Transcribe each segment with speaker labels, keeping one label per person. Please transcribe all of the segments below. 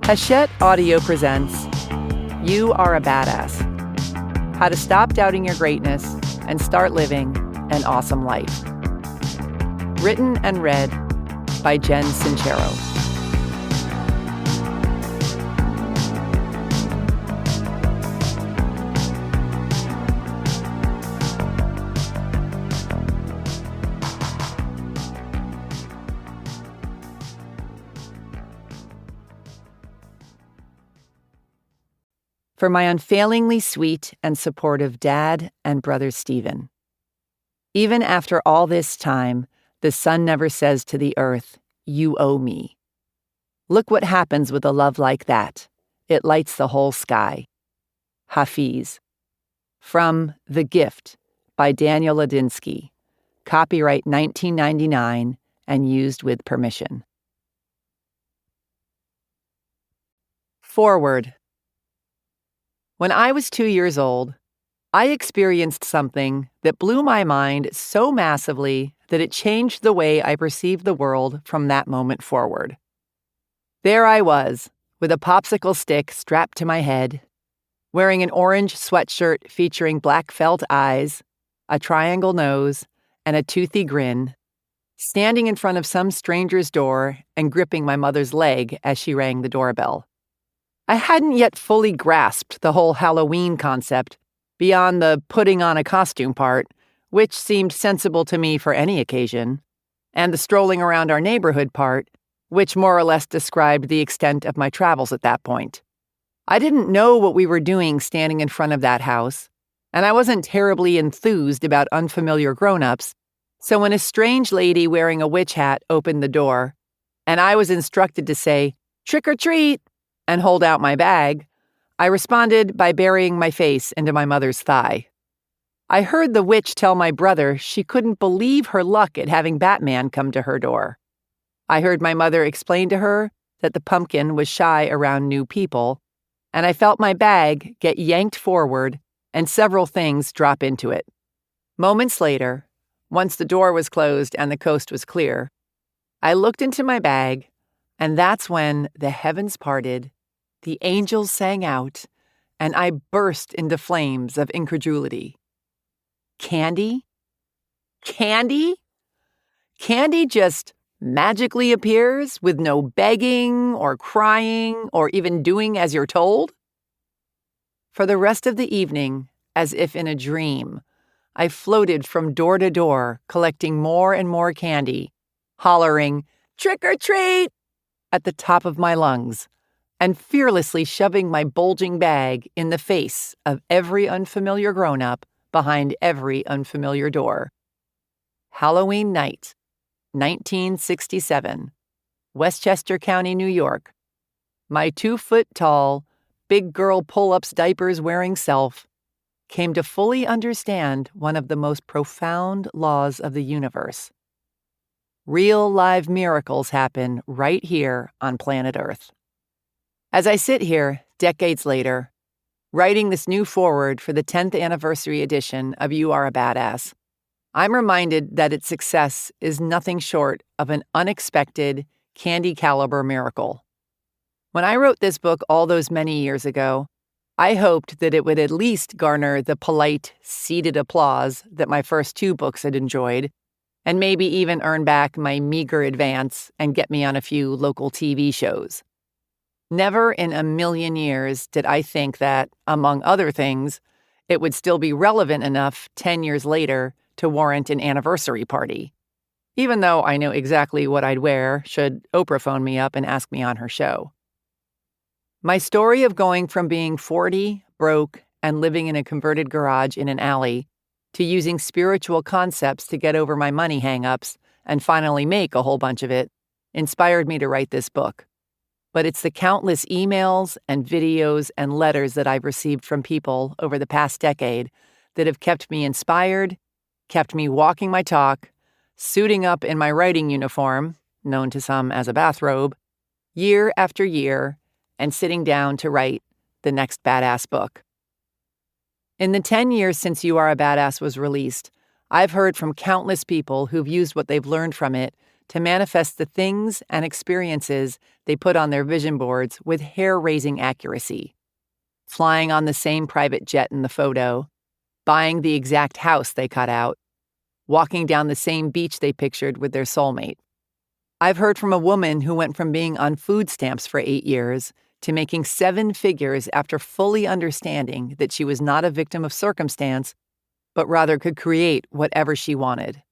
Speaker 1: Hachette Audio presents You Are a Badass. How to stop doubting your greatness and start living an awesome life. Written and read by Jen Sincero. For my unfailingly sweet and supportive dad and brother Stephen. Even after all this time, the sun never says to the earth, "You owe me." Look what happens with a love like that. It lights the whole sky. Hafiz. From The Gift by Daniel Ladinsky. Copyright 1999 and used with permission. Forward. When I was 2 years old, I experienced something that blew my mind so massively that it changed the way I perceived the world from that moment forward. There I was, with a popsicle stick strapped to my head, wearing an orange sweatshirt featuring black felt eyes, a triangle nose, and a toothy grin, standing in front of some stranger's door and gripping my mother's leg as she rang the doorbell. I hadn't yet fully grasped the whole Halloween concept beyond the putting on a costume part, which seemed sensible to me for any occasion, and the strolling around our neighborhood part, which more or less described the extent of my travels at that point. I didn't know what we were doing standing in front of that house, and I wasn't terribly enthused about unfamiliar grown-ups, so when a strange lady wearing a witch hat opened the door, and I was instructed to say, "Trick or treat," and hold out my bag, I responded by burying my face into my mother's thigh. I heard the witch tell my brother she couldn't believe her luck at having Batman come to her door. I heard my mother explain to her that the pumpkin was shy around new people, and I felt my bag get yanked forward and several things drop into it. Moments later, once the door was closed and the coast was clear, I looked into my bag, and that's when the heavens parted, the angels sang out, and I burst into flames of incredulity. Candy? Candy? Candy just magically appears with no begging or crying or even doing as you're told? For the rest of the evening, as if in a dream, I floated from door to door collecting more and more candy, hollering, "Trick or treat!" at the top of my lungs, and fearlessly shoving my bulging bag in the face of every unfamiliar grown-up behind every unfamiliar door. Halloween night, 1967, Westchester County, New York. My 2-foot-tall, big girl pull-ups diapers wearing self came to fully understand one of the most profound laws of the universe. Real live miracles happen right here on planet Earth. As I sit here, decades later, writing this new foreword for the 10th anniversary edition of You Are a Badass, I'm reminded that its success is nothing short of an unexpected, candy-caliber miracle. When I wrote this book all those many years ago, I hoped that it would at least garner the polite, seated applause that my first 2 books had enjoyed, and maybe even earn back my meager advance and get me on a few local TV shows. Never in a million years did I think that, among other things, it would still be relevant enough 10 years later to warrant an anniversary party, even though I know exactly what I'd wear should Oprah phone me up and ask me on her show. My story of going from being 40, broke, and living in a converted garage in an alley to using spiritual concepts to get over my money hang-ups and finally make a whole bunch of it inspired me to write this book. But it's the countless emails and videos and letters that I've received from people over the past decade that have kept me inspired, kept me walking my talk, suiting up in my writing uniform, known to some as a bathrobe, year after year, and sitting down to write the next badass book. In the 10 years since You Are a Badass was released, I've heard from countless people who've used what they've learned from it to manifest the things and experiences they put on their vision boards with hair-raising accuracy. Flying on the same private jet in the photo, buying the exact house they cut out, walking down the same beach they pictured with their soulmate. I've heard from a woman who went from being on food stamps for 8 years to making 7 figures after fully understanding that she was not a victim of circumstance, but rather could create whatever she wanted.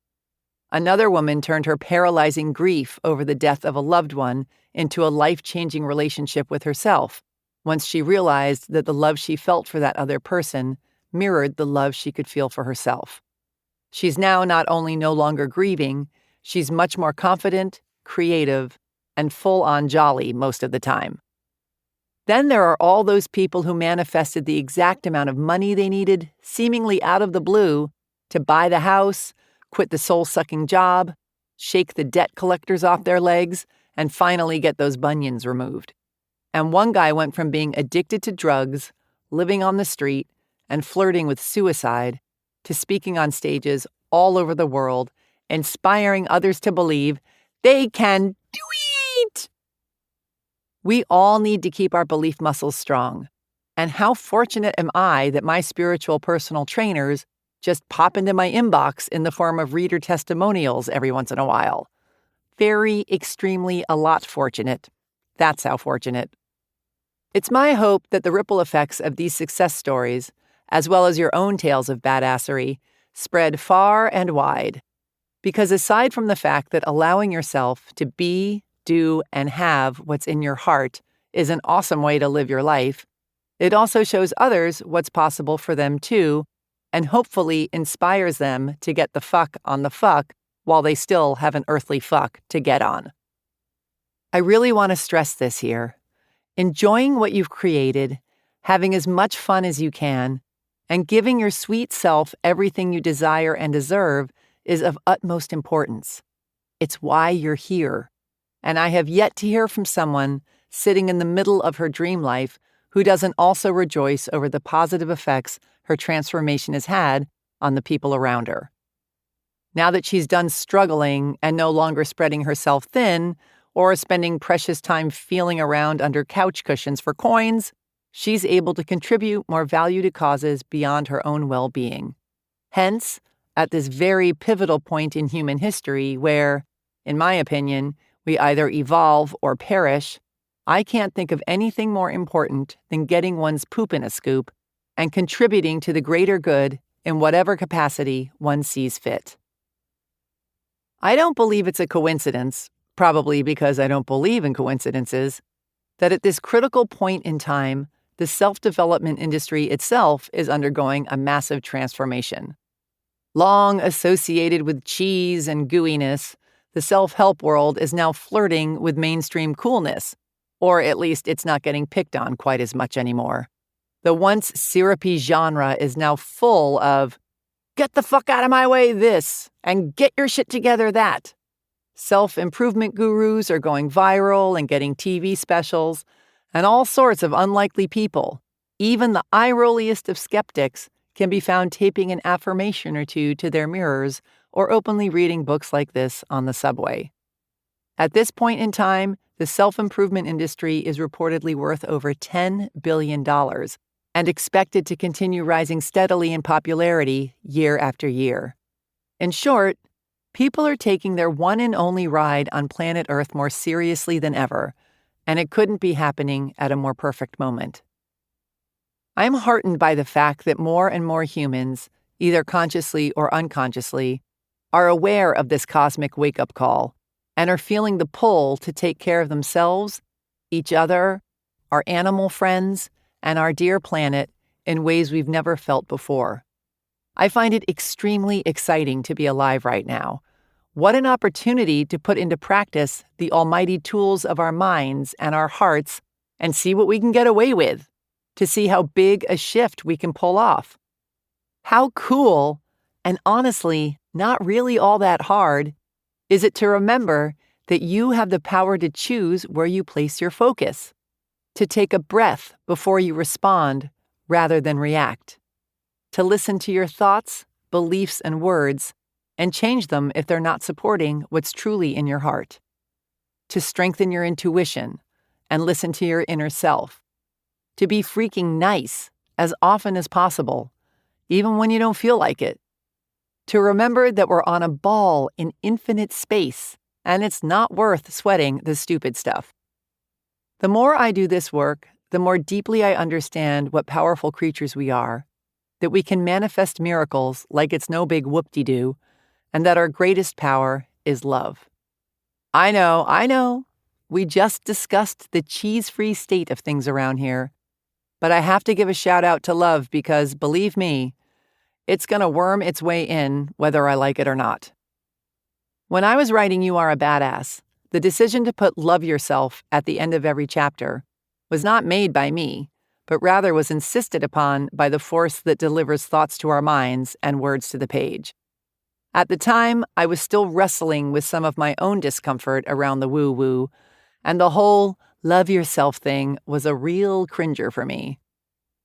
Speaker 1: Another woman turned her paralyzing grief over the death of a loved one into a life-changing relationship with herself, once she realized that the love she felt for that other person mirrored the love she could feel for herself. She's now not only no longer grieving, she's much more confident, creative, and full-on jolly most of the time. Then there are all those people who manifested the exact amount of money they needed, seemingly out of the blue, to buy the house, quit the soul-sucking job, shake the debt collectors off their legs, and finally get those bunions removed. And one guy went from being addicted to drugs, living on the street, and flirting with suicide, to speaking on stages all over the world, inspiring others to believe they can do it. We all need to keep our belief muscles strong. And how fortunate am I that my spiritual personal trainers just pop into my inbox in the form of reader testimonials every once in a while. Very, extremely, a lot fortunate. That's how fortunate. It's my hope that the ripple effects of these success stories, as well as your own tales of badassery, spread far and wide. Because aside from the fact that allowing yourself to be, do, and have what's in your heart is an awesome way to live your life, it also shows others what's possible for them too, and hopefully inspires them to get the fuck on the fuck while they still have an earthly fuck to get on. I really want to stress this here. Enjoying what you've created, having as much fun as you can, and giving your sweet self everything you desire and deserve is of utmost importance. It's why you're here. And I have yet to hear from someone sitting in the middle of her dream life who doesn't also rejoice over the positive effects her transformation has had on the people around her. Now that she's done struggling and no longer spreading herself thin or spending precious time feeling around under couch cushions for coins, she's able to contribute more value to causes beyond her own well-being. Hence, at this very pivotal point in human history where, in my opinion, we either evolve or perish, I can't think of anything more important than getting one's poop in a scoop and contributing to the greater good in whatever capacity one sees fit. I don't believe it's a coincidence, probably because I don't believe in coincidences, that at this critical point in time, the self-development industry itself is undergoing a massive transformation. Long associated with cheese and gooiness, the self-help world is now flirting with mainstream coolness, or at least it's not getting picked on quite as much anymore. The once syrupy genre is now full of, get the fuck out of my way this, and get your shit together that. Self-improvement gurus are going viral and getting TV specials, and all sorts of unlikely people, even the eye-rolliest of skeptics, can be found taping an affirmation or two to their mirrors or openly reading books like this on the subway. At this point in time, the self-improvement industry is reportedly worth over $10 billion and expected to continue rising steadily in popularity year after year. In short, people are taking their one and only ride on planet Earth more seriously than ever, and it couldn't be happening at a more perfect moment. I'm heartened by the fact that more and more humans, either consciously or unconsciously, are aware of this cosmic wake-up call and are feeling the pull to take care of themselves, each other, our animal friends, and our dear planet in ways we've never felt before. I find it extremely exciting to be alive right now. What an opportunity to put into practice the almighty tools of our minds and our hearts and see what we can get away with, to see how big a shift we can pull off. How cool, and honestly, not really all that hard, is it to remember that you have the power to choose where you place your focus, to take a breath before you respond rather than react, to listen to your thoughts, beliefs, and words, and change them if they're not supporting what's truly in your heart. To strengthen your intuition and listen to your inner self. To be freaking nice as often as possible, even when you don't feel like it. To remember that we're on a ball in infinite space, and it's not worth sweating the stupid stuff. The more I do this work, the more deeply I understand what powerful creatures we are, that we can manifest miracles like it's no big whoop-de-doo, and that our greatest power is love. I know, we just discussed the cheese-free state of things around here, but I have to give a shout out to love because, believe me, it's going to worm its way in whether I like it or not. When I was writing You Are a Badass, the decision to put love yourself at the end of every chapter was not made by me, but rather was insisted upon by the force that delivers thoughts to our minds and words to the page. At the time, I was still wrestling with some of my own discomfort around the woo-woo, and the whole love yourself thing was a real cringer for me.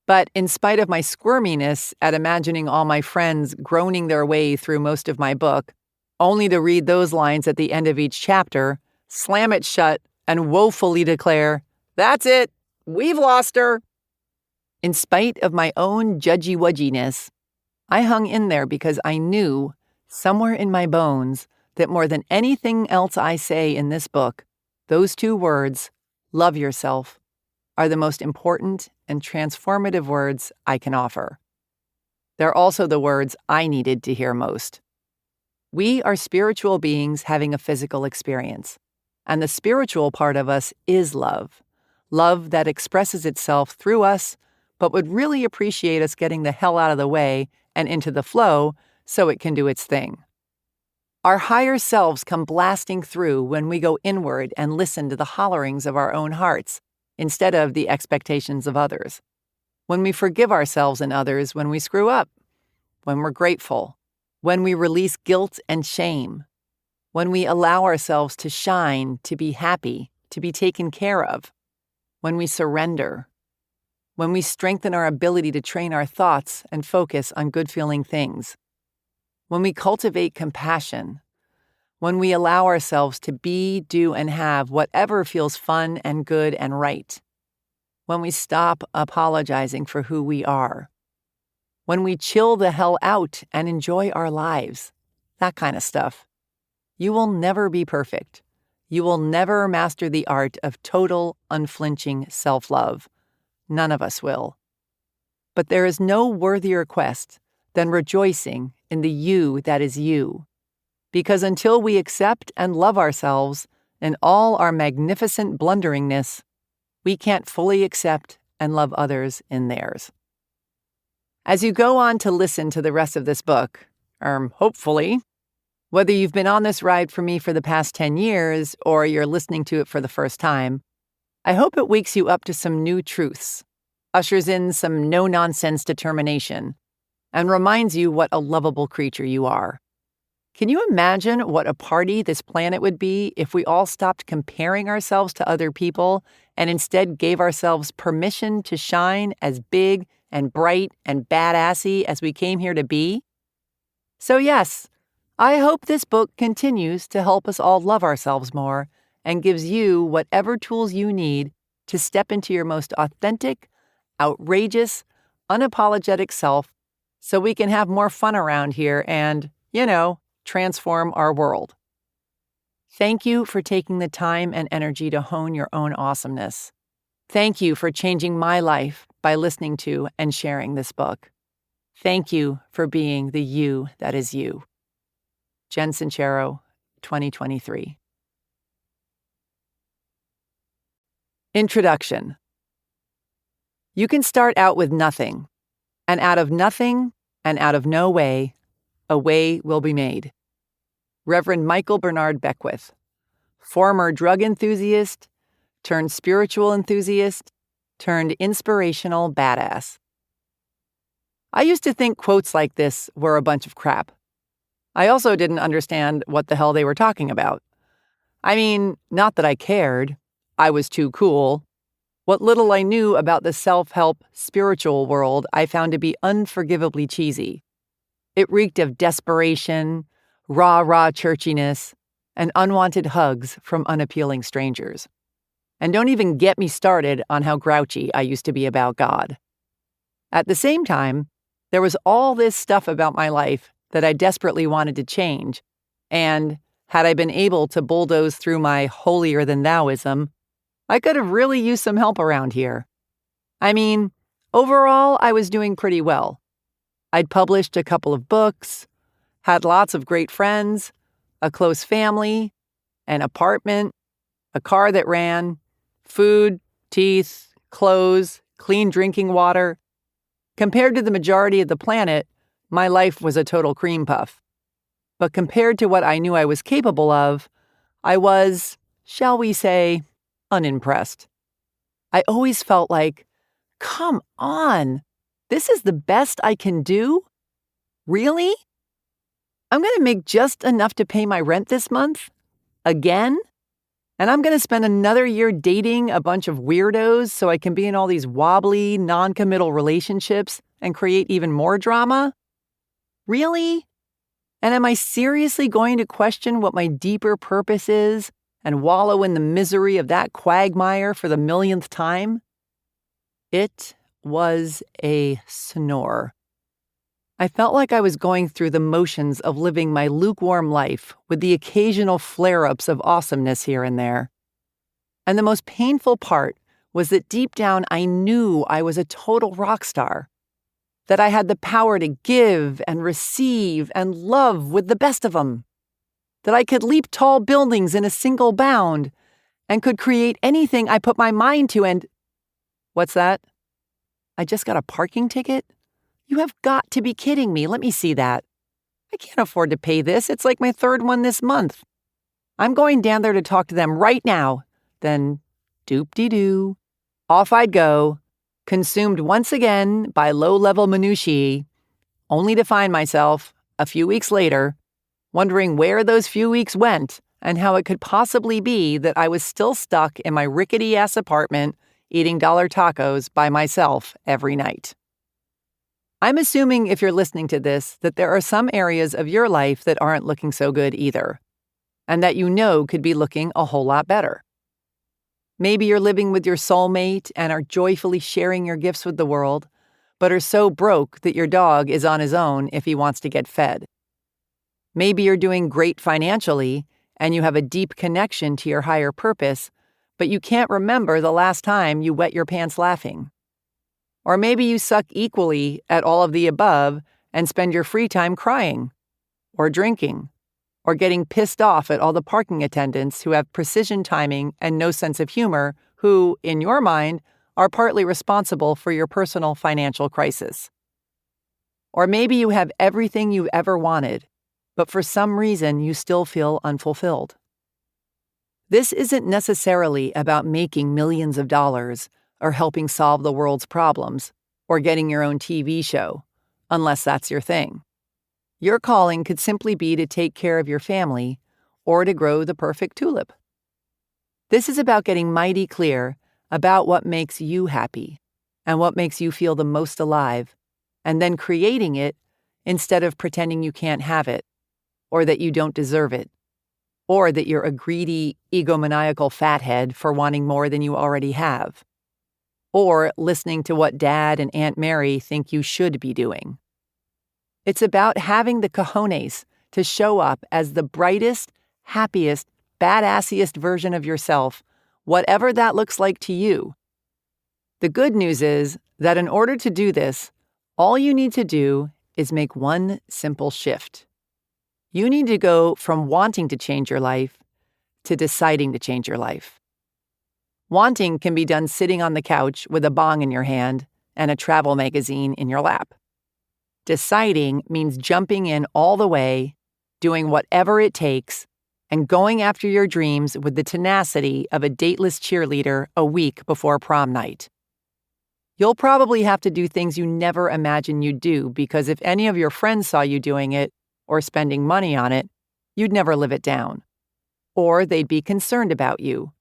Speaker 1: But in spite of my squirminess at imagining all my friends groaning their way through most of my book, only to read those lines at the end of each chapter, slam it shut, and woefully declare, "That's it, we've lost her." In spite of my own judgy-wudginess, I hung in there because I knew, somewhere in my bones, that more than anything else I say in this book, those two words, love yourself, are the most important and transformative words I can offer. They're also the words I needed to hear most. We are spiritual beings having a physical experience, and the spiritual part of us is love. Love that expresses itself through us, but would really appreciate us getting the hell out of the way and into the flow so it can do its thing. Our higher selves come blasting through when we go inward and listen to the hollerings of our own hearts instead of the expectations of others. When we forgive ourselves and others when we screw up, when we're grateful, when we release guilt and shame, when we allow ourselves to shine, to be happy, to be taken care of, when we surrender, when we strengthen our ability to train our thoughts and focus on good-feeling things, when we cultivate compassion, when we allow ourselves to be, do, and have whatever feels fun and good and right, when we stop apologizing for who we are, when we chill the hell out and enjoy our lives, that kind of stuff. You will never be perfect. You will never master the art of total, unflinching self-love. None of us will. But there is no worthier quest than rejoicing in the you that is you. Because until we accept and love ourselves in all our magnificent blunderingness, we can't fully accept and love others in theirs. As you go on to listen to the rest of this book, hopefully, whether you've been on this ride for me for the past 10 years or you're listening to it for the first time, I hope it wakes you up to some new truths, ushers in some no-nonsense determination, and reminds you what a lovable creature you are. Can you imagine what a party this planet would be if we all stopped comparing ourselves to other people and instead gave ourselves permission to shine as big and bright and badassy as we came here to be? So yes, I hope this book continues to help us all love ourselves more and gives you whatever tools you need to step into your most authentic, outrageous, unapologetic self so we can have more fun around here and, transform our world. Thank you for taking the time and energy to hone your own awesomeness. Thank you for changing my life by listening to and sharing this book. Thank you for being the you that is you. Jen Sincero, 2023. Introduction. You can start out with nothing, and out of nothing and out of no way, a way will be made. Reverend Michael Bernard Beckwith, former drug enthusiast, turned spiritual enthusiast, turned inspirational badass. I used to think quotes like this were a bunch of crap. I also didn't understand what the hell they were talking about. I mean, not that I cared. I was too cool. What little I knew about the self-help spiritual world I found to be unforgivably cheesy. It reeked of desperation, rah-rah churchiness, and unwanted hugs from unappealing strangers. And don't even get me started on how grouchy I used to be about God. At the same time, there was all this stuff about my life that I desperately wanted to change, and had I been able to bulldoze through my holier-than-thouism, I could have really used some help around here. I mean, overall, I was doing pretty well. I'd published a couple of books, had lots of great friends, a close family, an apartment, a car that ran, food, teeth, clothes, clean drinking water. Compared to the majority of the planet, my life was a total cream puff. But compared to what I knew I was capable of, I was, shall we say, unimpressed. I always felt like, come on, this is the best I can do? Really? I'm going to make just enough to pay my rent this month? Again? And I'm going to spend another year dating a bunch of weirdos so I can be in all these wobbly, non-committal relationships and create even more drama? Really? And am I seriously going to question what my deeper purpose is and wallow in the misery of that quagmire for the millionth time? It was a snore. I felt like I was going through the motions of living my lukewarm life with the occasional flare-ups of awesomeness here and there. And the most painful part was that deep down I knew I was a total rock star, that I had the power to give and receive and love with the best of them, that I could leap tall buildings in a single bound and could create anything I put my mind to and... What's that? I just got a parking ticket? You have got to be kidding me. Let me see that. I can't afford to pay this. It's like my third one this month. I'm going down there to talk to them right now. Then, doop-de-doo. Off I'd go, consumed once again by low-level minutiae, only to find myself, a few weeks later, wondering where those few weeks went and how it could possibly be that I was still stuck in my rickety-ass apartment eating dollar tacos by myself every night. I'm assuming if you're listening to this that there are some areas of your life that aren't looking so good either, and that you know could be looking a whole lot better. Maybe you're living with your soulmate and are joyfully sharing your gifts with the world, but are so broke that your dog is on his own if he wants to get fed. Maybe you're doing great financially and you have a deep connection to your higher purpose, but you can't remember the last time you wet your pants laughing. Or maybe you suck equally at all of the above and spend your free time crying, or drinking, or getting pissed off at all the parking attendants who have precision timing and no sense of humor, who, in your mind, are partly responsible for your personal financial crisis. Or maybe you have everything you've ever wanted, but for some reason you still feel unfulfilled. This isn't necessarily about making millions of dollars or helping solve the world's problems, or getting your own TV show, unless that's your thing. Your calling could simply be to take care of your family or to grow the perfect tulip. This is about getting mighty clear about what makes you happy and what makes you feel the most alive, and then creating it instead of pretending you can't have it, or that you don't deserve it, or that you're a greedy, egomaniacal fathead for wanting more than you already have, or listening to what Dad and Aunt Mary think you should be doing. It's about having the cojones to show up as the brightest, happiest, badassiest version of yourself, whatever that looks like to you. The good news is that in order to do this, all you need to do is make one simple shift. You need to go from wanting to change your life to deciding to change your life. Wanting can be done sitting on the couch with a bong in your hand and a travel magazine in your lap. Deciding means jumping in all the way, doing whatever it takes, and going after your dreams with the tenacity of a dateless cheerleader a week before prom night. You'll probably have to do things you never imagined you'd do, because if any of your friends saw you doing it or spending money on it, you'd never live it down. Or they'd be concerned about you.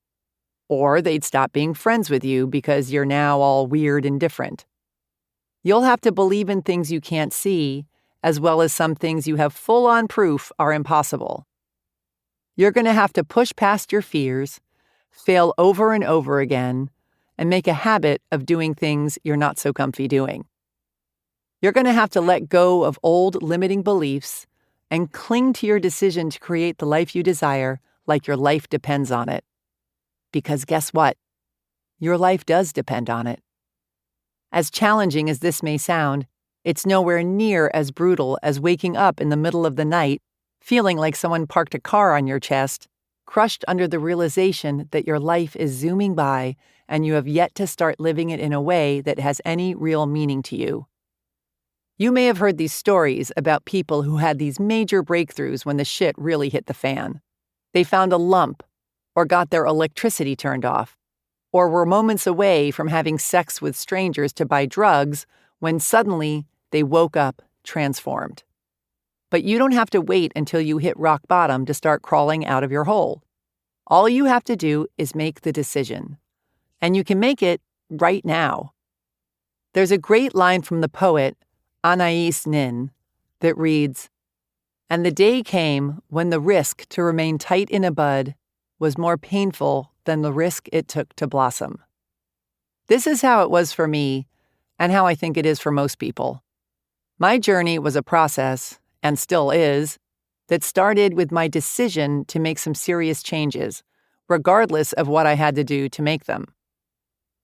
Speaker 1: Or they'd stop being friends with you because you're now all weird and different. You'll have to believe in things you can't see as well as some things you have full-on proof are impossible. You're going to have to push past your fears, fail over and over again, and make a habit of doing things you're not so comfy doing. You're going to have to let go of old limiting beliefs and cling to your decision to create the life you desire like your life depends on it. Because guess what? Your life does depend on it. As challenging as this may sound, it's nowhere near as brutal as waking up in the middle of the night, feeling like someone parked a car on your chest, crushed under the realization that your life is zooming by and you have yet to start living it in a way that has any real meaning to you. You may have heard these stories about people who had these major breakthroughs when the shit really hit the fan. They found a lump, or got their electricity turned off, or were moments away from having sex with strangers to buy drugs when suddenly they woke up transformed. But you don't have to wait until you hit rock bottom to start crawling out of your hole. All you have to do is make the decision. And you can make it right now. There's a great line from the poet Anais Nin that reads, "And the day came when the risk to remain tight in a bud was more painful than the risk it took to blossom." This is how it was for me, and how I think it is for most people. My journey was a process, and still is, that started with my decision to make some serious changes, regardless of what I had to do to make them.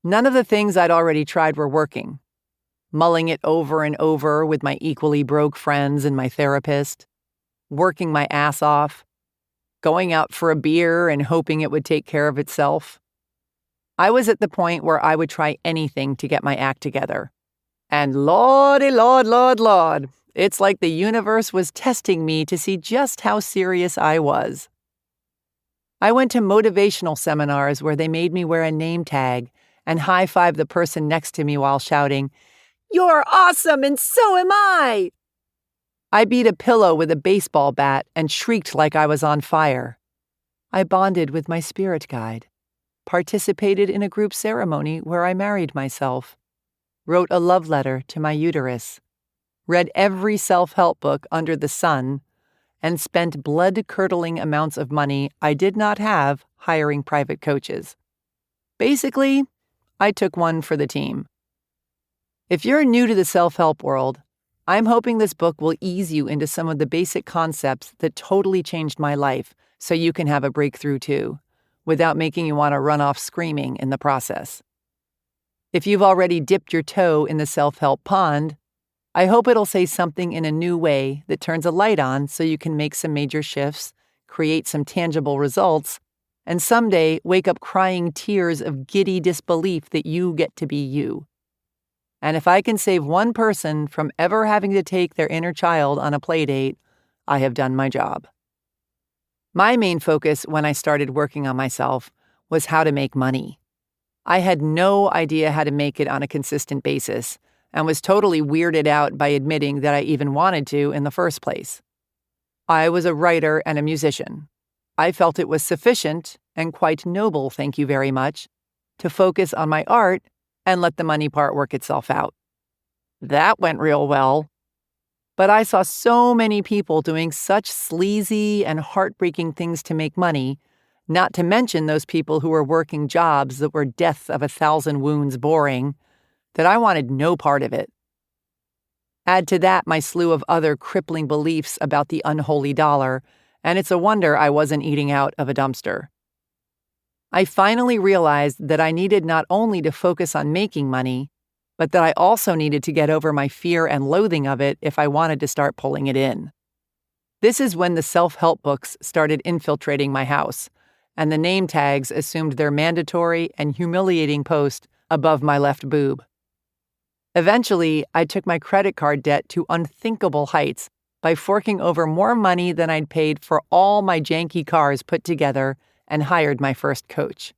Speaker 1: None of the things I'd already tried were working. Mulling it over and over with my equally broke friends and my therapist, working my ass off, going out for a beer and hoping it would take care of itself. I was at the point where I would try anything to get my act together. And Lordy, Lord, it's like the universe was testing me to see just how serious I was. I went to motivational seminars where they made me wear a name tag and high-five the person next to me while shouting, "You're awesome and so am I!" I beat a pillow with a baseball bat and shrieked like I was on fire. I bonded with my spirit guide, participated in a group ceremony where I married myself, wrote a love letter to my uterus, read every self-help book under the sun, and spent blood-curdling amounts of money I did not have hiring private coaches. Basically, I took one for the team. If you're new to the self-help world, I'm hoping this book will ease you into some of the basic concepts that totally changed my life so you can have a breakthrough too, without making you want to run off screaming in the process. If you've already dipped your toe in the self-help pond, I hope it'll say something in a new way that turns a light on so you can make some major shifts, create some tangible results, and someday wake up crying tears of giddy disbelief that you get to be you. And if I can save one person from ever having to take their inner child on a play date, I have done my job. My main focus when I started working on myself was how to make money. I had no idea how to make it on a consistent basis and was totally weirded out by admitting that I even wanted to in the first place. I was a writer and a musician. I felt it was sufficient, and quite noble, thank you very much, to focus on my art and let the money part work itself out. That went real well. But I saw so many people doing such sleazy and heartbreaking things to make money, not to mention those people who were working jobs that were death of 1,000 wounds boring, that I wanted no part of it. Add to that my slew of other crippling beliefs about the unholy dollar, and it's a wonder I wasn't eating out of a dumpster. I finally realized that I needed not only to focus on making money, but that I also needed to get over my fear and loathing of it if I wanted to start pulling it in. This is when the self-help books started infiltrating my house, and the name tags assumed their mandatory and humiliating post above my left boob. Eventually, I took my credit card debt to unthinkable heights by forking over more money than I'd paid for all my janky cars put together and hired my first coach.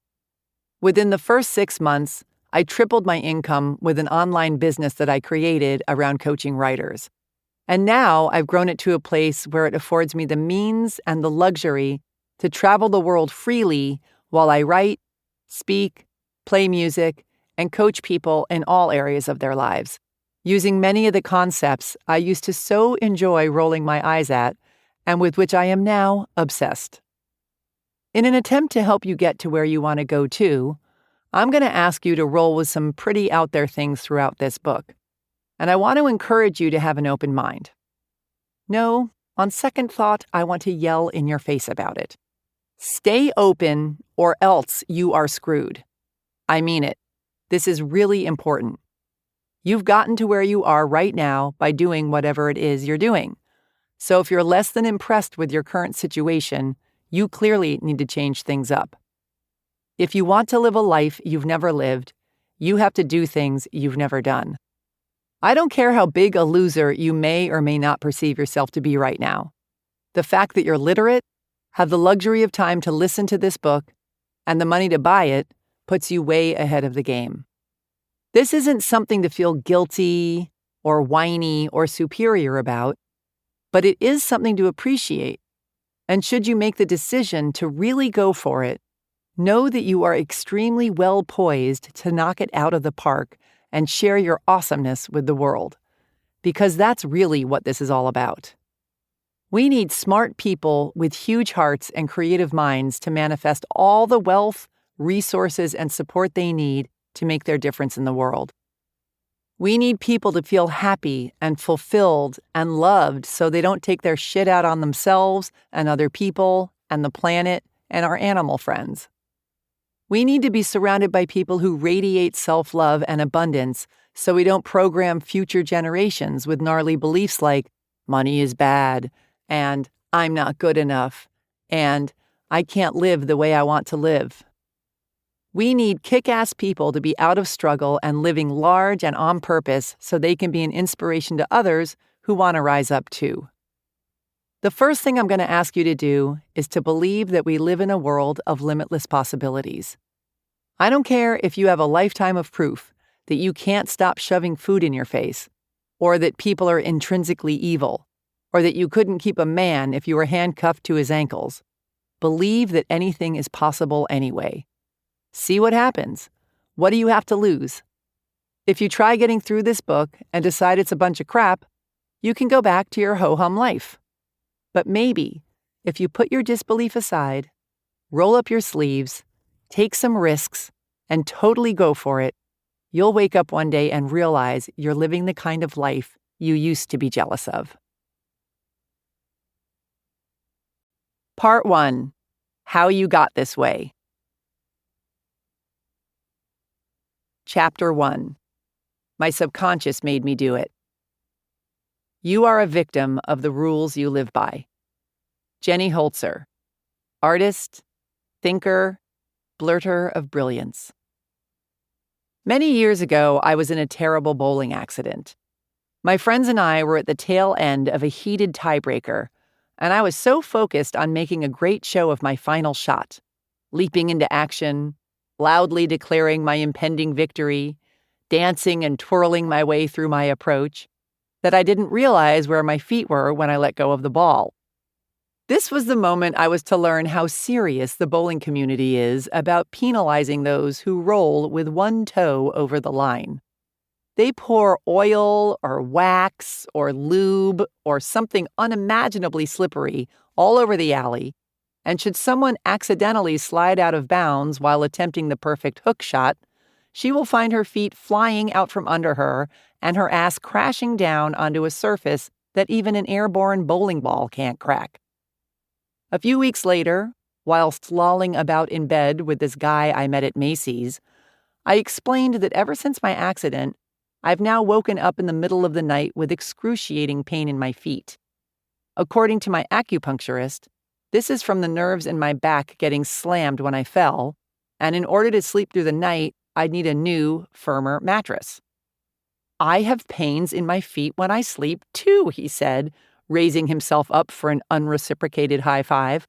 Speaker 1: Within the first 6 months, I tripled my income with an online business that I created around coaching writers. And now I've grown it to a place where it affords me the means and the luxury to travel the world freely while I write, speak, play music, and coach people in all areas of their lives. using many of the concepts I used to so enjoy rolling my eyes at and with which I am now obsessed. In an attempt to help you get to where you want to go to, I'm going to ask you to roll with some pretty out there things throughout this book, and I want to encourage you to have an open mind. No, on second thought, I want to yell in your face about it. Stay open or else you are screwed. I mean it. This is really important. You've gotten to where you are right now by doing whatever it is you're doing. So if you're less than impressed with your current situation, you clearly need to change things up. If you want to live a life you've never lived, you have to do things you've never done. I don't care how big a loser you may or may not perceive yourself to be right now. The fact that you're literate, have the luxury of time to listen to this book, and the money to buy it puts you way ahead of the game. This isn't something to feel guilty or whiny or superior about, but it is something to appreciate. And should you make the decision to really go for it, know that you are extremely well poised to knock it out of the park and share your awesomeness with the world, because that's really what this is all about. We need smart people with huge hearts and creative minds to manifest all the wealth, resources, and support they need to make their difference in the world. We need people to feel happy and fulfilled and loved so they don't take their shit out on themselves and other people and the planet and our animal friends. We need to be surrounded by people who radiate self-love and abundance so we don't program future generations with gnarly beliefs like money is bad and I'm not good enough and I can't live the way I want to live. We need kick-ass people to be out of struggle and living large and on purpose so they can be an inspiration to others who want to rise up too. The first thing I'm going to ask you to do is to believe that we live in a world of limitless possibilities. I don't care if you have a lifetime of proof that you can't stop shoving food in your face, or that people are intrinsically evil, or that you couldn't keep a man if you were handcuffed to his ankles. Believe that anything is possible anyway. See what happens. What do you have to lose? If you try getting through this book and decide it's a bunch of crap, you can go back to your ho-hum life. But maybe, if you put your disbelief aside, roll up your sleeves, take some risks, and totally go for it, you'll wake up one day and realize you're living the kind of life you used to be jealous of. Part 1. How You Got This Way. Chapter 1. My subconscious made me do it. You are a victim of the rules you live by. Jenny Holzer, artist, thinker, blurter of brilliance. Many years ago, I was in a terrible bowling accident. My friends and I were at the tail end of a heated tiebreaker, and I was so focused on making a great show of my final shot, leaping into action, loudly declaring my impending victory, dancing and twirling my way through my approach, that I didn't realize where my feet were when I let go of the ball. This was the moment I was to learn how serious the bowling community is about penalizing those who roll with one toe over the line. They pour oil or wax or lube or something unimaginably slippery all over the alley, and should someone accidentally slide out of bounds while attempting the perfect hook shot, she will find her feet flying out from under her and her ass crashing down onto a surface that even an airborne bowling ball can't crack. A few weeks later, whilst lolling about in bed with this guy I met at Macy's, I explained that ever since my accident, I've now woken up in the middle of the night with excruciating pain in my feet. According to my acupuncturist, this is from the nerves in my back getting slammed when I fell, and in order to sleep through the night, I'd need a new, firmer mattress. I have pains in my feet when I sleep, too, he said, raising himself up for an unreciprocated high five.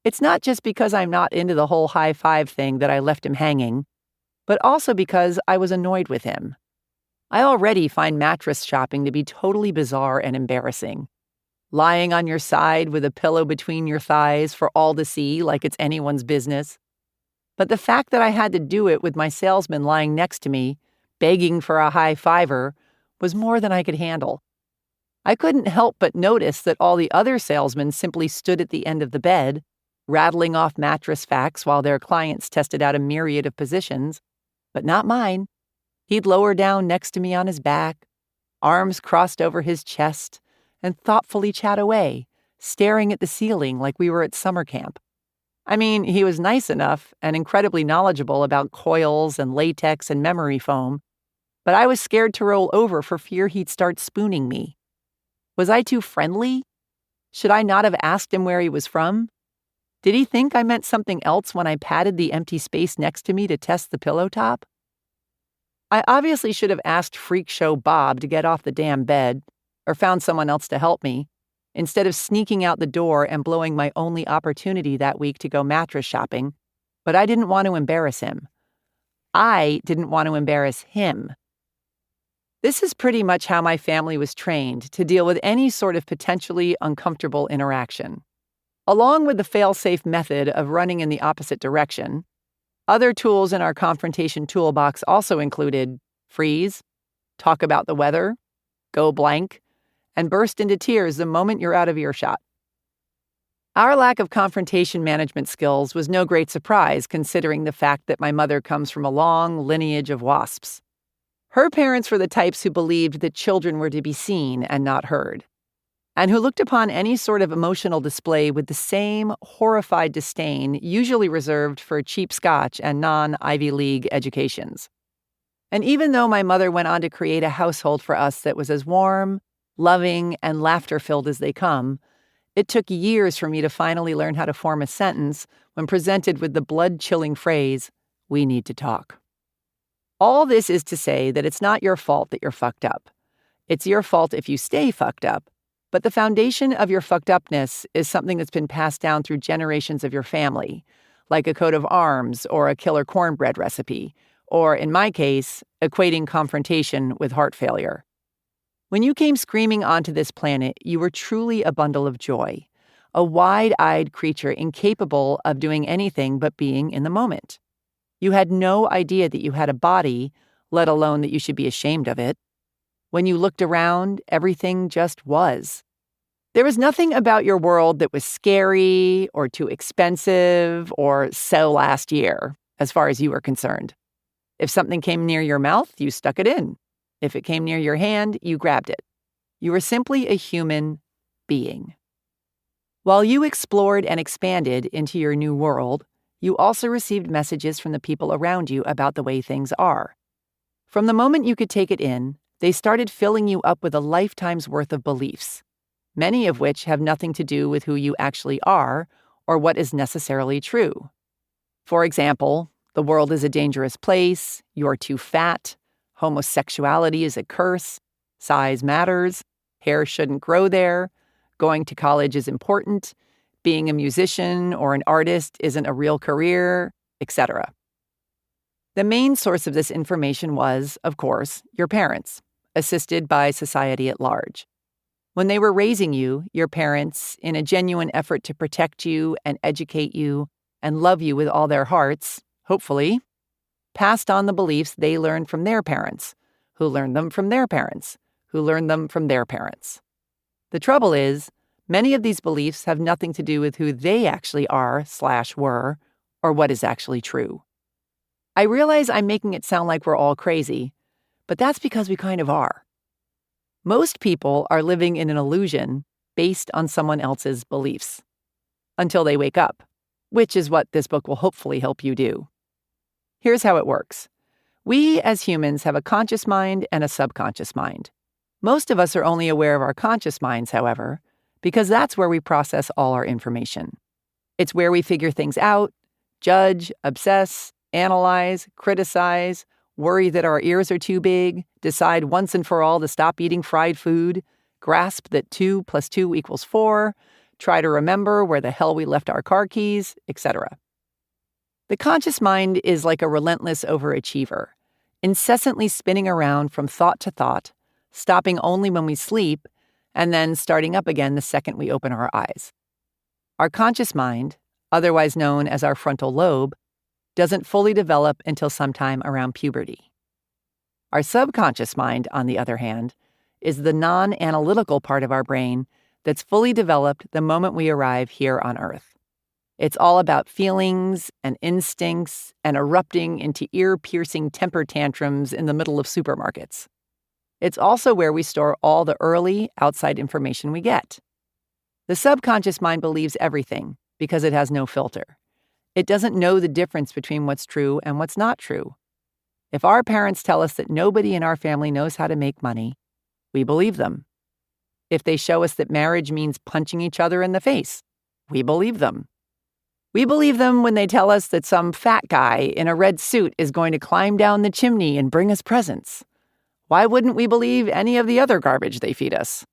Speaker 1: It's not just because I'm not into the whole high five thing that I left him hanging, but also because I was annoyed with him. I already find mattress shopping to be totally bizarre and embarrassing. Lying on your side with a pillow between your thighs for all to see like it's anyone's business. But the fact that I had to do it with my salesman lying next to me, begging for a high fiver, was more than I could handle. I couldn't help but notice that all the other salesmen simply stood at the end of the bed, rattling off mattress facts while their clients tested out a myriad of positions, but not mine. He'd lower down next to me on his back, arms crossed over his chest, and thoughtfully chat away, staring at the ceiling like we were at summer camp. I mean, he was nice enough and incredibly knowledgeable about coils and latex and memory foam, but I was scared to roll over for fear he'd start spooning me. Was I too friendly? Should I not have asked him where he was from? Did he think I meant something else when I patted the empty space next to me to test the pillow top? I obviously should have asked Freak Show Bob to get off the damn bed, or found someone else to help me, instead of sneaking out the door and blowing my only opportunity that week to go mattress shopping, but I didn't want to embarrass him. I didn't want to embarrass him. This is pretty much how my family was trained to deal with any sort of potentially uncomfortable interaction. Along with the fail-safe method of running in the opposite direction, other tools in our confrontation toolbox also included freeze, talk about the weather, go blank, and burst into tears the moment you're out of earshot. Our lack of confrontation management skills was no great surprise considering the fact that my mother comes from a long lineage of wasps. Her parents were the types who believed that children were to be seen and not heard, and who looked upon any sort of emotional display with the same horrified disdain usually reserved for cheap Scotch and non-Ivy League educations. And even though my mother went on to create a household for us that was as warm, loving, and laughter-filled as they come, it took years for me to finally learn how to form a sentence when presented with the blood-chilling phrase, "We need to talk." All this is to say that it's not your fault that you're fucked up. It's your fault if you stay fucked up, but the foundation of your fucked upness is something that's been passed down through generations of your family, like a coat of arms or a killer cornbread recipe, or, in my case, equating confrontation with heart failure. When you came screaming onto this planet, you were truly a bundle of joy, a wide-eyed creature incapable of doing anything but being in the moment. You had no idea that you had a body, let alone that you should be ashamed of it. When you looked around, everything just was. There was nothing about your world that was scary or too expensive or so last year, as far as you were concerned. If something came near your mouth, you stuck it in. If it came near your hand, you grabbed it. You were simply a human being. While you explored and expanded into your new world, you also received messages from the people around you about the way things are. From the moment you could take it in, they started filling you up with a lifetime's worth of beliefs, many of which have nothing to do with who you actually are or what is necessarily true. For example, the world is a dangerous place, you're too fat, homosexuality is a curse, size matters, hair shouldn't grow there, going to college is important, being a musician or an artist isn't a real career, etc. The main source of this information was, of course, your parents, assisted by society at large. When they were raising you, your parents, in a genuine effort to protect you and educate you and love you with all their hearts, hopefully, passed on the beliefs they learned from their parents, who learned them from their parents, who learned them from their parents. The trouble is, many of these beliefs have nothing to do with who they actually are/were, or what is actually true. I realize I'm making it sound like we're all crazy, but that's because we kind of are. Most people are living in an illusion based on someone else's beliefs. Until they wake up, which is what this book will hopefully help you do. Here's how it works. We, as humans, have a conscious mind and a subconscious mind. Most of us are only aware of our conscious minds, however, because that's where we process all our information. It's where we figure things out, judge, obsess, analyze, criticize, worry that our ears are too big, decide once and for all to stop eating fried food, grasp that 2 + 2 = 4, try to remember where the hell we left our car keys, etc. The conscious mind is like a relentless overachiever, incessantly spinning around from thought to thought, stopping only when we sleep, and then starting up again the second we open our eyes. Our conscious mind, otherwise known as our frontal lobe, doesn't fully develop until sometime around puberty. Our subconscious mind, on the other hand, is the non-analytical part of our brain that's fully developed the moment we arrive here on Earth. It's all about feelings and instincts and erupting into ear-piercing temper tantrums in the middle of supermarkets. It's also where we store all the early, outside information we get. The subconscious mind believes everything because it has no filter. It doesn't know the difference between what's true and what's not true. If our parents tell us that nobody in our family knows how to make money, we believe them. If they show us that marriage means punching each other in the face, we believe them. We believe them when they tell us that some fat guy in a red suit is going to climb down the chimney and bring us presents. Why wouldn't we believe any of the other garbage they feed us?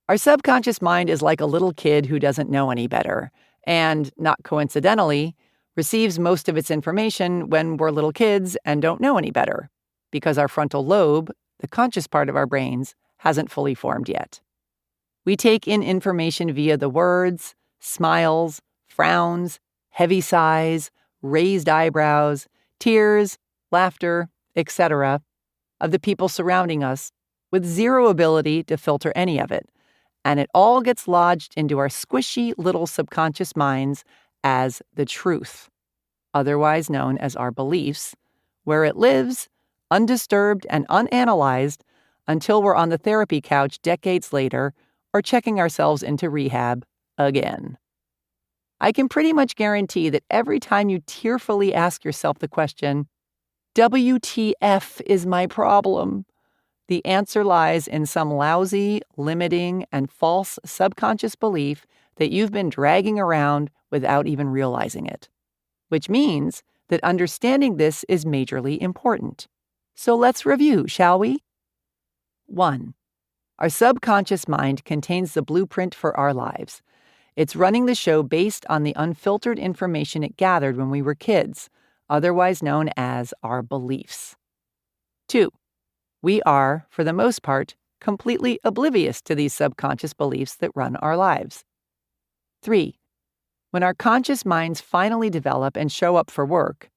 Speaker 1: Our subconscious mind is like a little kid who doesn't know any better, and, not coincidentally, receives most of its information when we're little kids and don't know any better, because our frontal lobe, the conscious part of our brains, hasn't fully formed yet. We take in information via the words, smiles, frowns, heavy sighs, raised eyebrows, tears, laughter, etc., of the people surrounding us, with zero ability to filter any of it, and it all gets lodged into our squishy little subconscious minds as the truth, otherwise known as our beliefs, where it lives, undisturbed and unanalyzed, until we're on the therapy couch decades later or checking ourselves into rehab again. I can pretty much guarantee that every time you tearfully ask yourself the question, WTF is my problem? The answer lies in some lousy, limiting, and false subconscious belief that you've been dragging around without even realizing it. Which means that understanding this is majorly important. So let's review, shall we? 1. Our subconscious mind contains the blueprint for our lives. It's running the show based on the unfiltered information it gathered when we were kids, otherwise known as our beliefs. 2. We are, for the most part, completely oblivious to these subconscious beliefs that run our lives. 3. When our conscious minds finally develop and show up for work,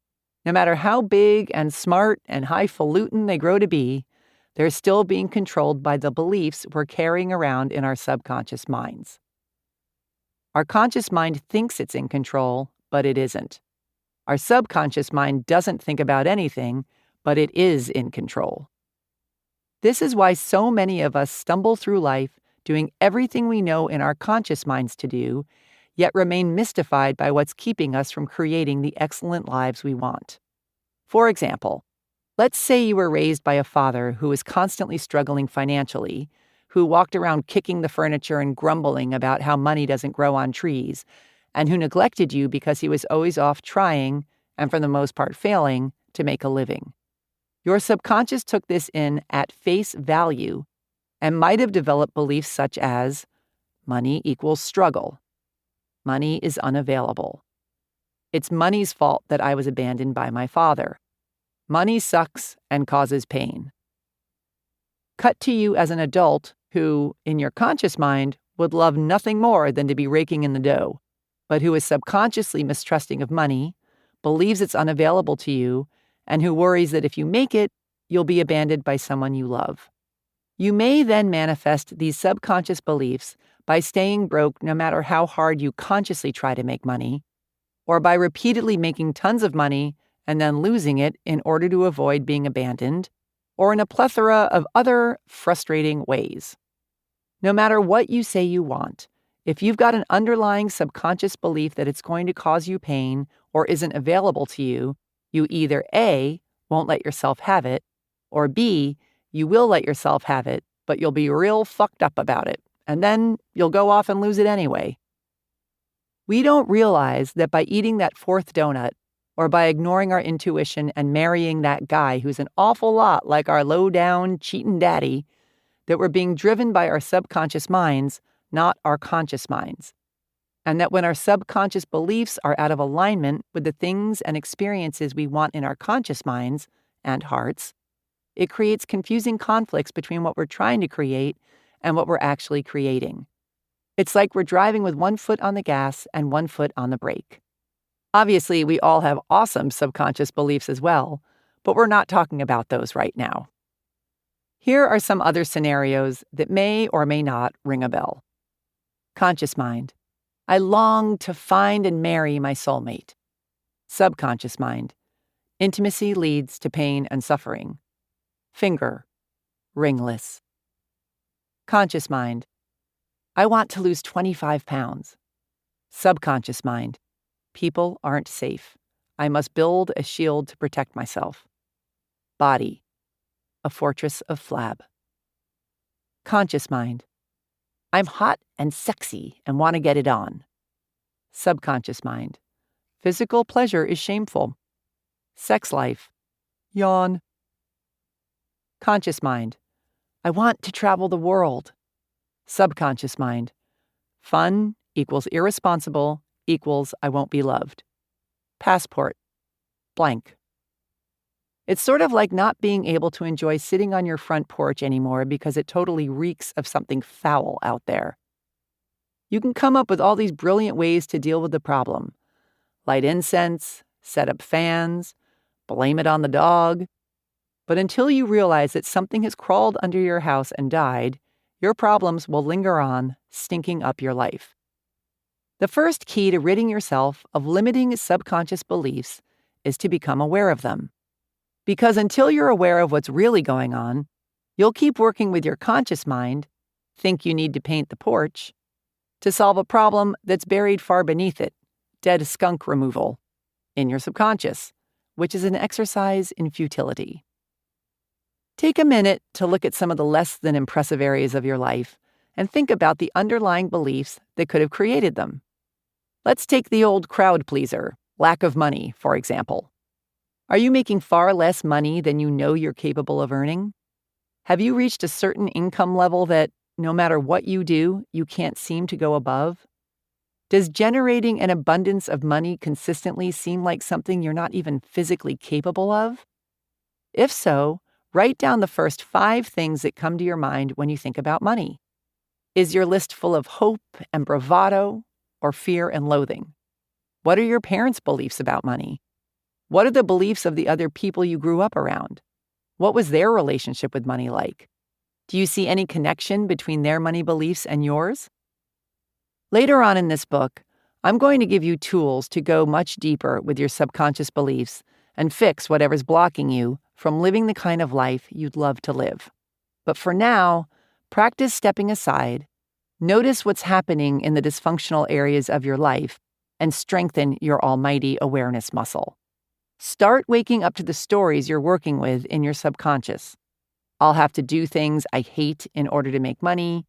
Speaker 1: no matter how big and smart and highfalutin they grow to be, they're still being controlled by the beliefs we're carrying around in our subconscious minds. Our conscious mind thinks it's in control, but it isn't. Our subconscious mind doesn't think about anything, but it is in control. This is why so many of us stumble through life doing everything we know in our conscious minds to do, yet remain mystified by what's keeping us from creating the excellent lives we want. For example, let's say you were raised by a father who was constantly struggling financially, who walked around kicking the furniture and grumbling about how money doesn't grow on trees, and who neglected you because he was always off trying, and for the most part failing, to make a living. Your subconscious took this in at face value and might have developed beliefs such as money equals struggle. Money is unavailable. It's money's fault that I was abandoned by my father. Money sucks and causes pain. Cut to you as an adult who, in your conscious mind, would love nothing more than to be raking in the dough, but who is subconsciously mistrusting of money, believes it's unavailable to you, and who worries that if you make it, you'll be abandoned by someone you love. You may then manifest these subconscious beliefs by staying broke no matter how hard you consciously try to make money, or by repeatedly making tons of money and then losing it in order to avoid being abandoned, or in a plethora of other frustrating ways. No matter what you say you want, if you've got an underlying subconscious belief that it's going to cause you pain or isn't available to you, you either A, won't let yourself have it, or B, you will let yourself have it, but you'll be real fucked up about it, and then you'll go off and lose it anyway. We don't realize that by eating that fourth donut, or by ignoring our intuition and marrying that guy who's an awful lot like our low-down, cheatin' daddy, that we're being driven by our subconscious minds, not our conscious minds. And that when our subconscious beliefs are out of alignment with the things and experiences we want in our conscious minds and hearts, it creates confusing conflicts between what we're trying to create and what we're actually creating. It's like we're driving with one foot on the gas and one foot on the brake. Obviously, we all have awesome subconscious beliefs as well, but we're not talking about those right now. Here are some other scenarios that may or may not ring a bell. Conscious mind. I long to find and marry my soulmate. Subconscious mind. Intimacy leads to pain and suffering. Finger. Ringless. Conscious mind. I want to lose 25 pounds. Subconscious mind. People aren't safe. I must build a shield to protect myself. Body. A fortress of flab. Conscious mind. I'm hot and sexy and want to get it on. Subconscious mind. Physical pleasure is shameful. Sex life. Yawn. Conscious mind. I want to travel the world. Subconscious mind. Fun equals irresponsible equals I won't be loved. Passport. Blank. It's sort of like not being able to enjoy sitting on your front porch anymore because it totally reeks of something foul out there. You can come up with all these brilliant ways to deal with the problem. Light incense, set up fans, blame it on the dog. But until you realize that something has crawled under your house and died, your problems will linger on, stinking up your life. The first key to ridding yourself of limiting subconscious beliefs is to become aware of them. Because until you're aware of what's really going on, you'll keep working with your conscious mind, think you need to paint the porch, to solve a problem that's buried far beneath it, dead skunk removal, in your subconscious, which is an exercise in futility. Take a minute to look at some of the less than impressive areas of your life and think about the underlying beliefs that could have created them. Let's take the old crowd pleaser, lack of money, for example. Are you making far less money than you know you're capable of earning? Have you reached a certain income level that, no matter what you do, you can't seem to go above? Does generating an abundance of money consistently seem like something you're not even physically capable of? If so, write down the first 5 things that come to your mind when you think about money. Is your list full of hope and bravado or fear and loathing? What are your parents' beliefs about money? What are the beliefs of the other people you grew up around? What was their relationship with money like? Do you see any connection between their money beliefs and yours? Later on in this book, I'm going to give you tools to go much deeper with your subconscious beliefs and fix whatever's blocking you from living the kind of life you'd love to live. But for now, practice stepping aside, notice what's happening in the dysfunctional areas of your life, and strengthen your almighty awareness muscle. Start waking up to the stories you're working with in your subconscious. I'll have to do things I hate in order to make money.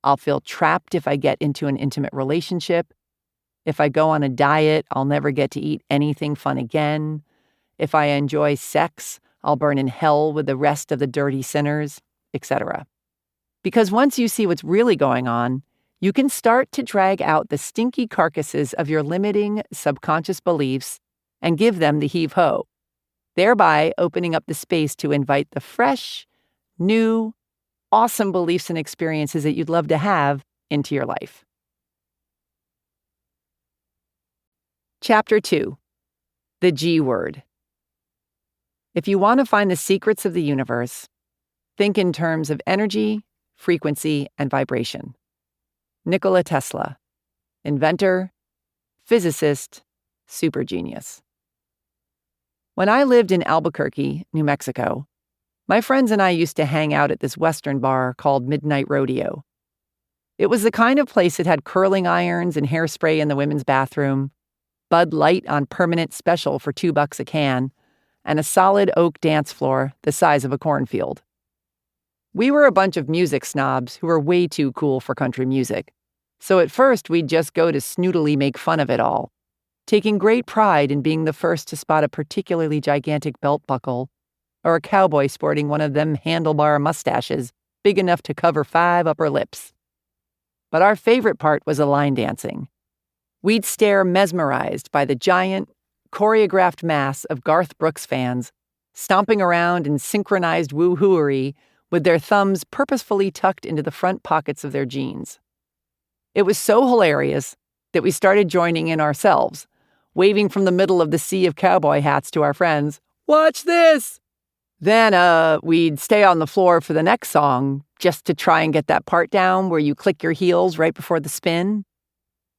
Speaker 1: I'll feel trapped if I get into an intimate relationship. If I go on a diet, I'll never get to eat anything fun again. If I enjoy sex, I'll burn in hell with the rest of the dirty sinners, etc. Because once you see what's really going on, you can start to drag out the stinky carcasses of your limiting subconscious beliefs and give them the heave-ho, thereby opening up the space to invite the fresh, new, awesome beliefs and experiences that you'd love to have into your life. Chapter 2. The G word. If you want to find the secrets of the universe, think in terms of energy, frequency, and vibration. Nikola Tesla, inventor, physicist, super genius. When I lived in Albuquerque, New Mexico, my friends and I used to hang out at this Western bar called Midnight Rodeo. It was the kind of place that had curling irons and hairspray in the women's bathroom, Bud Light on permanent special for $2 a can, and a solid oak dance floor the size of a cornfield. We were a bunch of music snobs who were way too cool for country music, so at first we'd just go to snootily make fun of it all, taking great pride in being the first to spot a particularly gigantic belt buckle or a cowboy sporting one of them handlebar mustaches big enough to cover 5 upper lips. But our favorite part was the line dancing. We'd stare mesmerized by the giant, choreographed mass of Garth Brooks fans stomping around in synchronized woo-hooery with their thumbs purposefully tucked into the front pockets of their jeans. It was so hilarious that we started joining in ourselves, waving from the middle of the sea of cowboy hats to our friends, Watch this. Then we'd stay on the floor for the next song just to try and get that part down where you click your heels right before the spin.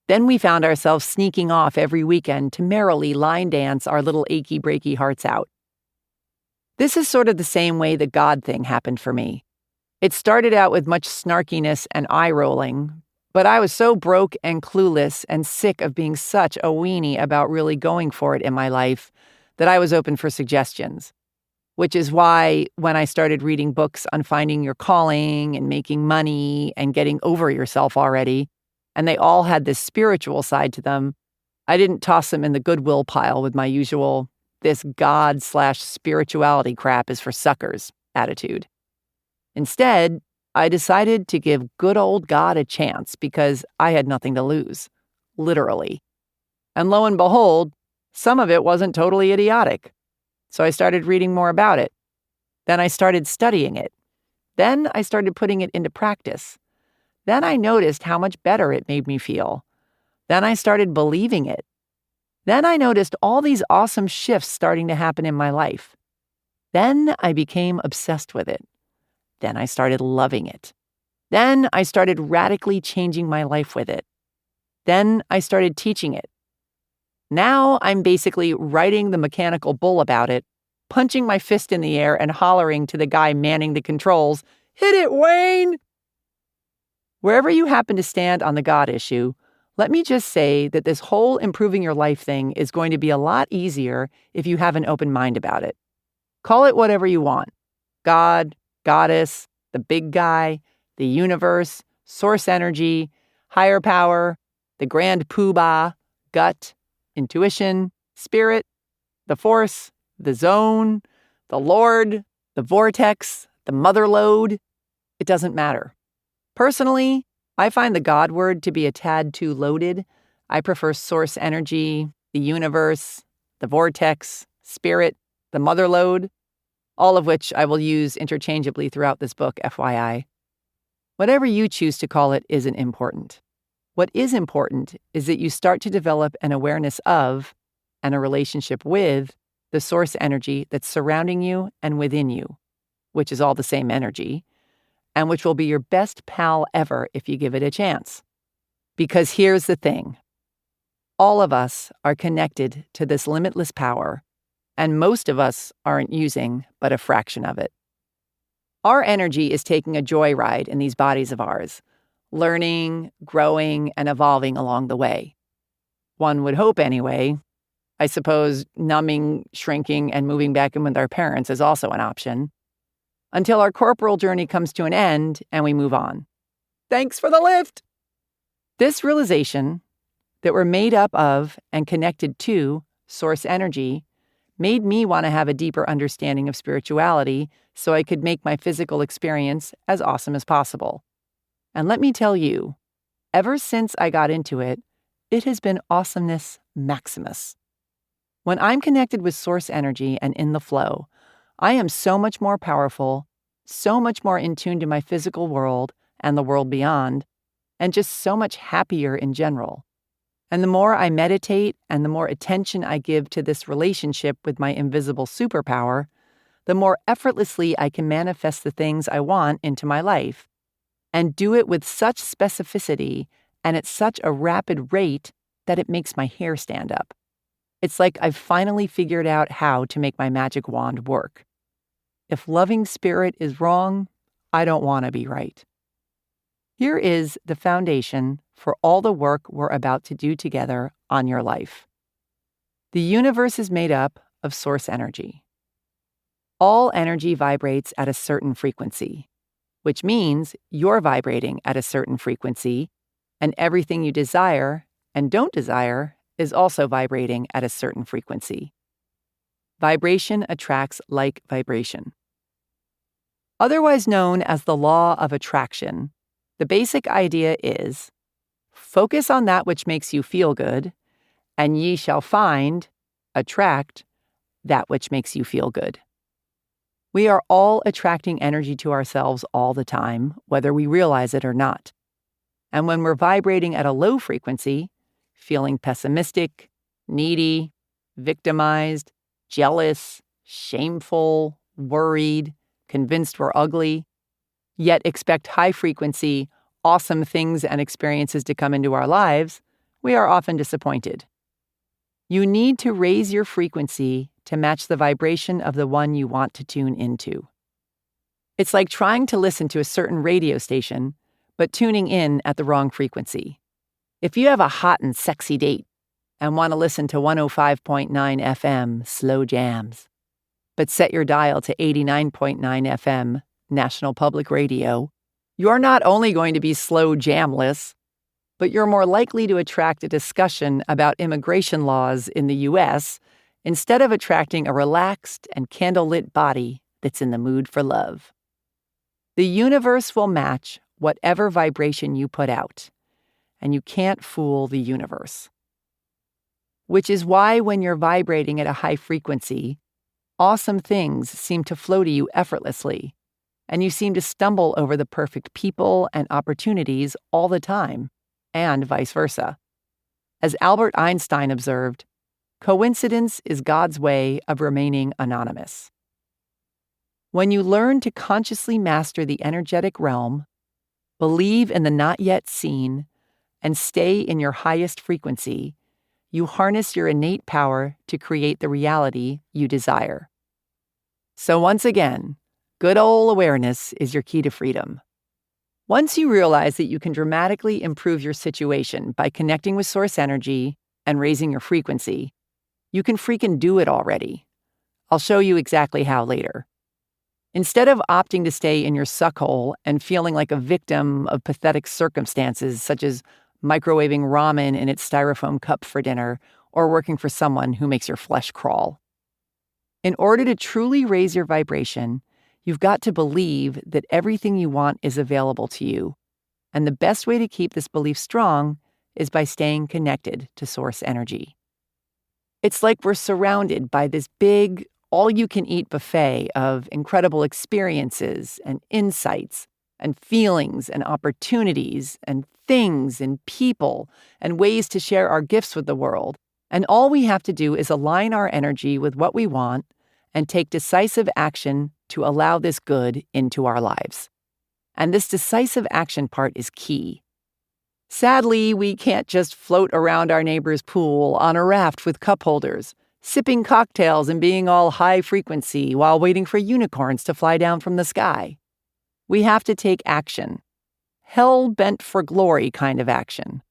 Speaker 1: Then we found ourselves sneaking off every weekend to merrily line dance our little achy breaky hearts out. This is sort of the same way the God thing happened for me. It started out with much snarkiness and eye-rolling, but I was so broke and clueless and sick of being such a weenie about really going for it in my life that I was open for suggestions. Which is why when I started reading books on finding your calling and making money and getting over yourself already, and they all had this spiritual side to them, I didn't toss them in the goodwill pile with my usual, this God/spirituality crap is for suckers attitude. Instead, I decided to give good old God a chance because I had nothing to lose, literally. And lo and behold, some of it wasn't totally idiotic. So I started reading more about it. Then I started studying it. Then I started putting it into practice. Then I noticed how much better it made me feel. Then I started believing it. Then I noticed all these awesome shifts starting to happen in my life. Then I became obsessed with it. Then I started loving it. Then I started radically changing my life with it. Then I started teaching it. Now I'm basically riding the mechanical bull about it, punching my fist in the air and hollering to the guy manning the controls, "Hit it, Wayne!" Wherever you happen to stand on the God issue, let me just say that this whole improving your life thing is going to be a lot easier if you have an open mind about it. Call it whatever you want. God, Goddess, the big guy, the universe, source energy, higher power, the grand poobah, gut, intuition, spirit, the force, the zone, the Lord, the vortex, the mother lode. It doesn't matter. Personally, I find the God word to be a tad too loaded. I prefer source energy, the universe, the vortex, spirit, the mother lode, all of which I will use interchangeably throughout this book, FYI. Whatever you choose to call it isn't important. What is important is that you start to develop an awareness of and a relationship with the source energy that's surrounding you and within you, which is all the same energy, and which will be your best pal ever if you give it a chance. Because here's the thing. All of us are connected to this limitless power, and most of us aren't using but a fraction of it. Our energy is taking a joyride in these bodies of ours, learning, growing, and evolving along the way. One would hope anyway. I suppose numbing, shrinking, and moving back in with our parents is also an option. Until our corporal journey comes to an end and we move on. Thanks for the lift! This realization that we're made up of and connected to source energy made me want to have a deeper understanding of spirituality so I could make my physical experience as awesome as possible. And let me tell you, ever since I got into it, it has been awesomeness maximus. When I'm connected with source energy and in the flow, I am so much more powerful, so much more in tune to my physical world and the world beyond, and just so much happier in general. And the more I meditate and the more attention I give to this relationship with my invisible superpower, the more effortlessly I can manifest the things I want into my life, and do it with such specificity and at such a rapid rate that it makes my hair stand up. It's like I've finally figured out how to make my magic wand work. If loving spirit is wrong, I don't want to be right. Here is the foundation for all the work we're about to do together on your life. The universe is made up of source energy. All energy vibrates at a certain frequency, which means you're vibrating at a certain frequency, and everything you desire and don't desire is also vibrating at a certain frequency. Vibration attracts like vibration. Otherwise known as the law of attraction, the basic idea is focus on that which makes you feel good, and ye shall find, attract, that which makes you feel good. We are all attracting energy to ourselves all the time, whether we realize it or not. And when we're vibrating at a low frequency, feeling pessimistic, needy, victimized, jealous, shameful, worried, convinced we're ugly, yet expect high-frequency, awesome things and experiences to come into our lives, we are often disappointed. You need to raise your frequency to match the vibration of the one you want to tune into. It's like trying to listen to a certain radio station, but tuning in at the wrong frequency. If you have a hot and sexy date and want to listen to 105.9 FM slow jams, but set your dial to 89.9 FM National Public Radio, you're not only going to be slow jamless, but you're more likely to attract a discussion about immigration laws in the U.S. instead of attracting a relaxed and candlelit body that's in the mood for love. The universe will match whatever vibration you put out, and you can't fool the universe. Which is why when you're vibrating at a high frequency, awesome things seem to flow to you effortlessly, and you seem to stumble over the perfect people and opportunities all the time, and vice versa. As Albert Einstein observed, coincidence is God's way of remaining anonymous. When you learn to consciously master the energetic realm, believe in the not yet seen, and stay in your highest frequency, you harness your innate power to create the reality you desire. So once again, good old awareness is your key to freedom. Once you realize that you can dramatically improve your situation by connecting with source energy and raising your frequency, you can freaking do it already. I'll show you exactly how later. Instead of opting to stay in your suckhole and feeling like a victim of pathetic circumstances such as microwaving ramen in its styrofoam cup for dinner or working for someone who makes your flesh crawl. In order to truly raise your vibration, you've got to believe that everything you want is available to you. And the best way to keep this belief strong is by staying connected to source energy. It's like we're surrounded by this big, all-you-can-eat buffet of incredible experiences and insights and feelings and opportunities and things and people and ways to share our gifts with the world. And all we have to do is align our energy with what we want and take decisive action to allow this good into our lives. And this decisive action part is key. Sadly, we can't just float around our neighbor's pool on a raft with cup holders, sipping cocktails and being all high frequency while waiting for unicorns to fly down from the sky. We have to take action. Hell-bent for glory kind of action.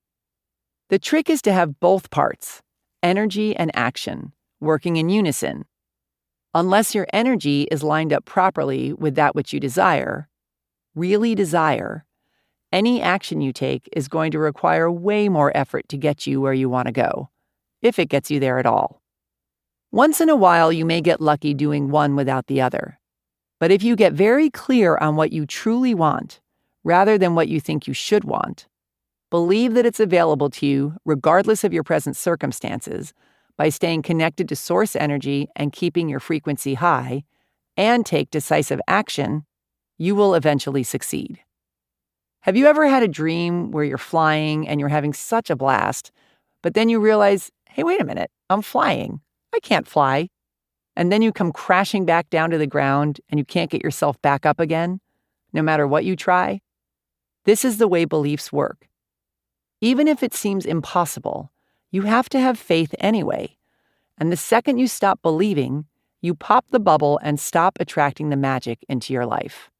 Speaker 1: The trick is to have both parts, energy and action, working in unison. Unless your energy is lined up properly with that which you desire, really desire, any action you take is going to require way more effort to get you where you want to go, if it gets you there at all. Once in a while, you may get lucky doing one without the other. But if you get very clear on what you truly want, rather than what you think you should want, believe that it's available to you regardless of your present circumstances by staying connected to source energy and keeping your frequency high, and take decisive action, you will eventually succeed. Have you ever had a dream where you're flying and you're having such a blast, but then you realize, hey, wait a minute, I'm flying. I can't fly. And then you come crashing back down to the ground and you can't get yourself back up again, no matter what you try? This is the way beliefs work. Even if it seems impossible, you have to have faith anyway. And the second you stop believing, you pop the bubble and stop attracting the magic into your life.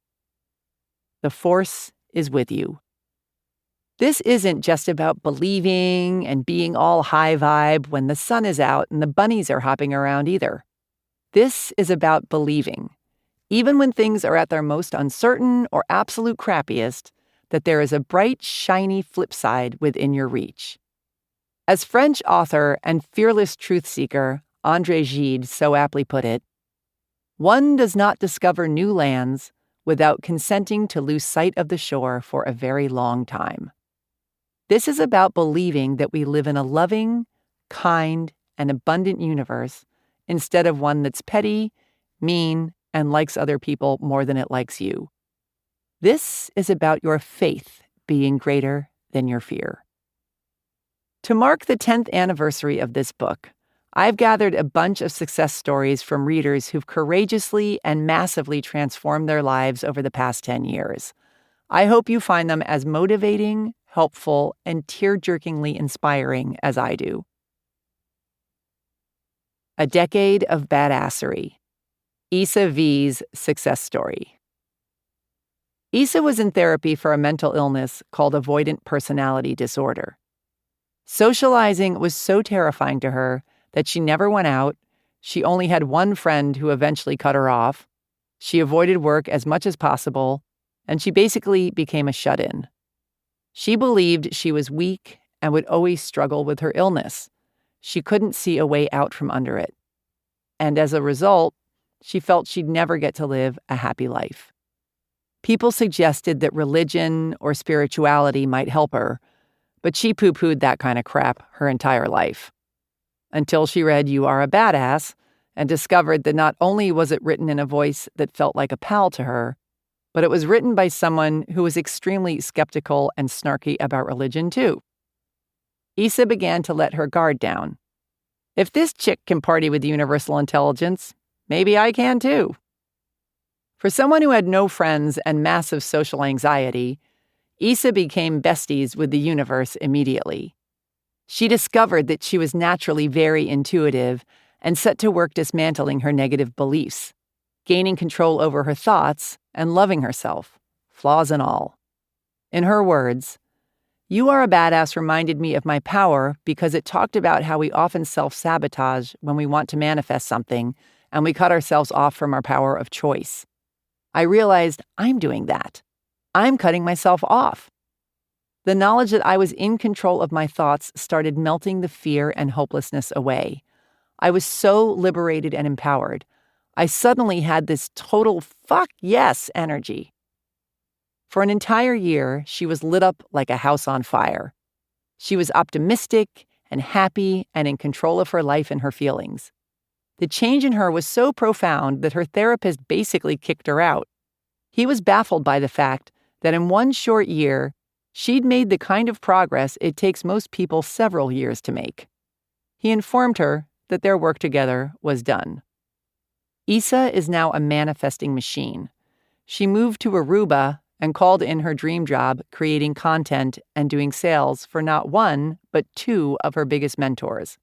Speaker 1: The force is with you. This isn't just about believing and being all high vibe when the sun is out and the bunnies are hopping around either. This is about believing, even when things are at their most uncertain or absolute crappiest, that there is a bright, shiny flip side within your reach. As French author and fearless truth seeker André Gide so aptly put it, one does not discover new lands without consenting to lose sight of the shore for a very long time. This is about believing that we live in a loving, kind, and abundant universe instead of one that's petty, mean, and likes other people more than it likes you. This is about your faith being greater than your fear. To mark the 10th anniversary of this book, I've gathered a bunch of success stories from readers who've courageously and massively transformed their lives over the past 10 years. I hope you find them as motivating, helpful, and tear-jerkingly inspiring as I do. A Decade of Badassery. Issa V's success story. Issa was in therapy for a mental illness called avoidant personality disorder. Socializing was so terrifying to her that she never went out. She only had one friend who eventually cut her off. She avoided work as much as possible, and she basically became a shut-in. She believed she was weak and would always struggle with her illness. She couldn't see a way out from under it. And as a result, she felt she'd never get to live a happy life. People suggested that religion or spirituality might help her, but she poo-pooed that kind of crap her entire life. Until she read You Are a Badass and discovered that not only was it written in a voice that felt like a pal to her, but it was written by someone who was extremely skeptical and snarky about religion too. Issa began to let her guard down. If this chick can party with universal intelligence, maybe I can too. For someone who had no friends and massive social anxiety, Issa became besties with the universe immediately. She discovered that she was naturally very intuitive and set to work dismantling her negative beliefs, gaining control over her thoughts and loving herself, flaws and all. In her words, You Are a Badass reminded me of my power because it talked about how we often self-sabotage when we want to manifest something and we cut ourselves off from our power of choice. I realized I'm doing that. I'm cutting myself off. The knowledge that I was in control of my thoughts started melting the fear and hopelessness away. I was so liberated and empowered. I suddenly had this total fuck yes energy. For an entire year, she was lit up like a house on fire. She was optimistic and happy and in control of her life and her feelings. The change in her was so profound that her therapist basically kicked her out. He was baffled by the fact that in one short year, she'd made the kind of progress it takes most people several years to make. He informed her that their work together was done. Issa is now a manifesting machine. She moved to Aruba and called in her dream job creating content and doing sales for not one, but two of her biggest mentors.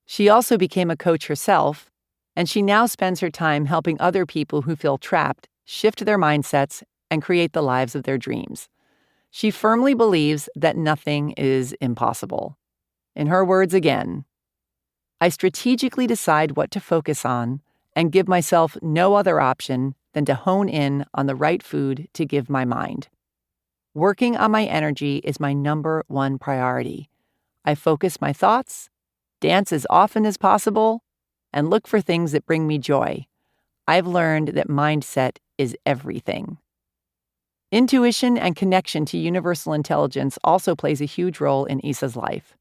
Speaker 1: She also became a coach herself, and she now spends her time helping other people who feel trapped shift their mindsets and create the lives of their dreams. She firmly believes that nothing is impossible. In her words again, I strategically decide what to focus on and give myself no other option than to hone in on the right food to give my mind. Working on my energy is my number one priority. I focus my thoughts, dance as often as possible, and look for things that bring me joy. I've learned that mindset is everything. Intuition and connection to universal intelligence also plays a huge role in Issa's life.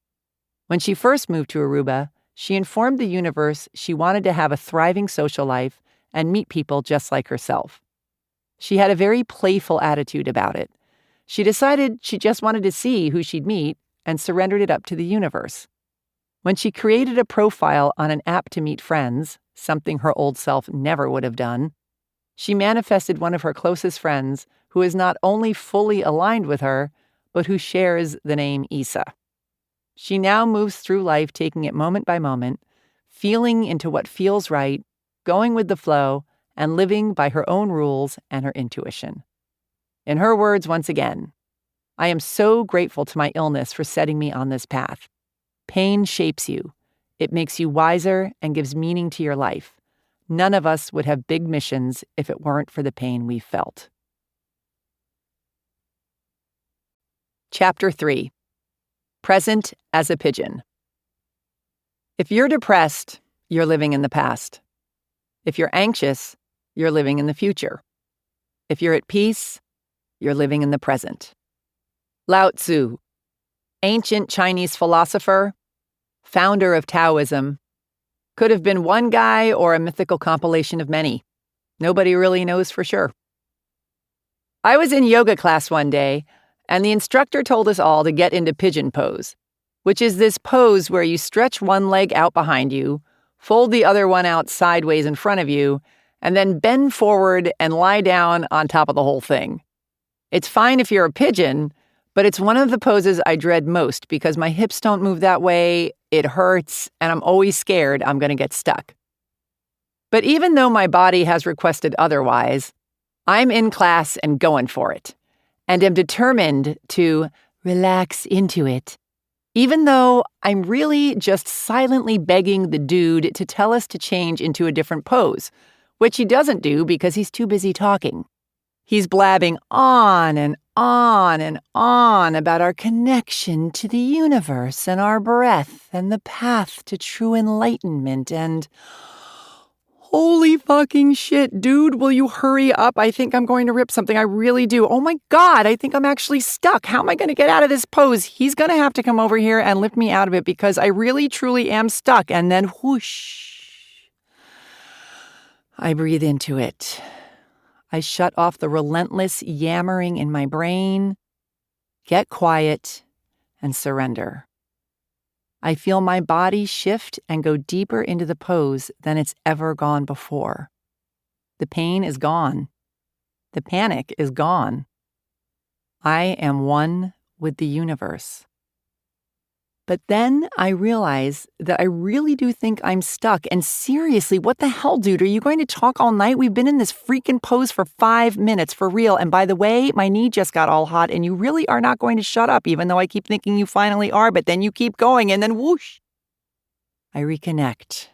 Speaker 1: When she first moved to Aruba, she informed the universe she wanted to have a thriving social life and meet people just like herself. She had a very playful attitude about it. She decided she just wanted to see who she'd meet and surrendered it up to the universe. When she created a profile on an app to meet friends, something her old self never would have done, she manifested one of her closest friends who is not only fully aligned with her, but who shares the name Issa. She now moves through life taking it moment by moment, feeling into what feels right, going with the flow, and living by her own rules and her intuition. In her words, once again, I am so grateful to my illness for setting me on this path. Pain shapes you. It makes you wiser and gives meaning to your life. None of us would have big missions if it weren't for the pain we felt. Chapter 3. Present as a Pigeon. If you're depressed, you're living in the past. If you're anxious, you're living in the future. If you're at peace, you're living in the present. Lao Tzu, ancient Chinese philosopher, founder of Taoism, could have been one guy or a mythical compilation of many. Nobody really knows for sure. I was in yoga class one day, and the instructor told us all to get into pigeon pose. which is this pose where you stretch one leg out behind you, fold the other one out sideways in front of you, and then bend forward and lie down on top of the whole thing. It's fine if you're a pigeon, but it's one of the poses I dread most because my hips don't move that way, it hurts, and I'm always scared I'm going to get stuck. But even though my body has requested otherwise, I'm in class and going for it, and am determined to relax into it, even though I'm really just silently begging the dude to tell us to change into a different pose, which he doesn't do because he's too busy talking. He's blabbing on and on and on about our connection to the universe and our breath and the path to true enlightenment and... Holy fucking shit, dude, will you hurry up? I think I'm going to rip something. I really do. Oh my God, I think I'm actually stuck. How am I going to get out of this pose? He's going to have to come over here and lift me out of it because I really, truly am stuck. And then whoosh, I breathe into it. I shut off the relentless yammering in my brain, get quiet, and surrender. I feel my body shift and go deeper into the pose than it's ever gone before. The pain is gone. The panic is gone. I am one with the universe. But then I realize that I really do think I'm stuck. And seriously, what the hell, dude? Are you going to talk all night? We've been in this freaking pose for 5 minutes, for real. And by the way, my knee just got all hot, and you really are not going to shut up, even though I keep thinking you finally are, but then you keep going, and then whoosh. I reconnect.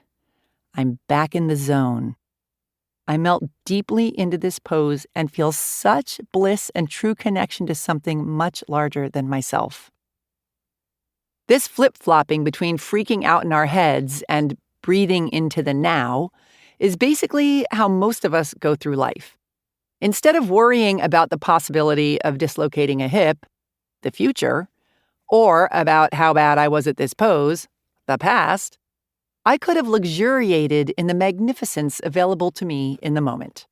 Speaker 1: I'm back in the zone. I melt deeply into this pose and feel such bliss and true connection to something much larger than myself. This flip-flopping between freaking out in our heads and breathing into the now is basically how most of us go through life. Instead of worrying about the possibility of dislocating a hip, the future, or about how bad I was at this pose, the past, I could have luxuriated in the magnificence available to me in the moment.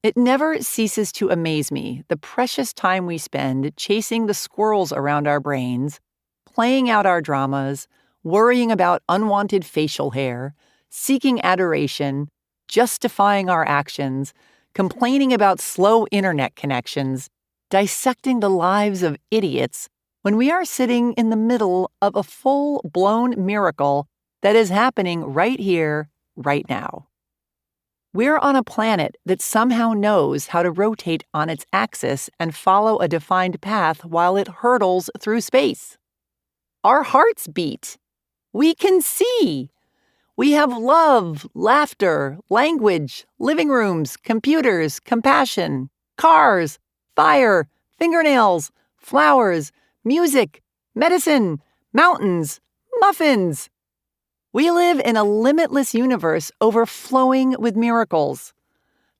Speaker 1: It never ceases to amaze me, the precious time we spend chasing the squirrels around our brains, playing out our dramas, worrying about unwanted facial hair, seeking adoration, justifying our actions, complaining about slow internet connections, dissecting the lives of idiots when we are sitting in the middle of a full-blown miracle that is happening right here, right now. We're on a planet that somehow knows how to rotate on its axis and follow a defined path while it hurtles through space. Our hearts beat. We can see. We have love, laughter, language, living rooms, computers, compassion, cars, fire, fingernails, flowers, music, medicine, mountains, muffins. We live in a limitless universe overflowing with miracles.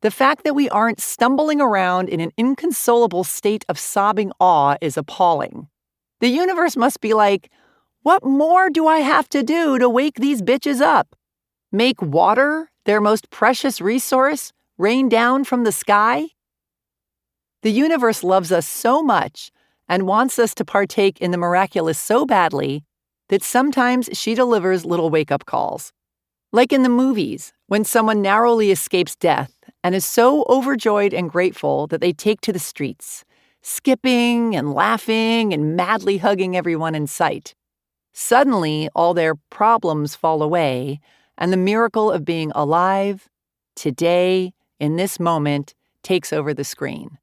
Speaker 1: The fact that we aren't stumbling around in an inconsolable state of sobbing awe is appalling. The universe must be like, what more do I have to do to wake these bitches up? Make water, their most precious resource, rain down from the sky? The universe loves us so much and wants us to partake in the miraculous so badly that sometimes she delivers little wake-up calls. Like in the movies, when someone narrowly escapes death and is so overjoyed and grateful that they take to the streets, skipping and laughing and madly hugging everyone in sight. Suddenly, all their problems fall away, and the miracle of being alive, today, in this moment, takes over the screen.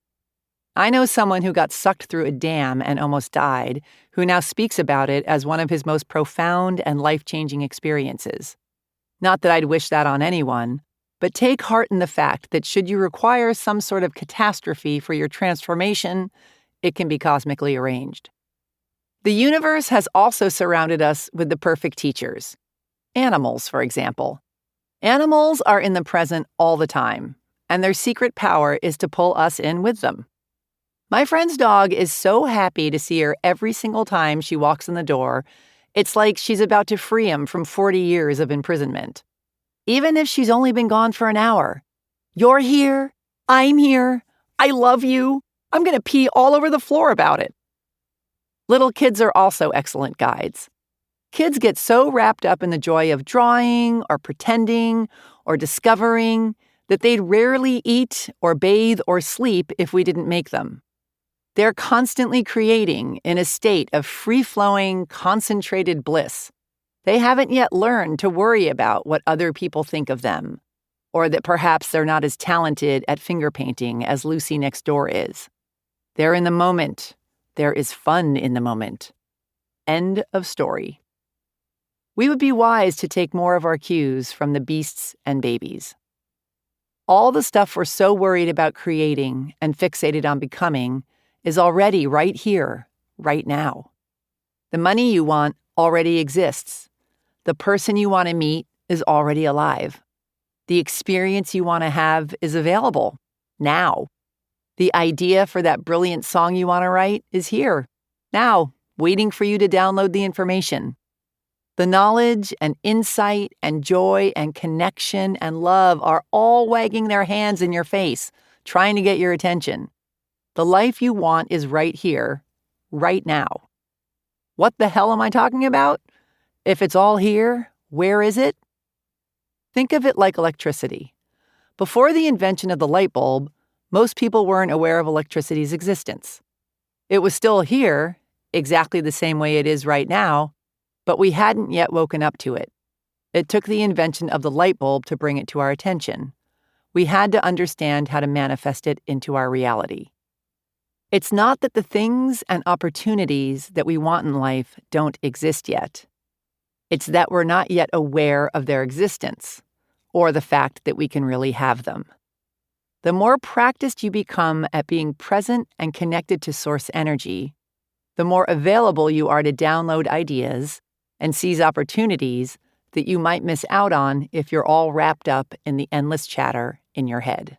Speaker 1: I know someone who got sucked through a dam and almost died, who now speaks about it as one of his most profound and life-changing experiences. Not that I'd wish that on anyone, but take heart in the fact that should you require some sort of catastrophe for your transformation, it can be cosmically arranged. The universe has also surrounded us with the perfect teachers. Animals, for example. Animals are in the present all the time, and their secret power is to pull us in with them. My friend's dog is so happy to see her every single time she walks in the door, it's like she's about to free him from 40 years of imprisonment. Even if she's only been gone for an hour. You're here. I'm here. I love you. I'm going to pee all over the floor about it. Little kids are also excellent guides. Kids get so wrapped up in the joy of drawing or pretending or discovering that they'd rarely eat or bathe or sleep if we didn't make them. They're constantly creating in a state of free-flowing, concentrated bliss. They haven't yet learned to worry about what other people think of them, or that perhaps they're not as talented at finger painting as Lucy next door is. They're in the moment. There is fun in the moment. End of story. We would be wise to take more of our cues from the beasts and babies. All the stuff we're so worried about creating and fixated on becoming is already right here, right now. The money you want already exists. The person you want to meet is already alive. The experience you want to have is available now. The idea for that brilliant song you want to write is here, now, waiting for you to download the information. The knowledge and insight and joy and connection and love are all wagging their hands in your face, trying to get your attention. The life you want is right here, right now. What the hell am I talking about? If it's all here, where is it? Think of it like electricity. Before the invention of the light bulb, most people weren't aware of electricity's existence. It was still here, exactly the same way it is right now, but we hadn't yet woken up to it. It took the invention of the light bulb to bring it to our attention. We had to understand how to manifest it into our reality. It's not that the things and opportunities that we want in life don't exist yet. It's that we're not yet aware of their existence, or the fact that we can really have them. The more practiced you become at being present and connected to source energy, the more available you are to download ideas and seize opportunities that you might miss out on if you're all wrapped up in the endless chatter in your head.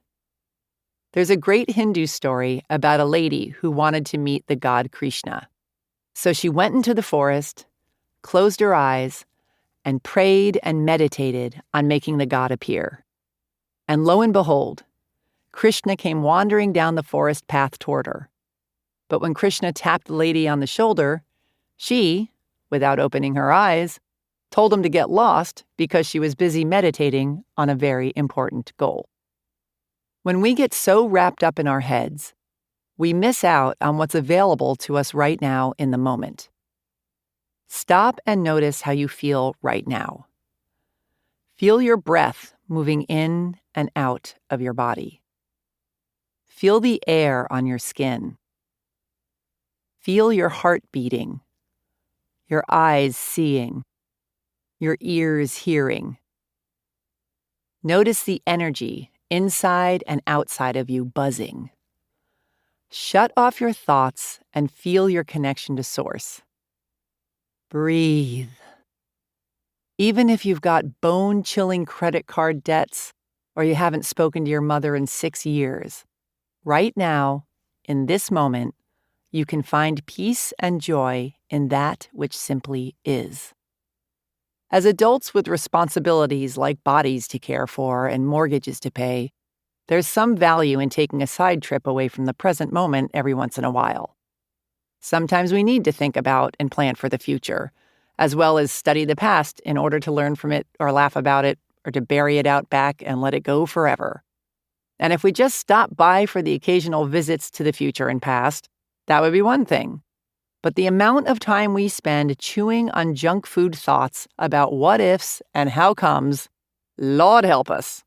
Speaker 1: There's a great Hindu story about a lady who wanted to meet the god Krishna. So she went into the forest, closed her eyes, and prayed and meditated on making the god appear. And lo and behold, Krishna came wandering down the forest path toward her. But when Krishna tapped the lady on the shoulder, she, without opening her eyes, told him to get lost because she was busy meditating on a very important goal. When we get so wrapped up in our heads, we miss out on what's available to us right now in the moment. Stop and notice how you feel right now. Feel your breath moving in and out of your body. Feel the air on your skin. Feel your heart beating, your eyes seeing, your ears hearing. Notice the energy inside and outside of you buzzing. Shut off your thoughts and feel your connection to source. Breathe. Even if you've got bone-chilling credit card debts or you haven't spoken to your mother in 6 years, right now, in this moment, you can find peace and joy in that which simply is. As adults with responsibilities like bodies to care for and mortgages to pay, there's some value in taking a side trip away from the present moment every once in a while. Sometimes we need to think about and plan for the future, as well as study the past in order to learn from it or laugh about it or to bury it out back and let it go forever. And if we just stop by for the occasional visits to the future and past, that would be one thing. But the amount of time we spend chewing on junk food thoughts about what ifs and how comes, Lord help us.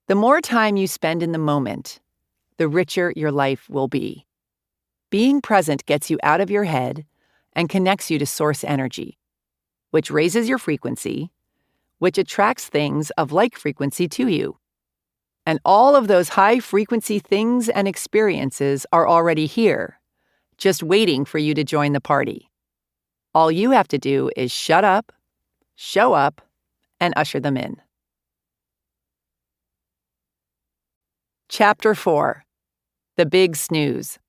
Speaker 1: The more time you spend in the moment, the richer your life will be. Being present gets you out of your head and connects you to source energy, which raises your frequency, which attracts things of like frequency to you. And all of those high-frequency things and experiences are already here, just waiting for you to join the party. All you have to do is shut up, show up, and usher them in. Chapter 4. The Big Snooze.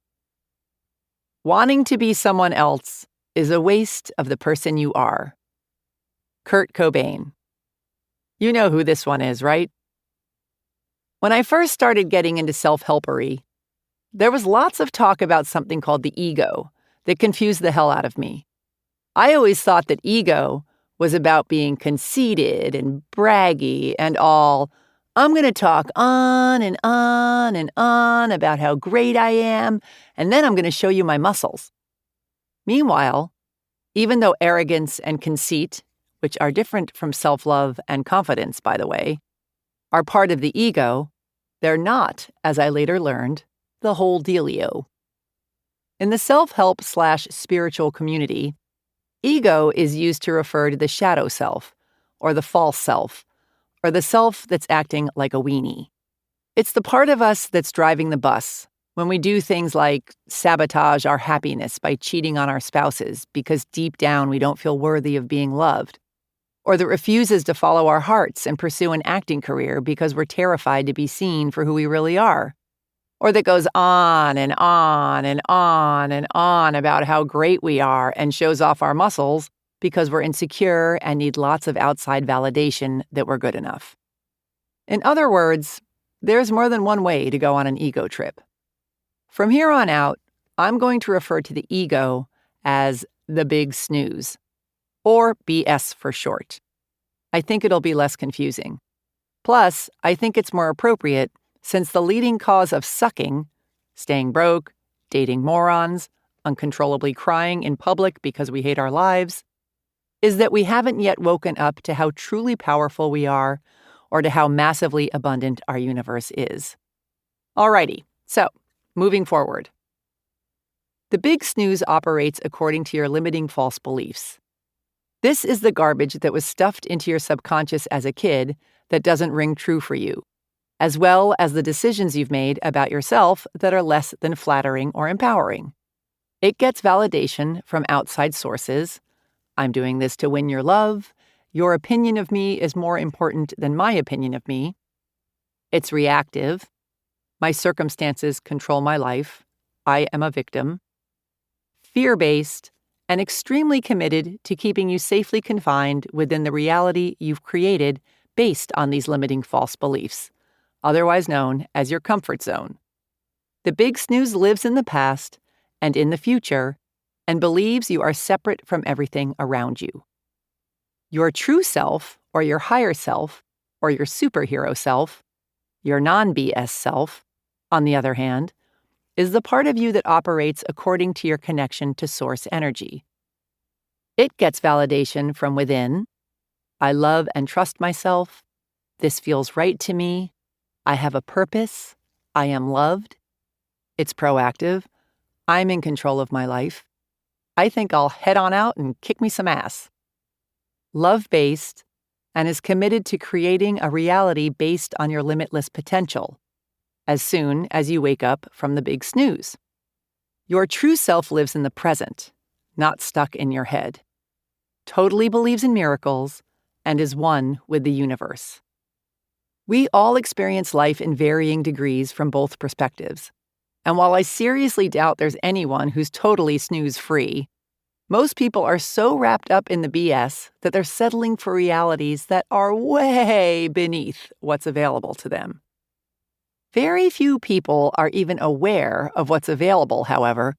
Speaker 1: Wanting to be someone else is a waste of the person you are. Kurt Cobain. You know who this one is, right? When I first started getting into self-helpery, there was lots of talk about something called the ego that confuse the hell out of me. I always thought that ego was about being conceited and braggy and all, I'm going to talk on and on and on about how great I am, and then I'm going to show you my muscles. Meanwhile, even though arrogance and conceit, which are different from self-love and confidence, by the way, are part of the ego, they're not, as I later learned, the whole dealio. In the self-help/spiritual community, ego is used to refer to the shadow self, or the false self, or the self that's acting like a weenie. It's the part of us that's driving the bus when we do things like sabotage our happiness by cheating on our spouses because deep down we don't feel worthy of being loved, or that refuses to follow our hearts and pursue an acting career because we're terrified to be seen for who we really are, or that goes on and on and on and on about how great we are and shows off our muscles because we're insecure and need lots of outside validation that we're good enough. In other words, there's more than one way to go on an ego trip. From here on out, I'm going to refer to the ego as the big snooze, or BS for short. I think it'll be less confusing. Plus, I think it's more appropriate since the leading cause of sucking, staying broke, dating morons, uncontrollably crying in public because we hate our lives, is that we haven't yet woken up to how truly powerful we are or to how massively abundant our universe is. Alrighty, so moving forward. The big snooze operates according to your limiting false beliefs. This is the garbage that was stuffed into your subconscious as a kid that doesn't ring true for you, as well as the decisions you've made about yourself that are less than flattering or empowering. It gets validation from outside sources. I'm doing this to win your love. Your opinion of me is more important than my opinion of me. It's reactive. My circumstances control my life. I am a victim. Fear-based and extremely committed to keeping you safely confined within the reality you've created based on these limiting false beliefs, otherwise known as your comfort zone. The big snooze lives in the past and in the future and believes you are separate from everything around you. Your true self, or your higher self, or your superhero self, your non-BS self, on the other hand, is the part of you that operates according to your connection to source energy. It gets validation from within. I love and trust myself. This feels right to me. I have a purpose. I am loved. It's proactive. I'm in control of my life. I think I'll head on out and kick me some ass. Love-based and is committed to creating a reality based on your limitless potential as soon as you wake up from the big snooze. Your true self lives in the present, not stuck in your head. Totally believes in miracles and is one with the universe. We all experience life in varying degrees from both perspectives. And while I seriously doubt there's anyone who's totally snooze-free, most people are so wrapped up in the BS that they're settling for realities that are way beneath what's available to them. Very few people are even aware of what's available, however,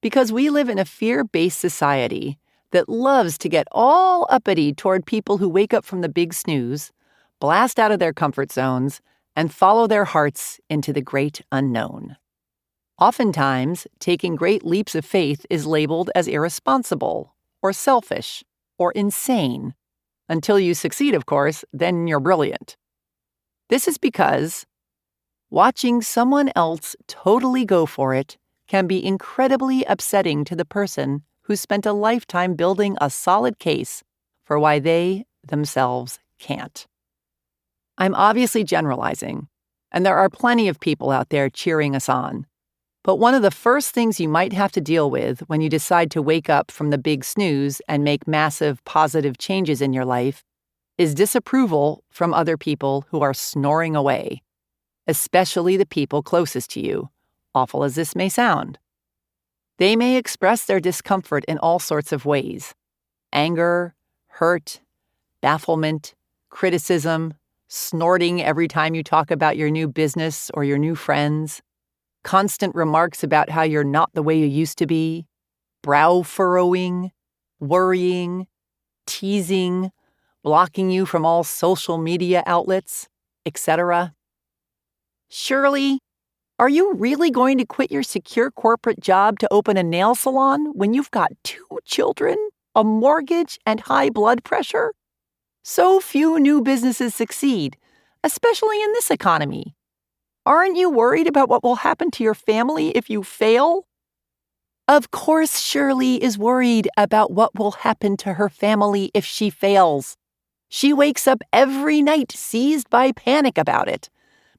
Speaker 1: because we live in a fear-based society that loves to get all uppity toward people who wake up from the big snooze, blast out of their comfort zones, and follow their hearts into the great unknown. Oftentimes, taking great leaps of faith is labeled as irresponsible, or selfish, or insane. Until you succeed, of course, then you're brilliant. This is because watching someone else totally go for it can be incredibly upsetting to the person who spent a lifetime building a solid case for why they themselves can't. I'm obviously generalizing, and there are plenty of people out there cheering us on. But one of the first things you might have to deal with when you decide to wake up from the big snooze and make massive positive changes in your life is disapproval from other people who are snoring away, especially the people closest to you, awful as this may sound. They may express their discomfort in all sorts of ways: anger, hurt, bafflement, criticism, snorting every time you talk about your new business or your new friends, constant remarks about how you're not the way you used to be, brow furrowing, worrying, teasing, blocking you from all social media outlets, etc. Shirley, are you really going to quit your secure corporate job to open a nail salon when you've got 2 children, a mortgage, and high blood pressure? So few new businesses succeed, especially in this economy. Aren't you worried about what will happen to your family if you fail? Of course, Shirley is worried about what will happen to her family if she fails. She wakes up every night seized by panic about it.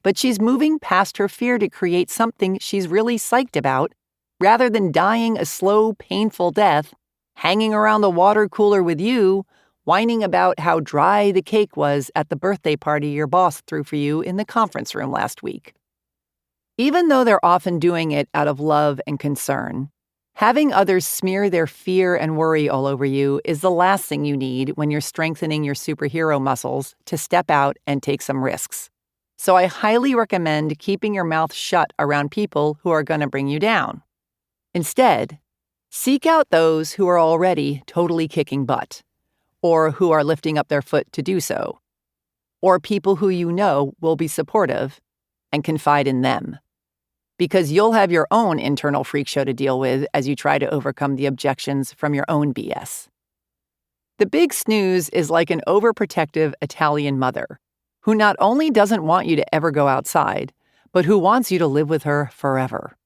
Speaker 1: But she's moving past her fear to create something she's really psyched about, rather than dying a slow, painful death, hanging around the water cooler with you, whining about how dry the cake was at the birthday party your boss threw for you in the conference room last week. Even though they're often doing it out of love and concern, having others smear their fear and worry all over you is the last thing you need when you're strengthening your superhero muscles to step out and take some risks. So I highly recommend keeping your mouth shut around people who are going to bring you down. Instead, seek out those who are already totally kicking butt, or who are lifting up their foot to do so, or people who you know will be supportive, and confide in them. Because you'll have your own internal freak show to deal with as you try to overcome the objections from your own BS. The big snooze is like an overprotective Italian mother who not only doesn't want you to ever go outside, but who wants you to live with her forever.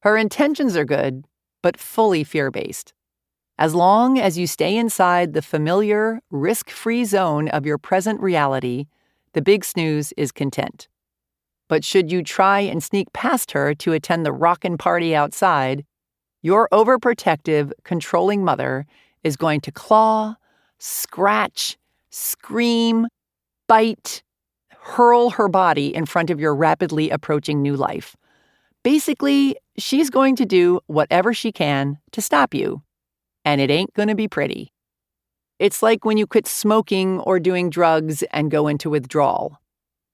Speaker 1: Her intentions are good, but fully fear-based. As long as you stay inside the familiar, risk-free zone of your present reality, the big snooze is content. But should you try and sneak past her to attend the rockin' party outside, your overprotective, controlling mother is going to claw, scratch, scream, bite, hurl her body in front of your rapidly approaching new life. Basically, she's going to do whatever she can to stop you. And it ain't going to be pretty. It's like when you quit smoking or doing drugs and go into withdrawal.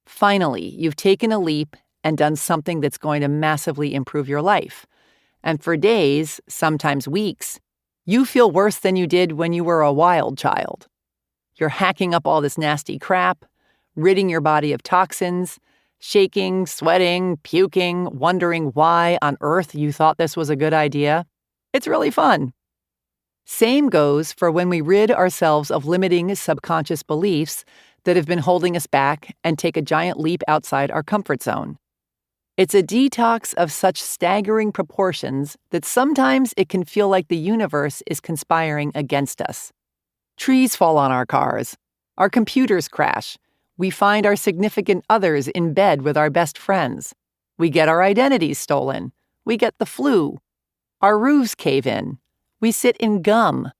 Speaker 1: Finally, you've taken a leap and done something that's going to massively improve your life. And for days, sometimes weeks, you feel worse than you did when you were a wild child. You're hacking up all this nasty crap, ridding your body of toxins, shaking, sweating, puking, wondering why on earth you thought this was a good idea. It's really fun. Same goes for when we rid ourselves of limiting subconscious beliefs that have been holding us back and take a giant leap outside our comfort zone. It's a detox of such staggering proportions that sometimes it can feel like the universe is conspiring against us. Trees fall on our cars. Our computers crash. We find our significant others in bed with our best friends. We get our identities stolen. We get the flu. Our roofs cave in. We sit in gum.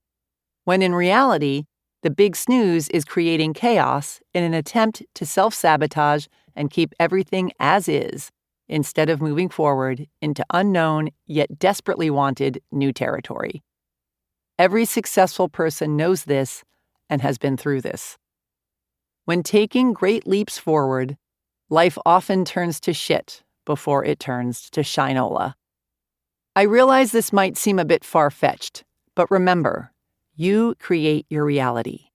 Speaker 1: When in reality, the big snooze is creating chaos in an attempt to self-sabotage and keep everything as is, instead of moving forward into unknown yet desperately wanted new territory. Every successful person knows this and has been through this. When taking great leaps forward, life often turns to shit before it turns to shinola. I realize this might seem a bit far-fetched, but remember, you create your reality.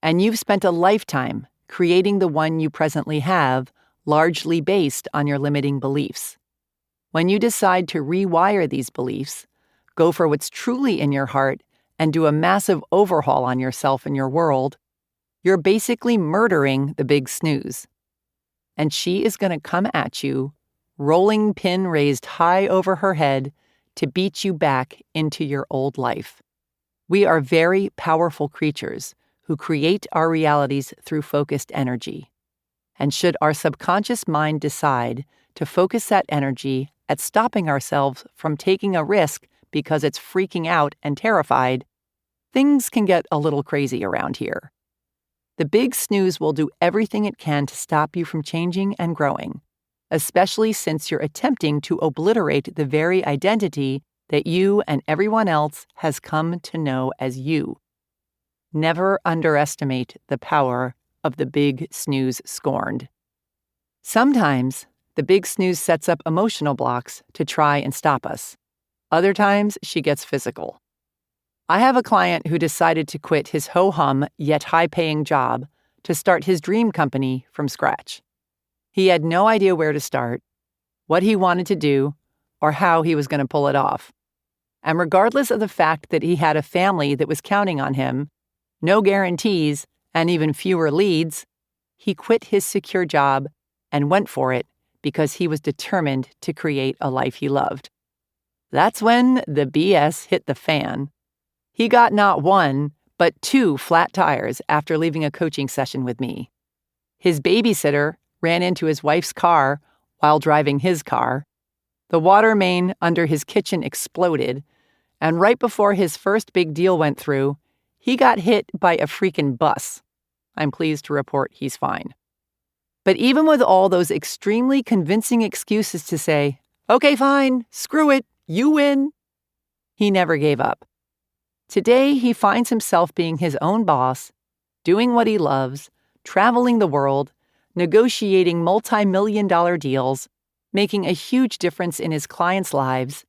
Speaker 1: And you've spent a lifetime creating the one you presently have, largely based on your limiting beliefs. When you decide to rewire these beliefs, go for what's truly in your heart, and do a massive overhaul on yourself and your world, you're basically murdering the big snooze. And she is going to come at you, rolling pin raised high over her head, to beat you back into your old life. We are very powerful creatures who create our realities through focused energy. And should our subconscious mind decide to focus that energy at stopping ourselves from taking a risk because it's freaking out and terrified, things can get a little crazy around here. The big snooze will do everything it can to stop you from changing and growing, especially since you're attempting to obliterate the very identity that you and everyone else has come to know as you. Never underestimate the power of the big snooze scorned. Sometimes, the big snooze sets up emotional blocks to try and stop us. Other times, she gets physical. I have a client who decided to quit his ho-hum yet high-paying job to start his dream company from scratch. He had no idea where to start, what he wanted to do, or how he was going to pull it off. And regardless of the fact that he had a family that was counting on him, no guarantees, and even fewer leads, he quit his secure job and went for it because he was determined to create a life he loved. That's when the BS hit the fan. He got not one, but 2 flat tires after leaving a coaching session with me. His babysitter ran into his wife's car while driving his car. The water main under his kitchen exploded, and right before his first big deal went through, he got hit by a freaking bus. I'm pleased to report he's fine. But even with all those extremely convincing excuses to say, "Okay, fine, screw it, you win," he never gave up. Today, he finds himself being his own boss, doing what he loves, traveling the world, negotiating multi-million-dollar deals, making a huge difference in his clients' lives,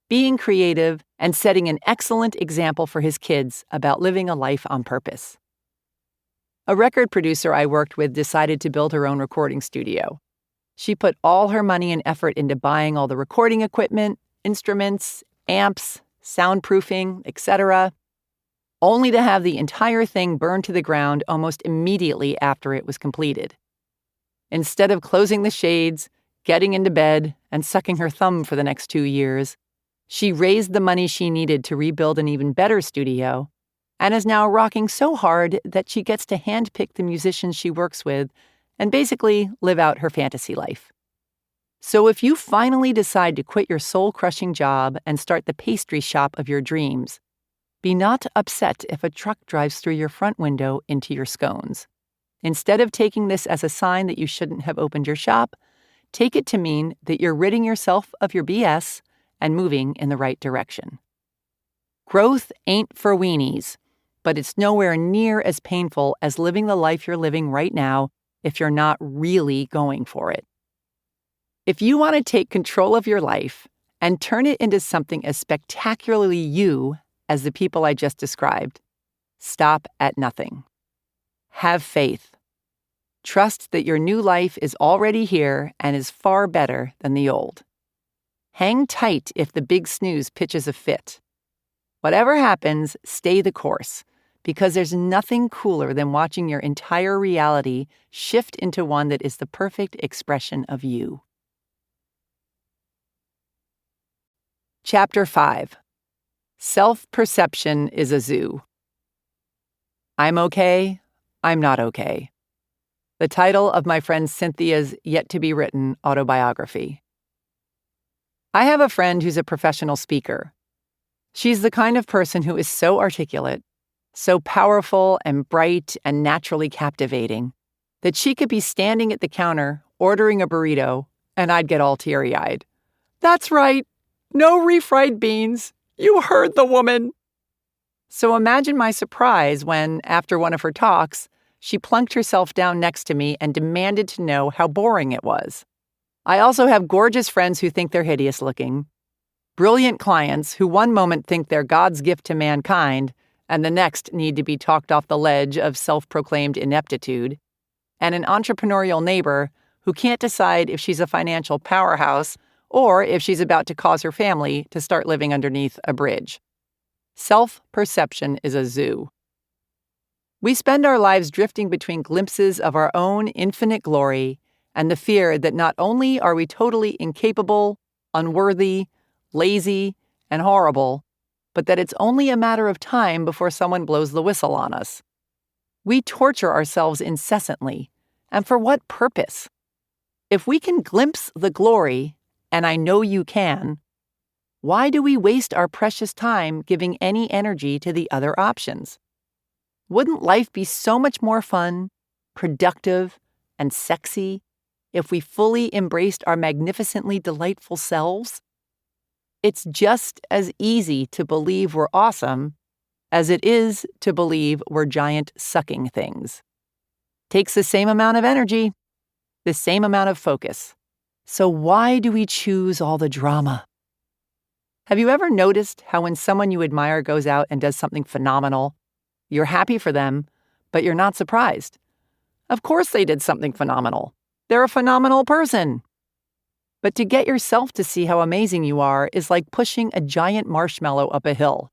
Speaker 1: being creative, and setting an excellent example for his kids about living a life on purpose. A record producer I worked with decided to build her own recording studio. She put all her money and effort into buying all the recording equipment, instruments, amps, soundproofing, etc., only to have the entire thing burned to the ground almost immediately after it was completed. Instead of closing the shades, getting into bed, and sucking her thumb for the next 2 years, she raised the money she needed to rebuild an even better studio, and is now rocking so hard that she gets to handpick the musicians she works with and basically live out her fantasy life. So if you finally decide to quit your soul-crushing job and start the pastry shop of your dreams, be not upset if a truck drives through your front window into your scones. Instead of taking this as a sign that you shouldn't have opened your shop, take it to mean that you're ridding yourself of your BS and moving in the right direction. Growth ain't for weenies, but it's nowhere near as painful as living the life you're living right now if you're not really going for it. If you want to take control of your life and turn it into something as spectacularly you as the people I just described, stop at nothing. Have faith. Trust that your new life is already here and is far better than the old. Hang tight if the big snooze pitches a fit. Whatever happens, stay the course, because there's nothing cooler than watching your entire reality shift into one that is the perfect expression of you. Chapter 5. Self-perception is a zoo. I'm okay, I'm not okay. The title of my friend Cynthia's yet-to-be-written autobiography. I have a friend who's a professional speaker. She's the kind of person who is so articulate, so powerful and bright and naturally captivating, that she could be standing at the counter ordering a burrito, and I'd get all teary-eyed. "That's right. No refried beans. You heard the woman." So imagine my surprise when, after one of her talks, she plunked herself down next to me and demanded to know how boring it was. I also have gorgeous friends who think they're hideous looking, brilliant clients who one moment think they're God's gift to mankind and the next need to be talked off the ledge of self-proclaimed ineptitude, and an entrepreneurial neighbor who can't decide if she's a financial powerhouse or if she's about to cause her family to start living underneath a bridge. Self-perception is a zoo. We spend our lives drifting between glimpses of our own infinite glory and the fear that not only are we totally incapable, unworthy, lazy, and horrible, but that it's only a matter of time before someone blows the whistle on us. We torture ourselves incessantly, and for what purpose? If we can glimpse the glory, and I know you can, why do we waste our precious time giving any energy to the other options? Wouldn't life be so much more fun, productive, and sexy if we fully embraced our magnificently delightful selves? It's just as easy to believe we're awesome as it is to believe we're giant sucking things. Takes the same amount of energy, the same amount of focus. So why do we choose all the drama? Have you ever noticed how when someone you admire goes out and does something phenomenal, you're happy for them, but you're not surprised? Of course they did something phenomenal. They're a phenomenal person. But to get yourself to see how amazing you are is like pushing a giant marshmallow up a hill.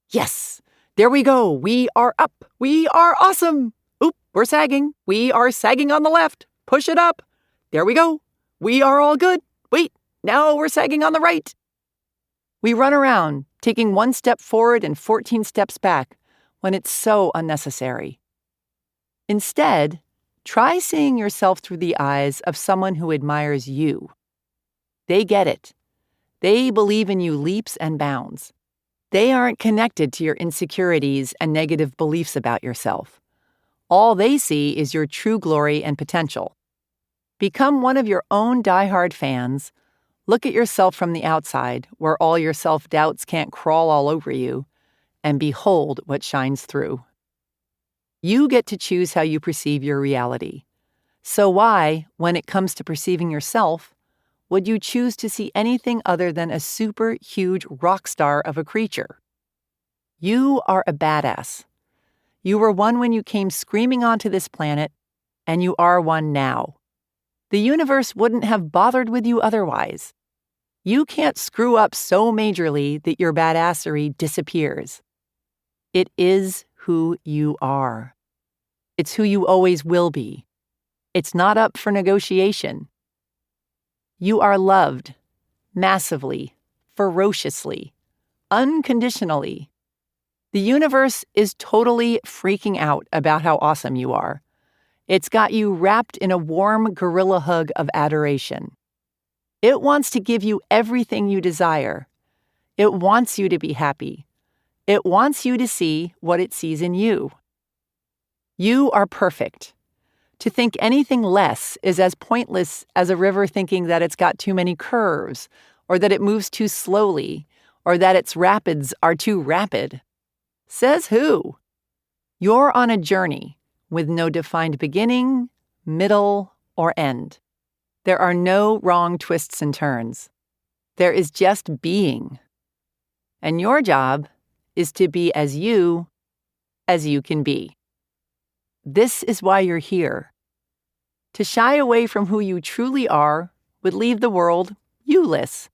Speaker 1: Yes, there we go. We are up. We are awesome. Oop, we're sagging. We are sagging on the left. Push it up. There we go. We are all good. Wait, now we're sagging on the right. We run around, taking one step forward and 14 steps back when it's so unnecessary. Instead, try seeing yourself through the eyes of someone who admires you. They get it. They believe in you leaps and bounds. They aren't connected to your insecurities and negative beliefs about yourself. All they see is your true glory and potential. Become one of your own diehard fans. Look at yourself from the outside, where all your self-doubts can't crawl all over you, and behold what shines through. You get to choose how you perceive your reality. So why, when it comes to perceiving yourself, would you choose to see anything other than a super huge rock star of a creature? You are a badass. You were one when you came screaming onto this planet, and you are one now. The universe wouldn't have bothered with you otherwise. You can't screw up so majorly that your badassery disappears. It is who you are. It's who you always will be. It's not up for negotiation. You are loved, massively, ferociously, unconditionally. The universe is totally freaking out about how awesome you are. It's got you wrapped in a warm gorilla hug of adoration. It wants to give you everything you desire. It wants you to be happy. It wants you to see what it sees in you. You are perfect. To think anything less is as pointless as a river thinking that it's got too many curves, or that it moves too slowly, or that its rapids are too rapid. Says who? You're on a journey with no defined beginning, middle, or end. There are no wrong twists and turns. There is just being. And your job is to be as you can be. This is why you're here. To shy away from who you truly are would leave the world you-less.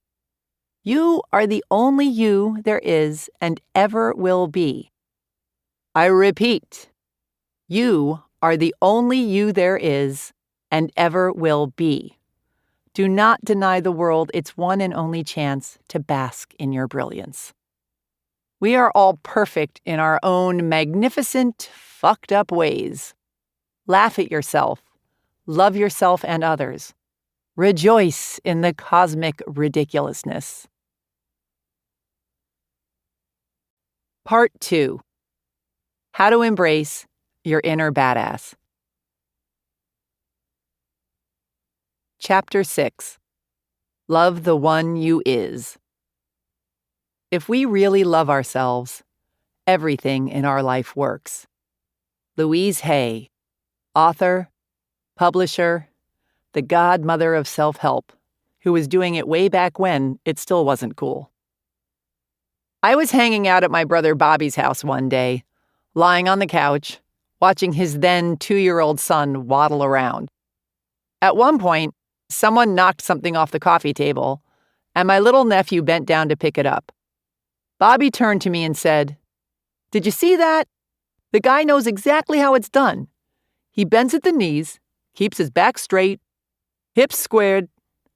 Speaker 1: You are the only you there is and ever will be. I repeat, you are the only you there is and ever will be. Do not deny the world its one and only chance to bask in your brilliance. We are all perfect in our own magnificent, fucked up ways. Laugh at yourself. Love yourself and others. Rejoice in the cosmic ridiculousness. Part 2. How to embrace your inner badass. Chapter 6. Love the one you is. If we really love ourselves, everything in our life works. Louise Hay, author, publisher, the godmother of self-help, who was doing it way back when it still wasn't cool. I was hanging out at my brother Bobby's house one day, lying on the couch, watching his then 2-year-old son waddle around. At one point, someone knocked something off the coffee table, and my little nephew bent down to pick it up. Bobby turned to me and said, "Did you see that? The guy knows exactly how it's done. He bends at the knees, keeps his back straight, hips squared,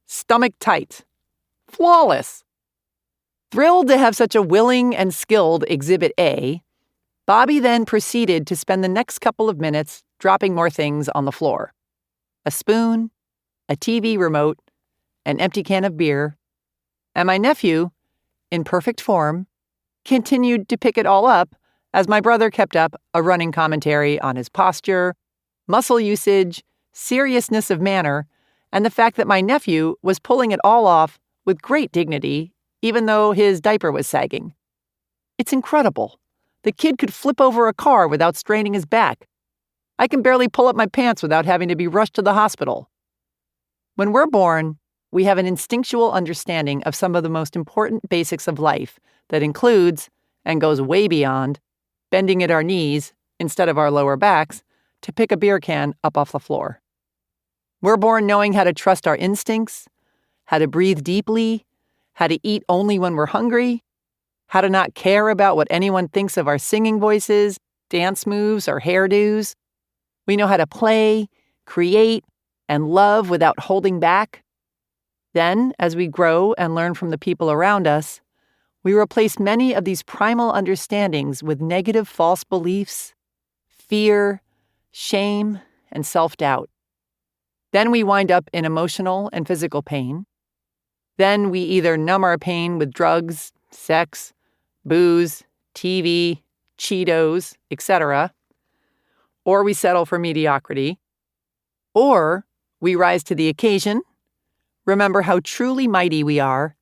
Speaker 1: stomach tight. Flawless." Thrilled to have such a willing and skilled Exhibit A, Bobby then proceeded to spend the next couple of minutes dropping more things on the floor. A spoon, a TV remote, an empty can of beer, and my nephew, in perfect form, continued to pick it all up as my brother kept up a running commentary on his posture, muscle usage, seriousness of manner, and the fact that my nephew was pulling it all off with great dignity, even though his diaper was sagging. It's incredible. The kid could flip over a car without straining his back. I can barely pull up my pants without having to be rushed to the hospital. When we're born, We have an instinctual understanding of some of the most important basics of life that includes, and goes way beyond, bending at our knees instead of our lower backs to pick a beer can up off the floor. We're born knowing how to trust our instincts, how to breathe deeply, how to eat only when we're hungry, how to not care about what anyone thinks of our singing voices, dance moves, or hairdos. We know how to play, create, and love without holding back. Then, as we grow and learn from the people around us, we replace many of these primal understandings with negative false beliefs, fear, shame, and self-doubt. Then we wind up in emotional and physical pain. Then we either numb our pain with drugs, sex, booze, TV, Cheetos, etc., or we settle for mediocrity, or we rise to the occasion, remember how truly mighty we are,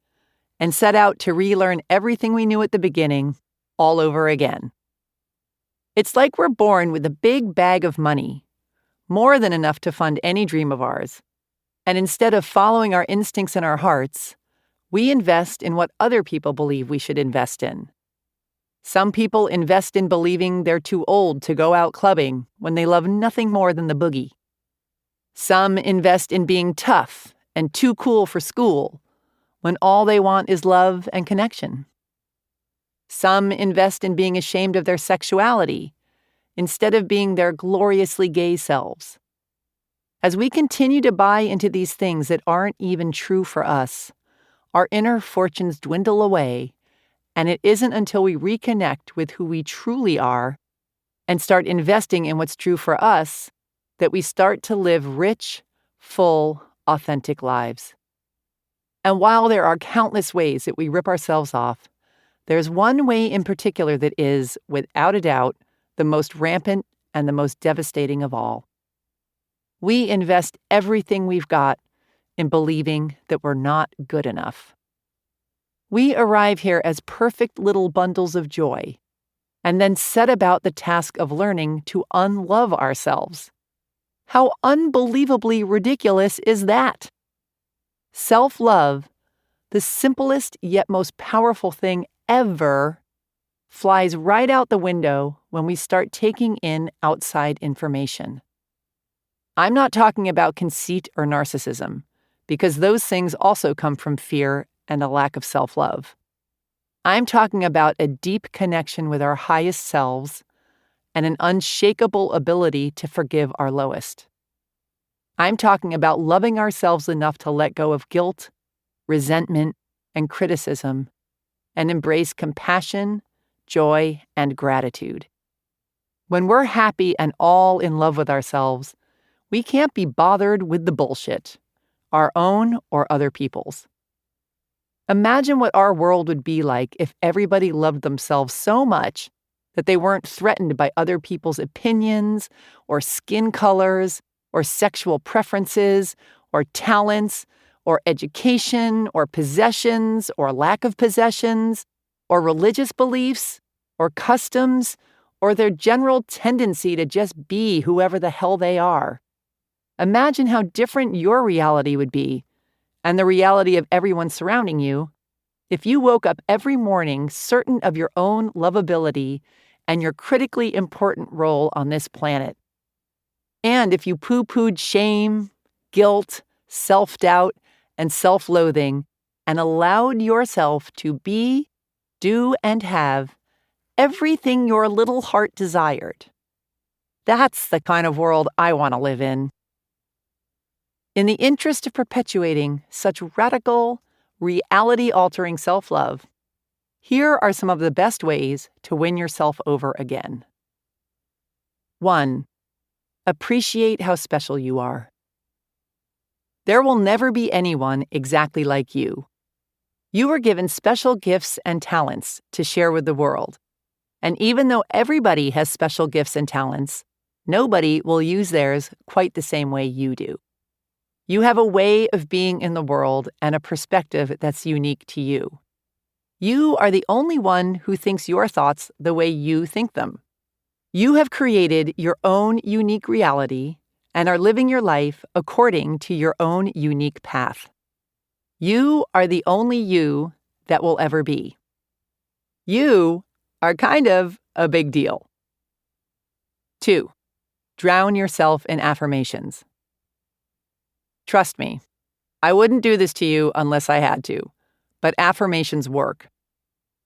Speaker 1: and set out to relearn everything we knew at the beginning all over again. It's like we're born with a big bag of money, more than enough to fund any dream of ours. And instead of following our instincts and our hearts, we invest in what other people believe we should invest in. Some people invest in believing they're too old to go out clubbing when they love nothing more than the boogie. Some invest in being tough and too cool for school when all they want is love and connection. Some invest in being ashamed of their sexuality instead of being their gloriously gay selves. As we continue to buy into these things that aren't even true for us, our inner fortunes dwindle away, and it isn't until we reconnect with who we truly are and start investing in what's true for us that we start to live rich, full, authentic lives. And while there are countless ways that we rip ourselves off, there's one way in particular that is, without a doubt, the most rampant and the most devastating of all. We invest everything we've got in believing that we're not good enough. We arrive here as perfect little bundles of joy, and then set about the task of learning to unlove ourselves. How unbelievably ridiculous is that? Self-love, the simplest yet most powerful thing ever, flies right out the window when we start taking in outside information. I'm not talking about conceit or narcissism, because those things also come from fear and a lack of self-love. I'm talking about a deep connection with our highest selves and an unshakable ability to forgive our lowest. I'm talking about loving ourselves enough to let go of guilt, resentment, and criticism, and embrace compassion, joy, and gratitude. When we're happy and all in love with ourselves, we can't be bothered with the bullshit, our own or other people's. Imagine what our world would be like if everybody loved themselves so much that they weren't threatened by other people's opinions or skin colors or sexual preferences or talents or education or possessions or lack of possessions or religious beliefs or customs or their general tendency to just be whoever the hell they are. Imagine how different your reality would be, and the reality of everyone surrounding you, if you woke up every morning certain of your own lovability and your critically important role on this planet. And if you poo-pooed shame, guilt, self-doubt, and self-loathing and allowed yourself to be, do, and have everything your little heart desired. That's the kind of world I want to live in. In the interest of perpetuating such radical, reality-altering self-love, here are some of the best ways to win yourself over again. 1. Appreciate how special you are. There will never be anyone exactly like you. You were given special gifts and talents to share with the world. And even though everybody has special gifts and talents, nobody will use theirs quite the same way you do. You have a way of being in the world and a perspective that's unique to you. You are the only one who thinks your thoughts the way you think them. You have created your own unique reality and are living your life according to your own unique path. You are the only you that will ever be. You are kind of a big deal. 2. Drown yourself in affirmations. Trust me, I wouldn't do this to you unless I had to, but affirmations work.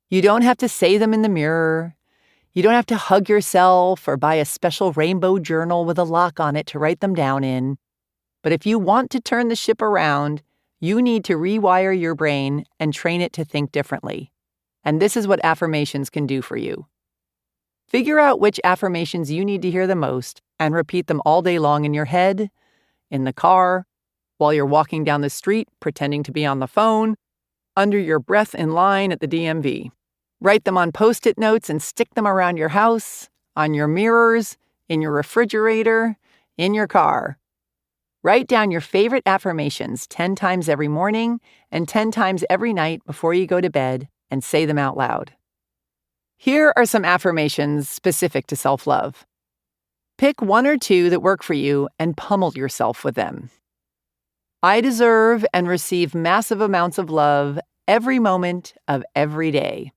Speaker 1: You don't have to say them in the mirror. You don't have to hug yourself or buy a special rainbow journal with a lock on it to write them down in. But if you want to turn the ship around, you need to rewire your brain and train it to think differently. And this is what affirmations can do for you. Figure out which affirmations you need to hear the most and repeat them all day long in your head, in the car, while you're walking down the street pretending to be on the phone, under your breath in line at the DMV. Write them on Post-it notes and stick them around your house, on your mirrors, in your refrigerator, in your car. Write down your favorite affirmations 10 times every morning and 10 times every night before you go to bed and say them out loud. Here are some affirmations specific to self-love. Pick 1 or 2 that work for you and pummel yourself with them. I deserve and receive massive amounts of love every moment of every day.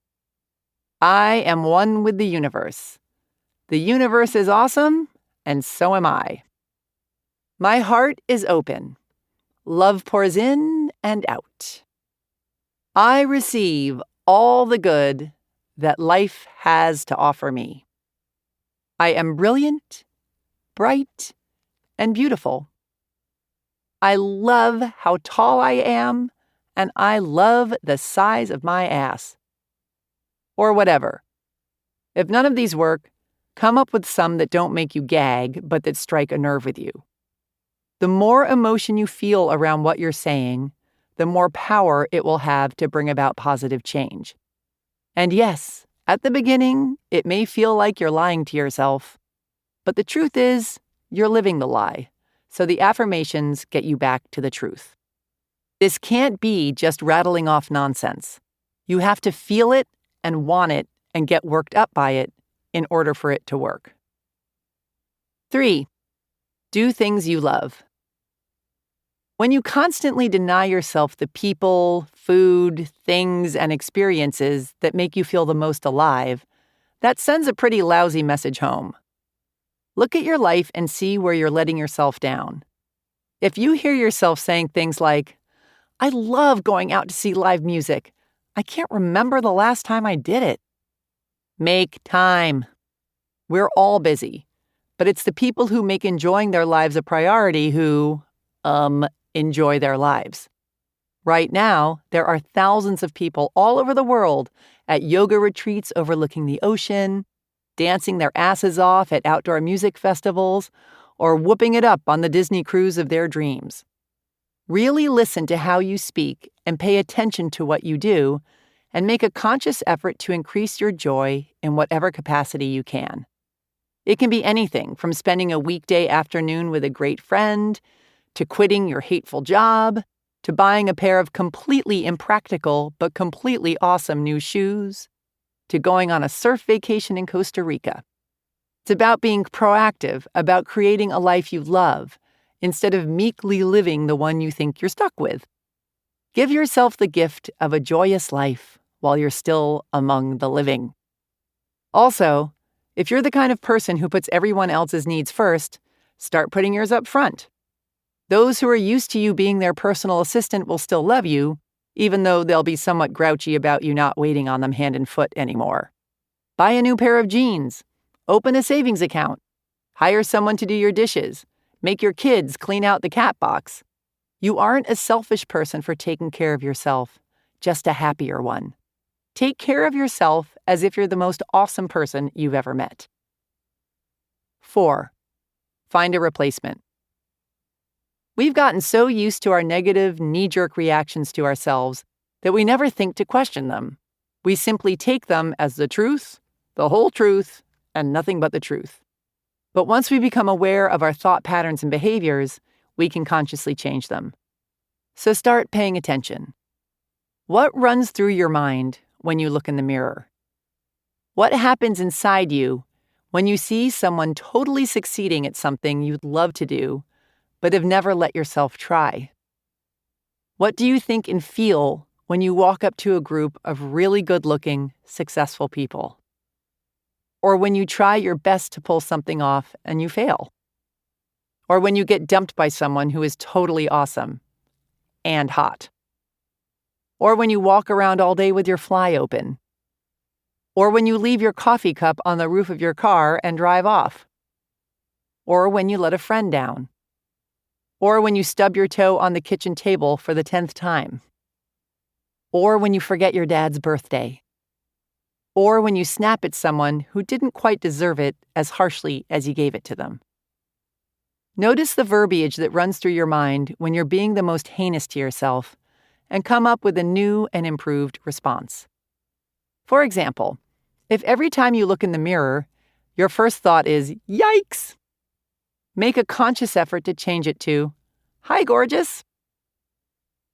Speaker 1: I am one with the universe. The universe is awesome, and so am I. My heart is open. Love pours in and out. I receive all the good that life has to offer me. I am brilliant, bright, and beautiful. I love how tall I am, and I love the size of my ass. Or whatever. If none of these work, come up with some that don't make you gag, but that strike a nerve with you. The more emotion you feel around what you're saying, the more power it will have to bring about positive change. And yes, at the beginning, it may feel like you're lying to yourself, but the truth is, you're living the lie. So the affirmations get you back to the truth. This can't be just rattling off nonsense. You have to feel it and want it and get worked up by it in order for it to work. 3. Do things you love. When you constantly deny yourself the people, food, things, and experiences that make you feel the most alive, that sends a pretty lousy message home. Look at your life and see where you're letting yourself down. If you hear yourself saying things like, I love going out to see live music. I can't remember the last time I did it. Make time. We're all busy, but it's the people who make enjoying their lives a priority who, enjoy their lives. Right now, there are thousands of people all over the world at yoga retreats overlooking the ocean, dancing their asses off at outdoor music festivals, or whooping it up on the Disney cruise of their dreams. Really listen to how you speak and pay attention to what you do, and make a conscious effort to increase your joy in whatever capacity you can. It can be anything from spending a weekday afternoon with a great friend, to quitting your hateful job, to buying a pair of completely impractical but completely awesome new shoes, to going on a surf vacation in Costa Rica. It's about being proactive, about creating a life you love, instead of meekly living the one you think you're stuck with. Give yourself the gift of a joyous life while you're still among the living. Also, if you're the kind of person who puts everyone else's needs first, start putting yours up front. Those who are used to you being their personal assistant will still love you, even though they'll be somewhat grouchy about you not waiting on them hand and foot anymore. Buy a new pair of jeans. Open a savings account. Hire someone to do your dishes. Make your kids clean out the cat box. You aren't a selfish person for taking care of yourself, just a happier one. Take care of yourself as if you're the most awesome person you've ever met. 4. Find a replacement. We've gotten so used to our negative, knee-jerk reactions to ourselves that we never think to question them. We simply take them as the truth, the whole truth, and nothing but the truth. But once we become aware of our thought patterns and behaviors, we can consciously change them. So start paying attention. What runs through your mind when you look in the mirror? What happens inside you when you see someone totally succeeding at something you'd love to do, but have never let yourself try? What do you think and feel when you walk up to a group of really good-looking, successful people? Or when you try your best to pull something off and you fail? Or when you get dumped by someone who is totally awesome and hot? Or when you walk around all day with your fly open? Or when you leave your coffee cup on the roof of your car and drive off? Or when you let a friend down? Or when you stub your toe on the kitchen table for the 10th time? Or when you forget your dad's birthday? Or when you snap at someone who didn't quite deserve it as harshly as you gave it to them? Notice the verbiage that runs through your mind when you're being the most heinous to yourself, and come up with a new and improved response. For example, if every time you look in the mirror, your first thought is, "Yikes!" make a conscious effort to change it to, "Hi, gorgeous."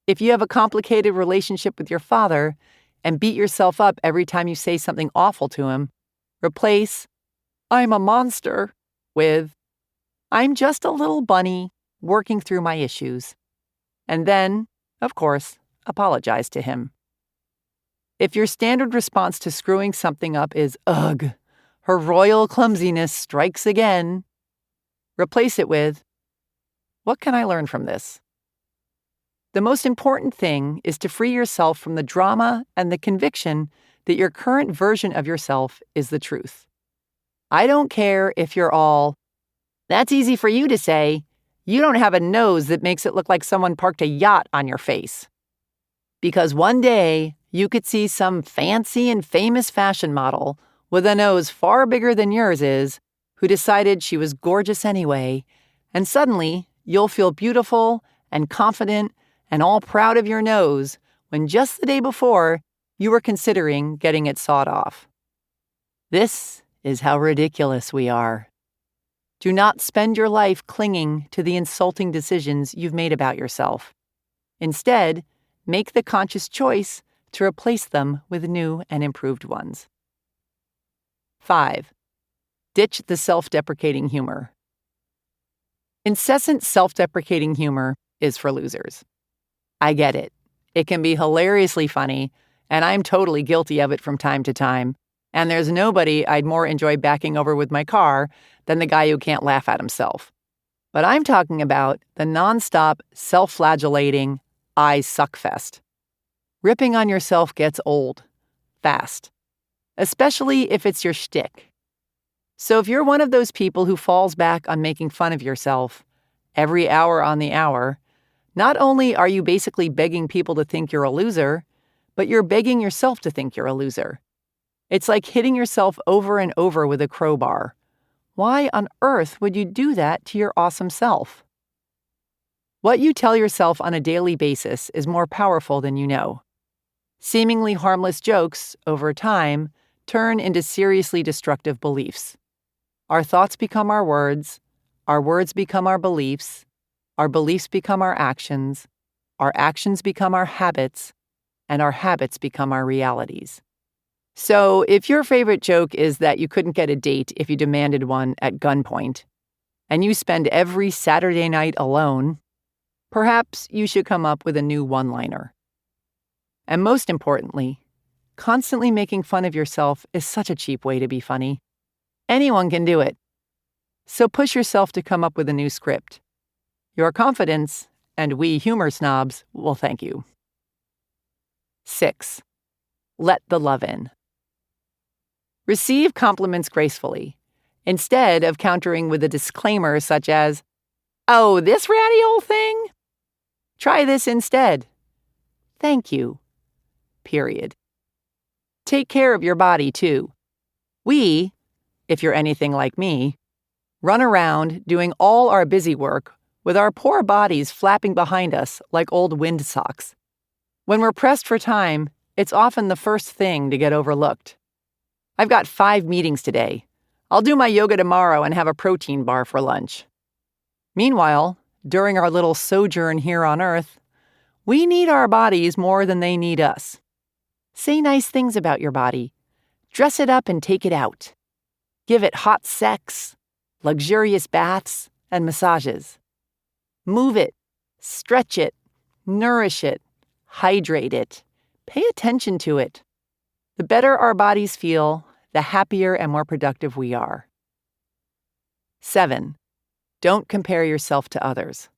Speaker 1: If you have a complicated relationship with your father and beat yourself up every time you say something awful to him, replace, "I'm a monster," with, "I'm just a little bunny working through my issues." And then, of course, apologize to him. If your standard response to screwing something up is, "Ugh, her royal clumsiness strikes again," replace it with, "What can I learn from this?" The most important thing is to free yourself from the drama and the conviction that your current version of yourself is the truth. I don't care if you're all, "That's easy for you to say. You don't have a nose that makes it look like someone parked a yacht on your face." Because one day, you could see some fancy and famous fashion model with a nose far bigger than yours is, who decided she was gorgeous anyway, and suddenly you'll feel beautiful and confident and all proud of your nose when just the day before you were considering getting it sawed off. This is how ridiculous we are. Do not spend your life clinging to the insulting decisions you've made about yourself. Instead, make the conscious choice to replace them with new and improved ones. 5. Ditch the self-deprecating humor. Incessant self-deprecating humor is for losers. I get it. It can be hilariously funny, and I'm totally guilty of it from time to time. And there's nobody I'd more enjoy backing over with my car than the guy who can't laugh at himself. But I'm talking about the nonstop, self-flagellating, I suck fest. Ripping on yourself gets old, fast, especially if it's your shtick. So if you're one of those people who falls back on making fun of yourself every hour on the hour, not only are you basically begging people to think you're a loser, but you're begging yourself to think you're a loser. It's like hitting yourself over and over with a crowbar. Why on earth would you do that to your awesome self? What you tell yourself on a daily basis is more powerful than you know. Seemingly harmless jokes, over time, turn into seriously destructive beliefs. Our thoughts become our words become our beliefs become our actions become our habits, and our habits become our realities. So if your favorite joke is that you couldn't get a date if you demanded one at gunpoint, and you spend every Saturday night alone, perhaps you should come up with a new one-liner. And most importantly, constantly making fun of yourself is such a cheap way to be funny. Anyone can do it. So push yourself to come up with a new script. Your confidence, and we humor snobs, will thank you. 6. Let the love in. Receive compliments gracefully, instead of countering with a disclaimer such as, "Oh, this ratty old thing? Try this instead. Thank you. Period." Take care of your body, too. We, if you're anything like me, run around doing all our busy work with our poor bodies flapping behind us like old wind socks. When we're pressed for time, it's often the first thing to get overlooked. I've got 5 meetings today. I'll do my yoga tomorrow and have a protein bar for lunch. Meanwhile, during our little sojourn here on Earth, we need our bodies more than they need us. Say nice things about your body. Dress it up and take it out. Give it hot sex, luxurious baths, and massages. Move it, stretch it, Nourish it. Hydrate it. Pay attention to it. The better our bodies feel, the happier and more productive we are. 7. Don't compare yourself to others.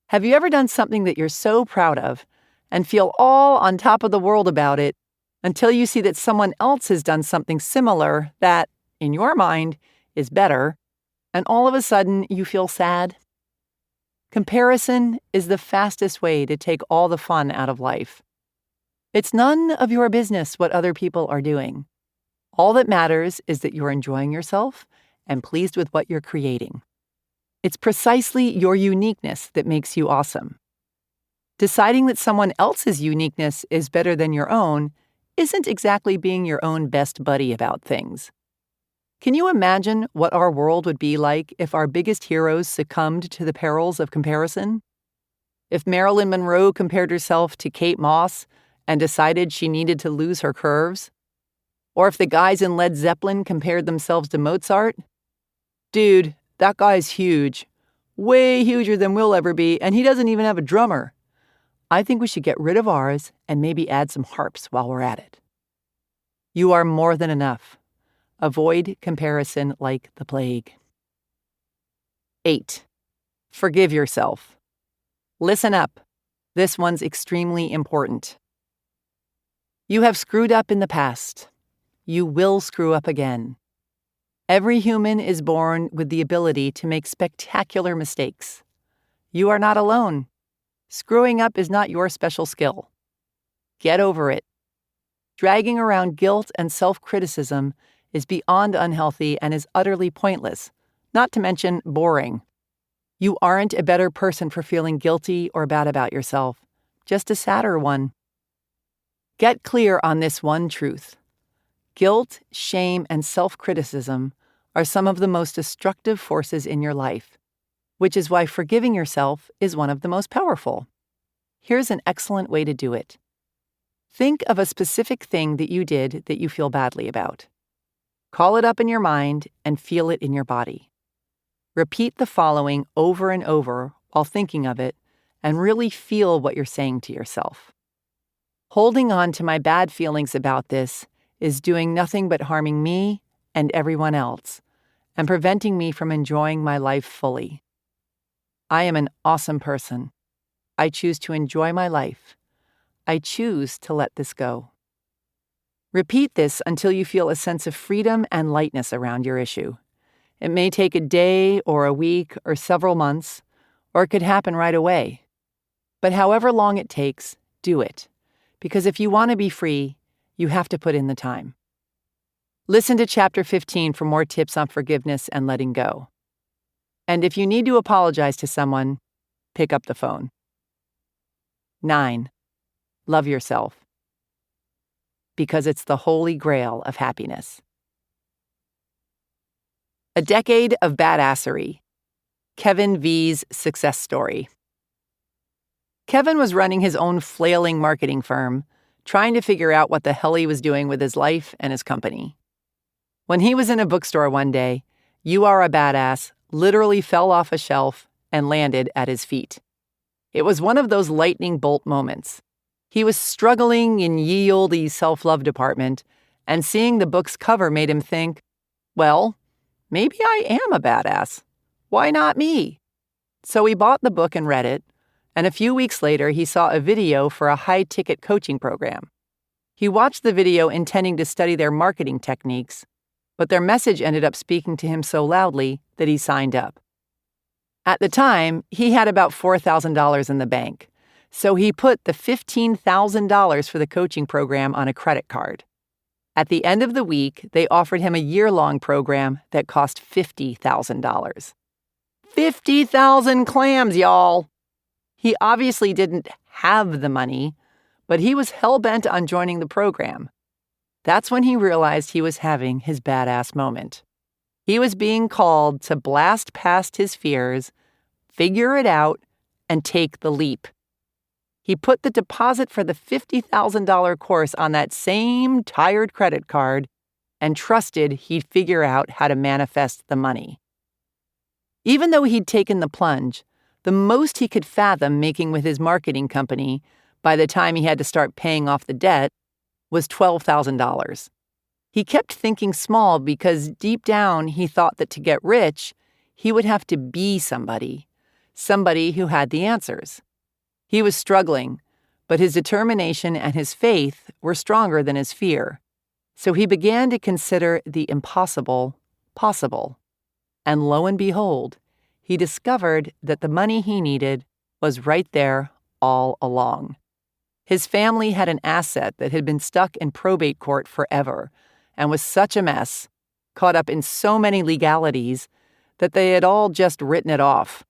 Speaker 1: Have you ever done something that you're so proud of and feel all on top of the world about it until you see that someone else has done something similar that, in your mind, is better, and all of a sudden you feel sad? Comparison is the fastest way to take all the fun out of life. It's none of your business what other people are doing. All that matters is that you're enjoying yourself and pleased with what you're creating. It's precisely your uniqueness that makes you awesome. Deciding that someone else's uniqueness is better than your own isn't exactly being your own best buddy about things. Can you imagine what our world would be like if our biggest heroes succumbed to the perils of comparison? If Marilyn Monroe compared herself to Kate Moss and decided she needed to lose her curves? Or if the guys in Led Zeppelin compared themselves to Mozart? Dude, that guy's huge. Way huger than we'll ever be, and he doesn't even have a drummer. I think we should get rid of ours and maybe add some harps while we're at it. You are more than enough. Avoid comparison like the plague. 8. Forgive yourself. Listen up. This one's extremely important. You have screwed up in the past. You will screw up again. Every human is born with the ability to make spectacular mistakes. You are not alone. Screwing up is not your special skill. Get over it. Dragging around guilt and self-criticism is beyond unhealthy and is utterly pointless, not to mention boring. You aren't a better person for feeling guilty or bad about yourself, just a sadder one. Get clear on this one truth. Guilt, shame, and self-criticism are some of the most destructive forces in your life, which is why forgiving yourself is one of the most powerful. Here's an excellent way to do it. Think of a specific thing that you did that you feel badly about. Call it up in your mind and feel it in your body. Repeat the following over and over while thinking of it and really feel what you're saying to yourself. Holding on to my bad feelings about this is doing nothing but harming me and everyone else and preventing me from enjoying my life fully. I am an awesome person. I choose to enjoy my life. I choose to let this go. Repeat this until you feel a sense of freedom and lightness around your issue. It may take a day or a week or several months, or it could happen right away. But however long it takes, do it. Because if you want to be free, you have to put in the time. Listen to Chapter 15 for more tips on forgiveness and letting go. And if you need to apologize to someone, pick up the phone. 9. Love yourself. Because it's the holy grail of happiness. A decade of badassery. Kevin V's success story. Kevin was running his own flailing marketing firm, trying to figure out what the hell he was doing with his life and his company. When he was in a bookstore one day, "You Are a Badass" literally fell off a shelf and landed at his feet. It was one of those lightning bolt moments. He was struggling in ye olde self-love department, and seeing the book's cover made him think, well, maybe I am a badass. Why not me? So he bought the book and read it, and a few weeks later he saw a video for a high-ticket coaching program. He watched the video intending to study their marketing techniques, but their message ended up speaking to him so loudly that he signed up. At the time, he had about $4,000 in the bank, so he put the $15,000 for the coaching program on a credit card. At the end of the week, they offered him a year-long program that cost $50,000. 50,000 clams, y'all! He obviously didn't have the money, but he was hell-bent on joining the program. That's when he realized he was having his badass moment. He was being called to blast past his fears, figure it out, and take the leap. He put the deposit for the $50,000 course on that same tired credit card and trusted he'd figure out how to manifest the money. Even though he'd taken the plunge, The most he could fathom making with his marketing company by the time he had to start paying off the debt was $12,000. He kept thinking small because deep down he thought that to get rich, he would have to be somebody who had the answers. He was struggling, but his determination and his faith were stronger than his fear. So he began to consider the impossible possible. And lo and behold, he discovered that the money he needed was right there all along. His family had an asset that had been stuck in probate court forever and was such a mess, caught up in so many legalities, that they had all just written it off.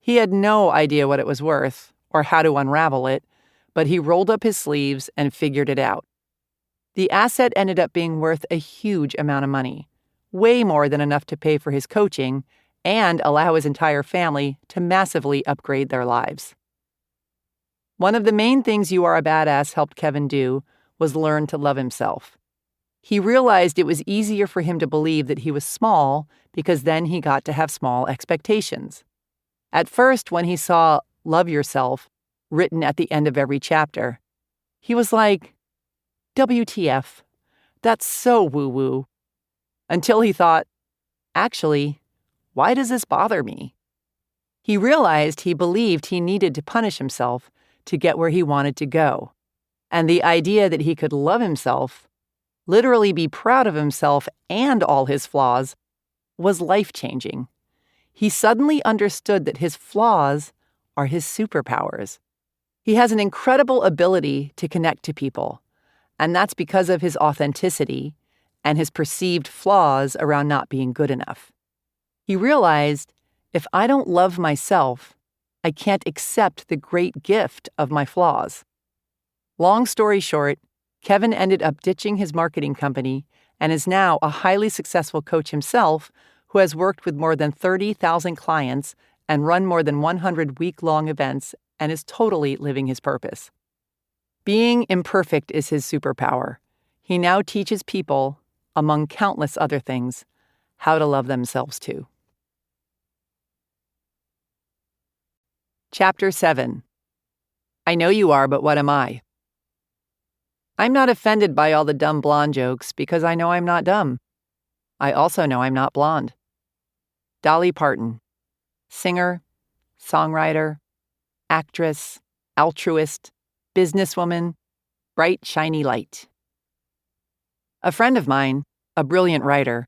Speaker 1: He had no idea what it was worth or how to unravel it, but he rolled up his sleeves and figured it out. The asset ended up being worth a huge amount of money, way more than enough to pay for his coaching and allow his entire family to massively upgrade their lives. One of the main things You Are a Badass helped Kevin do was learn to love himself. He realized it was easier for him to believe that he was small because then he got to have small expectations. At first, when he saw "Love Yourself" written at the end of every chapter, he was like, WTF, that's so woo-woo. Until he thought, actually, why does this bother me? He realized he believed he needed to punish himself to get where he wanted to go. And the idea that he could love himself, literally be proud of himself and all his flaws, was life-changing. He suddenly understood that his flaws are his superpowers. He has an incredible ability to connect to people, and that's because of his authenticity and his perceived flaws around not being good enough. He realized, if I don't love myself, I can't accept the great gift of my flaws. Long story short, Kevin ended up ditching his marketing company and is now a highly successful coach himself who has worked with more than 30,000 clients and run more than 100 week-long events and is totally living his purpose. Being imperfect is his superpower. He now teaches people, among countless other things, how to love themselves too. Chapter 7. I know you are, but what am I? I'm not offended by all the dumb blonde jokes because I know I'm not dumb. I also know I'm not blonde. Dolly Parton, singer, songwriter, actress, altruist, businesswoman, bright, shiny light. A friend of mine, a brilliant writer,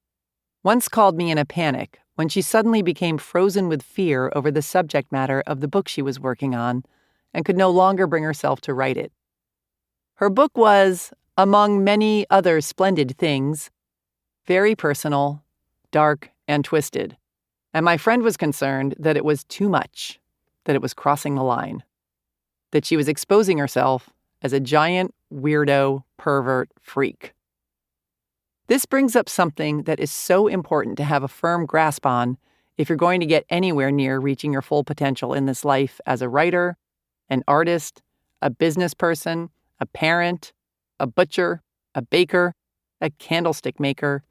Speaker 1: once called me in a panic when she suddenly became frozen with fear over the subject matter of the book she was working on and could no longer bring herself to write it. Her book was, among many other splendid things, very personal, dark, and twisted, and my friend was concerned that it was too much, that it was crossing the line, that she was exposing herself as a giant, weirdo, pervert freak. This brings up something that is so important to have a firm grasp on if you're going to get anywhere near reaching your full potential in this life as a writer, an artist, a business person, a parent, a butcher, a baker, a candlestick maker,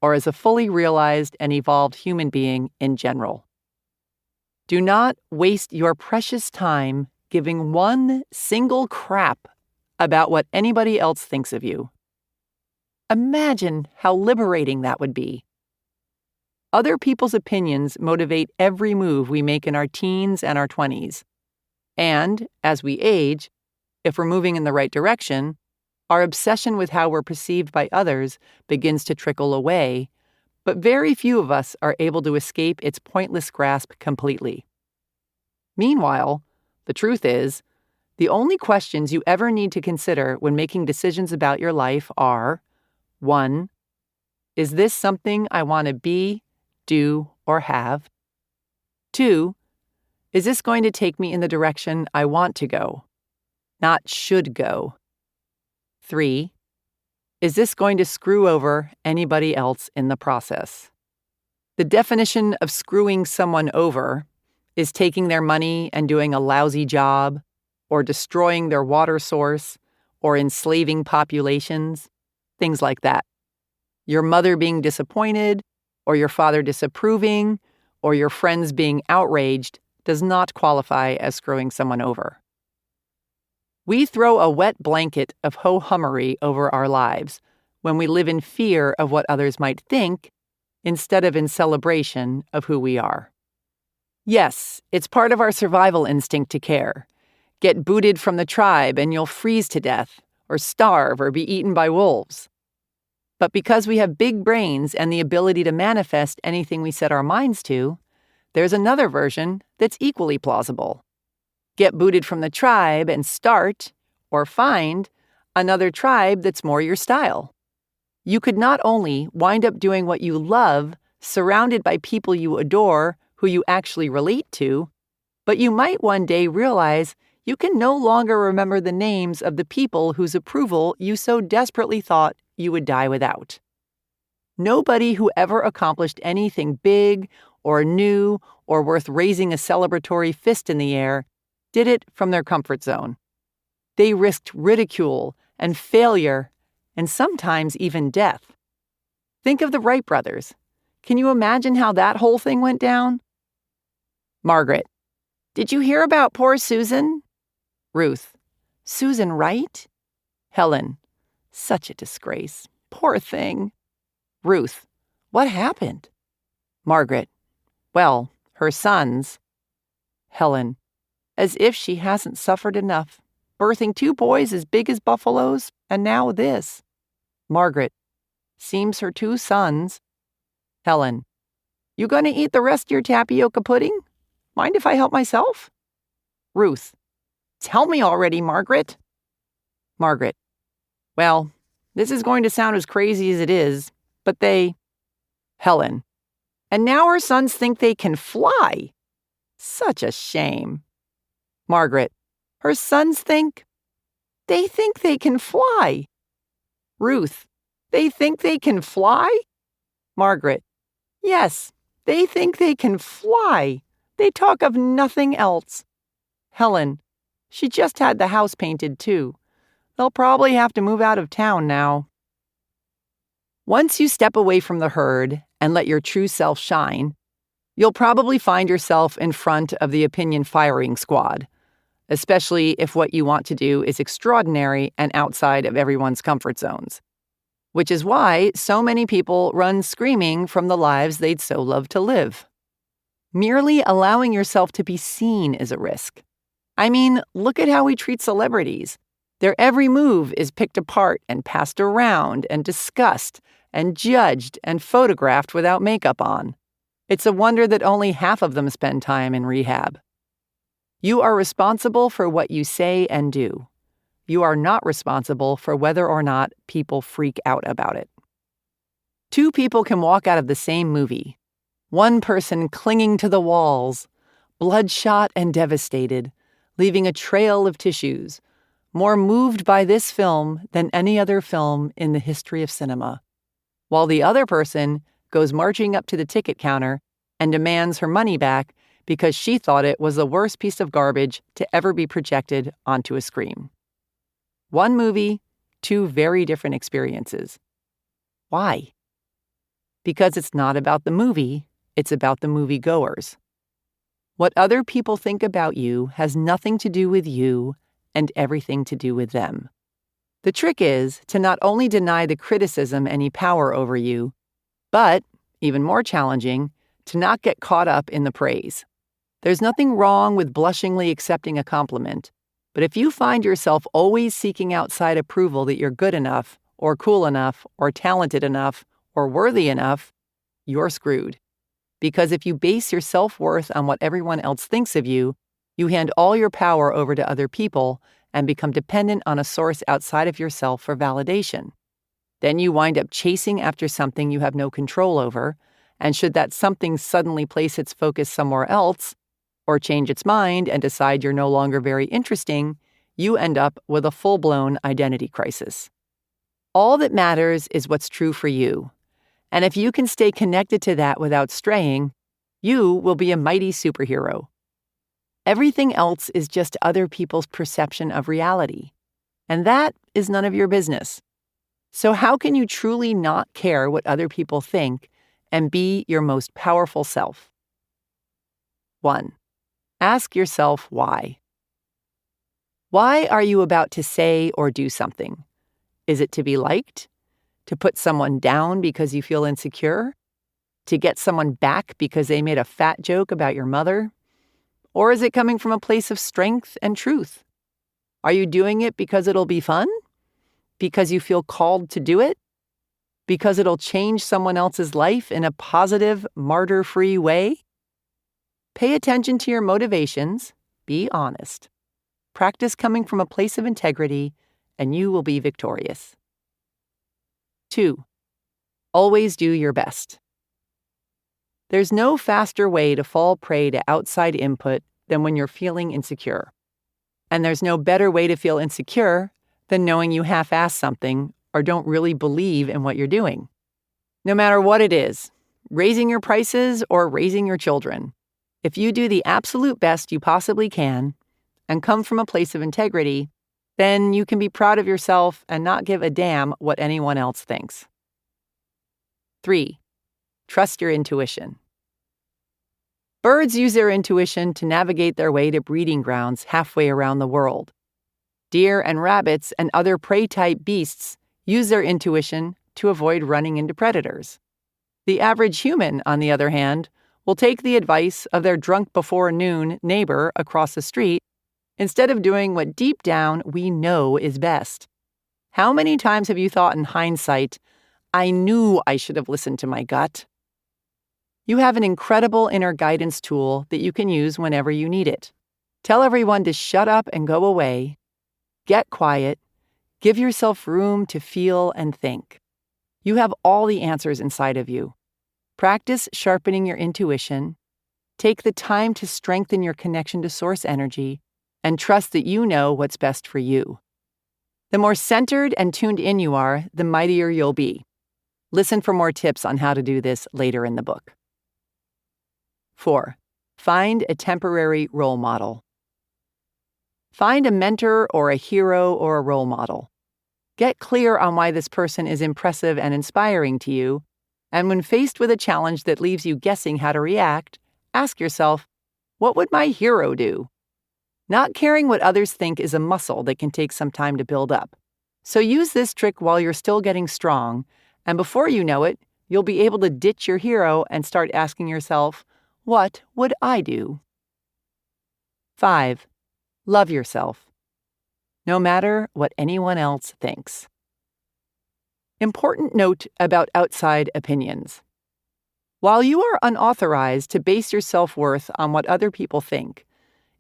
Speaker 1: or as a fully realized and evolved human being in general. Do not waste your precious time giving one single crap about what anybody else thinks of you. Imagine how liberating that would be. Other people's opinions motivate every move we make in our teens and our 20s. And, as we age, if we're moving in the right direction, our obsession with how we're perceived by others begins to trickle away, but very few of us are able to escape its pointless grasp completely. Meanwhile, the truth is, the only questions you ever need to consider when making decisions about your life are: 1. Is this something I want to be, do, or have? 2. Is this going to take me in the direction I want to go, not should go? 3. Is this going to screw over anybody else in the process? The definition of screwing someone over is taking their money and doing a lousy job, or destroying their water source, or enslaving populations, things like that. Your mother being disappointed, or your father disapproving, or your friends being outraged does not qualify as screwing someone over. We throw a wet blanket of ho-hummery over our lives when we live in fear of what others might think instead of in celebration of who we are. Yes, it's part of our survival instinct to care. Get booted from the tribe and you'll freeze to death, or starve, or be eaten by wolves. But because we have big brains and the ability to manifest anything we set our minds to, there's another version that's equally plausible. Get booted from the tribe and start, or find, another tribe that's more your style. You could not only wind up doing what you love, surrounded by people you adore, who you actually relate to, but you might one day realize you can no longer remember the names of the people whose approval you so desperately thought you would die without. Nobody who ever accomplished anything big or new or worth raising a celebratory fist in the air did it from their comfort zone. They risked ridicule and failure and sometimes even death. Think of the Wright brothers. Can you imagine how that whole thing went down? Margaret: Did you hear about poor Susan? Ruth: Susan Wright? Helen: Such a disgrace. Poor thing. Ruth: What happened? Margaret: Well, her sons. Helen: As if she hasn't suffered enough, birthing 2 boys as big as buffaloes, and now this. Margaret: Seems her 2 sons. Helen: You gonna eat the rest of your tapioca pudding? Mind if I help myself? Ruth: Tell me already, Margaret. Margaret: Well, this is going to sound as crazy as it is, but they... Helen: And now her sons think they can fly. Such a shame. Margaret: Her sons think... They think they can fly. Ruth: They think they can fly? Margaret: Yes, they think they can fly. They talk of nothing else. Helen: She just had the house painted, too. They'll probably have to move out of town now. Once you step away from the herd and let your true self shine, you'll probably find yourself in front of the opinion firing squad, especially if what you want to do is extraordinary and outside of everyone's comfort zones. Which is why so many people run screaming from the lives they'd so love to live. Merely allowing yourself to be seen is a risk. I mean, look at how we treat celebrities. Their every move is picked apart and passed around and discussed and judged and photographed without makeup on. It's a wonder that only half of them spend time in rehab. You are responsible for what you say and do. You are not responsible for whether or not people freak out about it. 2 people can walk out of the same movie. One person clinging to the walls, bloodshot and devastated, leaving a trail of tissues, more moved by this film than any other film in the history of cinema, while the other person goes marching up to the ticket counter and demands her money back because she thought it was the worst piece of garbage to ever be projected onto a screen. One movie, 2 very different experiences. Why? Because it's not about the movie, it's about the moviegoers. What other people think about you has nothing to do with you and everything to do with them. The trick is to not only deny the criticism any power over you, but, even more challenging, to not get caught up in the praise. There's nothing wrong with blushingly accepting a compliment, but if you find yourself always seeking outside approval that you're good enough, or cool enough, or talented enough, or worthy enough, you're screwed. Because if you base your self-worth on what everyone else thinks of you, you hand all your power over to other people and become dependent on a source outside of yourself for validation. Then you wind up chasing after something you have no control over, and should that something suddenly place its focus somewhere else, or change its mind and decide you're no longer very interesting, you end up with a full-blown identity crisis. All that matters is what's true for you. And if you can stay connected to that without straying, you will be a mighty superhero. Everything else is just other people's perception of reality. And that is none of your business. So how can you truly not care what other people think and be your most powerful self? 1. Ask yourself why. Why are you about to say or do something? Is it to be liked? To put someone down because you feel insecure? To get someone back because they made a fat joke about your mother? Or is it coming from a place of strength and truth? Are you doing it because it'll be fun? Because you feel called to do it? Because it'll change someone else's life in a positive, martyr-free way? Pay attention to your motivations. Be honest. Practice coming from a place of integrity, and you will be victorious. 2. Always do your best. There's no faster way to fall prey to outside input than when you're feeling insecure. And there's no better way to feel insecure than knowing you half-ass something or don't really believe in what you're doing. No matter what it is, raising your prices or raising your children, if you do the absolute best you possibly can and come from a place of integrity, then you can be proud of yourself and not give a damn what anyone else thinks. 3. Trust your intuition. Birds use their intuition to navigate their way to breeding grounds halfway around the world. Deer and rabbits and other prey-type beasts use their intuition to avoid running into predators. The average human, on the other hand, will take the advice of their drunk-before-noon neighbor across the street instead of doing what deep down we know is best. How many times have you thought in hindsight, I knew I should have listened to my gut? You have an incredible inner guidance tool that you can use whenever you need it. Tell everyone to shut up and go away. Get quiet. Give yourself room to feel and think. You have all the answers inside of you. Practice sharpening your intuition. Take the time to strengthen your connection to source energy and trust that you know what's best for you. The more centered and tuned in you are, the mightier you'll be. Listen for more tips on how to do this later in the book. 4. Find a temporary role model. Find a mentor or a hero or a role model. Get clear on why this person is impressive and inspiring to you, and when faced with a challenge that leaves you guessing how to react, ask yourself, what would my hero do? Not caring what others think is a muscle that can take some time to build up. So use this trick while you're still getting strong, and before you know it, you'll be able to ditch your hero and start asking yourself, what would I do? 5. Love yourself. No matter what anyone else thinks. Important note about outside opinions. While you are unauthorized to base your self-worth on what other people think,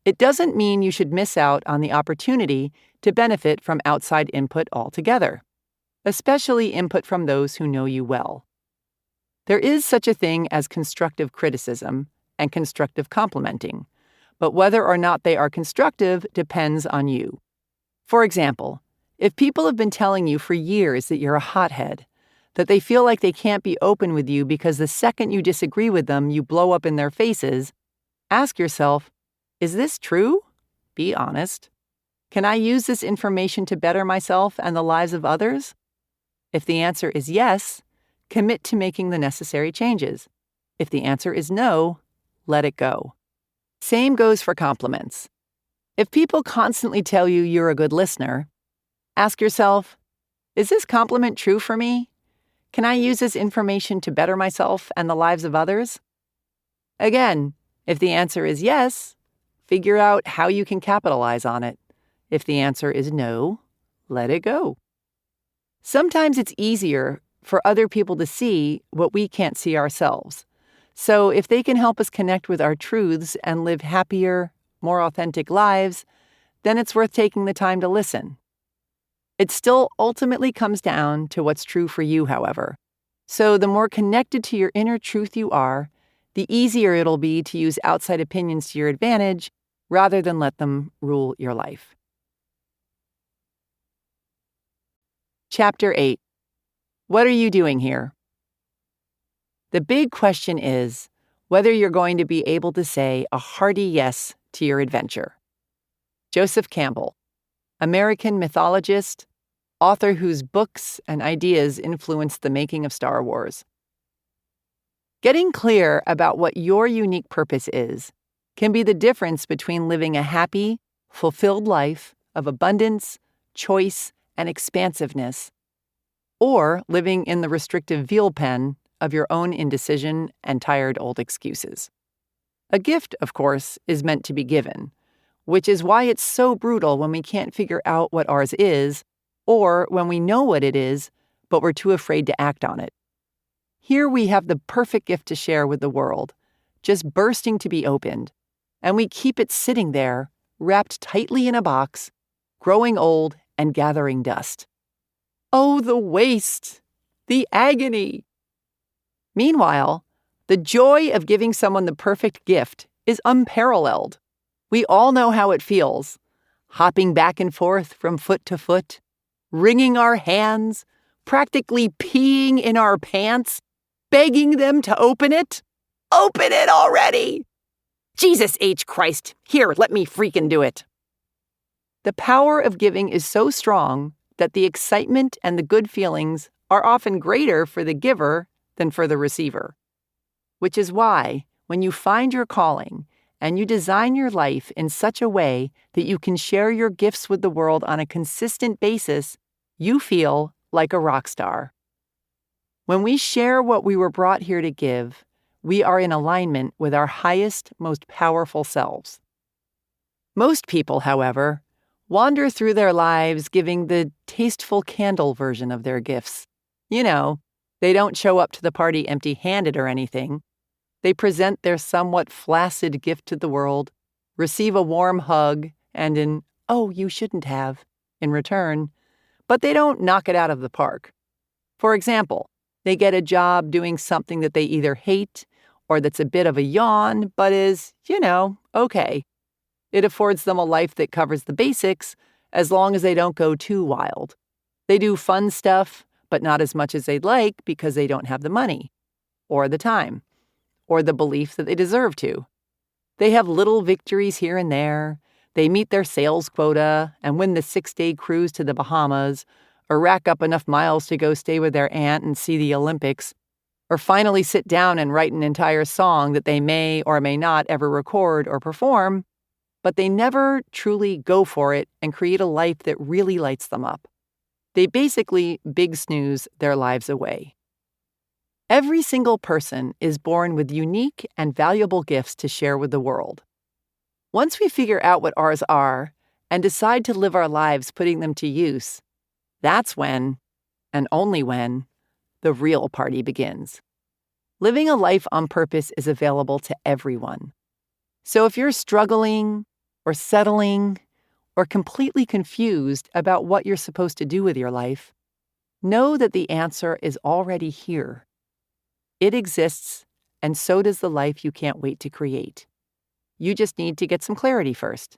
Speaker 1: it doesn't mean you should miss out on the opportunity to benefit from outside input altogether, especially input from those who know you well. There is such a thing as constructive criticism and constructive complimenting, but whether or not they are constructive depends on you. For example, if people have been telling you for years that you're a hothead, that they feel like they can't be open with you because the second you disagree with them, you blow up in their faces, ask yourself, is this true? Be honest. Can I use this information to better myself and the lives of others? If the answer is yes, commit to making the necessary changes. If the answer is no, let it go. Same goes for compliments. If people constantly tell you you're a good listener, ask yourself, is this compliment true for me? Can I use this information to better myself and the lives of others? Again, if the answer is yes, figure out how you can capitalize on it. If the answer is no, let it go. Sometimes it's easier for other people to see what we can't see ourselves. So if they can help us connect with our truths and live happier, more authentic lives, then it's worth taking the time to listen. It still ultimately comes down to what's true for you, however. So the more connected to your inner truth you are, the easier it'll be to use outside opinions to your advantage rather than let them rule your life. Chapter 8. What are you doing here? The big question is whether you're going to be able to say a hearty yes to your adventure. Joseph Campbell, American mythologist, author whose books and ideas influenced the making of Star Wars. Getting clear about what your unique purpose is can be the difference between living a happy, fulfilled life of abundance, choice, and expansiveness, or living in the restrictive veal pen of your own indecision and tired old excuses. A gift, of course, is meant to be given, which is why it's so brutal when we can't figure out what ours is, or when we know what it is, but we're too afraid to act on it. Here we have the perfect gift to share with the world, just bursting to be opened, and we keep it sitting there, wrapped tightly in a box, growing old and gathering dust. Oh, the waste! The agony! Meanwhile, the joy of giving someone the perfect gift is unparalleled. We all know how it feels, hopping back and forth from foot to foot, wringing our hands, practically peeing in our pants, begging them to open it. Open it already! Jesus H. Christ, here, let me freaking do it. The power of giving is so strong that the excitement and the good feelings are often greater for the giver than for the receiver. Which is why, when you find your calling and you design your life in such a way that you can share your gifts with the world on a consistent basis, you feel like a rock star. When we share what we were brought here to give, we are in alignment with our highest, most powerful selves. Most people, however, wander through their lives giving the tasteful candle version of their gifts. You know, they don't show up to the party empty-handed or anything. They present their somewhat flaccid gift to the world, receive a warm hug, and an, "Oh, you shouldn't have," in return, but they don't knock it out of the park. For example, they get a job doing something that they either hate or that's a bit of a yawn, but is, okay. It affords them a life that covers the basics as long as they don't go too wild. They do fun stuff, but not as much as they'd like because they don't have the money, or the time, or the belief that they deserve to. They have little victories here and there. They meet their sales quota and win the 6-day cruise to the Bahamas, or rack up enough miles to go stay with their aunt and see the Olympics, or finally sit down and write an entire song that they may or may not ever record or perform, but they never truly go for it and create a life that really lights them up. They basically big snooze their lives away. Every single person is born with unique and valuable gifts to share with the world. Once we figure out what ours are and decide to live our lives putting them to use, that's when, and only when, the real party begins. Living a life on purpose is available to everyone. So if you're struggling or settling or completely confused about what you're supposed to do with your life, know that the answer is already here. It exists, and so does the life you can't wait to create. You just need to get some clarity first.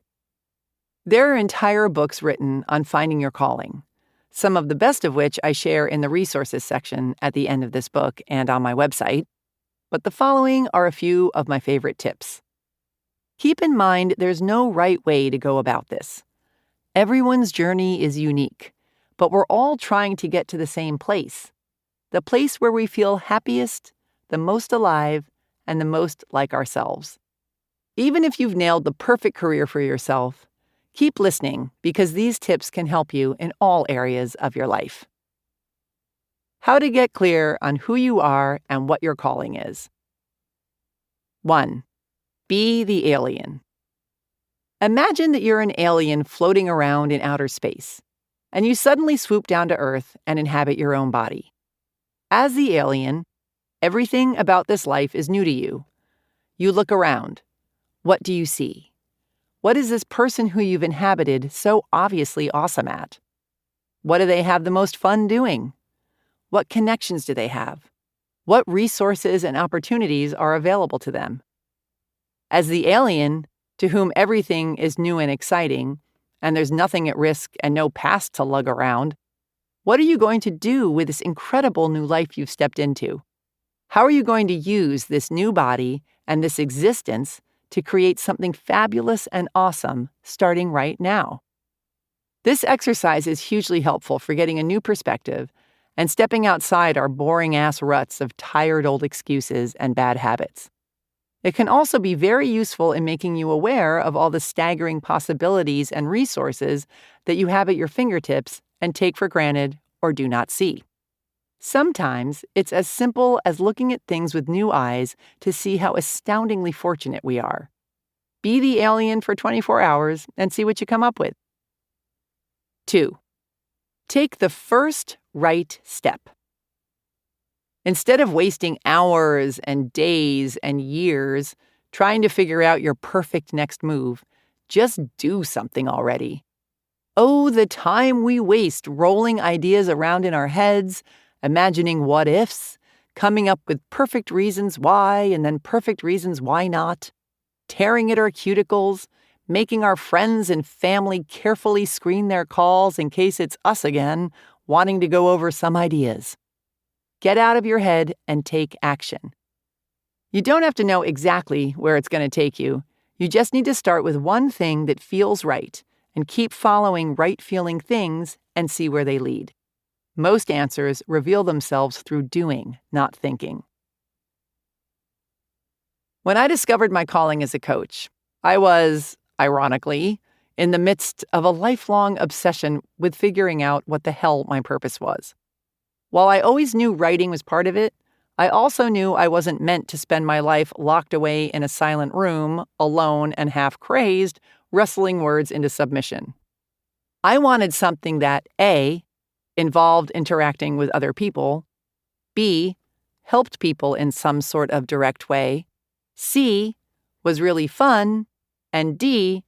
Speaker 1: There are entire books written on finding your calling, some of the best of which I share in the resources section at the end of this book and on my website, but the following are a few of my favorite tips. Keep in mind there's no right way to go about this. Everyone's journey is unique, but we're all trying to get to the same place, the place where we feel happiest, the most alive, and the most like ourselves. Even if you've nailed the perfect career for yourself, keep listening because these tips can help you in all areas of your life. How to get clear on who you are and what your calling is. 1. Be the alien. Imagine that you're an alien floating around in outer space, and you suddenly swoop down to Earth and inhabit your own body. As the alien, everything about this life is new to you. You look around. What do you see? What is this person who you've inhabited so obviously awesome at? What do they have the most fun doing? What connections do they have? What resources and opportunities are available to them? As the alien, to whom everything is new and exciting, and there's nothing at risk and no past to lug around, what are you going to do with this incredible new life you've stepped into? How are you going to use this new body and this existence to create something fabulous and awesome starting right now? This exercise is hugely helpful for getting a new perspective and stepping outside our boring-ass ruts of tired old excuses and bad habits. It can also be very useful in making you aware of all the staggering possibilities and resources that you have at your fingertips and take for granted or do not see. Sometimes it's as simple as looking at things with new eyes to see how astoundingly fortunate we are. Be the alien for 24 hours and see what you come up with. 2. Take the first right step. Instead of wasting hours and days and years trying to figure out your perfect next move, just do something already. Oh, the time we waste rolling ideas around in our heads, imagining what ifs, coming up with perfect reasons why and then perfect reasons why not, tearing at our cuticles, making our friends and family carefully screen their calls in case it's us again, wanting to go over some ideas. Get out of your head and take action. You don't have to know exactly where it's going to take you. You just need to start with one thing that feels right and keep following right-feeling things and see where they lead. Most answers reveal themselves through doing, not thinking. When I discovered my calling as a coach, I was, ironically, in the midst of a lifelong obsession with figuring out what the hell my purpose was. While I always knew writing was part of it, I also knew I wasn't meant to spend my life locked away in a silent room, alone and half crazed, wrestling words into submission. I wanted something that A, involved interacting with other people, B, helped people in some sort of direct way, C, was really fun, and D,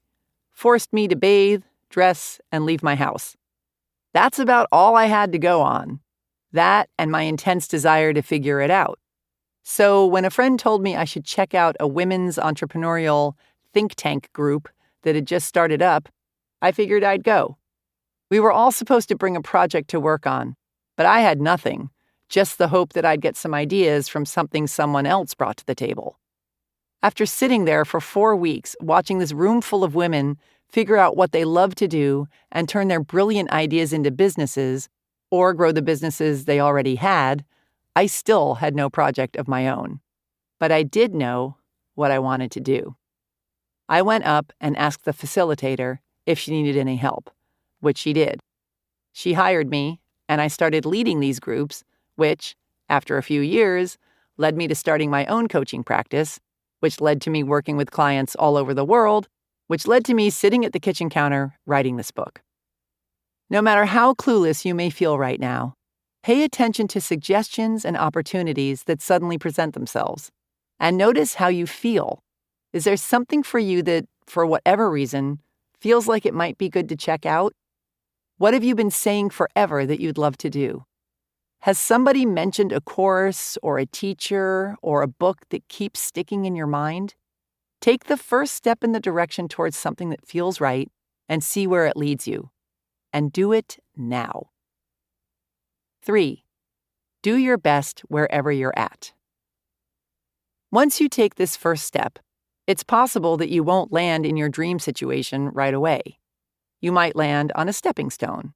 Speaker 1: forced me to bathe, dress, and leave my house. That's about all I had to go on. That and my intense desire to figure it out. So when a friend told me I should check out a women's entrepreneurial think tank group that had just started up, I figured I'd go. We were all supposed to bring a project to work on, but I had nothing, just the hope that I'd get some ideas from something someone else brought to the table. After sitting there for 4 weeks, watching this room full of women figure out what they love to do and turn their brilliant ideas into businesses, or grow the businesses they already had, I still had no project of my own. But I did know what I wanted to do. I went up and asked the facilitator if she needed any help, which she did. She hired me, and I started leading these groups, which, after a few years, led me to starting my own coaching practice, which led to me working with clients all over the world, which led to me sitting at the kitchen counter writing this book. No matter how clueless you may feel right now, pay attention to suggestions and opportunities that suddenly present themselves, and notice how you feel. Is there something for you that, for whatever reason, feels like it might be good to check out? What have you been saying forever that you'd love to do? Has somebody mentioned a course or a teacher or a book that keeps sticking in your mind? Take the first step in the direction towards something that feels right and see where it leads you. And do it now. 3. Do your best wherever you're at. Once you take this first step, it's possible that you won't land in your dream situation right away. You might land on a stepping stone.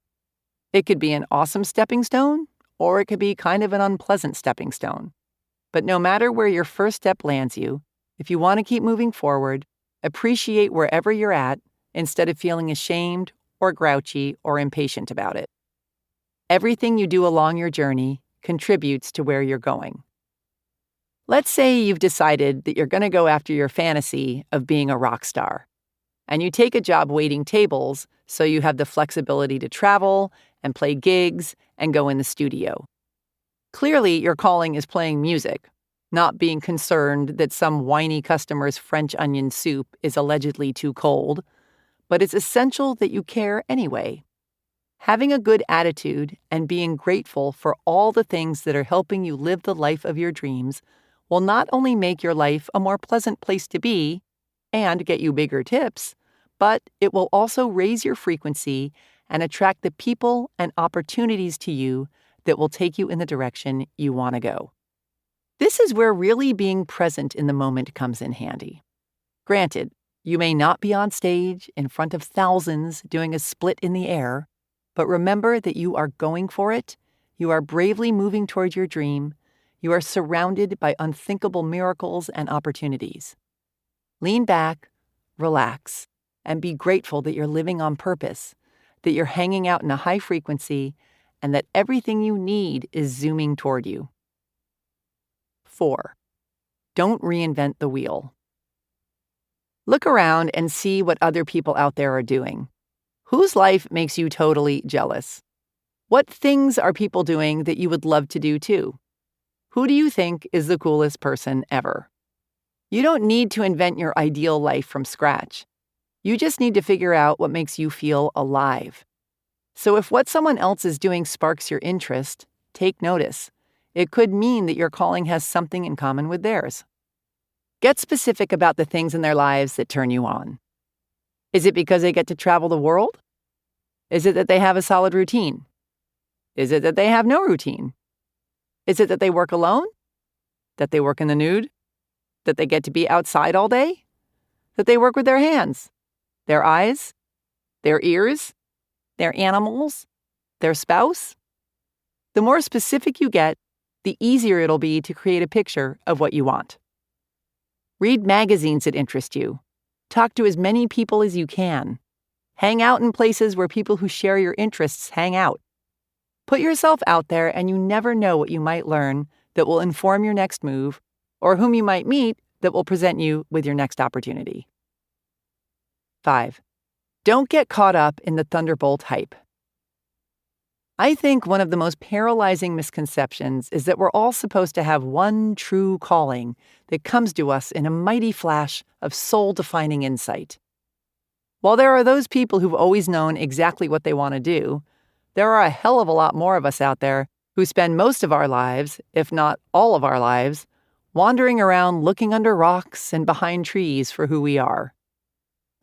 Speaker 1: It could be an awesome stepping stone, or it could be kind of an unpleasant stepping stone. But no matter where your first step lands you, if you want to keep moving forward, appreciate wherever you're at instead of feeling ashamed or grouchy or impatient about it. Everything you do along your journey contributes to where you're going. Let's say you've decided that you're going to go after your fantasy of being a rock star, and you take a job waiting tables so you have the flexibility to travel and play gigs and go in the studio. Clearly, your calling is playing music, not being concerned that some whiny customer's French onion soup is allegedly too cold, but it's essential that you care anyway. Having a good attitude and being grateful for all the things that are helping you live the life of your dreams will not only make your life a more pleasant place to be and get you bigger tips, but it will also raise your frequency and attract the people and opportunities to you that will take you in the direction you want to go. This is where really being present in the moment comes in handy. Granted, you may not be on stage in front of thousands doing a split in the air, but remember that you are going for it, you are bravely moving toward your dream, You are surrounded by unthinkable miracles and opportunities. Lean back, relax, and be grateful that you're living on purpose, that you're hanging out in a high frequency, and that everything you need is zooming toward you. 4. Don't reinvent the wheel. Look around and see what other people out there are doing. Whose life makes you totally jealous? What things are people doing that you would love to do too? Who do you think is the coolest person ever? You don't need to invent your ideal life from scratch. You just need to figure out what makes you feel alive. So if what someone else is doing sparks your interest, take notice. It could mean that your calling has something in common with theirs. Get specific about the things in their lives that turn you on. Is it because they get to travel the world? Is it that they have a solid routine? Is it that they have no routine? Is it that they work alone? That they work in the nude? That they get to be outside all day? That they work with their hands, their eyes, their ears, their animals, their spouse? The more specific you get, the easier it'll be to create a picture of what you want. Read magazines that interest you. Talk to as many people as you can. Hang out in places where people who share your interests hang out. Put yourself out there, and you never know what you might learn that will inform your next move, or whom you might meet that will present you with your next opportunity. 5. Don't get caught up in the Thunderbolt hype. I think one of the most paralyzing misconceptions is that we're all supposed to have one true calling that comes to us in a mighty flash of soul-defining insight. While there are those people who've always known exactly what they want to do, there are a hell of a lot more of us out there who spend most of our lives, if not all of our lives, wandering around looking under rocks and behind trees for who we are.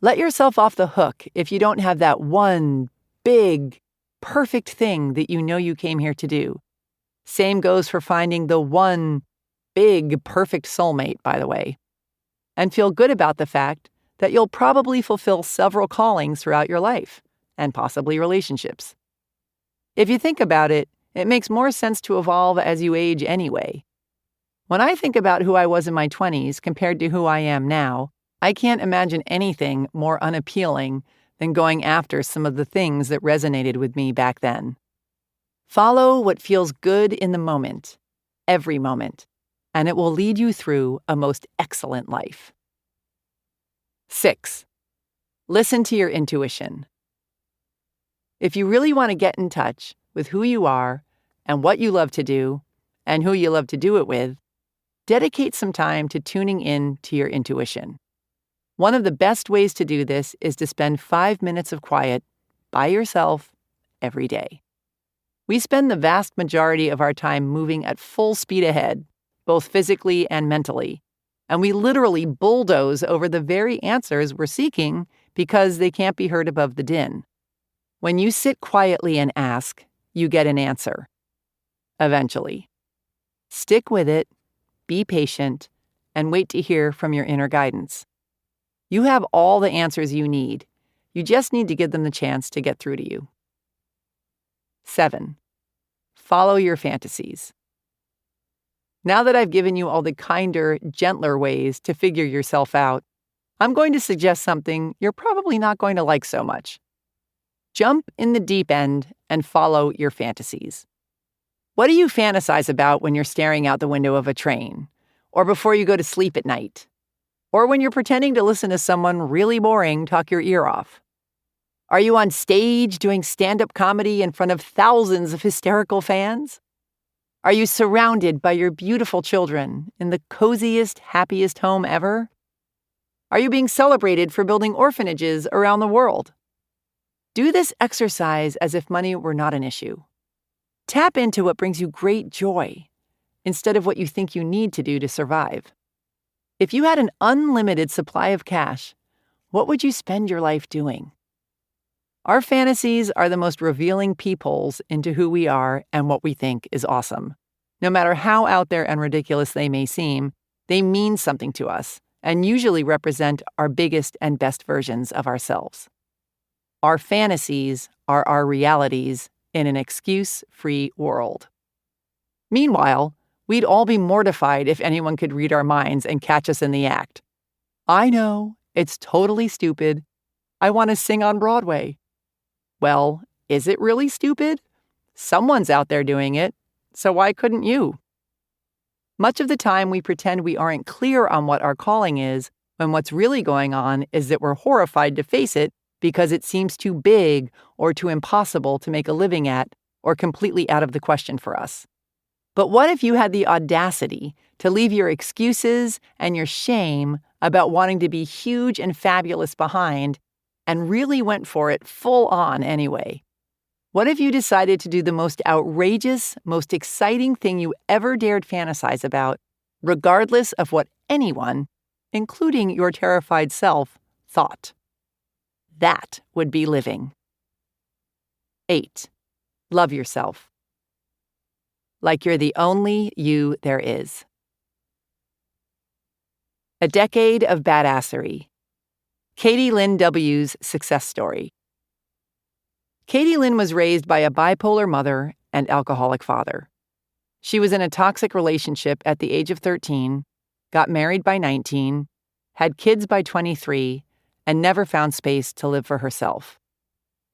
Speaker 1: Let yourself off the hook if you don't have that one big, perfect thing that you know you came here to do. Same goes for finding the one big, perfect soulmate, by the way. And feel good about the fact that you'll probably fulfill several callings throughout your life, and possibly relationships. If you think about it, it makes more sense to evolve as you age anyway. When I think about who I was in my 20s compared to who I am now, I can't imagine anything more unappealing than going after some of the things that resonated with me back then. Follow what feels good in the moment, every moment, and it will lead you through a most excellent life. 6. Listen to your intuition. If you really want to get in touch with who you are and what you love to do and who you love to do it with, dedicate some time to tuning in to your intuition. One of the best ways to do this is to spend 5 minutes of quiet by yourself every day. We spend the vast majority of our time moving at full speed ahead, both physically and mentally, and we literally bulldoze over the very answers we're seeking because they can't be heard above the din. When you sit quietly and ask, you get an answer. Eventually. Stick with it, be patient, and wait to hear from your inner guidance. You have all the answers you need. You just need to give them the chance to get through to you. 7. Follow your fantasies. Now that I've given you all the kinder, gentler ways to figure yourself out, I'm going to suggest something you're probably not going to like so much. Jump in the deep end and follow your fantasies. What do you fantasize about when you're staring out the window of a train? Or before you go to sleep at night? Or when you're pretending to listen to someone really boring talk your ear off? Are you on stage doing stand-up comedy in front of thousands of hysterical fans? Are you surrounded by your beautiful children in the coziest, happiest home ever? Are you being celebrated for building orphanages around the world? Do this exercise as if money were not an issue. Tap into what brings you great joy instead of what you think you need to do to survive. If you had an unlimited supply of cash, what would you spend your life doing? Our fantasies are the most revealing peepholes into who we are and what we think is awesome. No matter how out there and ridiculous they may seem, they mean something to us and usually represent our biggest and best versions of ourselves. Our fantasies are our realities in an excuse-free world. Meanwhile, We'd all be mortified if anyone could read our minds and catch us in the act. I know, it's totally stupid. I want to sing on Broadway. Well, is it really stupid? Someone's out there doing it, so why couldn't you? Much of the time, we pretend we aren't clear on what our calling is, when what's really going on is that we're horrified to face it because it seems too big or too impossible to make a living at or completely out of the question for us. But what if you had the audacity to leave your excuses and your shame about wanting to be huge and fabulous behind and really went for it full on anyway? What if you decided to do the most outrageous, most exciting thing you ever dared fantasize about, regardless of what anyone, including your terrified self, thought? That would be living. 8. Love yourself. Like you're the only you there is. A decade of badassery. Katie Lynn W.'s success story. Katie Lynn was raised by a bipolar mother and alcoholic father. She was in a toxic relationship at the age of 13, got married by 19, had kids by 23, and never found space to live for herself.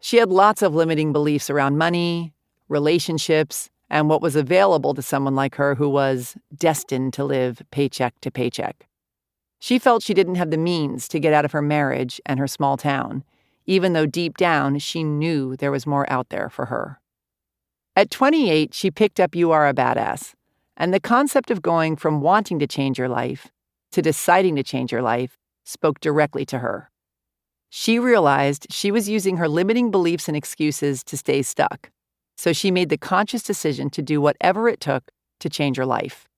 Speaker 1: She had lots of limiting beliefs around money, relationships, and what was available to someone like her who was destined to live paycheck to paycheck. She felt she didn't have the means to get out of her marriage and her small town, even though deep down she knew there was more out there for her. At 28, she picked up You Are a Badass, and the concept of going from wanting to change your life to deciding to change your life spoke directly to her. She realized she was using her limiting beliefs and excuses to stay stuck, so she made the conscious decision to do whatever it took to change her life.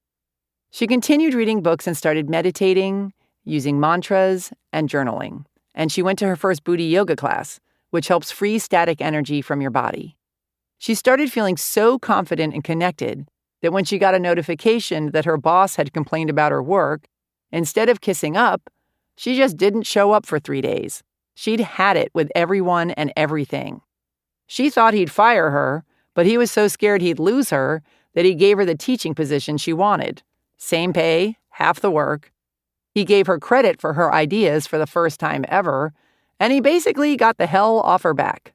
Speaker 1: She continued reading books and started meditating, using mantras, and journaling. And she went to her first booty yoga class, which helps free static energy from your body. She started feeling so confident and connected that when she got a notification that her boss had complained about her work, instead of kissing up, she just didn't show up for 3 days. She'd had it with everyone and everything. She thought he'd fire her, but he was so scared he'd lose her that he gave her the teaching position she wanted. Same pay, half the work. He gave her credit for her ideas for the first time ever, and he basically got the hell off her back.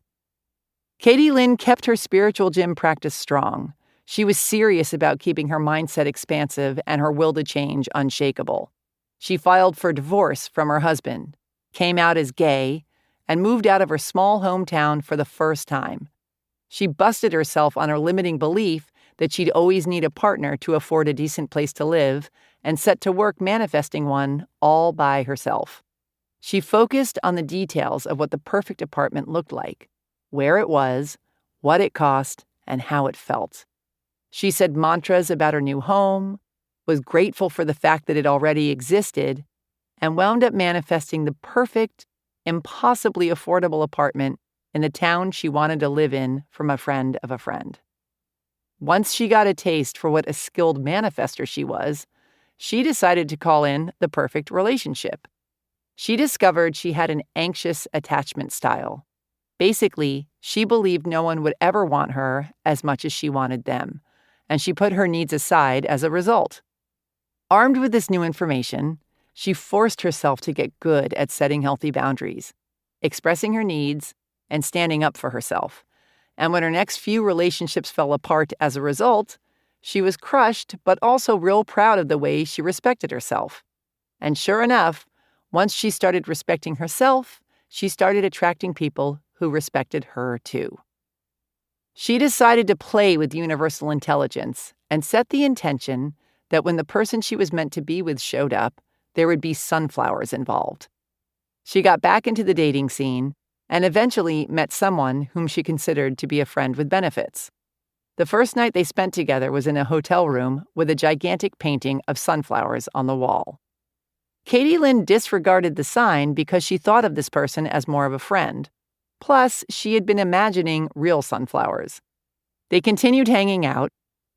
Speaker 1: Katie Lynn kept her spiritual gym practice strong. She was serious about keeping her mindset expansive and her will to change unshakable. She filed for divorce from her husband, came out as gay, and moved out of her small hometown for the first time. She busted herself on her limiting belief that she'd always need a partner to afford a decent place to live, and set to work manifesting one all by herself. She focused on the details of what the perfect apartment looked like, where it was, what it cost, and how it felt. She said mantras about her new home, was grateful for the fact that it already existed, and wound up manifesting the perfect, impossibly affordable apartment in the town she wanted to live in from a friend of a friend. Once she got a taste for what a skilled manifester she was, she decided to call in the perfect relationship. She discovered she had an anxious attachment style. Basically, she believed no one would ever want her as much as she wanted them, and she put her needs aside as a result. Armed with this new information, she forced herself to get good at setting healthy boundaries, expressing her needs, and standing up for herself. And when her next few relationships fell apart as a result, she was crushed but also real proud of the way she respected herself. And sure enough, once she started respecting herself, she started attracting people who respected her too. She decided to play with universal intelligence and set the intention that when the person she was meant to be with showed up, there would be sunflowers involved. She got back into the dating scene and eventually met someone whom she considered to be a friend with benefits. The first night they spent together was in a hotel room with a gigantic painting of sunflowers on the wall. Katie Lynn disregarded the sign because she thought of this person as more of a friend. Plus, she had been imagining real sunflowers. They continued hanging out.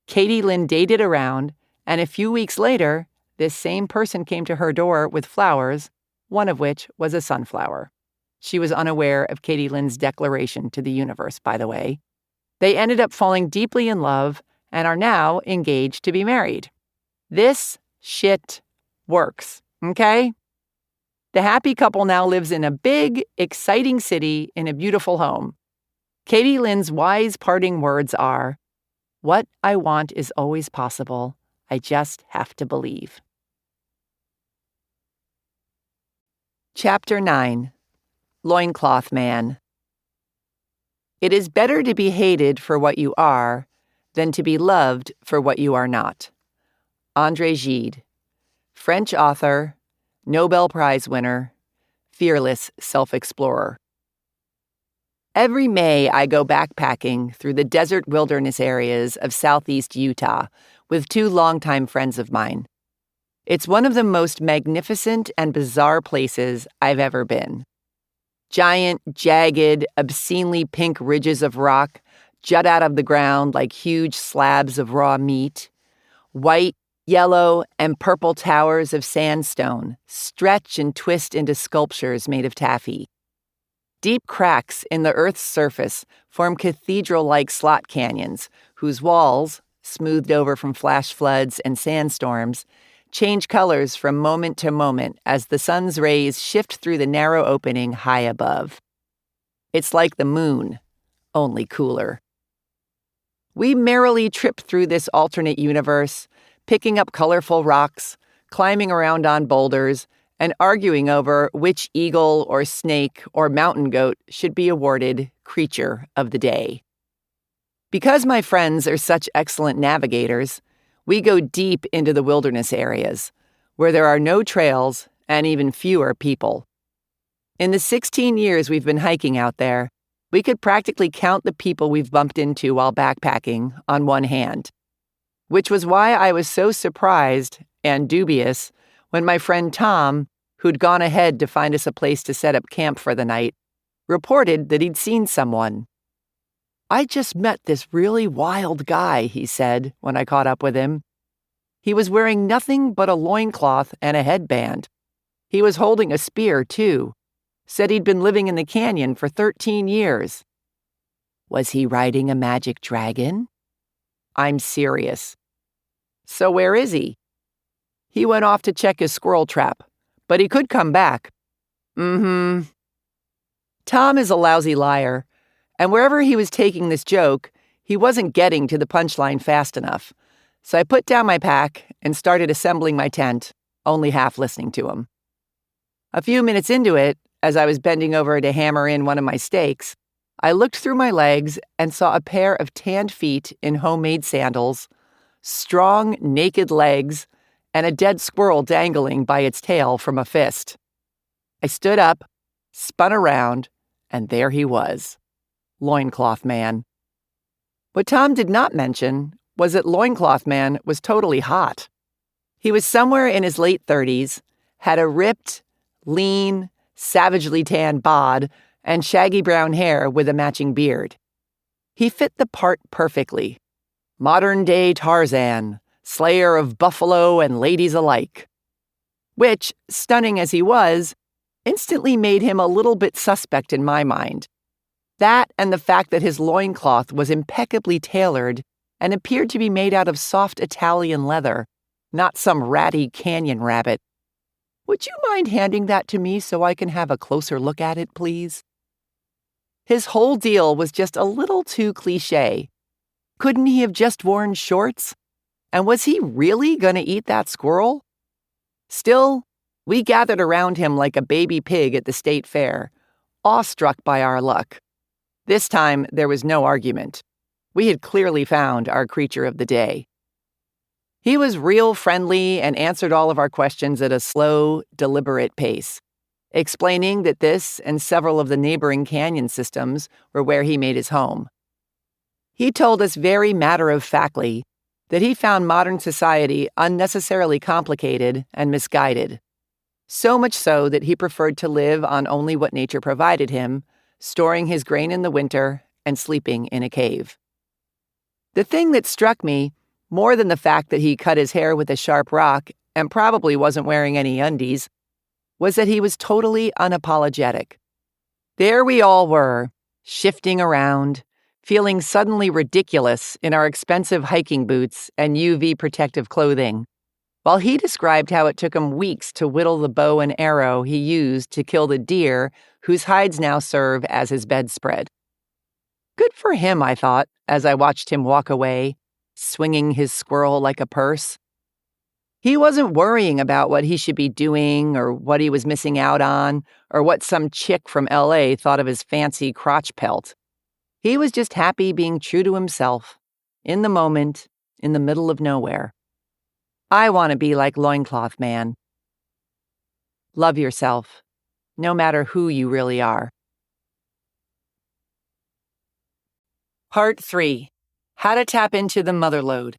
Speaker 1: Katie Lynn dated around, and a few weeks later, this same person came to her door with flowers, one of which was a sunflower. She was unaware of Katie Lynn's declaration to the universe, by the way. They ended up falling deeply in love and are now engaged to be married. This shit works, okay? The happy couple now lives in a big, exciting city in a beautiful home. Katie Lynn's wise parting words are, "What I want is always possible. I just have to believe." Chapter 9. Loincloth Man. It is better to be hated for what you are than to be loved for what you are not. André Gide, French author, Nobel Prize winner, fearless self-explorer. Every May, I go backpacking through the desert wilderness areas of southeast Utah with two longtime friends of mine. It's one of the most magnificent and bizarre places I've ever been. Giant, jagged, obscenely pink ridges of rock jut out of the ground like huge slabs of raw meat. White, yellow, and purple towers of sandstone stretch and twist into sculptures made of taffy. Deep cracks in the Earth's surface form cathedral-like slot canyons, whose walls, smoothed over from flash floods and sandstorms, change colors from moment to moment as the sun's rays shift through the narrow opening high above. It's like the moon, only cooler. We merrily trip through this alternate universe, picking up colorful rocks, climbing around on boulders, and arguing over which eagle or snake or mountain goat should be awarded Creature of the Day. Because my friends are such excellent navigators, we go deep into the wilderness areas, where there are no trails and even fewer people. In the 16 years we've been hiking out there, we could practically count the people we've bumped into while backpacking on one hand. Which was why I was so surprised and dubious when my friend Tom, who'd gone ahead to find us a place to set up camp for the night, reported that he'd seen someone. "I just met this really wild guy," he said when I caught up with him. He was wearing nothing but a loincloth and a headband. He was holding a spear, too. Said he'd been living in the canyon for 13 years. Was he riding a magic dragon? I'm serious. So where is he? He went off to check his squirrel trap, but he could come back. Tom is a lousy liar, and wherever he was taking this joke, he wasn't getting to the punchline fast enough. So I put down my pack and started assembling my tent, only half listening to him. A few minutes into it, as I was bending over to hammer in one of my stakes, I looked through my legs and saw a pair of tanned feet in homemade sandals, strong, naked legs, and a dead squirrel dangling by its tail from a fist. I stood up, spun around, and there he was, Loincloth Man. What Tom did not mention was that Loincloth Man was totally hot. He was somewhere in his late 30s, had a ripped, lean, savagely tanned bod, and shaggy brown hair with a matching beard. He fit the part perfectly. Modern-day Tarzan, slayer of buffalo and ladies alike. Which, stunning as he was, instantly made him a little bit suspect in my mind. That and the fact that his loincloth was impeccably tailored and appeared to be made out of soft Italian leather, not some ratty canyon rabbit. Would you mind handing that to me so I can have a closer look at it, please? His whole deal was just a little too cliché. Couldn't he have just worn shorts? And was he really going to eat that squirrel? Still, we gathered around him like a baby pig at the state fair, awestruck by our luck. This time, there was no argument. We had clearly found our creature of the day. He was real friendly and answered all of our questions at a slow, deliberate pace, explaining that this and several of the neighboring canyon systems were where he made his home. He told us very matter-of-factly that he found modern society unnecessarily complicated and misguided, so much so that he preferred to live on only what nature provided him, storing his grain in the winter and sleeping in a cave. The thing that struck me, more than the fact that he cut his hair with a sharp rock and probably wasn't wearing any undies, was that he was totally unapologetic. There we all were, shifting around, feeling suddenly ridiculous in our expensive hiking boots and UV protective clothing, while he described how it took him weeks to whittle the bow and arrow he used to kill the deer whose hides now serve as his bedspread. Good for him, I thought, as I watched him walk away, swinging his squirrel like a purse. He wasn't worrying about what he should be doing or what he was missing out on or what some chick from LA thought of his fancy crotch pelt. He was just happy being true to himself, in the moment, in the middle of nowhere. I want to be like Loincloth Man. Love yourself, no matter who you really are. Part 3. How to Tap into the Motherlode.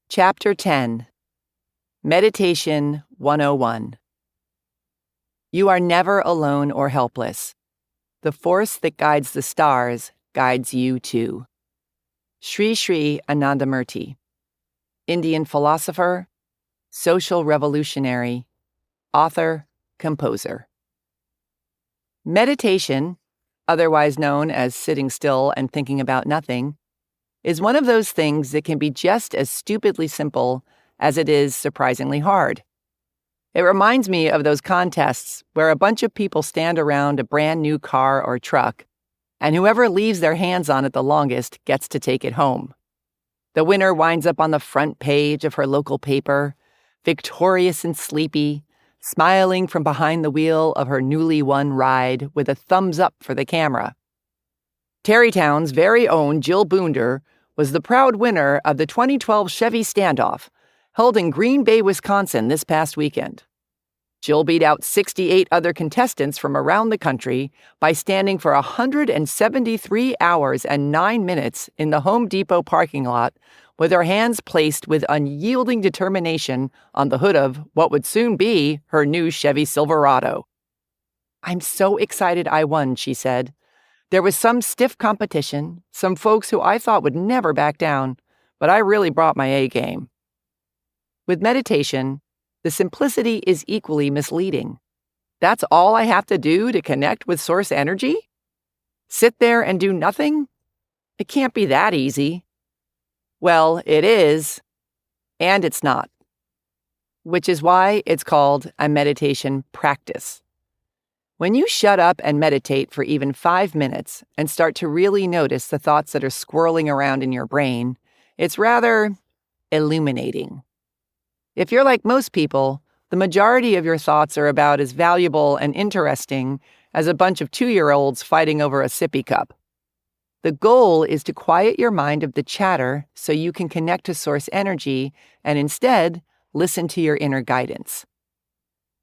Speaker 1: Chapter 10. Meditation 101. You are never alone or helpless. The force that guides the stars guides you too. Sri Sri Anandamurti, Indian philosopher, social revolutionary, author, composer. Meditation, otherwise known as sitting still and thinking about nothing, is one of those things that can be just as stupidly simple as it is surprisingly hard. It reminds me of those contests where a bunch of people stand around a brand new car or truck, and whoever leaves their hands on it the longest gets to take it home. The winner winds up on the front page of her local paper, victorious and sleepy, smiling from behind the wheel of her newly won ride with a thumbs up for the camera. Terrytown's very own Jill Boonder was the proud winner of the 2012 Chevy Standoff, held in Green Bay, Wisconsin this past weekend. Jill beat out 68 other contestants from around the country by standing for 173 hours and 9 minutes in the Home Depot parking lot with her hands placed with unyielding determination on the hood of what would soon be her new Chevy Silverado. "I'm so excited I won," she said. "There was some stiff competition, some folks who I thought would never back down, but I really brought my A game." With meditation, the simplicity is equally misleading. That's all I have to do to connect with source energy? Sit there and do nothing? It can't be that easy. Well, it is, and it's not. Which is why it's called a meditation practice. When you shut up and meditate for even 5 minutes and start to really notice the thoughts that are swirling around in your brain, it's rather illuminating. If you're like most people, the majority of your thoughts are about as valuable and interesting as a bunch of 2-year-olds fighting over a sippy cup. The goal is to quiet your mind of the chatter so you can connect to source energy and instead listen to your inner guidance.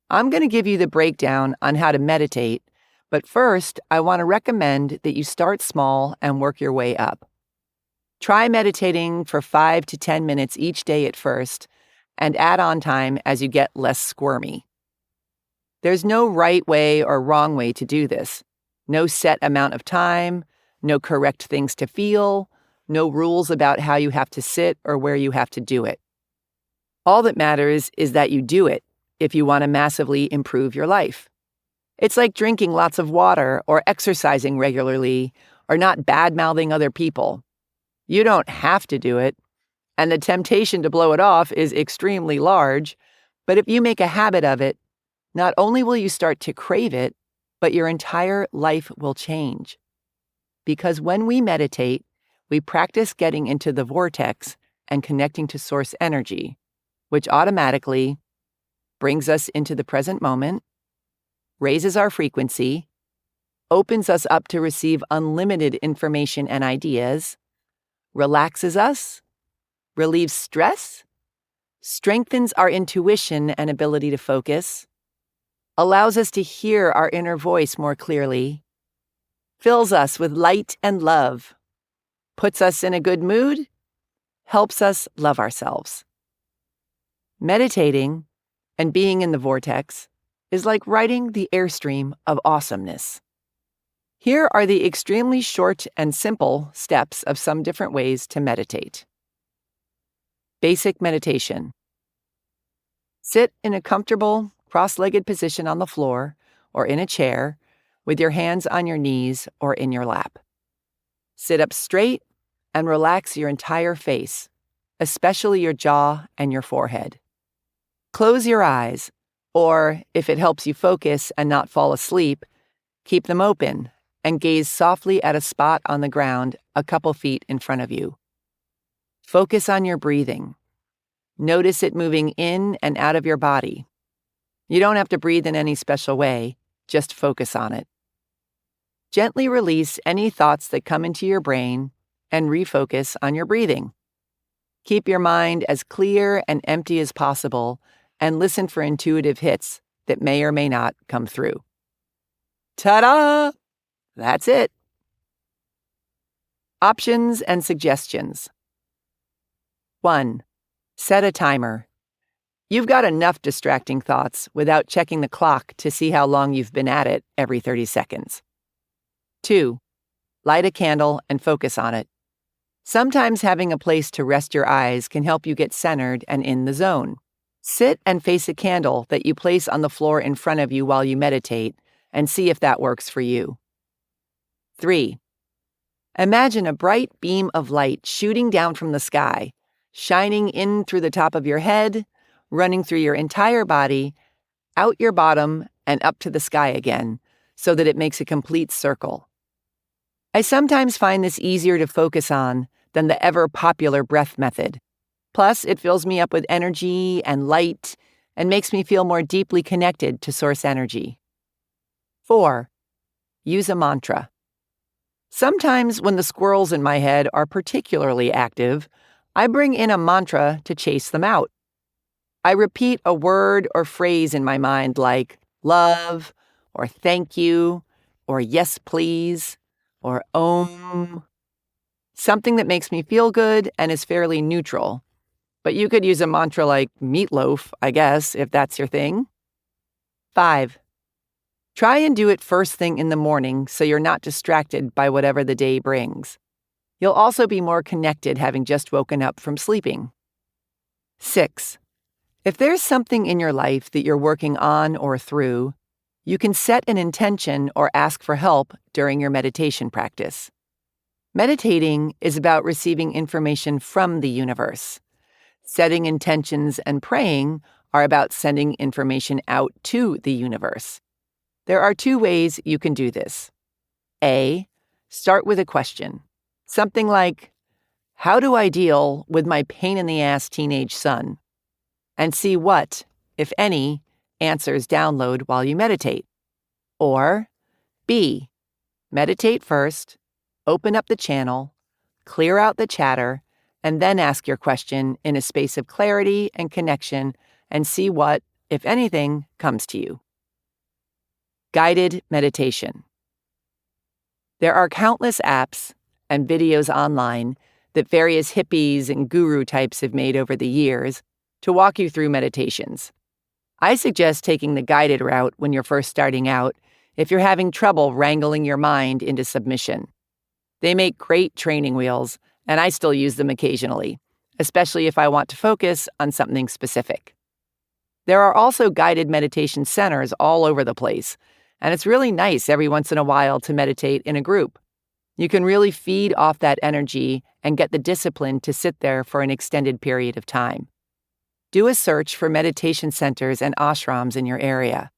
Speaker 1: I'm going to give you the breakdown on how to meditate, but first I want to recommend that you start small and work your way up. Try meditating for 5 to 10 minutes each day at first, and add on time as you get less squirmy. There's no right way or wrong way to do this. No set amount of time, no correct things to feel, no rules about how you have to sit or where you have to do it. All that matters is that you do it if you want to massively improve your life. It's like drinking lots of water or exercising regularly or not bad-mouthing other people. You don't have to do it, and the temptation to blow it off is extremely large, but if you make a habit of it, not only will you start to crave it, but your entire life will change. Because when we meditate, we practice getting into the vortex and connecting to source energy, which automatically brings us into the present moment, raises our frequency, opens us up to receive unlimited information and ideas, relaxes us, relieves stress, strengthens our intuition and ability to focus, allows us to hear our inner voice more clearly, fills us with light and love, puts us in a good mood, helps us love ourselves. Meditating and being in the vortex is like riding the airstream of awesomeness. Here are the extremely short and simple steps of some different ways to meditate. Basic meditation. Sit in a comfortable, cross-legged position on the floor or in a chair with your hands on your knees or in your lap. Sit up straight and relax your entire face, especially your jaw and your forehead. Close your eyes, or if it helps you focus and not fall asleep, keep them open and gaze softly at a spot on the ground a couple feet in front of you. Focus on your breathing. Notice it moving in and out of your body. You don't have to breathe in any special way, just focus on it. Gently release any thoughts that come into your brain and refocus on your breathing. Keep your mind as clear and empty as possible and listen for intuitive hits that may or may not come through. Ta-da! That's it. Options and suggestions. 1. Set a timer. You've got enough distracting thoughts without checking the clock to see how long you've been at it every 30 seconds. 2. Light a candle and focus on it. Sometimes having a place to rest your eyes can help you get centered and in the zone. Sit and face a candle that you place on the floor in front of you while you meditate and see if that works for you. 3. Imagine a bright beam of light shooting down from the sky, shining in through the top of your head, running through your entire body, out your bottom, and up to the sky again, so that it makes a complete circle. I sometimes find this easier to focus on than the ever-popular breath method. Plus, it fills me up with energy and light and makes me feel more deeply connected to source energy. 4. Use a mantra. Sometimes when the squirrels in my head are particularly active, I bring in a mantra to chase them out. I repeat a word or phrase in my mind like love, or thank you, or yes please, or om. Something that makes me feel good and is fairly neutral. But you could use a mantra like meatloaf, I guess, if that's your thing. 5. Try and do it first thing in the morning so you're not distracted by whatever the day brings. You'll also be more connected having just woken up from sleeping. 6. If there's something in your life that you're working on or through, you can set an intention or ask for help during your meditation practice. Meditating is about receiving information from the universe. Setting intentions and praying are about sending information out to the universe. There are 2 ways you can do this. A. Start with a question. Something like, how do I deal with my pain-in-the-ass teenage son? And see what, if any, answers download while you meditate. Or B. Meditate first, open up the channel, clear out the chatter, and then ask your question in a space of clarity and connection and see what, if anything, comes to you. Guided meditation. There are countless apps and videos online that various hippies and guru types have made over the years to walk you through meditations. I suggest taking the guided route when you're first starting out if you're having trouble wrangling your mind into submission. They make great training wheels, and I still use them occasionally, especially if I want to focus on something specific. There are also guided meditation centers all over the place, and it's really nice every once in a while to meditate in a group. You can really feed off that energy and get the discipline to sit there for an extended period of time. Do a search for meditation centers and ashrams in your area.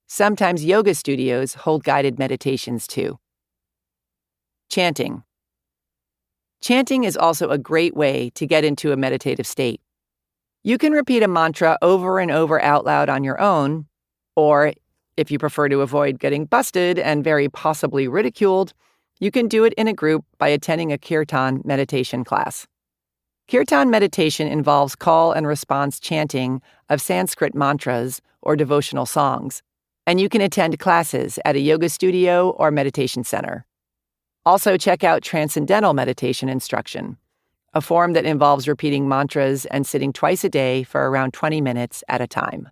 Speaker 1: Sometimes yoga studios hold guided meditations too. Chanting. Chanting is also a great way to get into a meditative state. You can repeat a mantra over and over out loud on your own, or if you prefer to avoid getting busted and very possibly ridiculed, you can do it in a group by attending a kirtan meditation class. Kirtan meditation involves call and response chanting of Sanskrit mantras or devotional songs, and you can attend classes at a yoga studio or meditation center. Also, check out Transcendental Meditation Instruction, a form that involves repeating mantras and sitting twice a day for around 20 minutes at a time.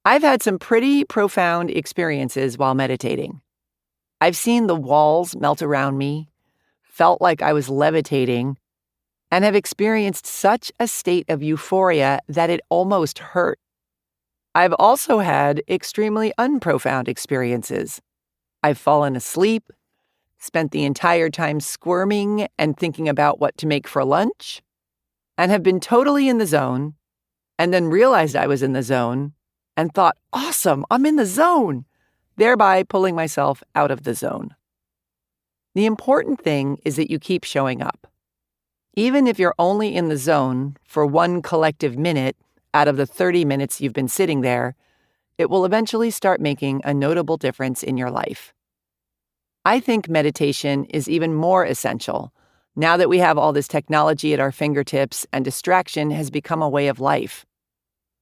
Speaker 1: I've had some pretty profound experiences while meditating. I've seen the walls melt around me, felt like I was levitating, and have experienced such a state of euphoria that it almost hurt. I've also had extremely unprofound experiences. I've fallen asleep, spent the entire time squirming and thinking about what to make for lunch, and have been totally in the zone, and then realized I was in the zone and thought, awesome, I'm in the zone, thereby pulling myself out of the zone. The important thing is that you keep showing up. Even if you're only in the zone for one collective minute out of the 30 minutes you've been sitting there, it will eventually start making a notable difference in your life. I think meditation is even more essential now that we have all this technology at our fingertips and distraction has become a way of life.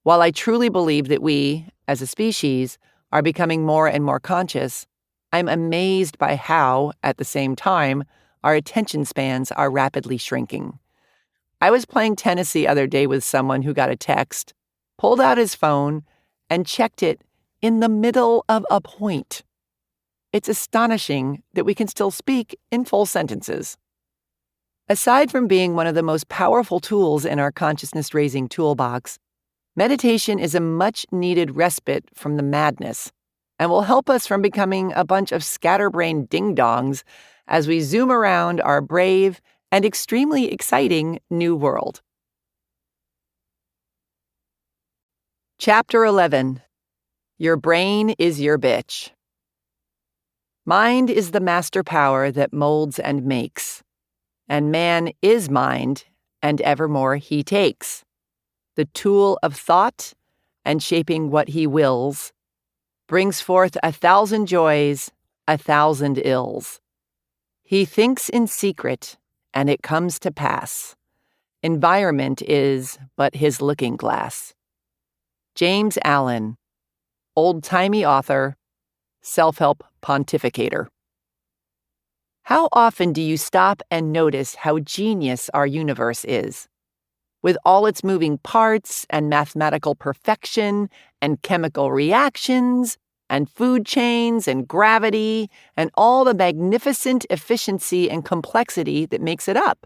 Speaker 1: While I truly believe that we, as a species, are becoming more and more conscious, I'm amazed by how, at the same time, our attention spans are rapidly shrinking. I was playing tennis the other day with someone who got a text, pulled out his phone, and checked it in the middle of a point. It's astonishing that we can still speak in full sentences. Aside from being one of the most powerful tools in our consciousness-raising toolbox, meditation is a much-needed respite from the madness and will help us from becoming a bunch of scatterbrained ding-dongs as we zoom around our brave and extremely exciting new world. Chapter 11. Your brain is your bitch. Mind is the master power that molds and makes, and man is mind, and evermore he takes, the tool of thought and shaping what he wills, brings forth 1,000 joys, 1,000 ills. He thinks in secret, and it comes to pass. Environment is but his looking glass. James Allen, old-timey author, self-help pontificator. How often do you stop and notice how genius our universe is? With all its moving parts and mathematical perfection and chemical reactions and food chains and gravity and all the magnificent efficiency and complexity that makes it up.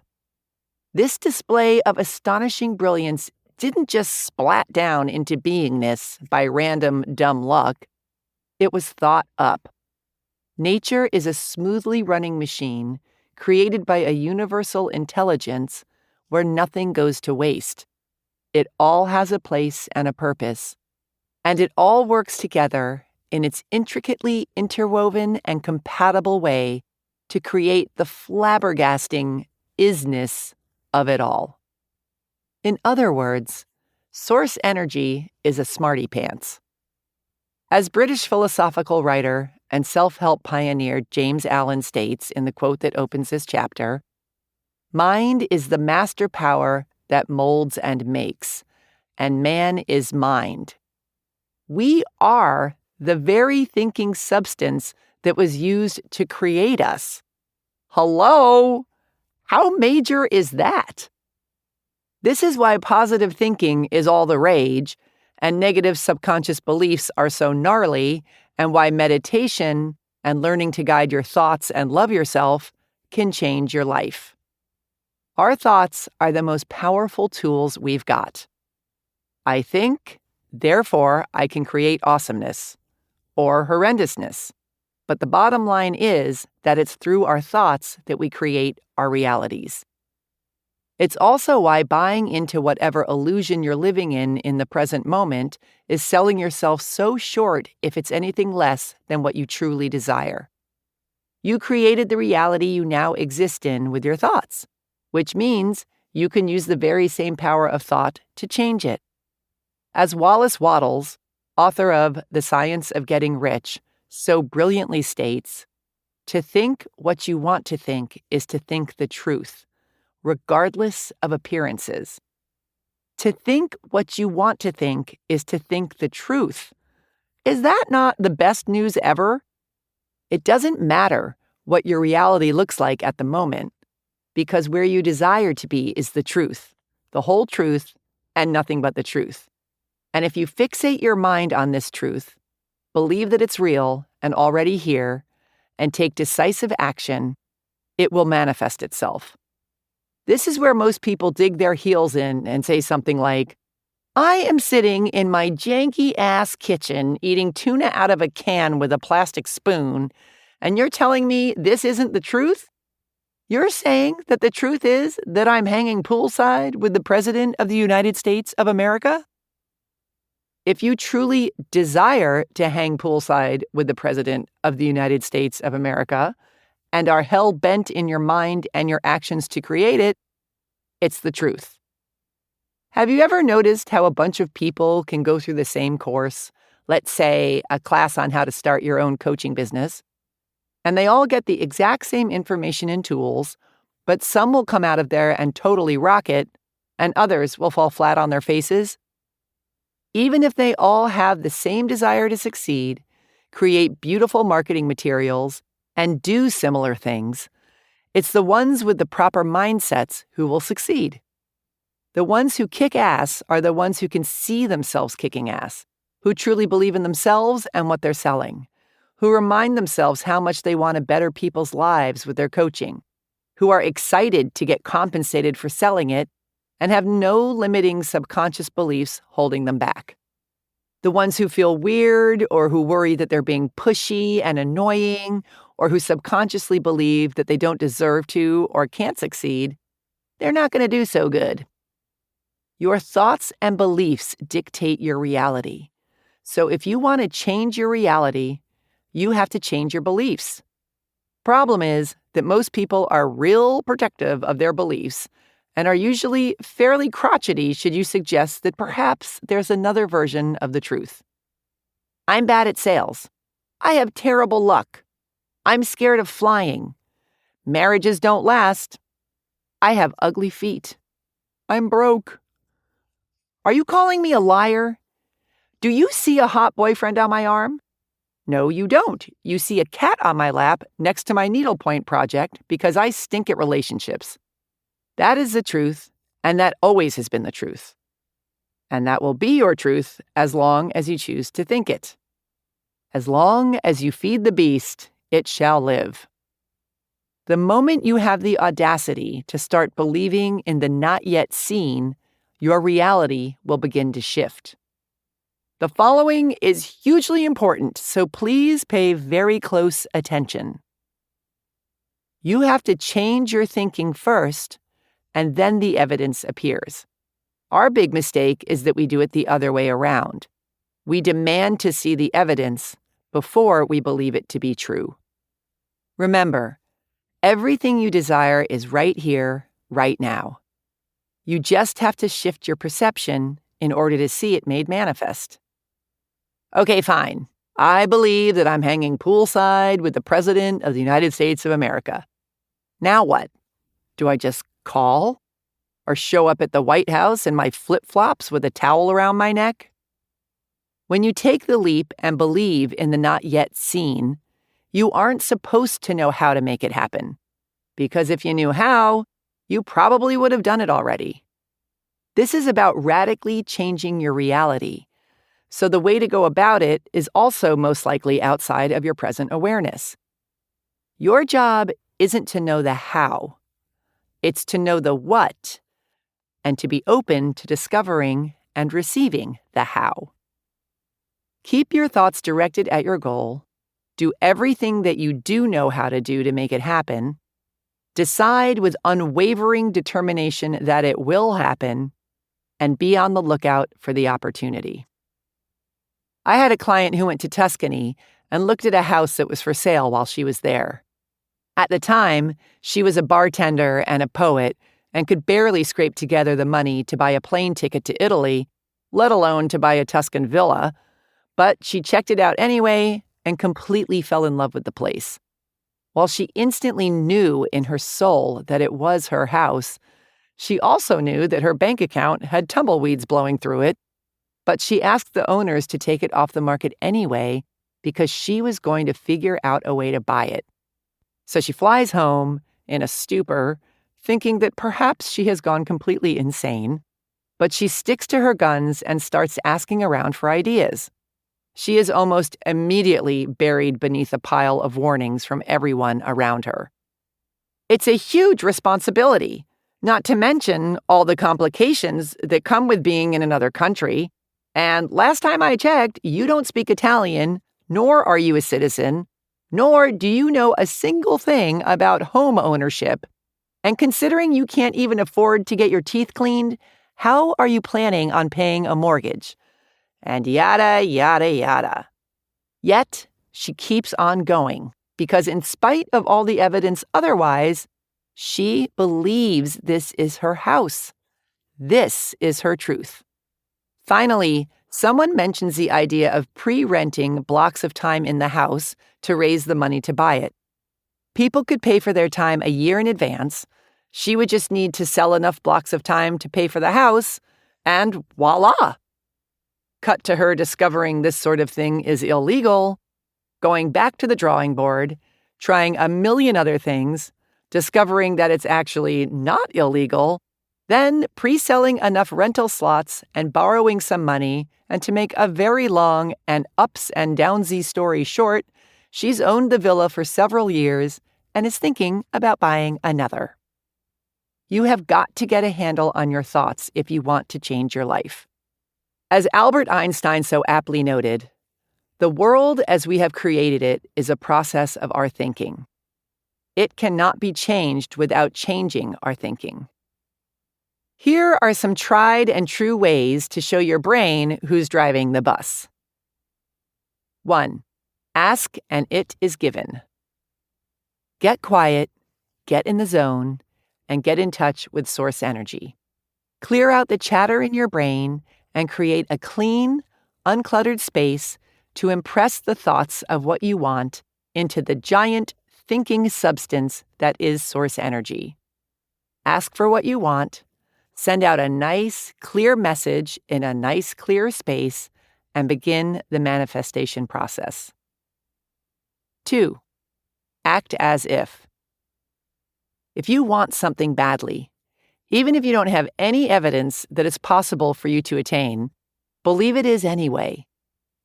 Speaker 1: This display of astonishing brilliance didn't just splat down into beingness by random dumb luck. It was thought up. Nature is a smoothly running machine created by a universal intelligence where nothing goes to waste. It all has a place and a purpose, and it all works together in its intricately interwoven and compatible way to create the flabbergasting isness of it all. In other words, source energy is a smarty pants. As British philosophical writer and self-help pioneer James Allen states in the quote that opens this chapter, mind is the master power that molds and makes, and man is mind. We are the very thinking substance that was used to create us. Hello? How major is that? This is why positive thinking is all the rage, and negative subconscious beliefs are so gnarly, and why meditation and learning to guide your thoughts and love yourself can change your life. Our thoughts are the most powerful tools we've got. I think, therefore I can create awesomeness or horrendousness. But the bottom line is that it's through our thoughts that we create our realities. It's also why buying into whatever illusion you're living in the present moment is selling yourself so short if it's anything less than what you truly desire. You created the reality you now exist in with your thoughts, which means you can use the very same power of thought to change it. As Wallace Wattles, author of The Science of Getting Rich, so brilliantly states, to think what you want to think is to think the truth, regardless of appearances. To think what you want to think is to think the truth. Is that not the best news ever? It doesn't matter what your reality looks like at the moment, because where you desire to be is the truth, the whole truth, and nothing but the truth. And if you fixate your mind on this truth, believe that it's real and already here, and take decisive action, it will manifest itself. This is where most people dig their heels in and say something like, I am sitting in my janky-ass kitchen eating tuna out of a can with a plastic spoon, and you're telling me this isn't the truth? You're saying that the truth is that I'm hanging poolside with the President of the United States of America? If you truly desire to hang poolside with the President of the United States of America and are hell-bent in your mind and your actions to create it, it's the truth. Have you ever noticed how a bunch of people can go through the same course, let's say a class on how to start your own coaching business, and they all get the exact same information and tools, but some will come out of there and totally rock it, and others will fall flat on their faces? Even if they all have the same desire to succeed, create beautiful marketing materials, and do similar things, it's the ones with the proper mindsets who will succeed. The ones who kick ass are the ones who can see themselves kicking ass, who truly believe in themselves and what they're selling, who remind themselves how much they want to better people's lives with their coaching, who are excited to get compensated for selling it, and have no limiting subconscious beliefs holding them back. The ones who feel weird or who worry that they're being pushy and annoying or who subconsciously believe that they don't deserve to or can't succeed, they're not going to do so good. Your thoughts and beliefs dictate your reality. So if you want to change your reality, you have to change your beliefs. Problem is that most people are real protective of their beliefs and are usually fairly crotchety should you suggest that perhaps there's another version of the truth. I'm bad at sales. I have terrible luck. I'm scared of flying. Marriages don't last. I have ugly feet. I'm broke. Are you calling me a liar? Do you see a hot boyfriend on my arm? No, you don't. You see a cat on my lap next to my needlepoint project because I stink at relationships. That is the truth, and that always has been the truth. And that will be your truth as long as you choose to think it. As long as you feed the beast, it shall live. The moment you have the audacity to start believing in the not yet seen, your reality will begin to shift. The following is hugely important, so please pay very close attention. You have to change your thinking first, and then the evidence appears. Our big mistake is that we do it the other way around. We demand to see the evidence before we believe it to be true. Remember, everything you desire is right here, right now. You just have to shift your perception in order to see it made manifest. Okay, fine. I believe that I'm hanging poolside with the President of the United States of America. Now what? Do I just call? Or show up at the White House in my flip-flops with a towel around my neck? When you take the leap and believe in the not yet seen, you aren't supposed to know how to make it happen. Because if you knew how, you probably would have done it already. This is about radically changing your reality. So the way to go about it is also most likely outside of your present awareness. Your job isn't to know the how. It's to know the what, and to be open to discovering and receiving the how. Keep your thoughts directed at your goal. Do everything that you do know how to do to make it happen. Decide with unwavering determination that it will happen, and be on the lookout for the opportunity. I had a client who went to Tuscany and looked at a house that was for sale while she was there. At the time, she was a bartender and a poet and could barely scrape together the money to buy a plane ticket to Italy, let alone to buy a Tuscan villa, but she checked it out anyway and completely fell in love with the place. While she instantly knew in her soul that it was her house, she also knew that her bank account had tumbleweeds blowing through it, but she asked the owners to take it off the market anyway because she was going to figure out a way to buy it. So she flies home in a stupor, thinking that perhaps she has gone completely insane, but she sticks to her guns and starts asking around for ideas. She is almost immediately buried beneath a pile of warnings from everyone around her. It's a huge responsibility, not to mention all the complications that come with being in another country. And last time I checked, you don't speak Italian, nor are you a citizen, nor do you know a single thing about home ownership, And considering you can't even afford to get your teeth cleaned, how are you planning on paying a mortgage? And yada, yada, yada. Yet, she keeps on going because in spite of all the evidence otherwise, she believes this is her house. This is her truth. Finally, someone mentions the idea of pre-renting blocks of time in the house to raise the money to buy it. People could pay for their time a year in advance. She would just need to sell enough blocks of time to pay for the house, and voila! Cut to her discovering this sort of thing is illegal, going back to the drawing board, trying a million other things, discovering that it's actually not illegal, then pre-selling enough rental slots and borrowing some money, and to make a very long and ups and downsy story short, she's owned the villa for several years and is thinking about buying another. You have got to get a handle on your thoughts if you want to change your life. As Albert Einstein so aptly noted, the world as we have created it is a process of our thinking. It cannot be changed without changing our thinking. Here are some tried and true ways to show your brain who's driving the bus. 1. Ask and it is given. Get quiet, get in the zone, and get in touch with source energy. Clear out the chatter in your brain and create a clean, uncluttered space to impress the thoughts of what you want into the giant thinking substance that is source energy. Ask for what you want, send out a nice, clear message in a nice, clear space, and begin the manifestation process. 2. Act as if. If you want something badly, even if you don't have any evidence that it's possible for you to attain, believe it is anyway.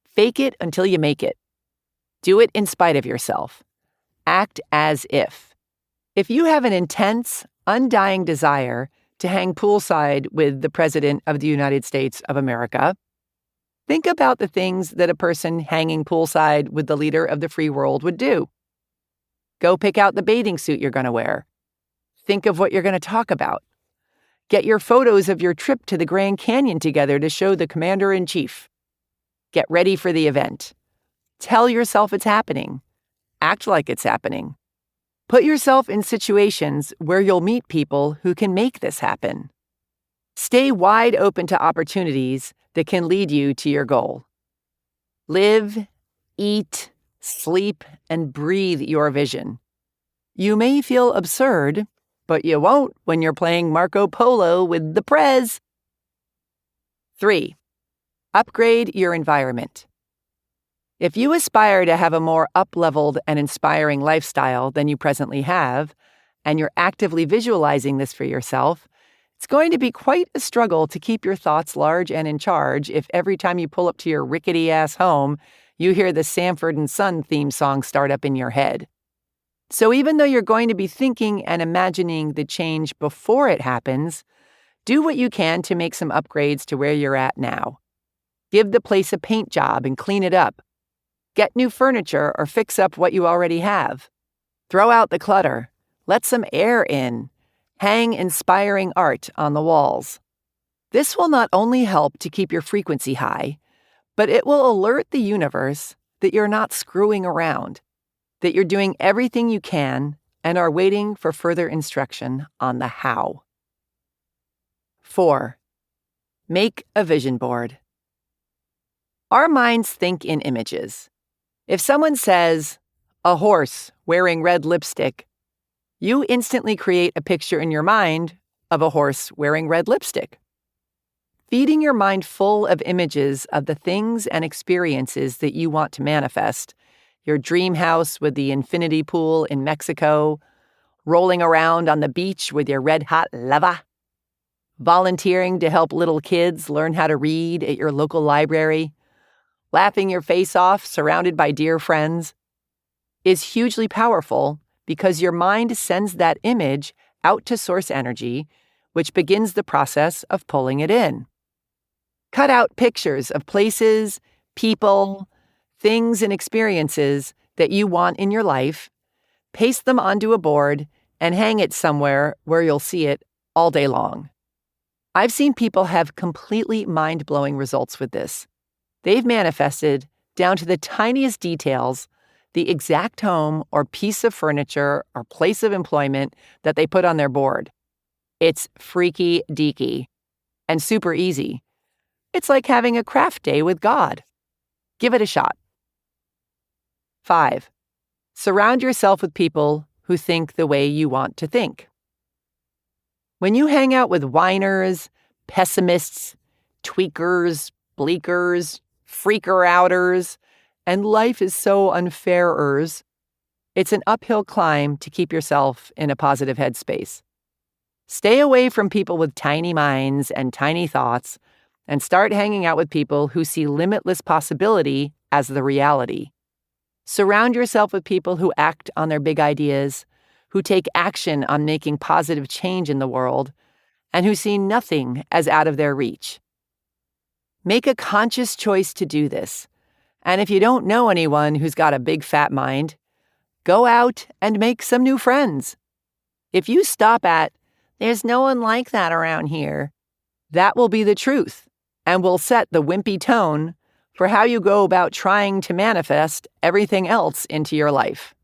Speaker 1: Fake it until you make it. Do it in spite of yourself. Act as if. If you have an intense, undying desire to hang poolside with the President of the United States of America, think about the things that a person hanging poolside with the leader of the free world would do. Go pick out the bathing suit you're going to wear. Think of what you're going to talk about. Get your photos of your trip to the Grand Canyon together to show the commander-in-chief. Get ready for the event. Tell yourself it's happening. Act like it's happening. Put yourself in situations where you'll meet people who can make this happen. Stay wide open to opportunities that can lead you to your goal. Live, eat, sleep, and breathe your vision. You may feel absurd, but you won't when you're playing Marco Polo with the Prez. 3. Upgrade your environment. If you aspire to have a more up-leveled and inspiring lifestyle than you presently have, and you're actively visualizing this for yourself, it's going to be quite a struggle to keep your thoughts large and in charge if every time you pull up to your rickety-ass home, you hear the Sanford and Son theme song start up in your head. So even though you're going to be thinking and imagining the change before it happens, do what you can to make some upgrades to where you're at now. Give the place a paint job and clean it up. Get new furniture or fix up what you already have. Throw out the clutter. Let some air in. Hang inspiring art on the walls. This will not only help to keep your frequency high, but it will alert the universe that you're not screwing around, that you're doing everything you can and are waiting for further instruction on the how. 4. Make a vision board. Our minds think in images. If someone says, "a horse wearing red lipstick," you instantly create a picture in your mind of a horse wearing red lipstick. Feeding your mind full of images of the things and experiences that you want to manifest, your dream house with the infinity pool in Mexico, rolling around on the beach with your red-hot lava, volunteering to help little kids learn how to read at your local library, laughing your face off surrounded by dear friends, is hugely powerful because your mind sends that image out to source energy, which begins the process of pulling it in. Cut out pictures of places, people, things, and experiences that you want in your life, paste them onto a board, and hang it somewhere where you'll see it all day long. I've seen people have completely mind-blowing results with this. They've manifested, down to the tiniest details, the exact home or piece of furniture or place of employment that they put on their board. It's freaky deaky and super easy. It's like having a craft day with God. Give it a shot. 5. Surround yourself with people who think the way you want to think. When you hang out with whiners, pessimists, tweakers, bleakers, freaker-outers, and life is so unfairers, it's an uphill climb to keep yourself in a positive headspace. Stay away from people with tiny minds and tiny thoughts, and start hanging out with people who see limitless possibility as the reality. Surround yourself with people who act on their big ideas, who take action on making positive change in the world, and who see nothing as out of their reach. Make a conscious choice to do this. And if you don't know anyone who's got a big fat mind, go out and make some new friends. If you stop at, "There's no one like that around here," that will be the truth and will set the wimpy tone for how you go about trying to manifest everything else into your life.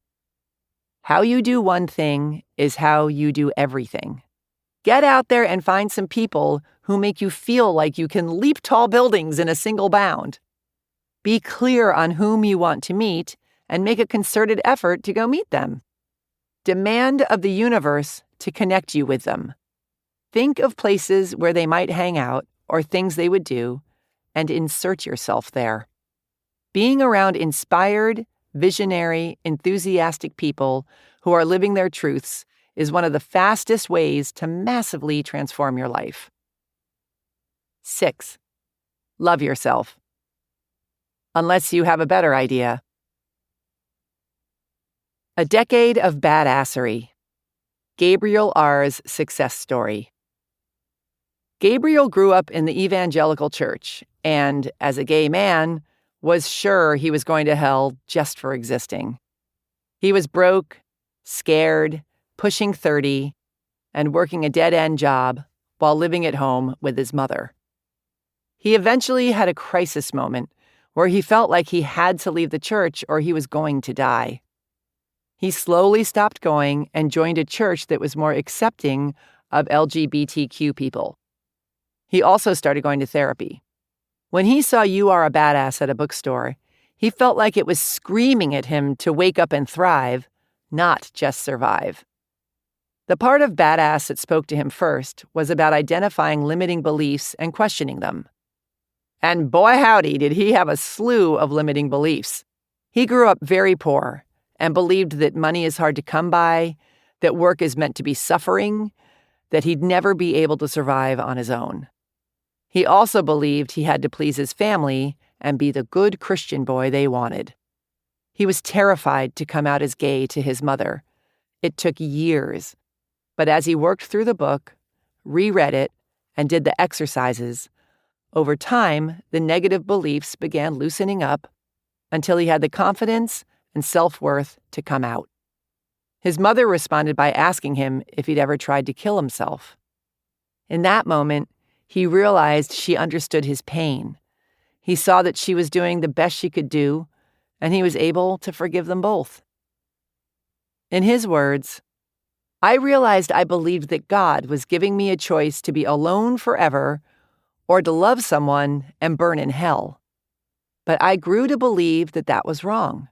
Speaker 1: How you do one thing is how you do everything. Get out there and find some people who make you feel like you can leap tall buildings in a single bound. Be clear on whom you want to meet and make a concerted effort to go meet them. Demand of the universe to connect you with them. Think of places where they might hang out or things they would do, and insert yourself there. Being around inspired, visionary, enthusiastic people who are living their truths is one of the fastest ways to massively transform your life. 6. Love yourself. Unless you have a better idea. A decade of badassery. Gabriel R.'s success story. Gabriel grew up in the evangelical church and, as a gay man, was sure he was going to hell just for existing. He was broke, scared, pushing 30, and working a dead-end job while living at home with his mother. He eventually had a crisis moment where he felt like he had to leave the church or he was going to die. He slowly stopped going and joined a church that was more accepting of LGBTQ people. He also started going to therapy. When he saw You Are a Badass at a bookstore, he felt like it was screaming at him to wake up and thrive, not just survive. The part of badass that spoke to him first was about identifying limiting beliefs and questioning them. And boy howdy, did he have a slew of limiting beliefs. He grew up very poor and believed that money is hard to come by, that work is meant to be suffering, that he'd never be able to survive on his own. He also believed he had to please his family and be the good Christian boy they wanted. He was terrified to come out as gay to his mother. It took years. But as he worked through the book, reread it, and did the exercises, over time, the negative beliefs began loosening up until he had the confidence and self-worth to come out. His mother responded by asking him if he'd ever tried to kill himself. In that moment, he realized she understood his pain. He saw that she was doing the best she could do, and he was able to forgive them both. In his words, "I realized I believed that God was giving me a choice to be alone forever or to love someone and burn in hell. But I grew to believe that that was wrong,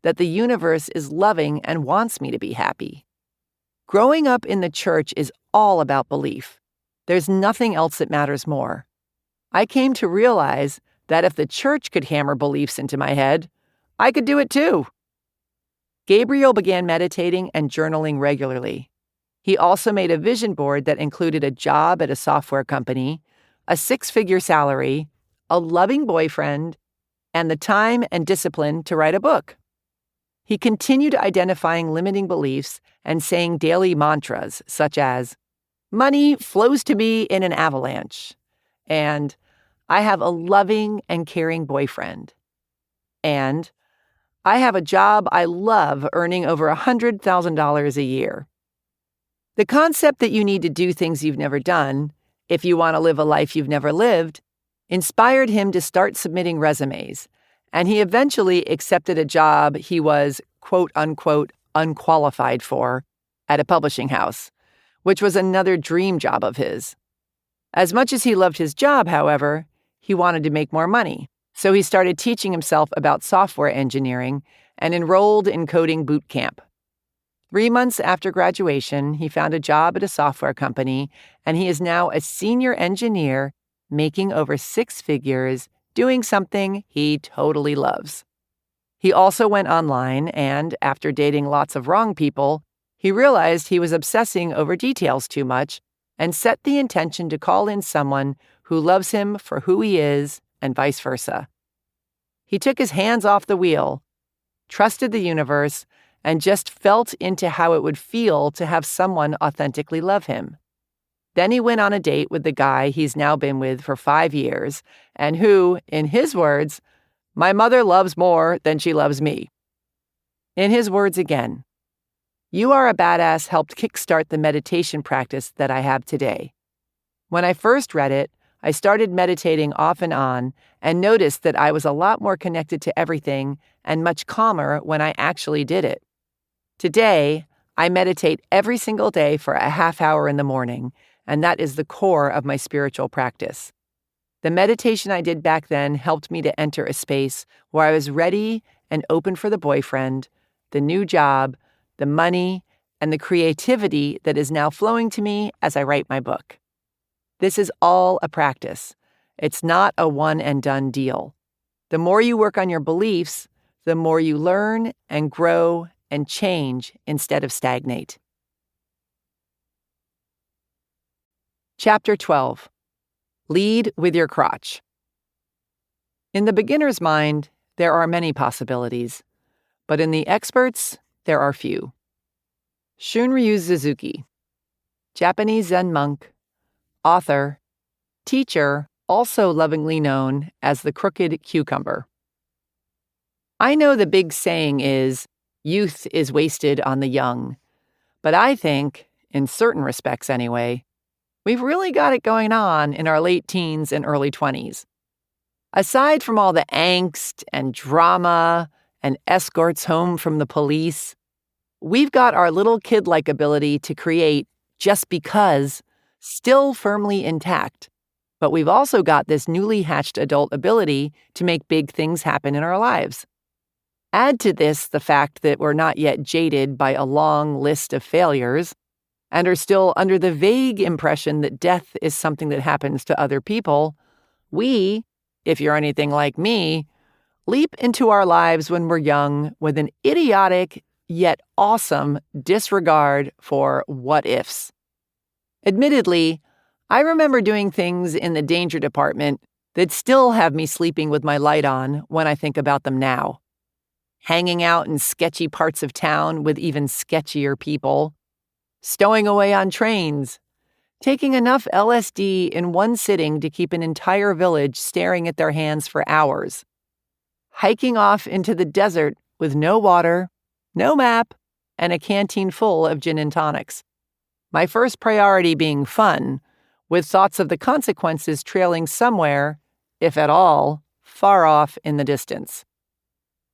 Speaker 1: that the universe is loving and wants me to be happy. Growing up in the church is all about belief. There's nothing else that matters more. I came to realize that if the church could hammer beliefs into my head, I could do it too." Gabriel began meditating and journaling regularly. He also made a vision board that included a job at a software company, a 6-figure salary, a loving boyfriend, and the time and discipline to write a book. He continued identifying limiting beliefs and saying daily mantras such as, "Money flows to me in an avalanche," and "I have a loving and caring boyfriend," and "I have a job I love earning over $100,000 a year." The concept that you need to do things you've never done, if you want to live a life you've never lived, inspired him to start submitting resumes, and he eventually accepted a job he was, quote unquote, unqualified for at a publishing house, which was another dream job of his. As much as he loved his job, however, he wanted to make more money, so he started teaching himself about software engineering and enrolled in coding boot camp. 3 months after graduation, he found a job at a software company, and he is now a senior engineer making over 6 figures, doing something he totally loves. He also went online, and after dating lots of wrong people, he realized he was obsessing over details too much and set the intention to call in someone who loves him for who he is and vice versa. He took his hands off the wheel, trusted the universe, and just felt into how it would feel to have someone authentically love him. Then he went on a date with the guy he's now been with for 5 years and who, in his words, "My mother loves more than she loves me." In his words again, "You Are a Badass" helped kickstart the meditation practice that I have today. When I first read it, I started meditating off and on and noticed that I was a lot more connected to everything and much calmer when I actually did it. Today, I meditate every single day for a half hour in the morning, and that is the core of my spiritual practice. The meditation I did back then helped me to enter a space where I was ready and open for the boyfriend, the new job, the money, and the creativity that is now flowing to me as I write my book. This is all a practice. It's not a one-and-done deal. The more you work on your beliefs, the more you learn and grow and change instead of stagnate. Chapter 12. Lead with your crotch. In the beginner's mind, there are many possibilities, but in the expert's, there are few. Shunryu Suzuki, Japanese Zen monk, author, teacher, also lovingly known as the crooked cucumber. I know the big saying is, youth is wasted on the young, but I think, in certain respects anyway, we've really got it going on in our late teens and early 20s. Aside from all the angst and drama and escorts home from the police, we've got our little kid-like ability to create just because still firmly intact. But we've also got this newly hatched adult ability to make big things happen in our lives. Add to this the fact that we're not yet jaded by a long list of failures and are still under the vague impression that death is something that happens to other people. We, if you're anything like me, leap into our lives when we're young with an idiotic yet awesome disregard for what-ifs. Admittedly, I remember doing things in the danger department that still have me sleeping with my light on when I think about them now. Hanging out in sketchy parts of town with even sketchier people, stowing away on trains, taking enough LSD in one sitting to keep an entire village staring at their hands for hours, hiking off into the desert with no water, no map, and a canteen full of gin and tonics. My first priority being fun, with thoughts of the consequences trailing somewhere, if at all, far off in the distance.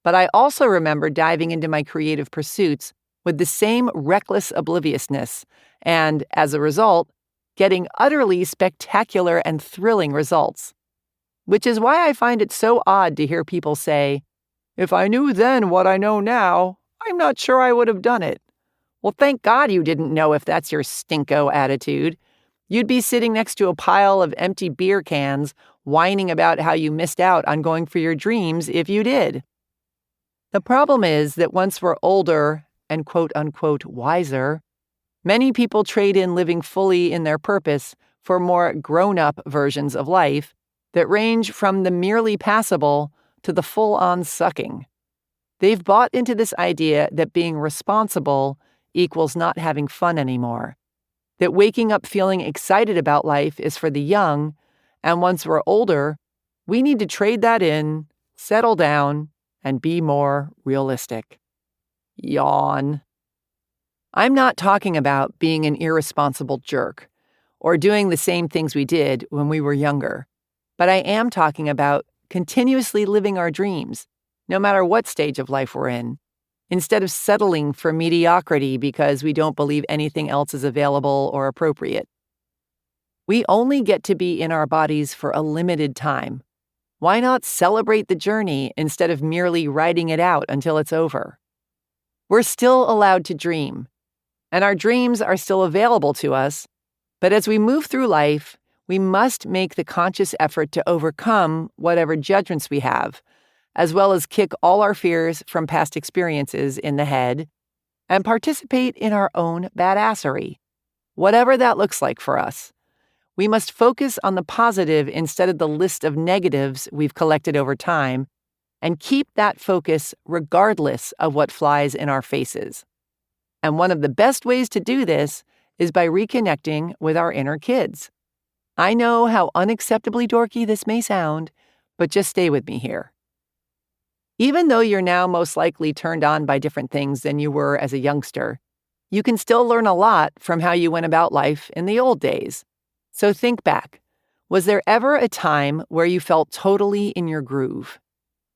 Speaker 1: But I also remember diving into my creative pursuits with the same reckless obliviousness, and, as a result, getting utterly spectacular and thrilling results. Which is why I find it so odd to hear people say, "If I knew then what I know now, I'm not sure I would have done it." Well, thank God you didn't know if that's your stinko attitude. You'd be sitting next to a pile of empty beer cans, whining about how you missed out on going for your dreams if you did. The problem is that once we're older and quote-unquote wiser, many people trade in living fully in their purpose for more grown-up versions of life that range from the merely passable to the full-on sucking. They've bought into this idea that being responsible equals not having fun anymore, that waking up feeling excited about life is for the young, and once we're older, we need to trade that in, settle down, and be more realistic. Yawn. I'm not talking about being an irresponsible jerk or doing the same things we did when we were younger, but I am talking about continuously living our dreams, no matter what stage of life we're in, instead of settling for mediocrity because we don't believe anything else is available or appropriate. We only get to be in our bodies for a limited time. Why not celebrate the journey instead of merely riding it out until it's over? We're still allowed to dream, and our dreams are still available to us, but as we move through life, we must make the conscious effort to overcome whatever judgments we have, as well as kick all our fears from past experiences in the head and participate in our own badassery, whatever that looks like for us. We must focus on the positive instead of the list of negatives we've collected over time, and keep that focus regardless of what flies in our faces. And one of the best ways to do this is by reconnecting with our inner kids. I know how unacceptably dorky this may sound, but just stay with me here. Even though you're now most likely turned on by different things than you were as a youngster, you can still learn a lot from how you went about life in the old days. So think back. Was there ever a time where you felt totally in your groove?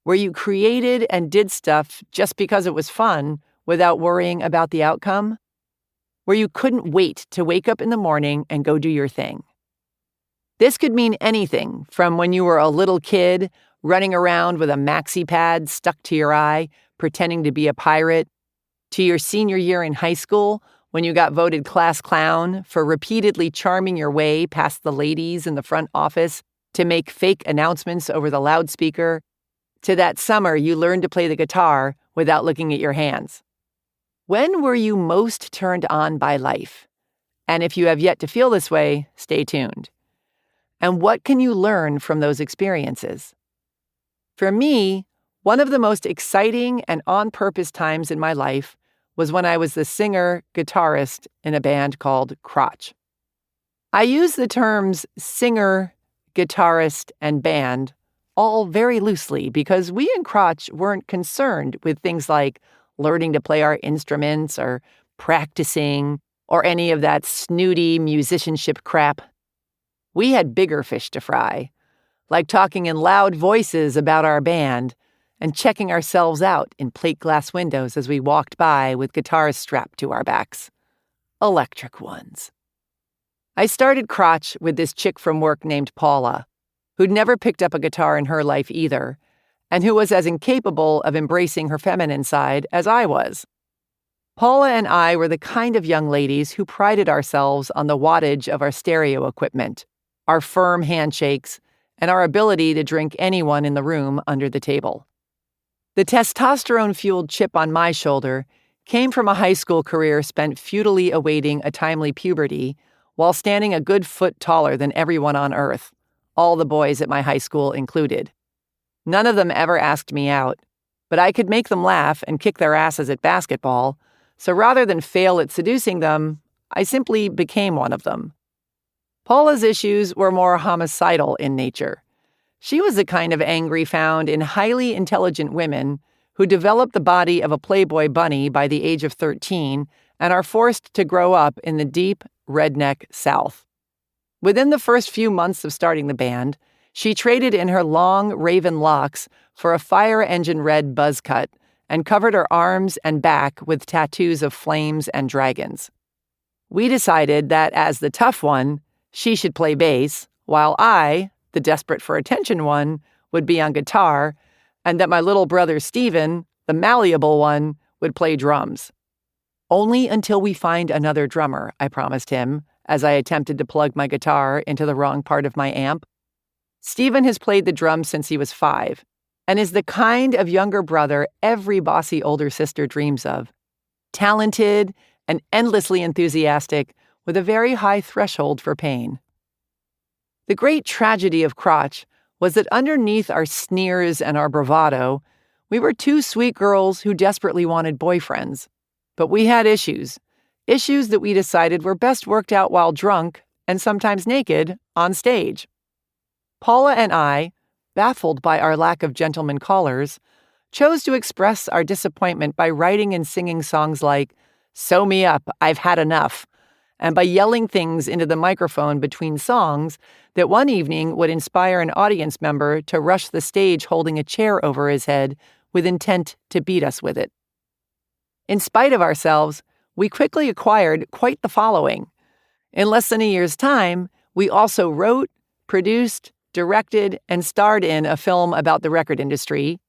Speaker 1: Where you created and did stuff just because it was fun without worrying about the outcome? Where you couldn't wait to wake up in the morning and go do your thing? This could mean anything from when you were a little kid running around with a maxi pad stuck to your eye, pretending to be a pirate, to your senior year in high school when you got voted class clown for repeatedly charming your way past the ladies in the front office to make fake announcements over the loudspeaker, to that summer you learned to play the guitar without looking at your hands. When were you most turned on by life? And if you have yet to feel this way, stay tuned. And what can you learn from those experiences? For me, one of the most exciting and on-purpose times in my life was when I was the singer-guitarist in a band called Crotch. I use the terms singer, guitarist, and band all very loosely because we in Crotch weren't concerned with things like learning to play our instruments or practicing or any of that snooty musicianship crap. We had bigger fish to fry, like talking in loud voices about our band and checking ourselves out in plate glass windows as we walked by with guitars strapped to our backs. Electric ones. I started Crotch with this chick from work named Paula, who'd never picked up a guitar in her life either, and who was as incapable of embracing her feminine side as I was. Paula and I were the kind of young ladies who prided ourselves on the wattage of our stereo equipment, our firm handshakes, and our ability to drink anyone in the room under the table. The testosterone-fueled chip on my shoulder came from a high school career spent futilely awaiting a timely puberty while standing a good foot taller than everyone on earth, all the boys at my high school included. None of them ever asked me out, but I could make them laugh and kick their asses at basketball, so rather than fail at seducing them, I simply became one of them. Paula's issues were more homicidal in nature. She was the kind of angry found in highly intelligent women who develop the body of a Playboy bunny by the age of 13 and are forced to grow up in the deep, redneck South. Within the first few months of starting the band, she traded in her long, raven locks for a fire engine red buzz cut and covered her arms and back with tattoos of flames and dragons. We decided that as the tough one, she should play bass, while I, the desperate for attention one, would be on guitar, and that my little brother Steven, the malleable one, would play drums. Only until we find another drummer, I promised him, as I attempted to plug my guitar into the wrong part of my amp. Steven has played the drums since he was 5, and is the kind of younger brother every bossy older sister dreams of. Talented and endlessly enthusiastic, with a very high threshold for pain. The great tragedy of Crotch was that underneath our sneers and our bravado, we were two sweet girls who desperately wanted boyfriends. But we had issues that we decided were best worked out while drunk and sometimes naked on stage. Paula and I, baffled by our lack of gentleman callers, chose to express our disappointment by writing and singing songs like "Sew me up, I've had enough," and by yelling things into the microphone between songs that one evening would inspire an audience member to rush the stage holding a chair over his head with intent to beat us with it. In spite of ourselves, we quickly acquired quite the following. In less than a year's time, we also wrote, produced, directed, and starred in a film about the record industry,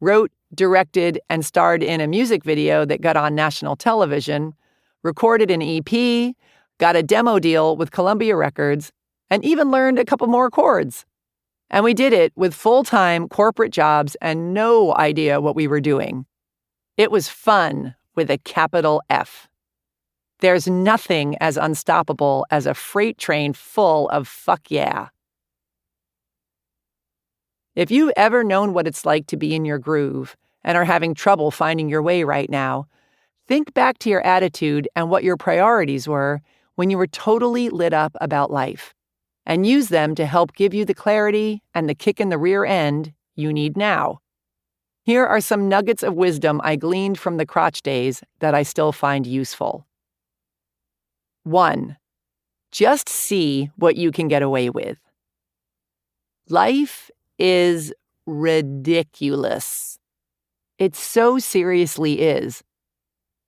Speaker 1: wrote, directed, and starred in a music video that got on national television, recorded an EP, got a demo deal with Columbia Records, and even learned a couple more chords. And we did it with full-time corporate jobs and no idea what we were doing. It was fun with a capital F. There's nothing as unstoppable as a freight train full of fuck yeah. If you've ever known what it's like to be in your groove and are having trouble finding your way right now, think back to your attitude and what your priorities were when you were totally lit up about life, and use them to help give you the clarity and the kick in the rear end you need now. Here are some nuggets of wisdom I gleaned from the crotch days that I still find useful. 1. Just see what you can get away with. Life is ridiculous. It so seriously is.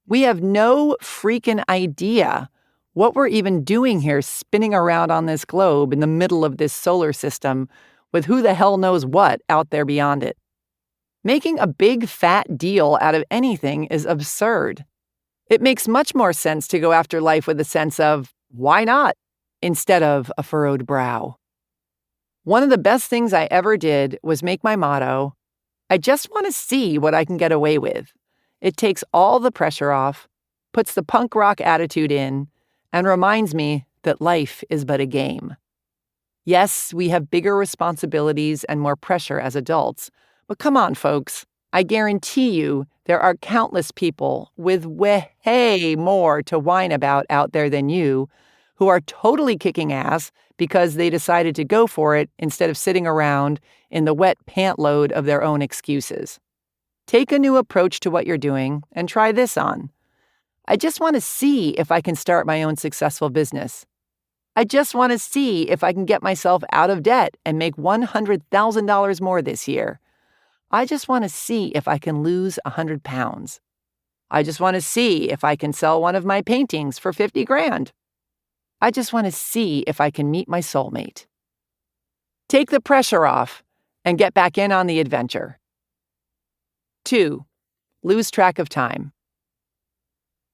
Speaker 1: We have no freaking idea what we're even doing here spinning around on this globe in the middle of this solar system with who the hell knows what out there beyond it. Making a big fat deal out of anything is absurd. It makes much more sense to go after life with a sense of, why not, instead of a furrowed brow. One of the best things I ever did was make my motto, I just want to see what I can get away with. It takes all the pressure off, puts the punk rock attitude in, and reminds me that life is but a game. Yes, we have bigger responsibilities and more pressure as adults, but come on, folks. I guarantee you there are countless people with way more to whine about out there than you who are totally kicking ass because they decided to go for it instead of sitting around in the wet pant load of their own excuses. Take a new approach to what you're doing and try this on. I just want to see if I can start my own successful business. I just want to see if I can get myself out of debt and make $100,000 more this year. I just want to see if I can lose 100 pounds. I just want to see if I can sell one of my paintings for 50 grand. I just want to see if I can meet my soulmate. Take the pressure off and get back in on the adventure. 2. Lose track of time.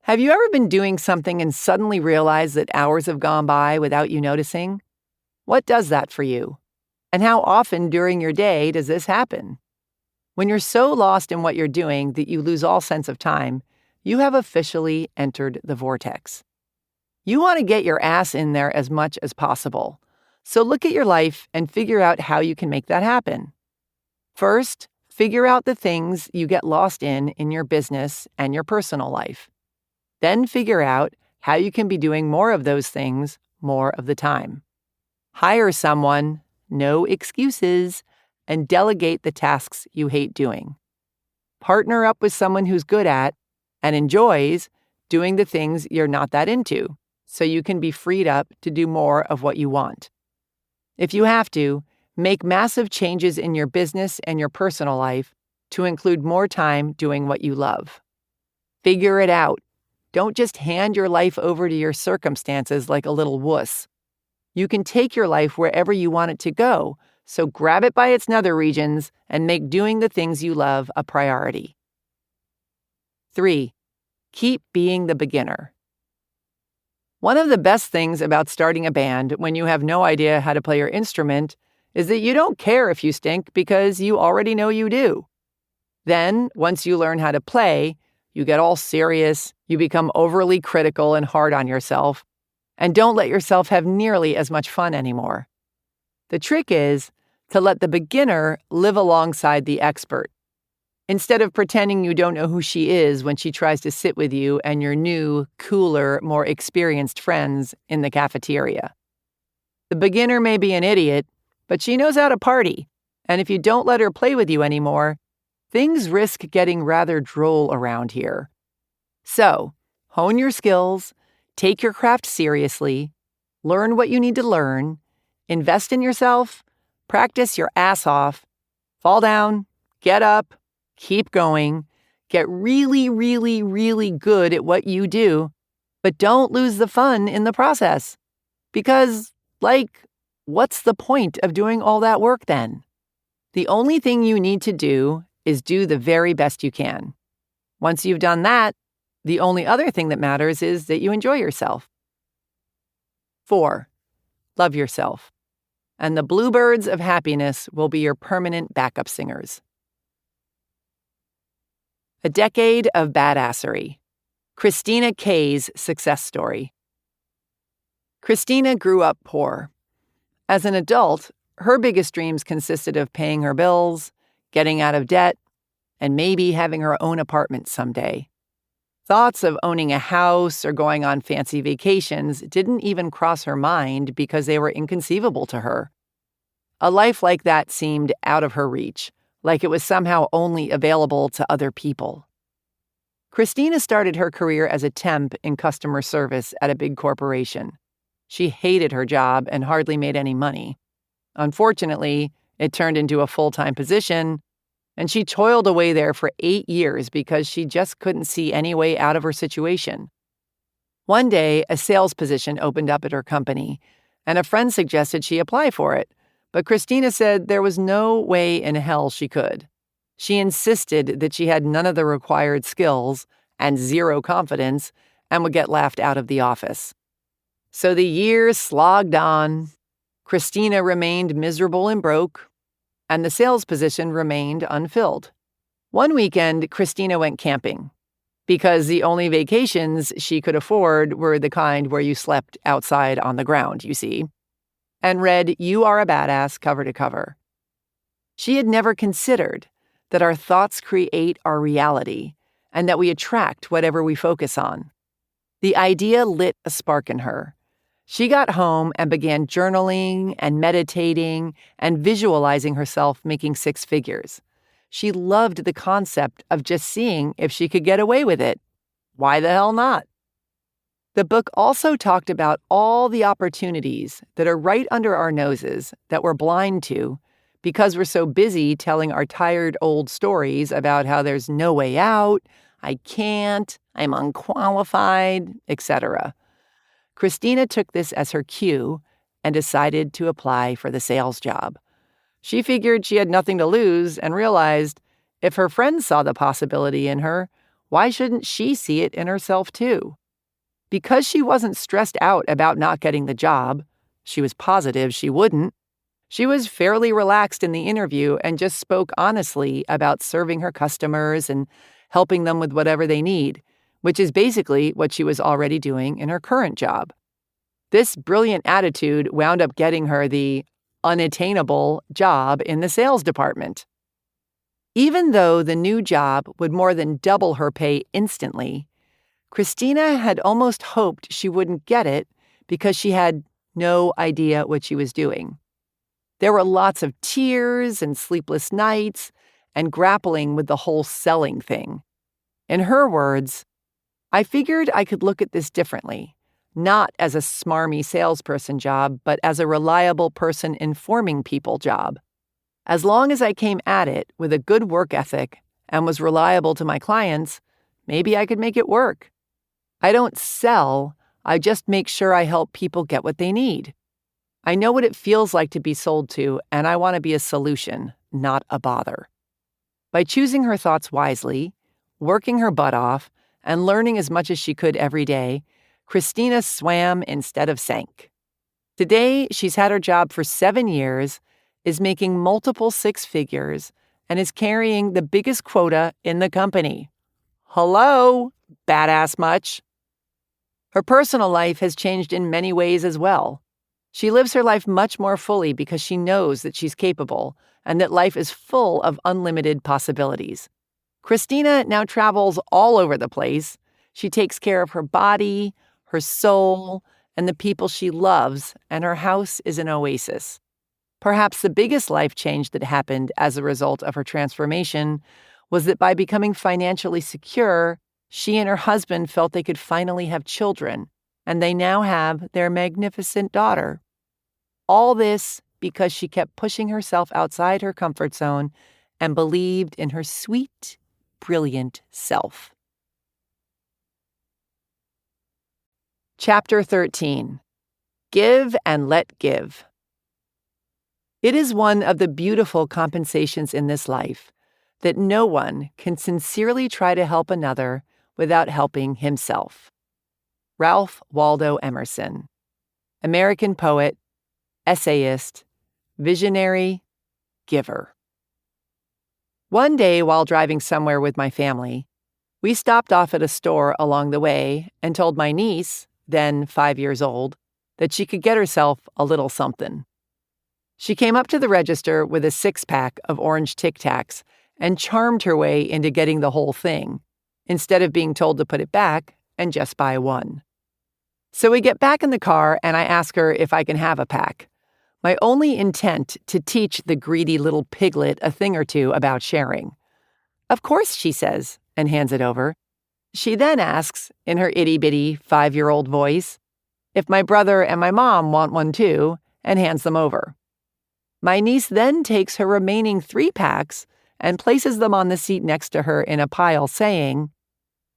Speaker 1: Have you ever been doing something and suddenly realized that hours have gone by without you noticing? What does that for you? And how often during your day does this happen? When you're so lost in what you're doing that you lose all sense of time, you have officially entered the vortex. You want to get your ass in there as much as possible. So look at your life and figure out how you can make that happen. First, figure out the things you get lost in your business and your personal life. Then figure out how you can be doing more of those things more of the time. Hire someone, no excuses, and delegate the tasks you hate doing. Partner up with someone who's good at and enjoys doing the things you're not that into, so you can be freed up to do more of what you want. If you have to, make massive changes in your business and your personal life to include more time doing what you love. Figure it out. Don't just hand your life over to your circumstances like a little wuss. You can take your life wherever you want it to go, so grab it by its nether regions and make doing the things you love a priority. 3. Keep being the beginner. One of the best things about starting a band when you have no idea how to play your instrument is that you don't care if you stink because you already know you do. Then, once you learn how to play, you get all serious, you become overly critical and hard on yourself, and don't let yourself have nearly as much fun anymore. The trick is to let the beginner live alongside the expert, instead of pretending you don't know who she is when she tries to sit with you and your new, cooler, more experienced friends in the cafeteria. The beginner may be an idiot, but she knows how to party, and if you don't let her play with you anymore, things risk getting rather droll around here. So, hone your skills, take your craft seriously, learn what you need to learn, invest in yourself, practice your ass off, fall down, get up, keep going, get really, really, really good at what you do, but don't lose the fun in the process. Because, what's the point of doing all that work then? The only thing you need to do is do the very best you can. Once you've done that, the only other thing that matters is that you enjoy yourself. 4. Love yourself. And the bluebirds of happiness will be your permanent backup singers. A decade of badassery. Christina K's success story. Christina grew up poor. As an adult, her biggest dreams consisted of paying her bills, getting out of debt, and maybe having her own apartment someday. Thoughts of owning a house or going on fancy vacations didn't even cross her mind because they were inconceivable to her. A life like that seemed out of her reach, like it was somehow only available to other people. Christina started her career as a temp in customer service at a big corporation. She hated her job and hardly made any money. Unfortunately, it turned into a full-time position, and she toiled away there for 8 years because she just couldn't see any way out of her situation. One day, a sales position opened up at her company, and a friend suggested she apply for it, but Christina said there was no way in hell she could. She insisted that she had none of the required skills and zero confidence and would get laughed out of the office. So the years slogged on. Christina remained miserable and broke, and the sales position remained unfilled. One weekend, Christina went camping because the only vacations she could afford were the kind where you slept outside on the ground, you see, and read "You Are a Badass" cover to cover. She had never considered that our thoughts create our reality and that we attract whatever we focus on. The idea lit a spark in her. She got home and began journaling and meditating and visualizing herself making 6 figures. She loved the concept of just seeing if she could get away with it. Why the hell not? The book also talked about all the opportunities that are right under our noses that we're blind to because we're so busy telling our tired old stories about how there's no way out, I can't, I'm unqualified, etc. Christina took this as her cue and decided to apply for the sales job. She figured she had nothing to lose and realized if her friends saw the possibility in her, why shouldn't she see it in herself too? Because she wasn't stressed out about not getting the job, she was positive she wouldn't. She was fairly relaxed in the interview and just spoke honestly about serving her customers and helping them with whatever they need, which is basically what she was already doing in her current job. This brilliant attitude wound up getting her the unattainable job in the sales department. Even though the new job would more than double her pay instantly, Christina had almost hoped she wouldn't get it because she had no idea what she was doing. There were lots of tears and sleepless nights and grappling with the whole selling thing. In her words, I figured I could look at this differently, not as a smarmy salesperson job, but as a reliable person informing people job. As long as I came at it with a good work ethic and was reliable to my clients, maybe I could make it work. I don't sell, I just make sure I help people get what they need. I know what it feels like to be sold to, and I want to be a solution, not a bother. By choosing her thoughts wisely, working her butt off, and learning as much as she could every day, Christina swam instead of sank. Today, she's had her job for 7 years, is making multiple 6 figures, and is carrying the biggest quota in the company. Hello, badass much? Her personal life has changed in many ways as well. She lives her life much more fully because she knows that she's capable and that life is full of unlimited possibilities. Christina now travels all over the place. She takes care of her body, her soul, and the people she loves, and her house is an oasis. Perhaps the biggest life change that happened as a result of her transformation was that by becoming financially secure, She and her husband felt they could finally have children, and they now have their magnificent daughter. All this because she kept pushing herself outside her comfort zone and believed in her sweet, brilliant self. Chapter 13. Give and Let Give. It is one of the beautiful compensations in this life that no one can sincerely try to help another without helping himself. Ralph Waldo Emerson, American poet, essayist, visionary, giver. One day while driving somewhere with my family, we stopped off at a store along the way and told my niece, then 5 years old, that she could get herself a little something. She came up to the register with a 6-pack of orange Tic Tacs and charmed her way into getting the whole thing, instead of being told to put it back and just buy one. So we get back in the car and I ask her if I can have a pack, my only intent to teach the greedy little piglet a thing or two about sharing. Of course, she says, and hands it over. She then asks, in her itty-bitty 5-year-old voice, if my brother and my mom want one too, and hands them over. My niece then takes her remaining 3 packs and places them on the seat next to her in a pile, saying,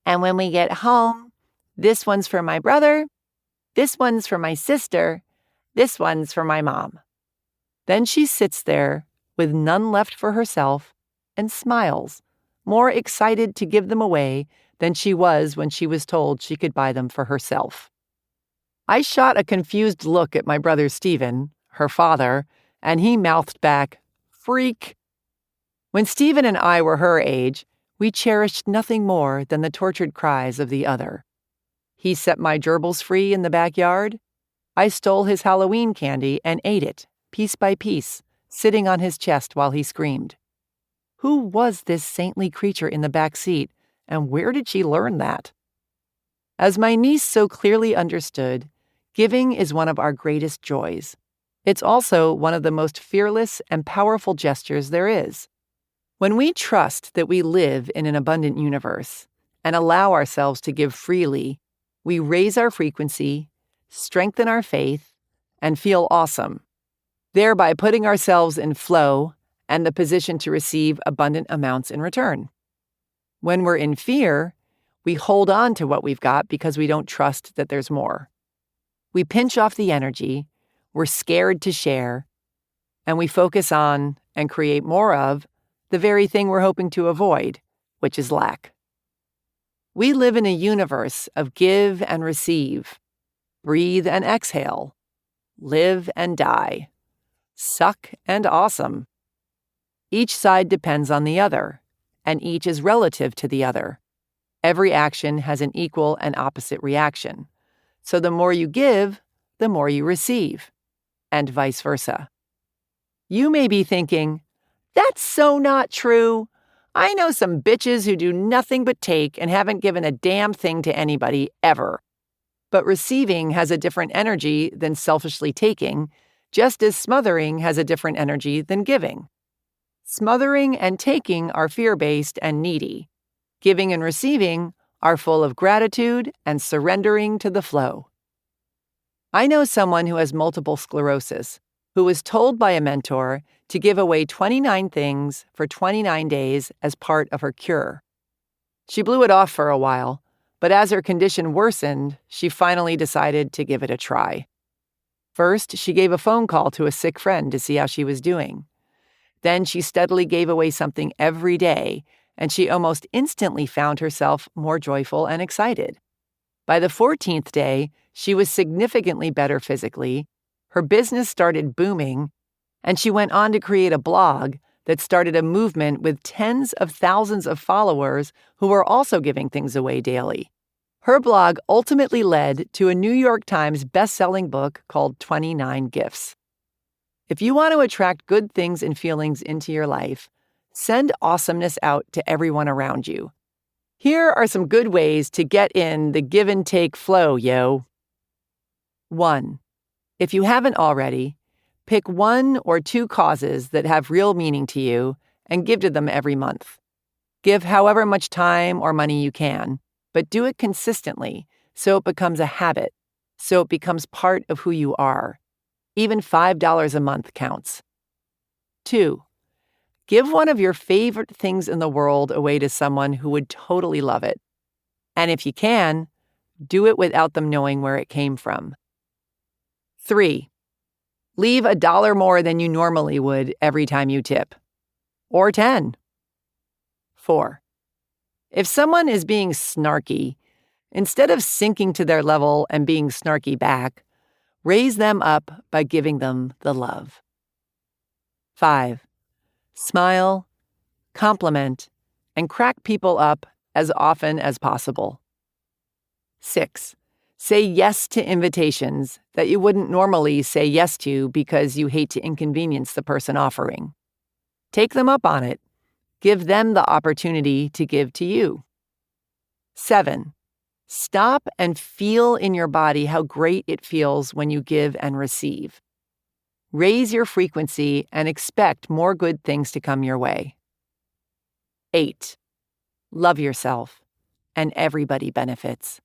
Speaker 1: "And when we get home, this one's for my brother, this one's for my sister, this one's for my mom." Then she sits there with none left for herself and smiles, more excited to give them away than she was when she was told she could buy them for herself. I shot a confused look at my brother Stephen, her father, and he mouthed back, "Freak." When Stephen and I were her age, we cherished nothing more than the tortured cries of the other. He set my gerbils free in the backyard. I stole his Halloween candy and ate it, piece by piece, sitting on his chest while he screamed. Who was this saintly creature in the back seat, and where did she learn that? As my niece so clearly understood, giving is one of our greatest joys. It's also one of the most fearless and powerful gestures there is. When we trust that we live in an abundant universe and allow ourselves to give freely, we raise our frequency, strengthen our faith, and feel awesome, thereby putting ourselves in flow and the position to receive abundant amounts in return. When we're in fear, we hold on to what we've got because we don't trust that there's more. We pinch off the energy, we're scared to share, and we focus on and create more of the very thing we're hoping to avoid, which is lack. We live in a universe of give and receive, breathe and exhale, live and die, suck and awesome. Each side depends on the other, and each is relative to the other. Every action has an equal and opposite reaction. So the more you give, the more you receive, and vice versa. You may be thinking, "That's so not true. I know some bitches who do nothing but take and haven't given a damn thing to anybody ever." But receiving has a different energy than selfishly taking, just as smothering has a different energy than giving. Smothering and taking are fear-based and needy. Giving and receiving are full of gratitude and surrendering to the flow. I know someone who has multiple sclerosis, who was told by a mentor to give away 29 things for 29 days as part of her cure. She blew it off for a while, but as her condition worsened, she finally decided to give it a try. First, she gave a phone call to a sick friend to see how she was doing. Then she steadily gave away something every day, and she almost instantly found herself more joyful and excited. By the 14th day, she was significantly better physically, her business started booming, and she went on to create a blog that started a movement with tens of thousands of followers who were also giving things away daily. Her blog ultimately led to a New York Times best-selling book called 29 Gifts. If you want to attract good things and feelings into your life, send awesomeness out to everyone around you. Here are some good ways to get in the give and take flow, yo. 1. If you haven't already, pick 1 or 2 causes that have real meaning to you and give to them every month. Give however much time or money you can. but do it consistently so it becomes a habit, so it becomes part of who you are. Even $5 a month counts. 2. Give one of your favorite things in the world away to someone who would totally love it. And if you can, do it without them knowing where it came from. 3. Leave $1 more than you normally would every time you tip. Or 10. 4. If someone is being snarky, instead of sinking to their level and being snarky back, raise them up by giving them the love. 5. Smile, compliment, and crack people up as often as possible. 6. Say yes to invitations that you wouldn't normally say yes to because you hate to inconvenience the person offering. Take them up on it. Give them the opportunity to give to you. 7. Stop and feel in your body how great it feels when you give and receive. Raise your frequency and expect more good things to come your way. 8. Love yourself, and everybody benefits.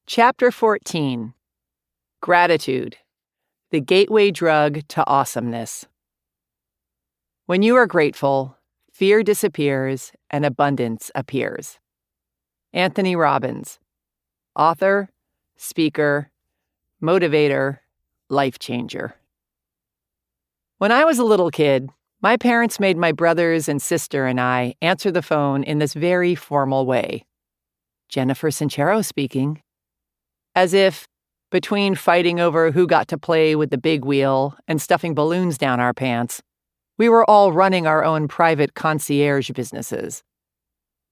Speaker 1: Chapter 14. Gratitude, the gateway drug to awesomeness. When you are grateful, fear disappears and abundance appears. Anthony Robbins, author, speaker, motivator, life changer. When I was a little kid, my parents made my brothers and sister and I answer the phone in this very formal way. Jennifer Sincero speaking. As if, between fighting over who got to play with the big wheel and stuffing balloons down our pants, we were all running our own private concierge businesses.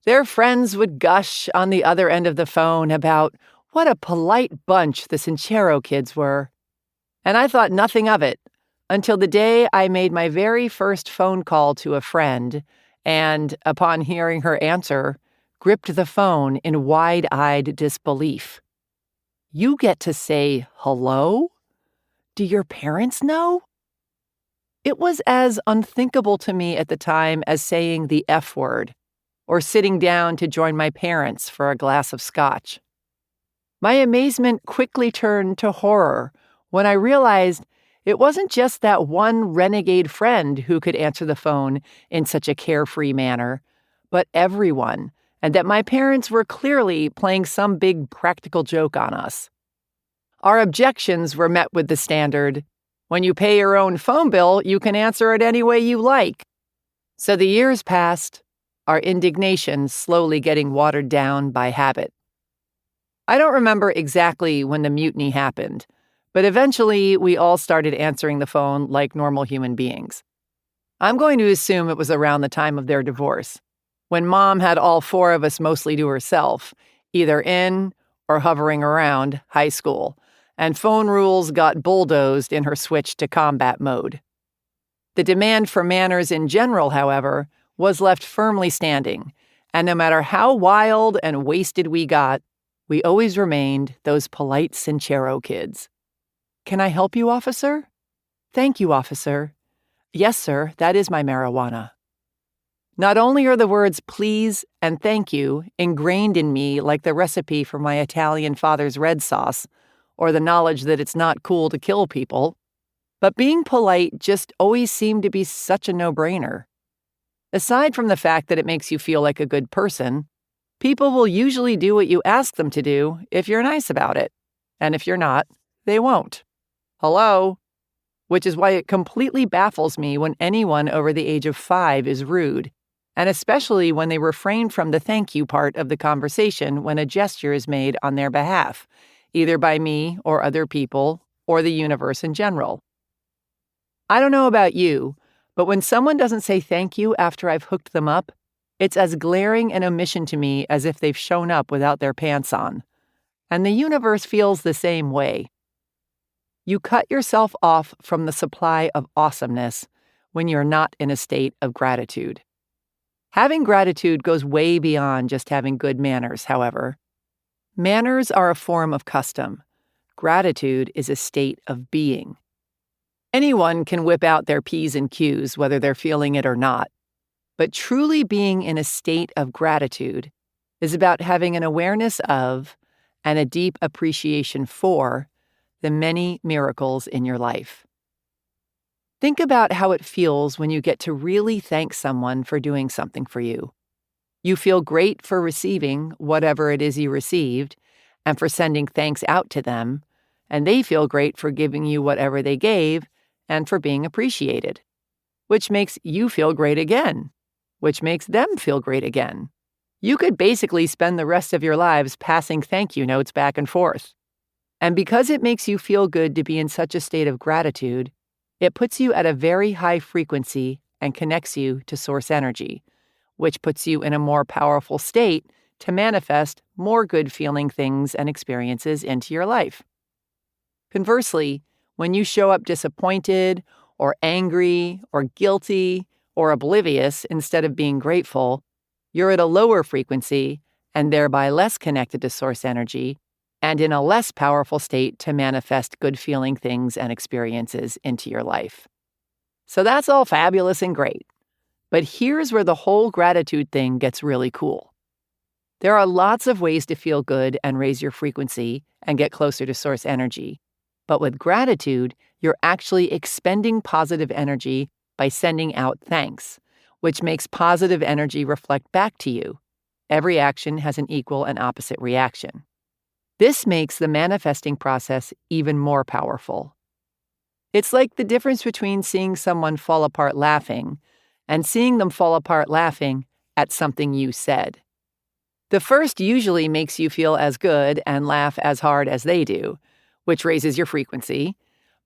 Speaker 1: Their friends would gush on the other end of the phone about what a polite bunch the Sincero kids were. And I thought nothing of it until the day I made my very first phone call to a friend and, upon hearing her answer, gripped the phone in wide-eyed disbelief. You get to say hello? Do your parents know? It was as unthinkable to me at the time as saying the F word or sitting down to join my parents for a glass of scotch. My amazement quickly turned to horror when I realized it wasn't just that one renegade friend who could answer the phone in such a carefree manner, but everyone, and that my parents were clearly playing some big practical joke on us. Our objections were met with the standard, when you pay your own phone bill, you can answer it any way you like. So the years passed, our indignation slowly getting watered down by habit. I don't remember exactly when the mutiny happened, but eventually we all started answering the phone like normal human beings. I'm going to assume it was around the time of their divorce, when Mom had all 4 of us mostly to herself, either in or hovering around high school, and phone rules got bulldozed in her switch to combat mode. The demand for manners in general, however, was left firmly standing, and no matter how wild and wasted we got, we always remained those polite Sincero kids. Can I help you, officer? Thank you, officer. Yes, sir, that is my marijuana. Not only are the words please and thank you ingrained in me like the recipe for my Italian father's red sauce, or the knowledge that it's not cool to kill people, but being polite just always seemed to be such a no-brainer. Aside from the fact that it makes you feel like a good person, people will usually do what you ask them to do if you're nice about it. And if you're not, they won't. Hello? Which is why it completely baffles me when anyone over the age of 5 is rude, and especially when they refrain from the thank you part of the conversation when a gesture is made on their behalf, either by me or other people or the universe in general. I don't know about you, but when someone doesn't say thank you after I've hooked them up, it's as glaring an omission to me as if they've shown up without their pants on. And the universe feels the same way. You cut yourself off from the supply of awesomeness when you're not in a state of gratitude. Having gratitude goes way beyond just having good manners, however. Manners are a form of custom. Gratitude is a state of being. Anyone can whip out their P's and Q's whether they're feeling it or not. But truly being in a state of gratitude is about having an awareness of and a deep appreciation for the many miracles in your life. Think about how it feels when you get to really thank someone for doing something for you. You feel great for receiving whatever it is you received and for sending thanks out to them, and they feel great for giving you whatever they gave and for being appreciated, which makes you feel great again, which makes them feel great again. You could basically spend the rest of your lives passing thank you notes back and forth. And because it makes you feel good to be in such a state of gratitude, it puts you at a very high frequency and connects you to source energy, which puts you in a more powerful state to manifest more good-feeling things and experiences into your life. Conversely, when you show up disappointed or angry or guilty or oblivious instead of being grateful, you're at a lower frequency and thereby less connected to source energy and in a less powerful state to manifest good-feeling things and experiences into your life. So that's all fabulous and great. But here's where the whole gratitude thing gets really cool. There are lots of ways to feel good and raise your frequency and get closer to source energy. But with gratitude, you're actually expending positive energy by sending out thanks, which makes positive energy reflect back to you. Every action has an equal and opposite reaction. This makes the manifesting process even more powerful. It's like the difference between seeing someone fall apart laughing and seeing them fall apart laughing at something you said. The first usually makes you feel as good and laugh as hard as they do, which raises your frequency.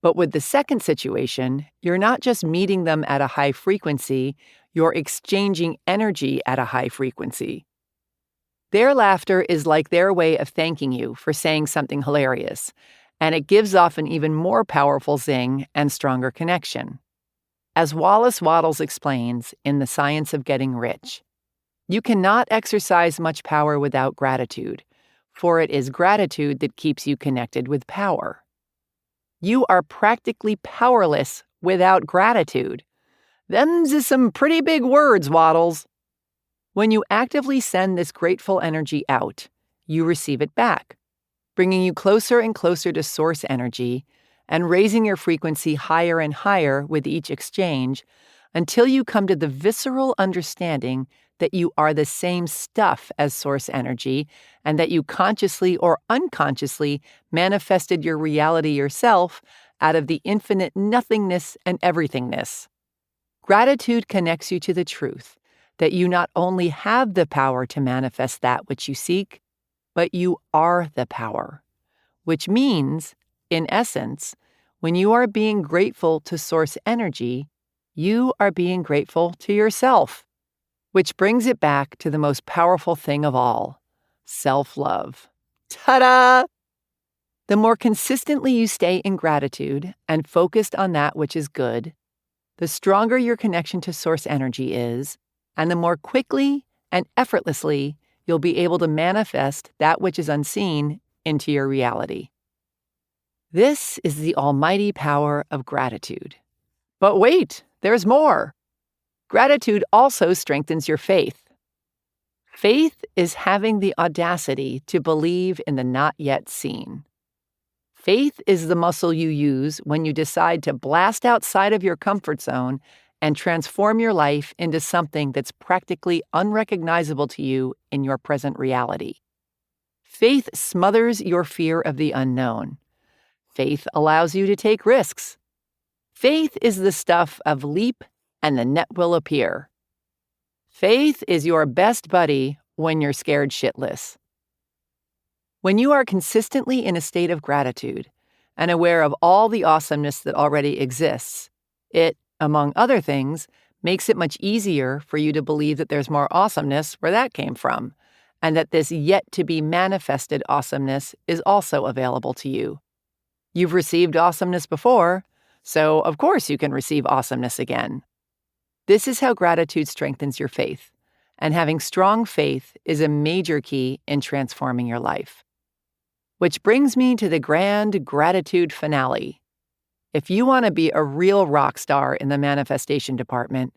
Speaker 1: But with the second situation, you're not just meeting them at a high frequency, you're exchanging energy at a high frequency. Their laughter is like their way of thanking you for saying something hilarious, and it gives off an even more powerful zing and stronger connection. As Wallace Wattles explains in The Science of Getting Rich, you cannot exercise much power without gratitude, for it is gratitude that keeps you connected with power. You are practically powerless without gratitude. Them's is some pretty big words, Wattles. When you actively send this grateful energy out, you receive it back, bringing you closer and closer to source energy and raising your frequency higher and higher with each exchange until you come to the visceral understanding that you are the same stuff as source energy and that you consciously or unconsciously manifested your reality yourself out of the infinite nothingness and everythingness. Gratitude connects you to the truth that you not only have the power to manifest that which you seek, but you are the power, which means, in essence, when you are being grateful to source energy, you are being grateful to yourself, which brings it back to the most powerful thing of all, self-love. Ta-da! The more consistently you stay in gratitude and focused on that which is good, the stronger your connection to source energy is, and the more quickly and effortlessly you'll be able to manifest that which is unseen into your reality. This is the almighty power of gratitude. But wait, there's more. Gratitude also strengthens your faith. Faith is having the audacity to believe in the not yet seen. Faith is the muscle you use when you decide to blast outside of your comfort zone and transform your life into something that's practically unrecognizable to you in your present reality. Faith smothers your fear of the unknown. Faith allows you to take risks. Faith is the stuff of leap and the net will appear. Faith is your best buddy when you're scared shitless. When you are consistently in a state of gratitude and aware of all the awesomeness that already exists, it, among other things, makes it much easier for you to believe that there's more awesomeness where that came from, and that this yet-to-be-manifested awesomeness is also available to you. You've received awesomeness before, so of course you can receive awesomeness again. This is how gratitude strengthens your faith, and having strong faith is a major key in transforming your life. Which brings me to the grand gratitude finale. If you want to be a real rock star in the manifestation department,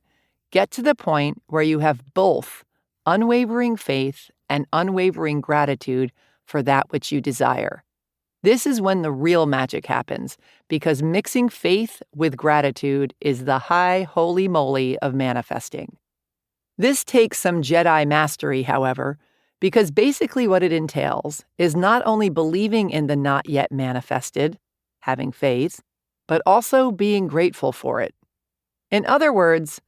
Speaker 1: Get to the point where you have both unwavering faith and unwavering gratitude for that which you desire. This is when the real magic happens, because mixing faith with gratitude is the high holy moly of manifesting. This takes some Jedi mastery, however, because basically what it entails is not only believing in the not yet manifested, having faith, but also being grateful for it. In other words,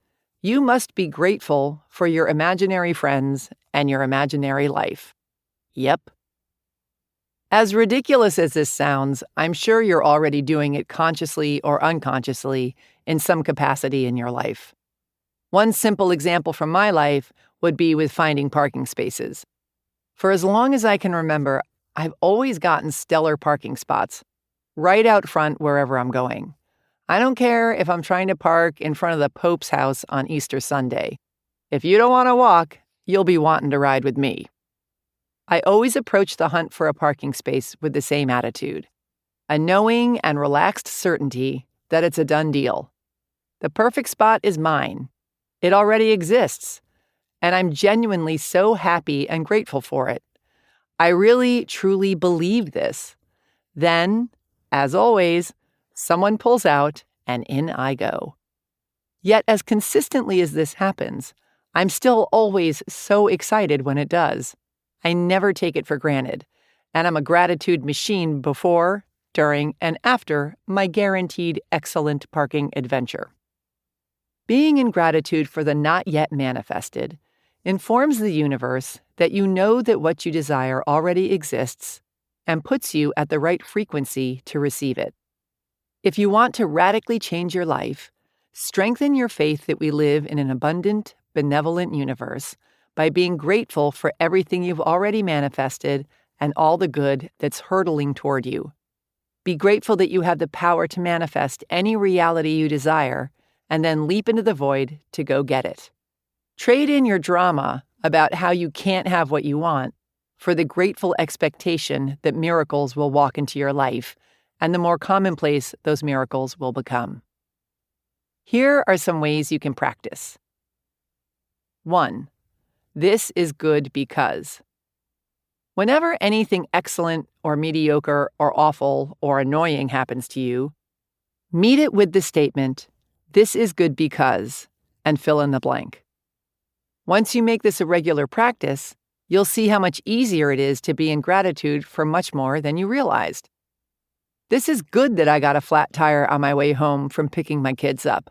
Speaker 1: you must be grateful for your imaginary friends and your imaginary life. Yep. As ridiculous as this sounds, I'm sure you're already doing it consciously or unconsciously in some capacity in your life. One simple example from my life would be with finding parking spaces. For as long as I can remember, I've always gotten stellar parking spots, right out front wherever I'm going. I don't care if I'm trying to park in front of the Pope's house on Easter Sunday. If you don't want to walk, you'll be wanting to ride with me. I always approach the hunt for a parking space with the same attitude, a knowing and relaxed certainty that it's a done deal. The perfect spot is mine. It already exists, and I'm genuinely so happy and grateful for it. I really, truly believe this. Then, as always, someone pulls out, and in I go. Yet, as consistently as this happens, I'm still always so excited when it does. I never take it for granted, and I'm a gratitude machine before, during, and after my guaranteed excellent parking adventure. Being in gratitude for the not yet manifested informs the universe that you know that what you desire already exists and puts you at the right frequency to receive it. If you want to radically change your life, strengthen your faith that we live in an abundant, benevolent universe by being grateful for everything you've already manifested and all the good that's hurtling toward you. Be grateful that you have the power to manifest any reality you desire and then leap into the void to go get it. Trade in your drama about how you can't have what you want for the grateful expectation that miracles will walk into your life, and the more commonplace those miracles will become. Here are some ways you can practice. 1. This is good because. Whenever anything excellent or mediocre or awful or annoying happens to you, meet it with the statement, "This is good because," and fill in the blank. Once you make this a regular practice, you'll see how much easier it is to be in gratitude for much more than you realized. This is good that I got a flat tire on my way home from picking my kids up.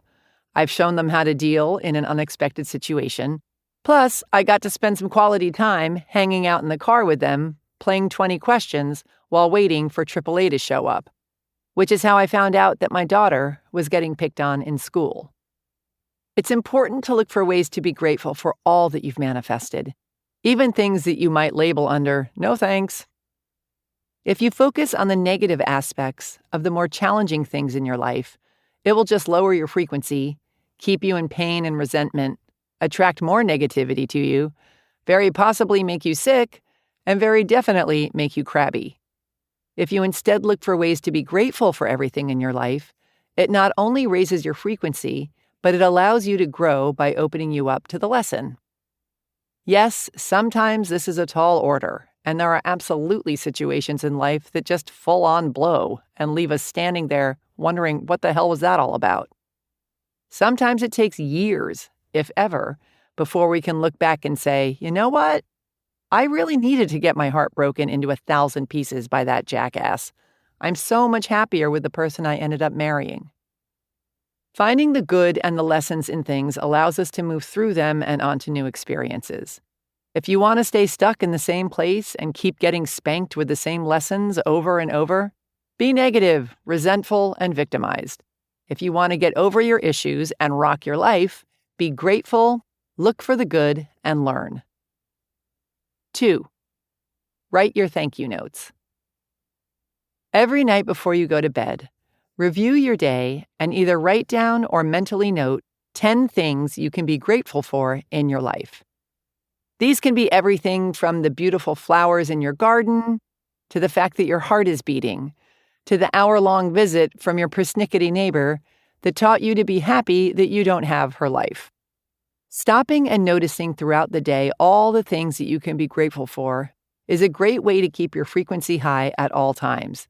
Speaker 1: I've shown them how to deal in an unexpected situation. Plus, I got to spend some quality time hanging out in the car with them, playing 20 questions while waiting for AAA to show up, which is how I found out that my daughter was getting picked on in school. It's important to look for ways to be grateful for all that you've manifested, even things that you might label under "no thanks." If you focus on the negative aspects of the more challenging things in your life, it will just lower your frequency, keep you in pain and resentment, attract more negativity to you, very possibly make you sick, and very definitely make you crabby. If you instead look for ways to be grateful for everything in your life, it not only raises your frequency, but it allows you to grow by opening you up to the lesson. Yes, sometimes this is a tall order, and there are absolutely situations in life that just full-on blow and leave us standing there wondering what the hell was that all about. Sometimes it takes years, if ever, before we can look back and say, you know what? I really needed to get my heart broken into 1,000 pieces by that jackass. I'm so much happier with the person I ended up marrying. Finding the good and the lessons in things allows us to move through them and onto new experiences. If you want to stay stuck in the same place and keep getting spanked with the same lessons over and over, be negative, resentful, and victimized. If you want to get over your issues and rock your life, be grateful, look for the good, and learn. 2. Write your thank you notes. Every night before you go to bed, review your day and either write down or mentally note 10 things you can be grateful for in your life. These can be everything from the beautiful flowers in your garden, to the fact that your heart is beating, to the hour-long visit from your persnickety neighbor that taught you to be happy that you don't have her life. Stopping and noticing throughout the day all the things that you can be grateful for is a great way to keep your frequency high at all times.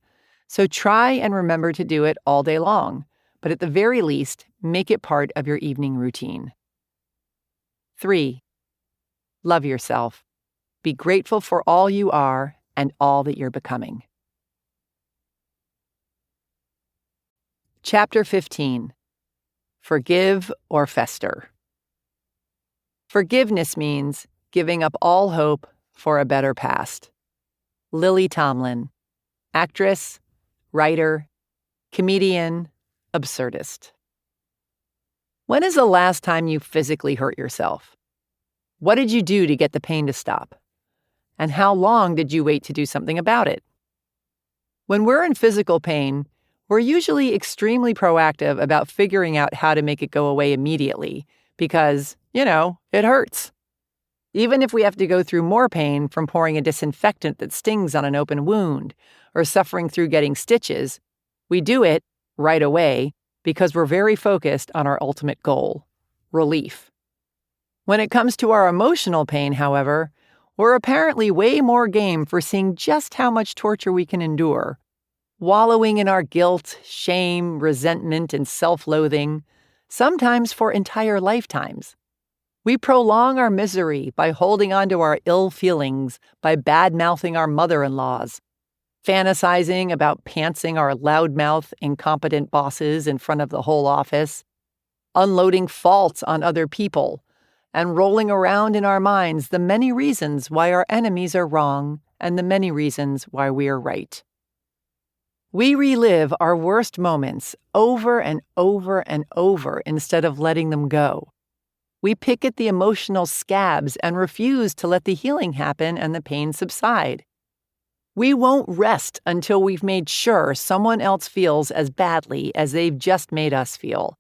Speaker 1: So try and remember to do it all day long, but at the very least, make it part of your evening routine. 3. Love yourself. Be grateful for all you are and all that you're becoming. Chapter 15. Forgive or Fester. Forgiveness means giving up all hope for a better past. Lily Tomlin, actress, writer, comedian, absurdist. When is the last time you physically hurt yourself? What did you do to get the pain to stop? And how long did you wait to do something about it? When we're in physical pain, we're usually extremely proactive about figuring out how to make it go away immediately because, it hurts. Even if we have to go through more pain from pouring a disinfectant that stings on an open wound or suffering through getting stitches, we do it right away because we're very focused on our ultimate goal, relief. When it comes to our emotional pain, however, we're apparently way more game for seeing just how much torture we can endure, wallowing in our guilt, shame, resentment, and self-loathing, sometimes for entire lifetimes. We prolong our misery by holding on to our ill feelings, by bad-mouthing our mother-in-laws, fantasizing about pantsing our loudmouth, incompetent bosses in front of the whole office, unloading faults on other people, and rolling around in our minds the many reasons why our enemies are wrong and the many reasons why we are right. We relive our worst moments over and over and over instead of letting them go. We pick at the emotional scabs and refuse to let the healing happen and the pain subside. We won't rest until we've made sure someone else feels as badly as they've just made us feel.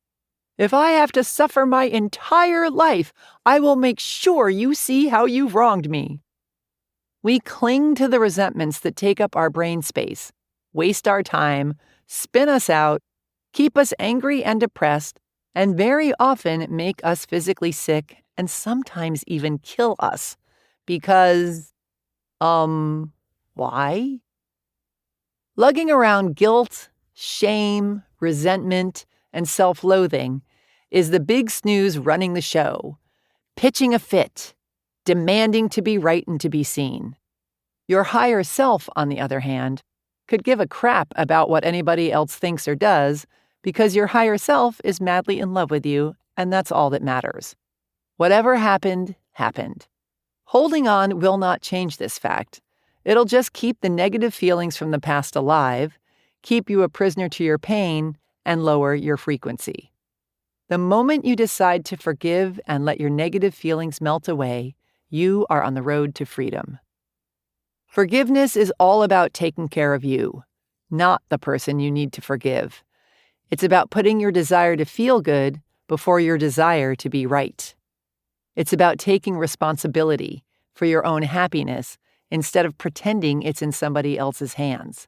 Speaker 1: If I have to suffer my entire life, I will make sure you see how you've wronged me. We cling to the resentments that take up our brain space, waste our time, spin us out, keep us angry and depressed, and very often make us physically sick and sometimes even kill us. Because, why? Lugging around guilt, shame, resentment, and self-loathing is the big snooze running the show, pitching a fit, demanding to be right and to be seen. Your higher self, on the other hand, could give a crap about what anybody else thinks or does because your higher self is madly in love with you, and that's all that matters. Whatever happened, happened. Holding on will not change this fact. It'll just keep the negative feelings from the past alive, keep you a prisoner to your pain, and lower your frequency. The moment you decide to forgive and let your negative feelings melt away, you are on the road to freedom. Forgiveness is all about taking care of you, not the person you need to forgive. It's about putting your desire to feel good before your desire to be right. It's about taking responsibility for your own happiness instead of pretending it's in somebody else's hands.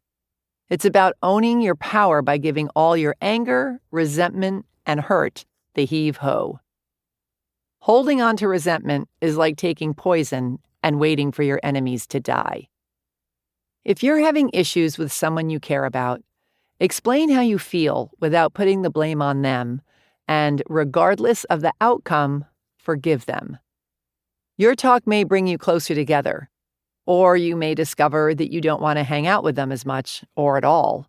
Speaker 1: It's about owning your power by giving all your anger, resentment, and hurt the heave-ho. Holding on to resentment is like taking poison and waiting for your enemies to die. If you're having issues with someone you care about, explain how you feel without putting the blame on them, and regardless of the outcome, forgive them. Your talk may bring you closer together, or you may discover that you don't want to hang out with them as much or at all.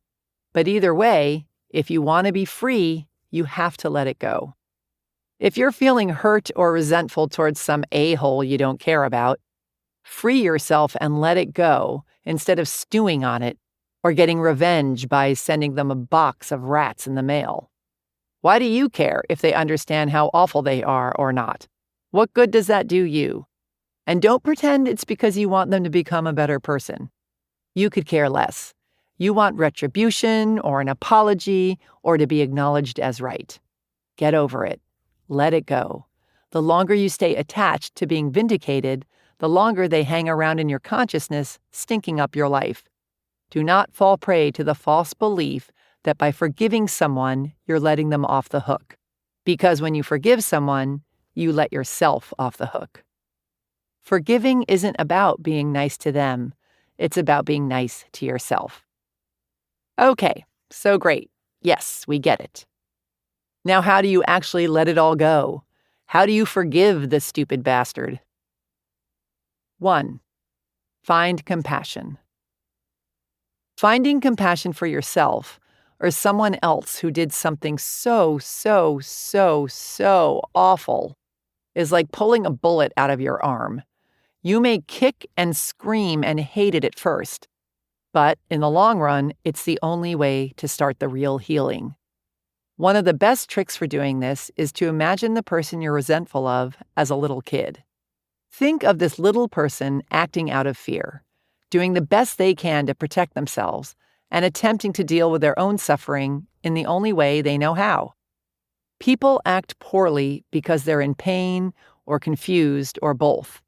Speaker 1: But either way, if you want to be free, you have to let it go. If you're feeling hurt or resentful towards some a-hole you don't care about, free yourself and let it go instead of stewing on it or getting revenge by sending them a box of rats in the mail. Why do you care if they understand how awful they are or not? What good does that do you? And don't pretend it's because you want them to become a better person. You could care less. You want retribution or an apology or to be acknowledged as right. Get over it. Let it go. The longer you stay attached to being vindicated, the longer they hang around in your consciousness, stinking up your life. Do not fall prey to the false belief that by forgiving someone, you're letting them off the hook. Because when you forgive someone, you let yourself off the hook. Forgiving isn't about being nice to them. It's about being nice to yourself. Okay, so great. Yes, we get it. Now, how do you actually let it all go? How do you forgive the stupid bastard? 1. Find compassion. Finding compassion for yourself or someone else who did something so awful is like pulling a bullet out of your arm. You may kick and scream and hate it at first, but in the long run, it's the only way to start the real healing. One of the best tricks for doing this is to imagine the person you're resentful of as a little kid. Think of this little person acting out of fear, doing the best they can to protect themselves, and attempting to deal with their own suffering in the only way they know how. People act poorly because they're in pain or confused or both.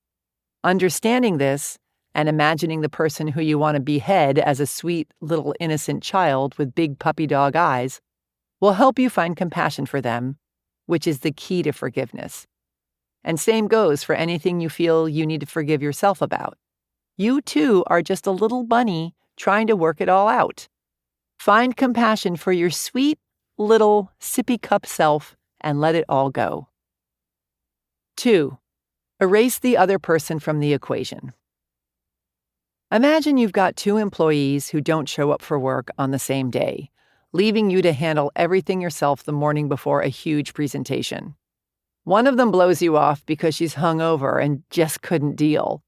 Speaker 1: Understanding this and imagining the person who you want to behead as a sweet little innocent child with big puppy dog eyes will help you find compassion for them, which is the key to forgiveness. And same goes for anything you feel you need to forgive yourself about. You too are just a little bunny trying to work it all out. Find compassion for your sweet little sippy cup self and let it all go. 2. Erase the other person from the equation. Imagine you've got 2 employees who don't show up for work on the same day, leaving you to handle everything yourself the morning before a huge presentation. One of them blows you off because she's hungover and just couldn't deal.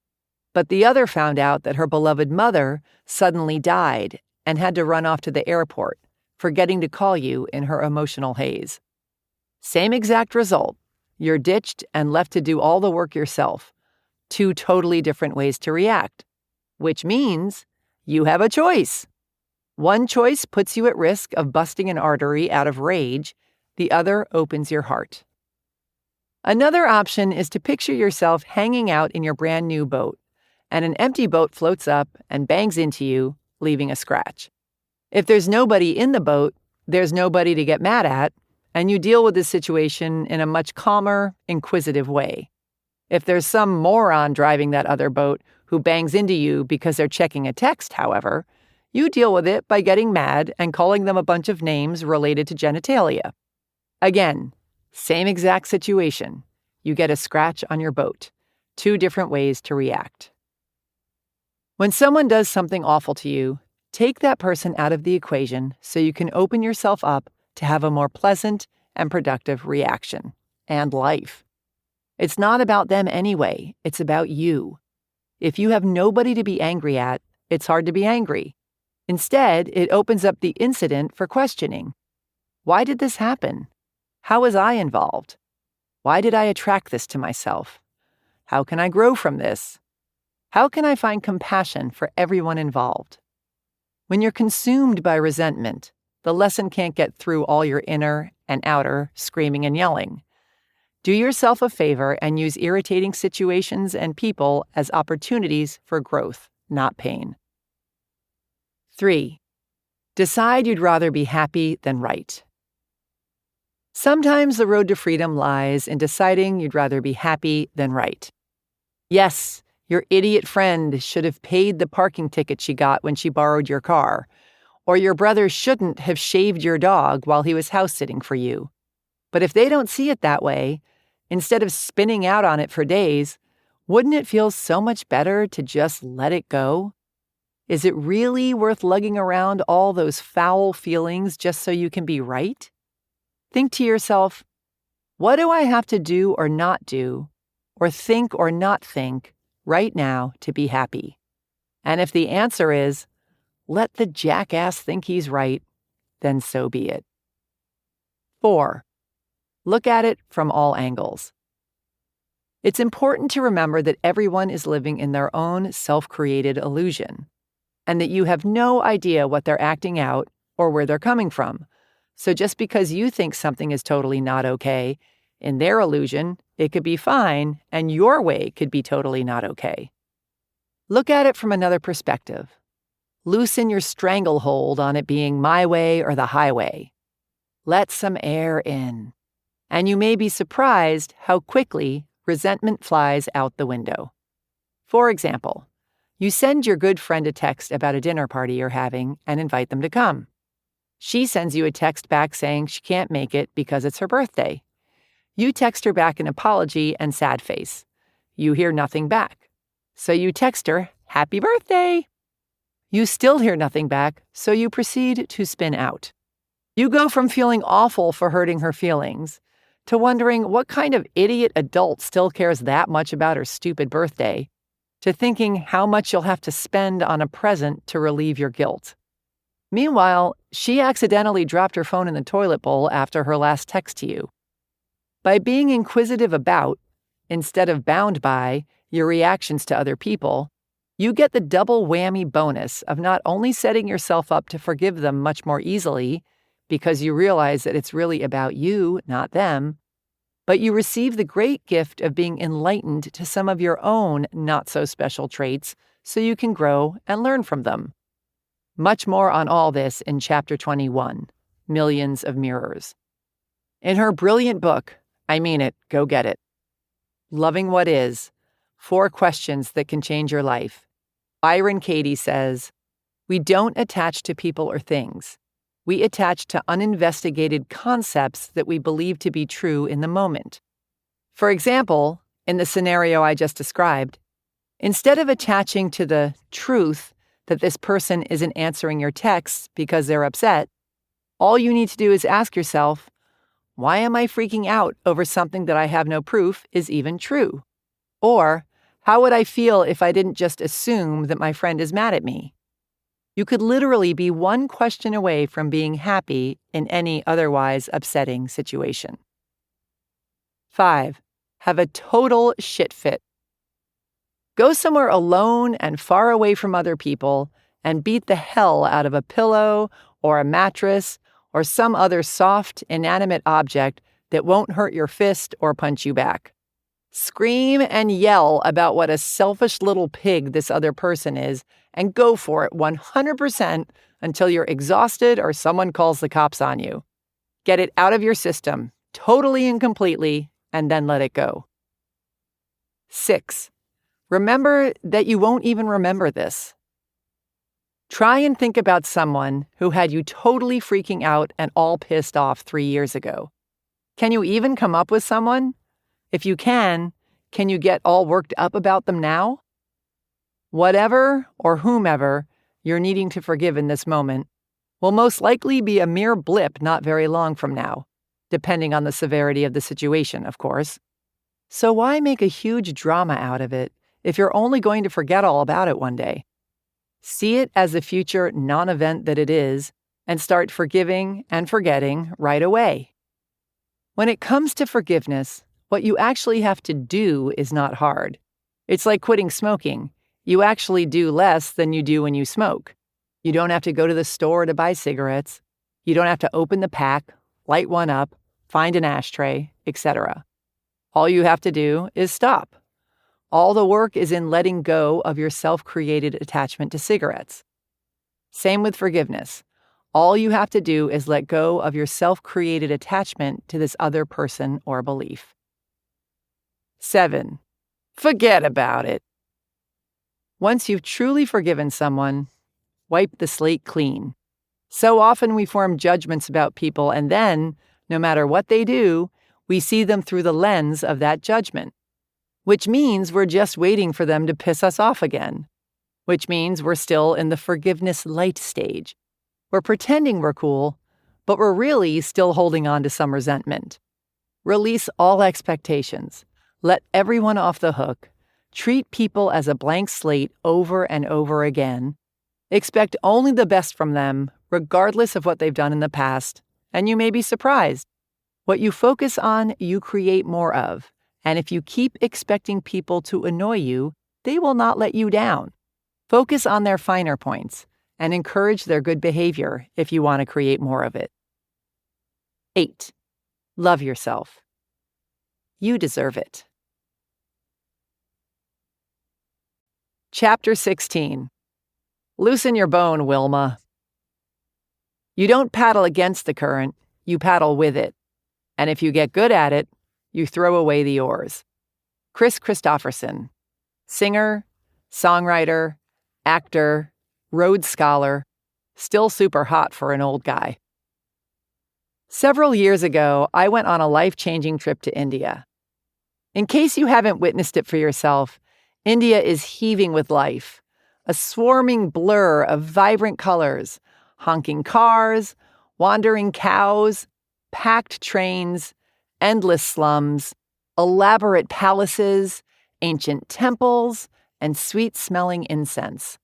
Speaker 1: But the other found out that her beloved mother suddenly died and had to run off to the airport, forgetting to call you in her emotional haze. Same exact result. You're ditched and left to do all the work yourself. 2 totally different ways to react, which means you have a choice. One choice puts you at risk of busting an artery out of rage. The other opens your heart. Another option is to picture yourself hanging out in your brand new boat, and an empty boat floats up and bangs into you, leaving a scratch. If there's nobody in the boat, there's nobody to get mad at, and you deal with this situation in a much calmer, inquisitive way. If there's some moron driving that other boat who bangs into you because they're checking a text, however, you deal with it by getting mad and calling them a bunch of names related to genitalia. Again, same exact situation. You get a scratch on your boat. 2 different ways to react. When someone does something awful to you, take that person out of the equation so you can open yourself up to have a more pleasant and productive reaction and life. It's not about them anyway. It's about you. If you have nobody to be angry at, it's hard to be angry. Instead, it opens up the incident for questioning. Why did this happen? How was I involved? Why did I attract this to myself? How can I grow from this? How can I find compassion for everyone involved? When you're consumed by resentment, the lesson can't get through all your inner and outer screaming and yelling. Do yourself a favor and use irritating situations and people as opportunities for growth, not pain. 3. Decide you'd rather be happy than right. Sometimes the road to freedom lies in deciding you'd rather be happy than right. Yes, your idiot friend should have paid the parking ticket she got when she borrowed your car, or your brother shouldn't have shaved your dog while he was house-sitting for you. But if they don't see it that way, instead of spinning out on it for days, wouldn't it feel so much better to just let it go? Is it really worth lugging around all those foul feelings just so you can be right? Think to yourself, what do I have to do or not do, or think or not think right now to be happy? And if the answer is, let the jackass think he's right, then so be it. 4. Look at it from all angles. It's important to remember that everyone is living in their own self-created illusion, and that you have no idea what they're acting out or where they're coming from. So just because you think something is totally not okay, in their illusion, it could be fine, and your way could be totally not okay. Look at it from another perspective. Loosen your stranglehold on it being my way or the highway. Let some air in. And you may be surprised how quickly resentment flies out the window. For example, you send your good friend a text about a dinner party you're having and invite them to come. She sends you a text back saying she can't make it because it's her birthday. You text her back an apology and sad face. You hear nothing back. So you text her, "Happy birthday!" You still hear nothing back, so you proceed to spin out. You go from feeling awful for hurting her feelings to wondering what kind of idiot adult still cares that much about her stupid birthday, to thinking how much you'll have to spend on a present to relieve your guilt. Meanwhile, she accidentally dropped her phone in the toilet bowl after her last text to you. By being inquisitive about, instead of bound by, your reactions to other people, you get the double whammy bonus of not only setting yourself up to forgive them much more easily, because you realize that it's really about you, not them, but you receive the great gift of being enlightened to some of your own not-so-special traits so you can grow and learn from them. Much more on all this in Chapter 21, Millions of Mirrors. In her brilliant book, I mean it, go get it, Loving What Is, 4 Questions That Can Change Your Life, Byron Katie says, "We don't attach to people or things. We attach to uninvestigated concepts that we believe to be true in the moment. For example, in the scenario I just described, instead of attaching to the truth that this person isn't answering your texts because they're upset, all you need to do is ask yourself, why am I freaking out over something that I have no proof is even true? Or, how would I feel if I didn't just assume that my friend is mad at me? You could literally be one question away from being happy in any otherwise upsetting situation. 5. Have a total shit fit. Go somewhere alone and far away from other people and beat the hell out of a pillow or a mattress or some other soft, inanimate object that won't hurt your fist or punch you back. Scream and yell about what a selfish little pig this other person is and go for it 100% until you're exhausted or someone calls the cops on you. Get it out of your system, totally and completely, and then let it go. 6. Remember that you won't even remember this. Try and think about someone who had you totally freaking out and all pissed off 3 years ago. Can you even come up with someone? If you can you get all worked up about them now? Whatever or whomever you're needing to forgive in this moment will most likely be a mere blip not very long from now, depending on the severity of the situation, of course. So why make a huge drama out of it if you're only going to forget all about it one day? See it as the future non-event that it is and start forgiving and forgetting right away. When it comes to forgiveness, what you actually have to do is not hard. It's like quitting smoking. You actually do less than you do when you smoke. You don't have to go to the store to buy cigarettes. You don't have to open the pack, light one up, find an ashtray, etc. All you have to do is stop. All the work is in letting go of your self-created attachment to cigarettes. Same with forgiveness. All you have to do is let go of your self-created attachment to this other person or belief. 7. Forget about it. Once you've truly forgiven someone, wipe the slate clean. So often we form judgments about people and then, no matter what they do, we see them through the lens of that judgment. Which means we're just waiting for them to piss us off again. Which means we're still in the forgiveness light stage. We're pretending we're cool, but we're really still holding on to some resentment. Release all expectations. Let everyone off the hook. Treat people as a blank slate over and over again. Expect only the best from them, regardless of what they've done in the past, and you may be surprised. What you focus on, you create more of. And if you keep expecting people to annoy you, they will not let you down. Focus on their finer points and encourage their good behavior if you want to create more of it. 8. Love yourself. You deserve it. Chapter 16. Loosen your bone, Wilma. You don't paddle against the current, you paddle with it. And if you get good at it, you throw away the oars. Chris Christopherson, singer, songwriter, actor, Rhodes Scholar, still super hot for an old guy. Several years ago, I went on a life-changing trip to India. In case you haven't witnessed it for yourself, India is heaving with life, a swarming blur of vibrant colors, honking cars, wandering cows, packed trains, endless slums, elaborate palaces, ancient temples, and sweet-smelling incense.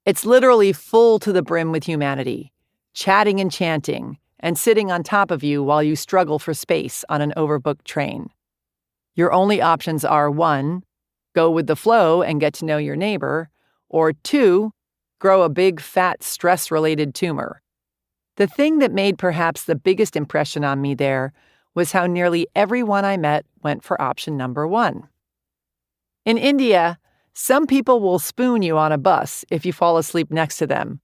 Speaker 1: It's literally full to the brim with humanity, chatting and chanting, and sitting on top of you while you struggle for space on an overbooked train. Your only options are 1, go with the flow and get to know your neighbor, or 2, grow a big, fat, stress-related tumor. The thing that made perhaps the biggest impression on me there was how nearly everyone I met went for option number 1. In India, some people will spoon you on a bus if you fall asleep next to them,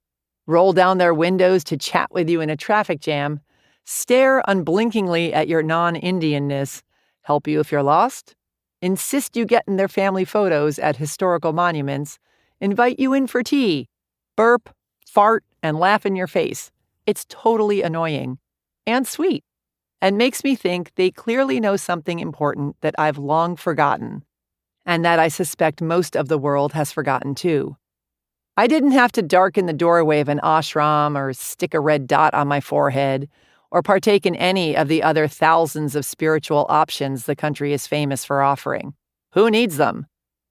Speaker 1: roll down their windows to chat with you in a traffic jam, stare unblinkingly at your non-Indianness, help you if you're lost, insist you get in their family photos at historical monuments, invite you in for tea, burp, fart, and laugh in your face. It's totally annoying and sweet, and makes me think they clearly know something important that I've long forgotten, and that I suspect most of the world has forgotten too. I didn't have to darken the doorway of an ashram or stick a red dot on my forehead or partake in any of the other thousands of spiritual options the country is famous for offering. Who needs them?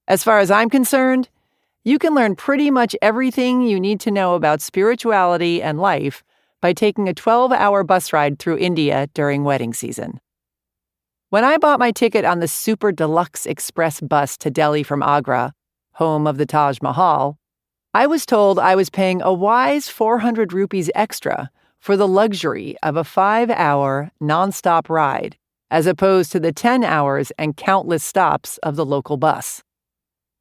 Speaker 1: As far as I'm concerned, you can learn pretty much everything you need to know about spirituality and life by taking a 12-hour bus ride through India during wedding season. When I bought my ticket on the Super Deluxe Express bus to Delhi from Agra, home of the Taj Mahal, I was told I was paying a wise 400 rupees extra for the luxury of a 5-hour nonstop ride, as opposed to the 10 hours and countless stops of the local bus.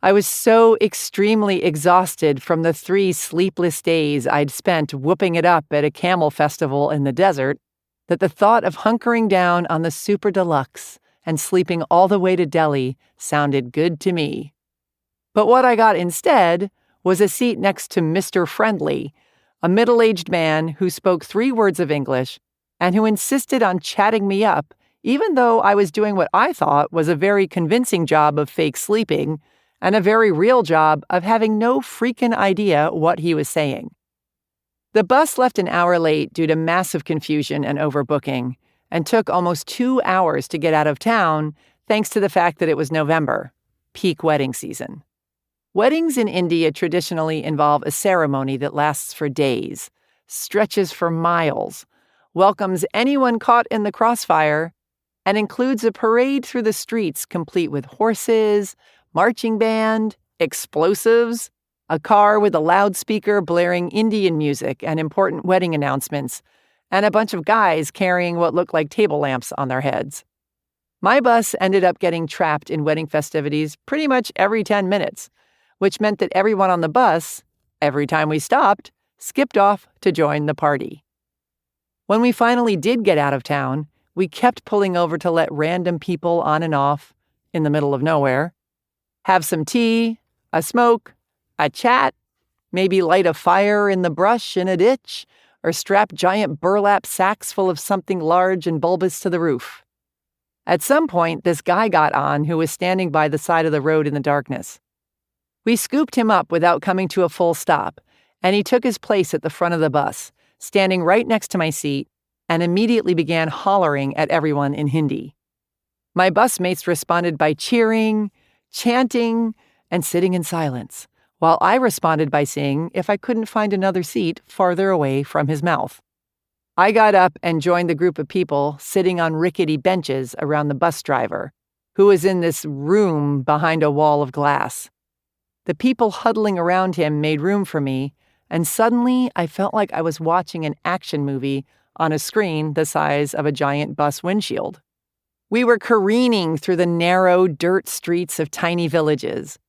Speaker 1: I was so extremely exhausted from the 3 sleepless days I'd spent whooping it up at a camel festival in the desert that the thought of hunkering down on the Super Deluxe and sleeping all the way to Delhi sounded good to me. But what I got instead was a seat next to Mr. Friendly, a middle-aged man who spoke 3 words of English and who insisted on chatting me up, even though I was doing what I thought was a very convincing job of fake sleeping and a very real job of having no freaking idea what he was saying. The bus left an hour late due to massive confusion and overbooking, and took almost 2 hours to get out of town thanks to the fact that it was November, peak wedding season. Weddings in India traditionally involve a ceremony that lasts for days, stretches for miles, welcomes anyone caught in the crossfire, and includes a parade through the streets complete with horses, marching band, explosives, a car with a loudspeaker blaring Indian music and important wedding announcements, and a bunch of guys carrying what looked like table lamps on their heads. My bus ended up getting trapped in wedding festivities pretty much every 10 minutes, which meant that everyone on the bus, every time we stopped, skipped off to join the party. When we finally did get out of town, we kept pulling over to let random people on and off, in the middle of nowhere, have some tea, a smoke, a chat, maybe light a fire in the brush in a ditch, or strap giant burlap sacks full of something large and bulbous to the roof. At some point, this guy got on who was standing by the side of the road in the darkness. We scooped him up without coming to a full stop, and he took his place at the front of the bus, standing right next to my seat, and immediately began hollering at everyone in Hindi. My busmates responded by cheering, chanting, and sitting in silence, while I responded by seeing if I couldn't find another seat farther away from his mouth. I got up and joined the group of people sitting on rickety benches around the bus driver, who was in this room behind a wall of glass. The people huddling around him made room for me, and suddenly I felt like I was watching an action movie on a screen the size of a giant bus windshield. We were careening through the narrow dirt streets of tiny villages,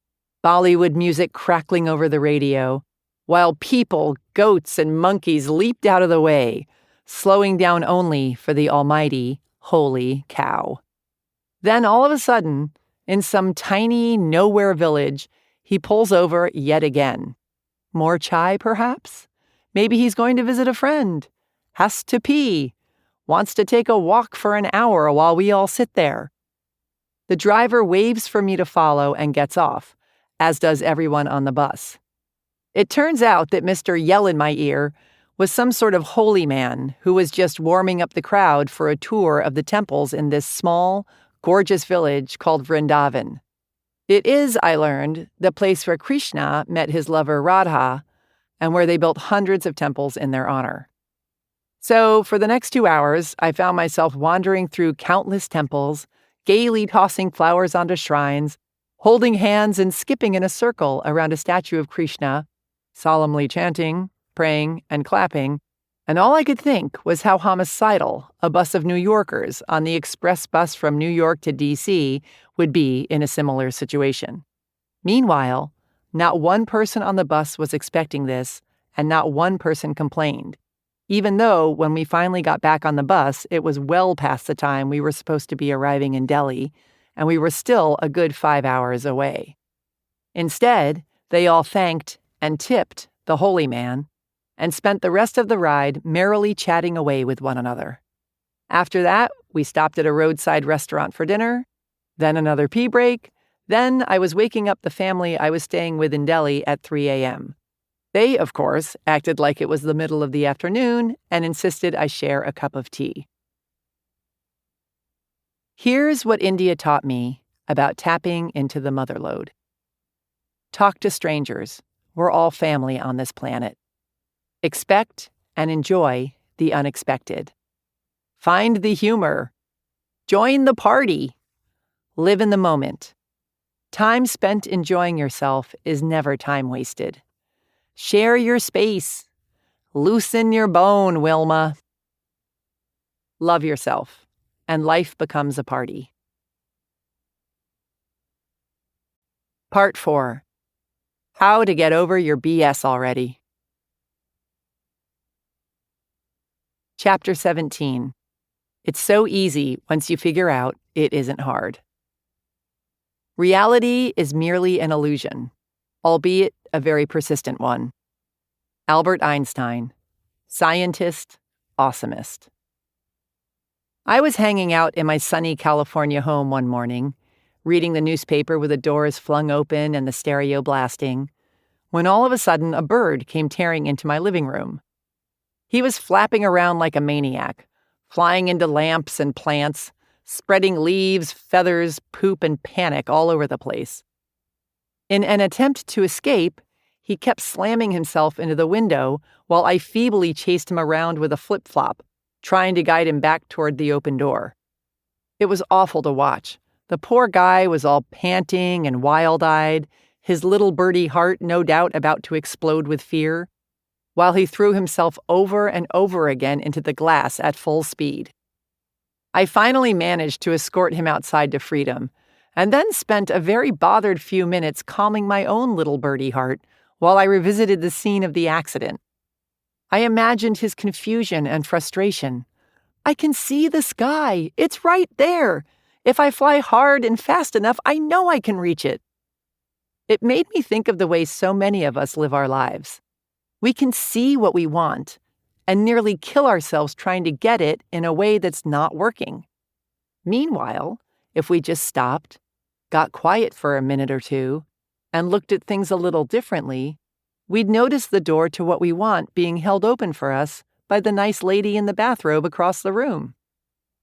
Speaker 1: Bollywood music crackling over the radio, while people, goats, and monkeys leaped out of the way, slowing down only for the almighty Holy cow. Then all of a sudden, in some tiny nowhere village, he pulls over yet again. More chai, perhaps? Maybe he's going to visit a friend. Has to pee. Wants to take a walk for an hour while we all sit there. The driver waves for me to follow and gets off, as does everyone on the bus. It turns out that Mr. Yell in my ear was some sort of holy man who was just warming up the crowd for a tour of the temples in this small, gorgeous village called Vrindavan. It is, I learned, the place where Krishna met his lover Radha and where they built hundreds of temples in their honor. So for the next 2 hours, I found myself wandering through countless temples, gaily tossing flowers onto shrines, holding hands and skipping in a circle around a statue of Krishna, solemnly chanting, praying, and clapping, and all I could think was how homicidal a bus of New Yorkers on the express bus from New York to D.C. would be in a similar situation. Meanwhile, not one person on the bus was expecting this, and not one person complained, even though when we finally got back on the bus, it was well past the time we were supposed to be arriving in Delhi, and we were still a good 5 hours away. Instead, they all thanked and tipped the holy man, and spent the rest of the ride merrily chatting away with one another. After that, we stopped at a roadside restaurant for dinner, then another pee break, then I was waking up the family I was staying with in Delhi at 3 a.m. They, of course, acted like it was the middle of the afternoon and insisted I share a cup of tea. Here's what India taught me about tapping into the motherlode. Talk to strangers. We're all family on this planet. Expect and enjoy the unexpected. Find the humor. Join the party. Live in the moment. Time spent enjoying yourself is never time wasted. Share your space. Loosen your bone, Wilma. Love yourself, and life becomes a party. Part 4. How to get over your BS already. Chapter 17. It's so easy once you figure out it isn't hard. Reality is merely an illusion, albeit a very persistent one. Albert Einstein, scientist, awesomist. I was hanging out in my sunny California home one morning, reading the newspaper with the doors flung open and the stereo blasting, when all of a sudden a bird came tearing into my living room. He was flapping around like a maniac, flying into lamps and plants, spreading leaves, feathers, poop, and panic all over the place. In an attempt to escape, he kept slamming himself into the window while I feebly chased him around with a flip-flop, trying to guide him back toward the open door. It was awful to watch. The poor guy was all panting and wild-eyed, his little birdie heart no doubt about to explode with fear, while he threw himself over and over again into the glass at full speed. I finally managed to escort him outside to freedom, and then spent a very bothered few minutes calming my own little birdie heart while I revisited the scene of the accident. I imagined his confusion and frustration. I can see the sky. It's right there. If I fly hard and fast enough, I know I can reach it. It made me think of the way so many of us live our lives. We can see what we want and nearly kill ourselves trying to get it in a way that's not working. Meanwhile, if we just stopped, got quiet for a minute or two, and looked at things a little differently, we'd notice the door to what we want being held open for us by the nice lady in the bathrobe across the room.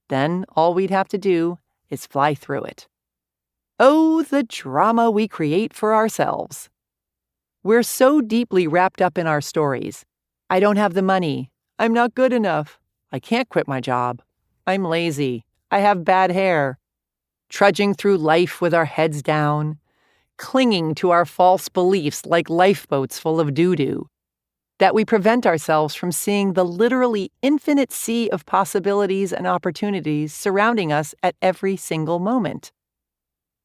Speaker 1: Then all we'd have to do is fly through it. Oh, the drama we create for ourselves. We're so deeply wrapped up in our stories. I don't have the money. I'm not good enough. I can't quit my job. I'm lazy. I have bad hair. Trudging through life with our heads down, clinging to our false beliefs like lifeboats full of doo-doo, that we prevent ourselves from seeing the literally infinite sea of possibilities and opportunities surrounding us at every single moment.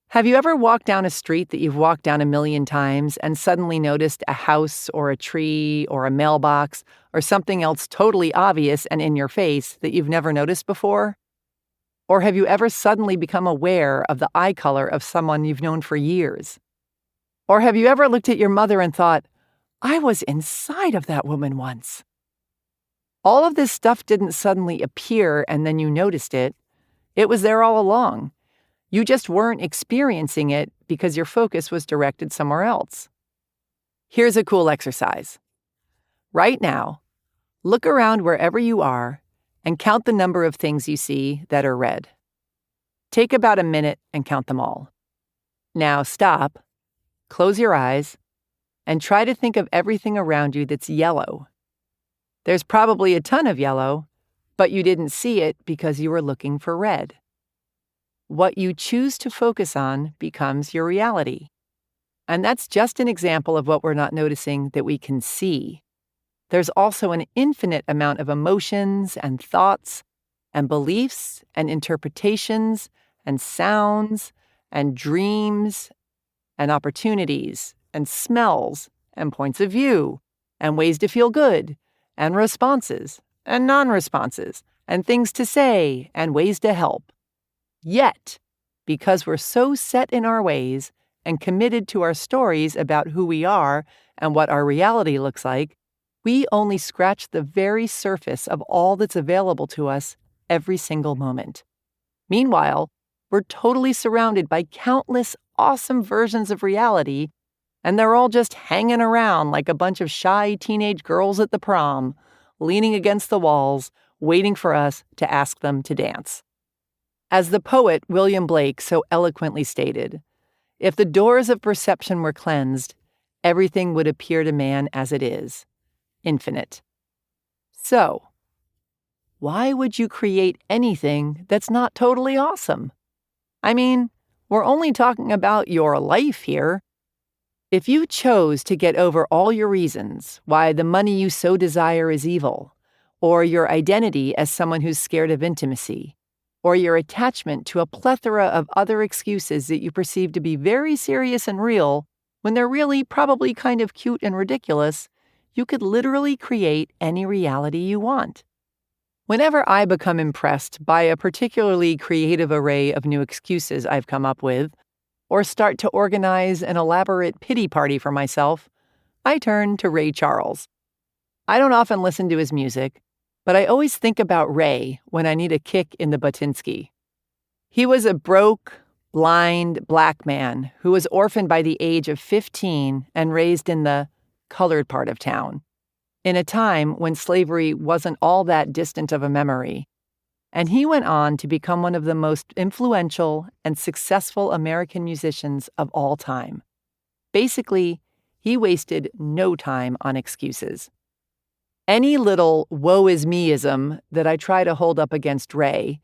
Speaker 1: Have you ever walked down a street that you've walked down a million times and suddenly noticed a house or a tree or a mailbox or something else totally obvious and in your face that you've never noticed before? Or have you ever suddenly become aware of the eye color of someone you've known for years? Or have you ever looked at your mother and thought, I was inside of that woman once? All of this stuff didn't suddenly appear and then you noticed it. It was there all along. You just weren't experiencing it because your focus was directed somewhere else. Here's a cool exercise. Right now, look around wherever you are and count the number of things you see that are red. Take about a minute and count them all. Now stop, close your eyes, and try to think of everything around you that's yellow. There's probably a ton of yellow, but you didn't see it because you were looking for red. What you choose to focus on becomes your reality. And that's just an example of what we're not noticing that we can see. There's also an infinite amount of emotions and thoughts and beliefs and interpretations and sounds and dreams and opportunities and smells and points of view and ways to feel good and responses and non-responses and things to say and ways to help. Yet, because we're so set in our ways and committed to our stories about who we are and what our reality looks like, we only scratch the very surface of all that's available to us every single moment. Meanwhile, we're totally surrounded by countless awesome versions of reality, and they're all just hanging around like a bunch of shy teenage girls at the prom, leaning against the walls, waiting for us to ask them to dance. As the poet William Blake so eloquently stated, if the doors of perception were cleansed, everything would appear to man as it is, infinite. So, why would you create anything that's not totally awesome? I mean, we're only talking about your life here. If you chose to get over all your reasons why the money you so desire is evil, or your identity as someone who's scared of intimacy, or your attachment to a plethora of other excuses that you perceive to be very serious and real, when they're really probably kind of cute and ridiculous, you could literally create any reality you want. Whenever I become impressed by a particularly creative array of new excuses I've come up with, or start to organize an elaborate pity party for myself, I turn to Ray Charles. I don't often listen to his music, but I always think about Ray when I need a kick in the Batinsky. He was a broke, blind black man who was orphaned by the age of 15 and raised in the colored part of town, in a time when slavery wasn't all that distant of a memory. And he went on to become one of the most influential and successful American musicians of all time. Basically, he wasted no time on excuses. Any little woe is me-ism that I try to hold up against Ray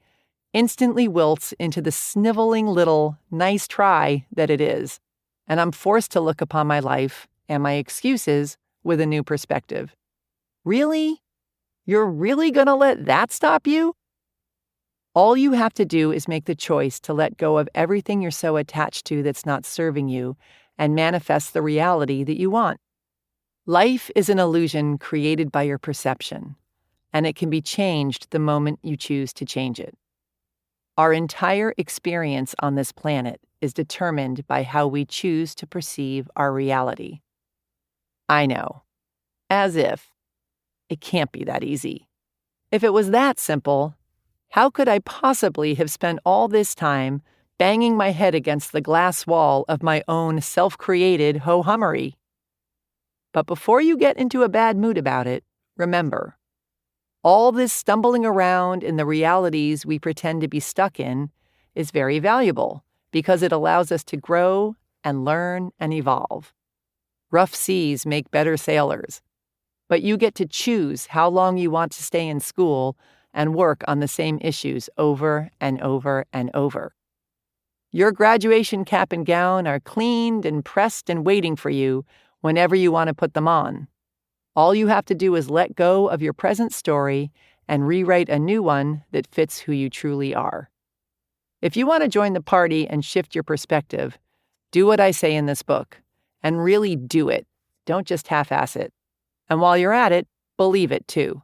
Speaker 1: instantly wilts into the sniveling little nice try that it is, and I'm forced to look upon my life and my excuses with a new perspective. Really? You're really gonna let that stop you? All you have to do is make the choice to let go of everything you're so attached to that's not serving you and manifest the reality that you want. Life is an illusion created by your perception, and it can be changed the moment you choose to change it. Our entire experience on this planet is determined by how we choose to perceive our reality. I know. As if. It can't be that easy. If it was that simple, how could I possibly have spent all this time banging my head against the glass wall of my own self-created ho-hummery? But before you get into a bad mood about it, remember, all this stumbling around in the realities we pretend to be stuck in is very valuable because it allows us to grow and learn and evolve. Rough seas make better sailors, but you get to choose how long you want to stay in school and work on the same issues over and over and over. Your graduation cap and gown are cleaned and pressed and waiting for you whenever you want to put them on. All you have to do is let go of your present story and rewrite a new one that fits who you truly are. If you want to join the party and shift your perspective, do what I say in this book, and really do it. Don't just half-ass it. And while you're at it, believe it too.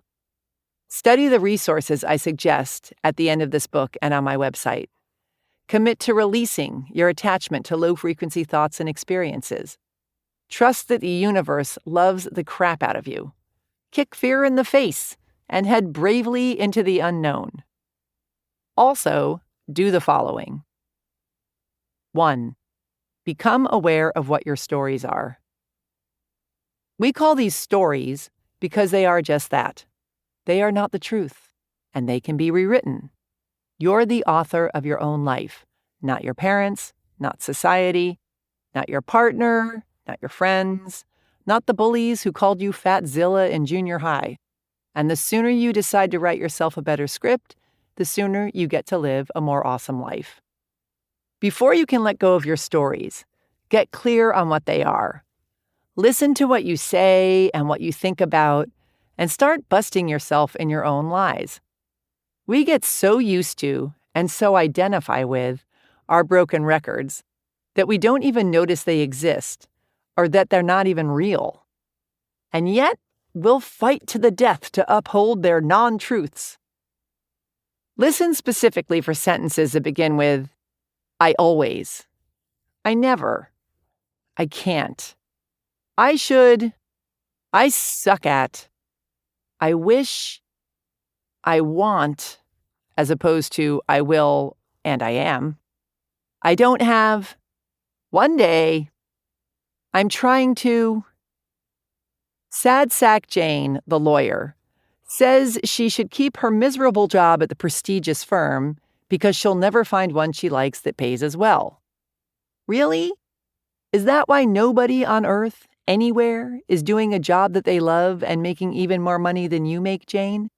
Speaker 1: Study the resources I suggest at the end of this book and on my website. Commit to releasing your attachment to low-frequency thoughts and experiences. Trust that the universe loves the crap out of you. Kick fear in the face and head bravely into the unknown. Also, do the following. 1. Become aware of what your stories are. We call these stories because they are just that. They are not the truth, and they can be rewritten. You're the author of your own life, not your parents, not society, not your partner, not your friends, not the bullies who called you Fat Zilla in junior high. And the sooner you decide to write yourself a better script, the sooner you get to live a more awesome life. Before you can let go of your stories, get clear on what they are. Listen to what you say and what you think about, and start busting yourself in your own lies. We get so used to and so identify with our broken records that we don't even notice they exist or that they're not even real. And yet, we'll fight to the death to uphold their non-truths. Listen specifically for sentences that begin with, I always, I never, I can't, I should, I suck at, I wish, I want, as opposed to I will and I am. I don't have, one day, I'm trying to. Sad Sack Jane, the lawyer, says she should keep her miserable job at the prestigious firm because she'll never find one she likes that pays as well. Really? Is that why nobody on earth, anywhere, is doing a job that they love and making even more money than you make, Jane?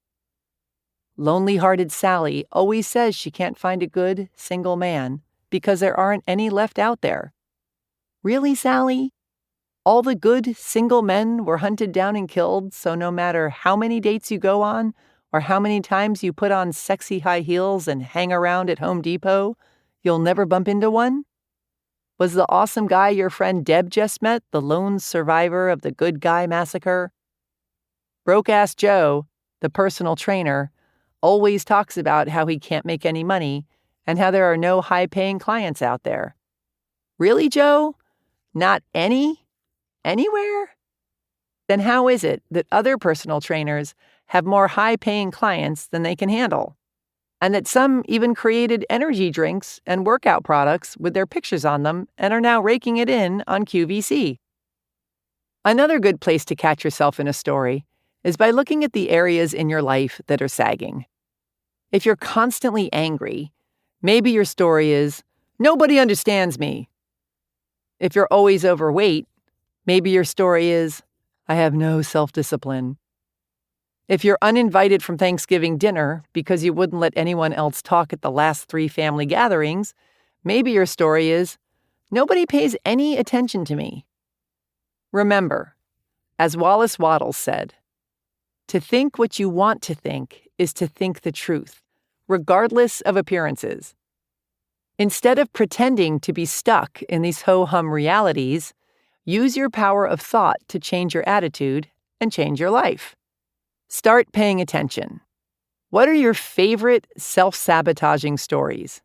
Speaker 1: Lonely-hearted Sally always says she can't find a good, single man because there aren't any left out there. Really, Sally? All the good, single men were hunted down and killed, so no matter how many dates you go on or how many times you put on sexy high heels and hang around at Home Depot, you'll never bump into one? Was the awesome guy your friend Deb just met the lone survivor of the Good Guy massacre? Broke-ass Joe, the personal trainer, always talks about how he can't make any money and how there are no high-paying clients out there. Really, Joe? Not any? Anywhere? Then how is it that other personal trainers have more high-paying clients than they can handle? And that some even created energy drinks and workout products with their pictures on them and are now raking it in on QVC. Another good place to catch yourself in a story is by looking at the areas in your life that are sagging. If you're constantly angry, maybe your story is, nobody understands me. If you're always overweight, maybe your story is, I have no self-discipline. If you're uninvited from Thanksgiving dinner because you wouldn't let anyone else talk at the last 3 family gatherings, maybe your story is, nobody pays any attention to me. Remember, as Wallace Wattles said, to think what you want to think is to think the truth, regardless of appearances. Instead of pretending to be stuck in these ho-hum realities, use your power of thought to change your attitude and change your life. Start paying attention. What are your favorite self-sabotaging stories?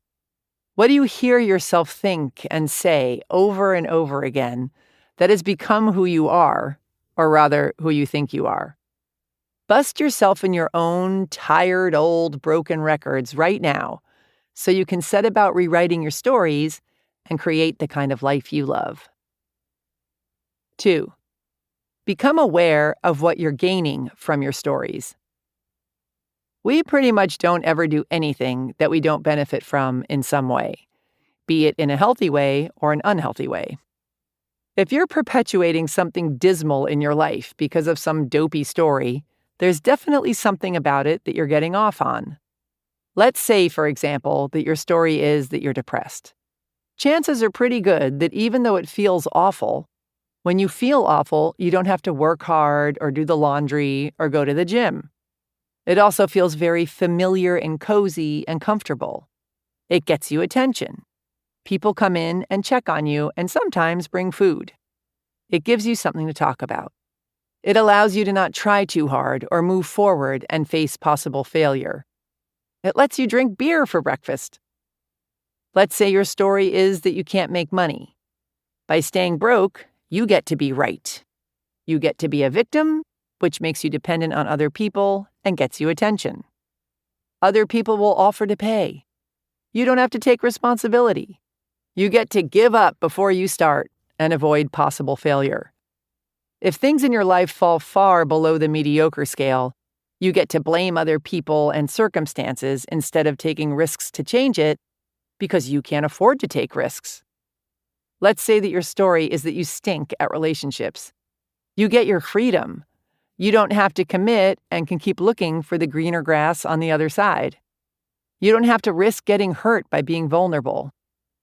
Speaker 1: What do you hear yourself think and say over and over again that has become who you are, or rather, who you think you are? Bust yourself in your own tired, old, broken records right now so you can set about rewriting your stories and create the kind of life you love. 2. Become aware of what you're gaining from your stories. We pretty much don't ever do anything that we don't benefit from in some way, be it in a healthy way or an unhealthy way. If you're perpetuating something dismal in your life because of some dopey story, there's definitely something about it that you're getting off on. Let's say, for example, that your story is that you're depressed. Chances are pretty good that even though it feels awful, when you feel awful, you don't have to work hard or do the laundry or go to the gym. It also feels very familiar and cozy and comfortable. It gets you attention. People come in and check on you and sometimes bring food. It gives you something to talk about. It allows you to not try too hard or move forward and face possible failure. It lets you drink beer for breakfast. Let's say your story is that you can't make money. By staying broke, you get to be right. You get to be a victim, which makes you dependent on other people and gets you attention. Other people will offer to pay. You don't have to take responsibility. You get to give up before you start and avoid possible failure. If things in your life fall far below the mediocre scale, you get to blame other people and circumstances instead of taking risks to change it because you can't afford to take risks. Let's say that your story is that you stink at relationships. You get your freedom. You don't have to commit and can keep looking for the greener grass on the other side. You don't have to risk getting hurt by being vulnerable.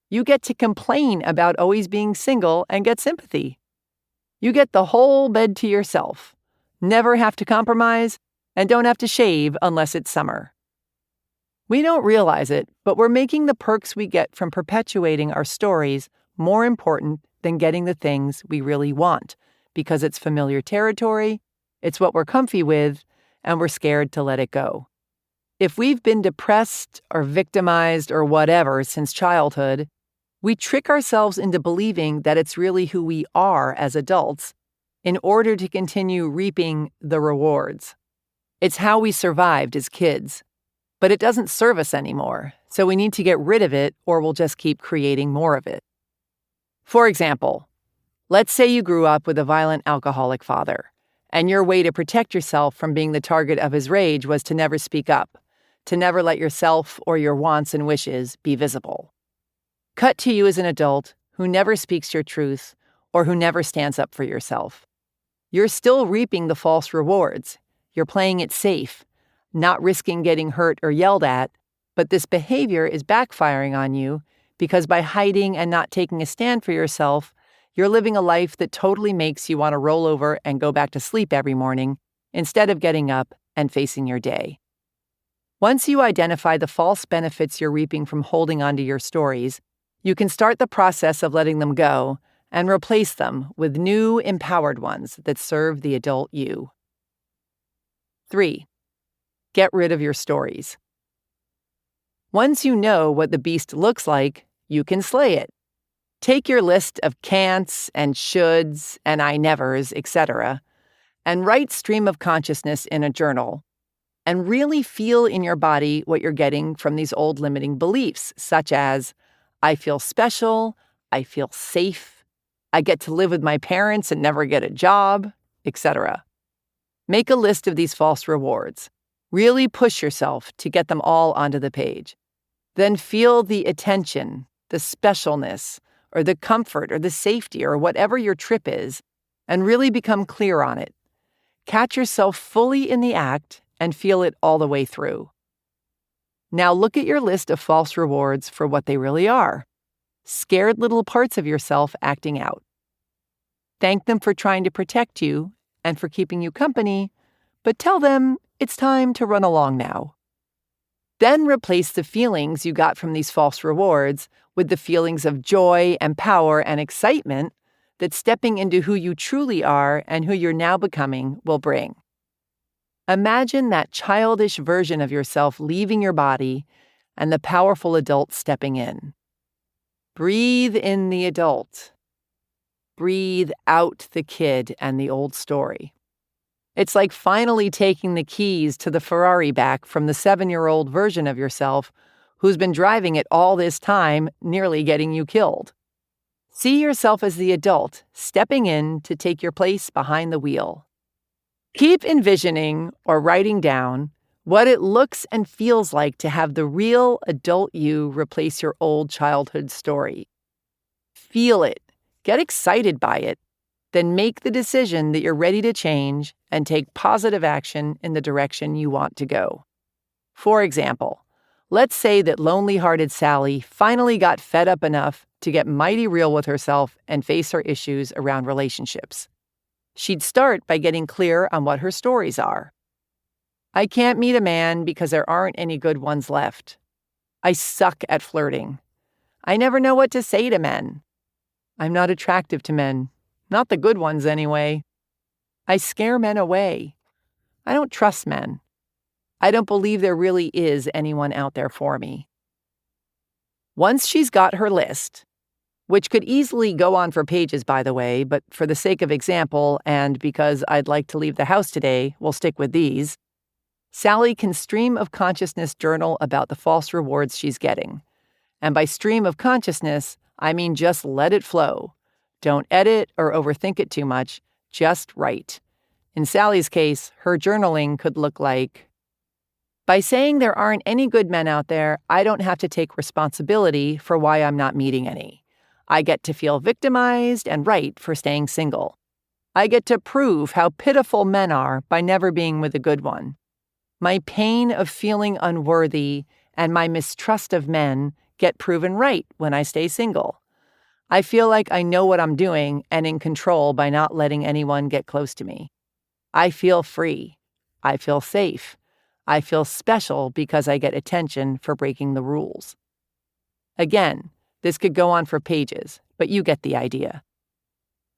Speaker 1: You get to complain about always being single and get sympathy. You get the whole bed to yourself, never have to compromise, and don't have to shave unless it's summer. We don't realize it, but we're making the perks we get from perpetuating our stories more important than getting the things we really want, because it's familiar territory, it's what we're comfy with, and we're scared to let it go. If we've been depressed or victimized or whatever since childhood, we trick ourselves into believing that it's really who we are as adults in order to continue reaping the rewards. It's how we survived as kids, but it doesn't serve us anymore, so we need to get rid of it or we'll just keep creating more of it. For example, let's say you grew up with a violent alcoholic father, and your way to protect yourself from being the target of his rage was to never speak up, to never let yourself or your wants and wishes be visible. Cut to you as an adult who never speaks your truth or who never stands up for yourself. You're still reaping the false rewards. You're playing it safe, not risking getting hurt or yelled at, but this behavior is backfiring on you because by hiding and not taking a stand for yourself, you're living a life that totally makes you want to roll over and go back to sleep every morning instead of getting up and facing your day. Once you identify the false benefits you're reaping from holding onto your stories, you can start the process of letting them go and replace them with new, empowered ones that serve the adult you. 3. Get rid of your stories. Once you know what the beast looks like, you can slay it. Take your list of can'ts and shoulds and I nevers, etc., and write stream of consciousness in a journal, and really feel in your body what you're getting from these old limiting beliefs, such as, I feel special, I feel safe, I get to live with my parents and never get a job, etc. Make a list of these false rewards. Really push yourself to get them all onto the page. Then feel the attention, the specialness, or the comfort, or the safety, or whatever your trip is, and really become clear on it. Catch yourself fully in the act and feel it all the way through. Now look at your list of false rewards for what they really are. Scared little parts of yourself acting out. Thank them for trying to protect you and for keeping you company, but tell them it's time to run along now. Then replace the feelings you got from these false rewards with the feelings of joy and power and excitement that stepping into who you truly are and who you're now becoming will bring. Imagine that childish version of yourself leaving your body and the powerful adult stepping in. Breathe in the adult. Breathe out the kid and the old story. It's like finally taking the keys to the Ferrari back from the 7-year-old version of yourself who's been driving it all this time, nearly getting you killed. See yourself as the adult, stepping in to take your place behind the wheel. Keep envisioning or writing down what it looks and feels like to have the real adult you replace your old childhood story. Feel it. Get excited by it. Then make the decision that you're ready to change and take positive action in the direction you want to go. For example, let's say that lonely-hearted Sally finally got fed up enough to get mighty real with herself and face her issues around relationships. She'd start by getting clear on what her stories are. I can't meet a man because there aren't any good ones left. I suck at flirting. I never know what to say to men. I'm not attractive to men. Not the good ones, anyway. I scare men away. I don't trust men. I don't believe there really is anyone out there for me. Once she's got her list, which could easily go on for pages, by the way, but for the sake of example and because I'd like to leave the house today, we'll stick with these. Sally can stream of consciousness journal about the false rewards she's getting. And by stream of consciousness, I mean just let it flow. Don't edit or overthink it too much, just write. In Sally's case, her journaling could look like, by saying there aren't any good men out there, I don't have to take responsibility for why I'm not meeting any. I get to feel victimized and right for staying single. I get to prove how pitiful men are by never being with a good one. My pain of feeling unworthy and my mistrust of men get proven right when I stay single. I feel like I know what I'm doing and in control by not letting anyone get close to me. I feel free. I feel safe. I feel special because I get attention for breaking the rules. Again, this could go on for pages, but you get the idea.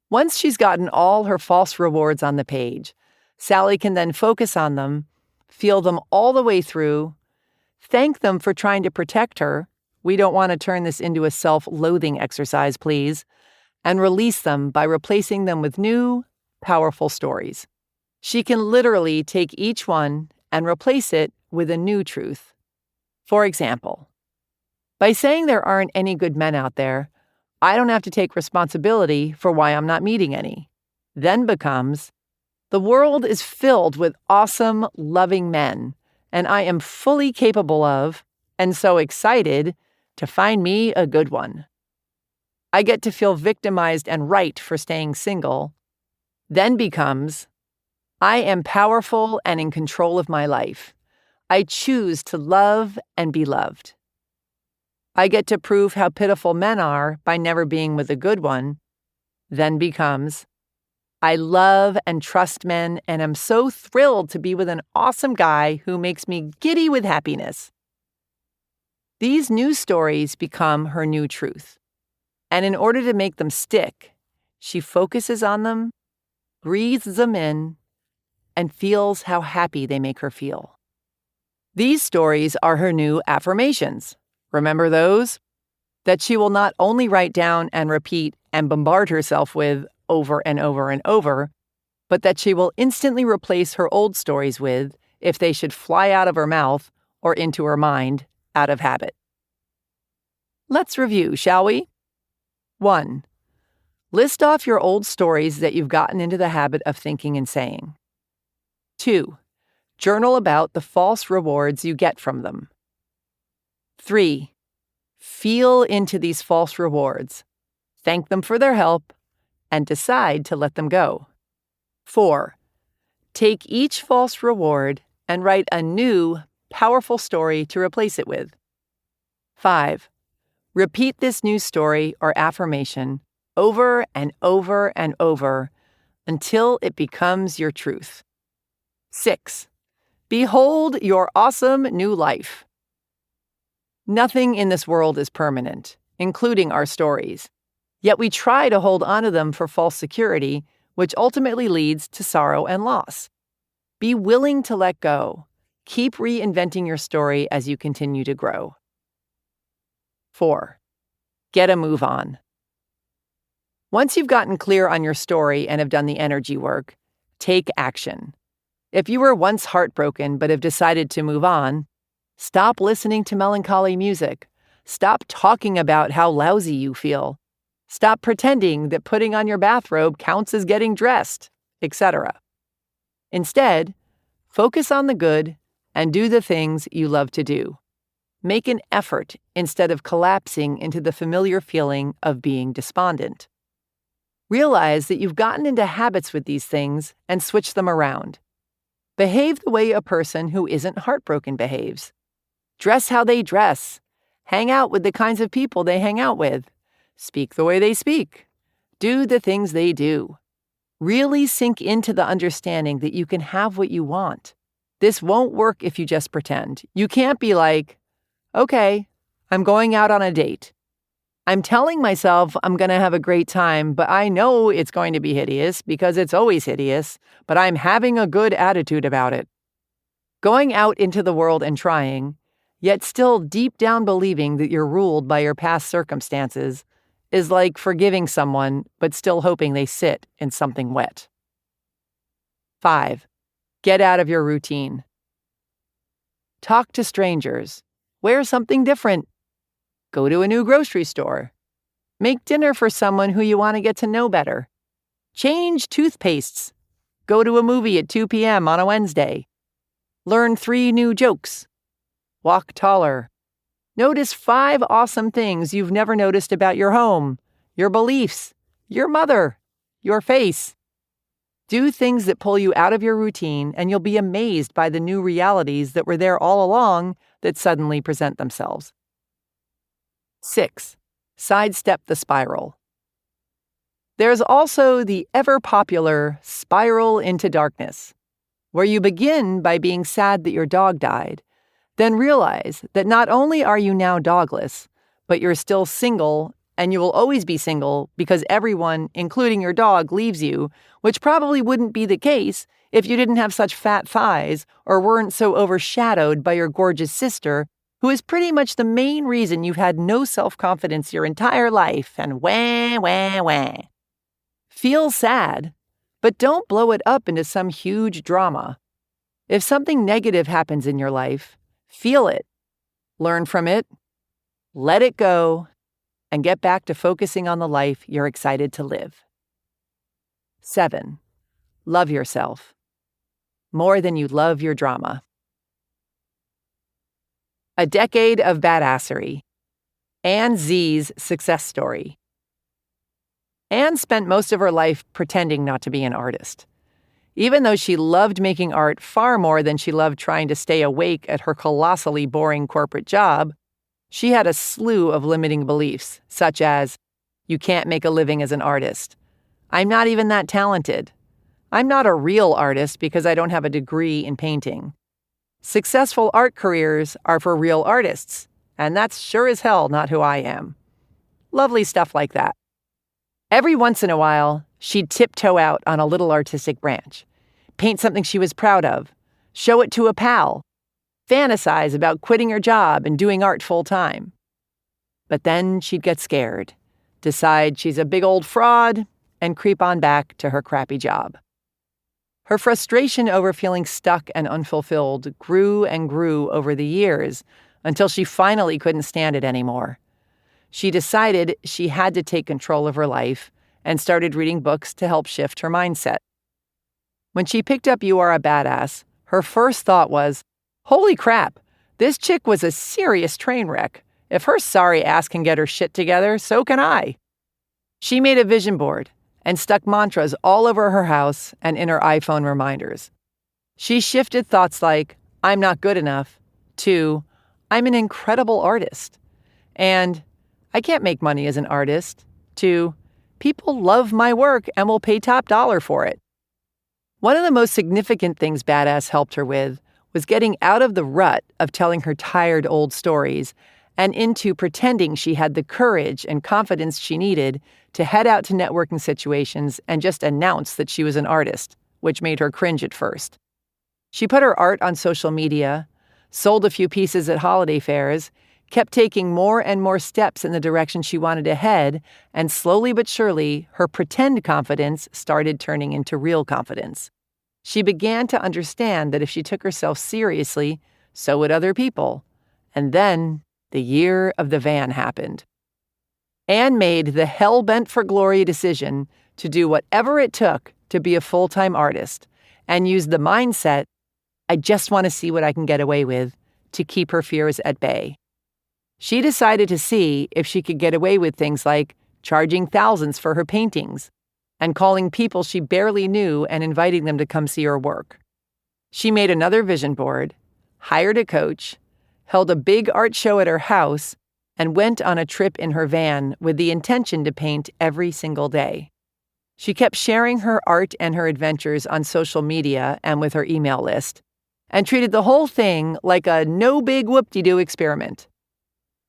Speaker 1: Once she's gotten all her false rewards on the page, Sally can then focus on them, feel them all the way through, thank them for trying to protect her. We don't want to turn this into a self-loathing exercise, please, and release them by replacing them with new, powerful stories. She can literally take each one and replace it with a new truth. For example, by saying there aren't any good men out there, I don't have to take responsibility for why I'm not meeting any. Then becomes, the world is filled with awesome, loving men, and I am fully capable of, and so excited, to find me a good one. I get to feel victimized and right for staying single. Then becomes, I am powerful and in control of my life. I choose to love and be loved. I get to prove how pitiful men are by never being with a good one. Then becomes, I love and trust men and am so thrilled to be with an awesome guy who makes me giddy with happiness. These new stories become her new truth. And in order to make them stick, she focuses on them, breathes them in, and feels how happy they make her feel. These stories are her new affirmations. Remember those? That she will not only write down and repeat and bombard herself with over and over and over, but that she will instantly replace her old stories with if they should fly out of her mouth or into her mind out of habit. Let's review, shall we? 1. List off your old stories that you've gotten into the habit of thinking and saying. 2. Journal about the false rewards you get from them. 3. Feel into these false rewards. Thank them for their help and decide to let them go. 4. Take each false reward and write a new, powerful story to replace it with. 5. Repeat this new story or affirmation over and over and over until it becomes your truth. 6. Behold your awesome new life. Nothing in this world is permanent, including our stories. Yet we try to hold onto them for false security, which ultimately leads to sorrow and loss. Be willing to let go. Keep reinventing your story as you continue to grow. 4. Get a move on. Once you've gotten clear on your story and have done the energy work, take action. If you were once heartbroken but have decided to move on, stop listening to melancholy music. Stop talking about how lousy you feel. Stop pretending that putting on your bathrobe counts as getting dressed, etc. Instead, focus on the good and do the things you love to do. Make an effort instead of collapsing into the familiar feeling of being despondent. Realize that you've gotten into habits with these things and switch them around. Behave the way a person who isn't heartbroken behaves. Dress how they dress. Hang out with the kinds of people they hang out with. Speak the way they speak. Do the things they do. Really sink into the understanding that you can have what you want. This won't work if you just pretend. You can't be like, okay, I'm going out on a date. I'm telling myself I'm going to have a great time, but I know it's going to be hideous because it's always hideous, but I'm having a good attitude about it. Going out into the world and trying, yet still deep down believing that you're ruled by your past circumstances, is like forgiving someone but still hoping they sit in something wet. 5. Get out of your routine. Talk to strangers. Wear something different. Go to a new grocery store. Make dinner for someone who you want to get to know better. Change toothpastes. Go to a movie at 2 p.m. on a Wednesday. Learn 3 new jokes. Walk taller. Notice 5 awesome things you've never noticed about your home, your beliefs, your mother, your face. Do things that pull you out of your routine, and you'll be amazed by the new realities that were there all along that suddenly present themselves. 6. Sidestep the spiral. There's also the ever-popular spiral into darkness, where you begin by being sad that your dog died, then realize that not only are you now dogless, but you're still single, and you will always be single because everyone, including your dog, leaves you, which probably wouldn't be the case if you didn't have such fat thighs or weren't so overshadowed by your gorgeous sister, who is pretty much the main reason you've had no self-confidence your entire life, and wah, wah, wah. Feel sad, but don't blow it up into some huge drama. If something negative happens in your life, feel it, learn from it, let it go, and get back to focusing on the life you're excited to live. 7. Love yourself more than you love your drama. A decade of badassery. Ann Z's success story. Ann spent most of her life pretending not to be an artist. Even though she loved making art far more than she loved trying to stay awake at her colossally boring corporate job, she had a slew of limiting beliefs, such as, you can't make a living as an artist. I'm not even that talented. I'm not a real artist because I don't have a degree in painting. Successful art careers are for real artists, and that's sure as hell not who I am. Lovely stuff like that. Every once in a while, she'd tiptoe out on a little artistic branch, paint something she was proud of, show it to a pal, fantasize about quitting her job and doing art full-time. But then she'd get scared, decide she's a big old fraud, and creep on back to her crappy job. Her frustration over feeling stuck and unfulfilled grew and grew over the years until she finally couldn't stand it anymore. She decided she had to take control of her life and started reading books to help shift her mindset. When she picked up You Are a Badass, her first thought was, holy crap, this chick was a serious train wreck. If her sorry ass can get her shit together, so can I. She made a vision board and stuck mantras all over her house and in her iPhone reminders. She shifted thoughts like, I'm not good enough, to, I'm an incredible artist, and I can't make money as an artist, to, people love my work and will pay top dollar for it. One of the most significant things Badass helped her with was getting out of the rut of telling her tired old stories and into pretending she had the courage and confidence she needed to head out to networking situations and just announce that she was an artist, which made her cringe at first. She put her art on social media, sold a few pieces at holiday fairs, kept taking more and more steps in the direction she wanted to head, and slowly but surely, her pretend confidence started turning into real confidence. She began to understand that if she took herself seriously, so would other people. And then the year of the van happened. Ann made the hell-bent-for-glory decision to do whatever it took to be a full-time artist and used the mindset, I just want to see what I can get away with, to keep her fears at bay. She decided to see if she could get away with things like charging thousands for her paintings and calling people she barely knew and inviting them to come see her work. She made another vision board, hired a coach, held a big art show at her house, and went on a trip in her van with the intention to paint every single day. She kept sharing her art and her adventures on social media and with her email list, and treated the whole thing like a no big whoop-de-doo experiment.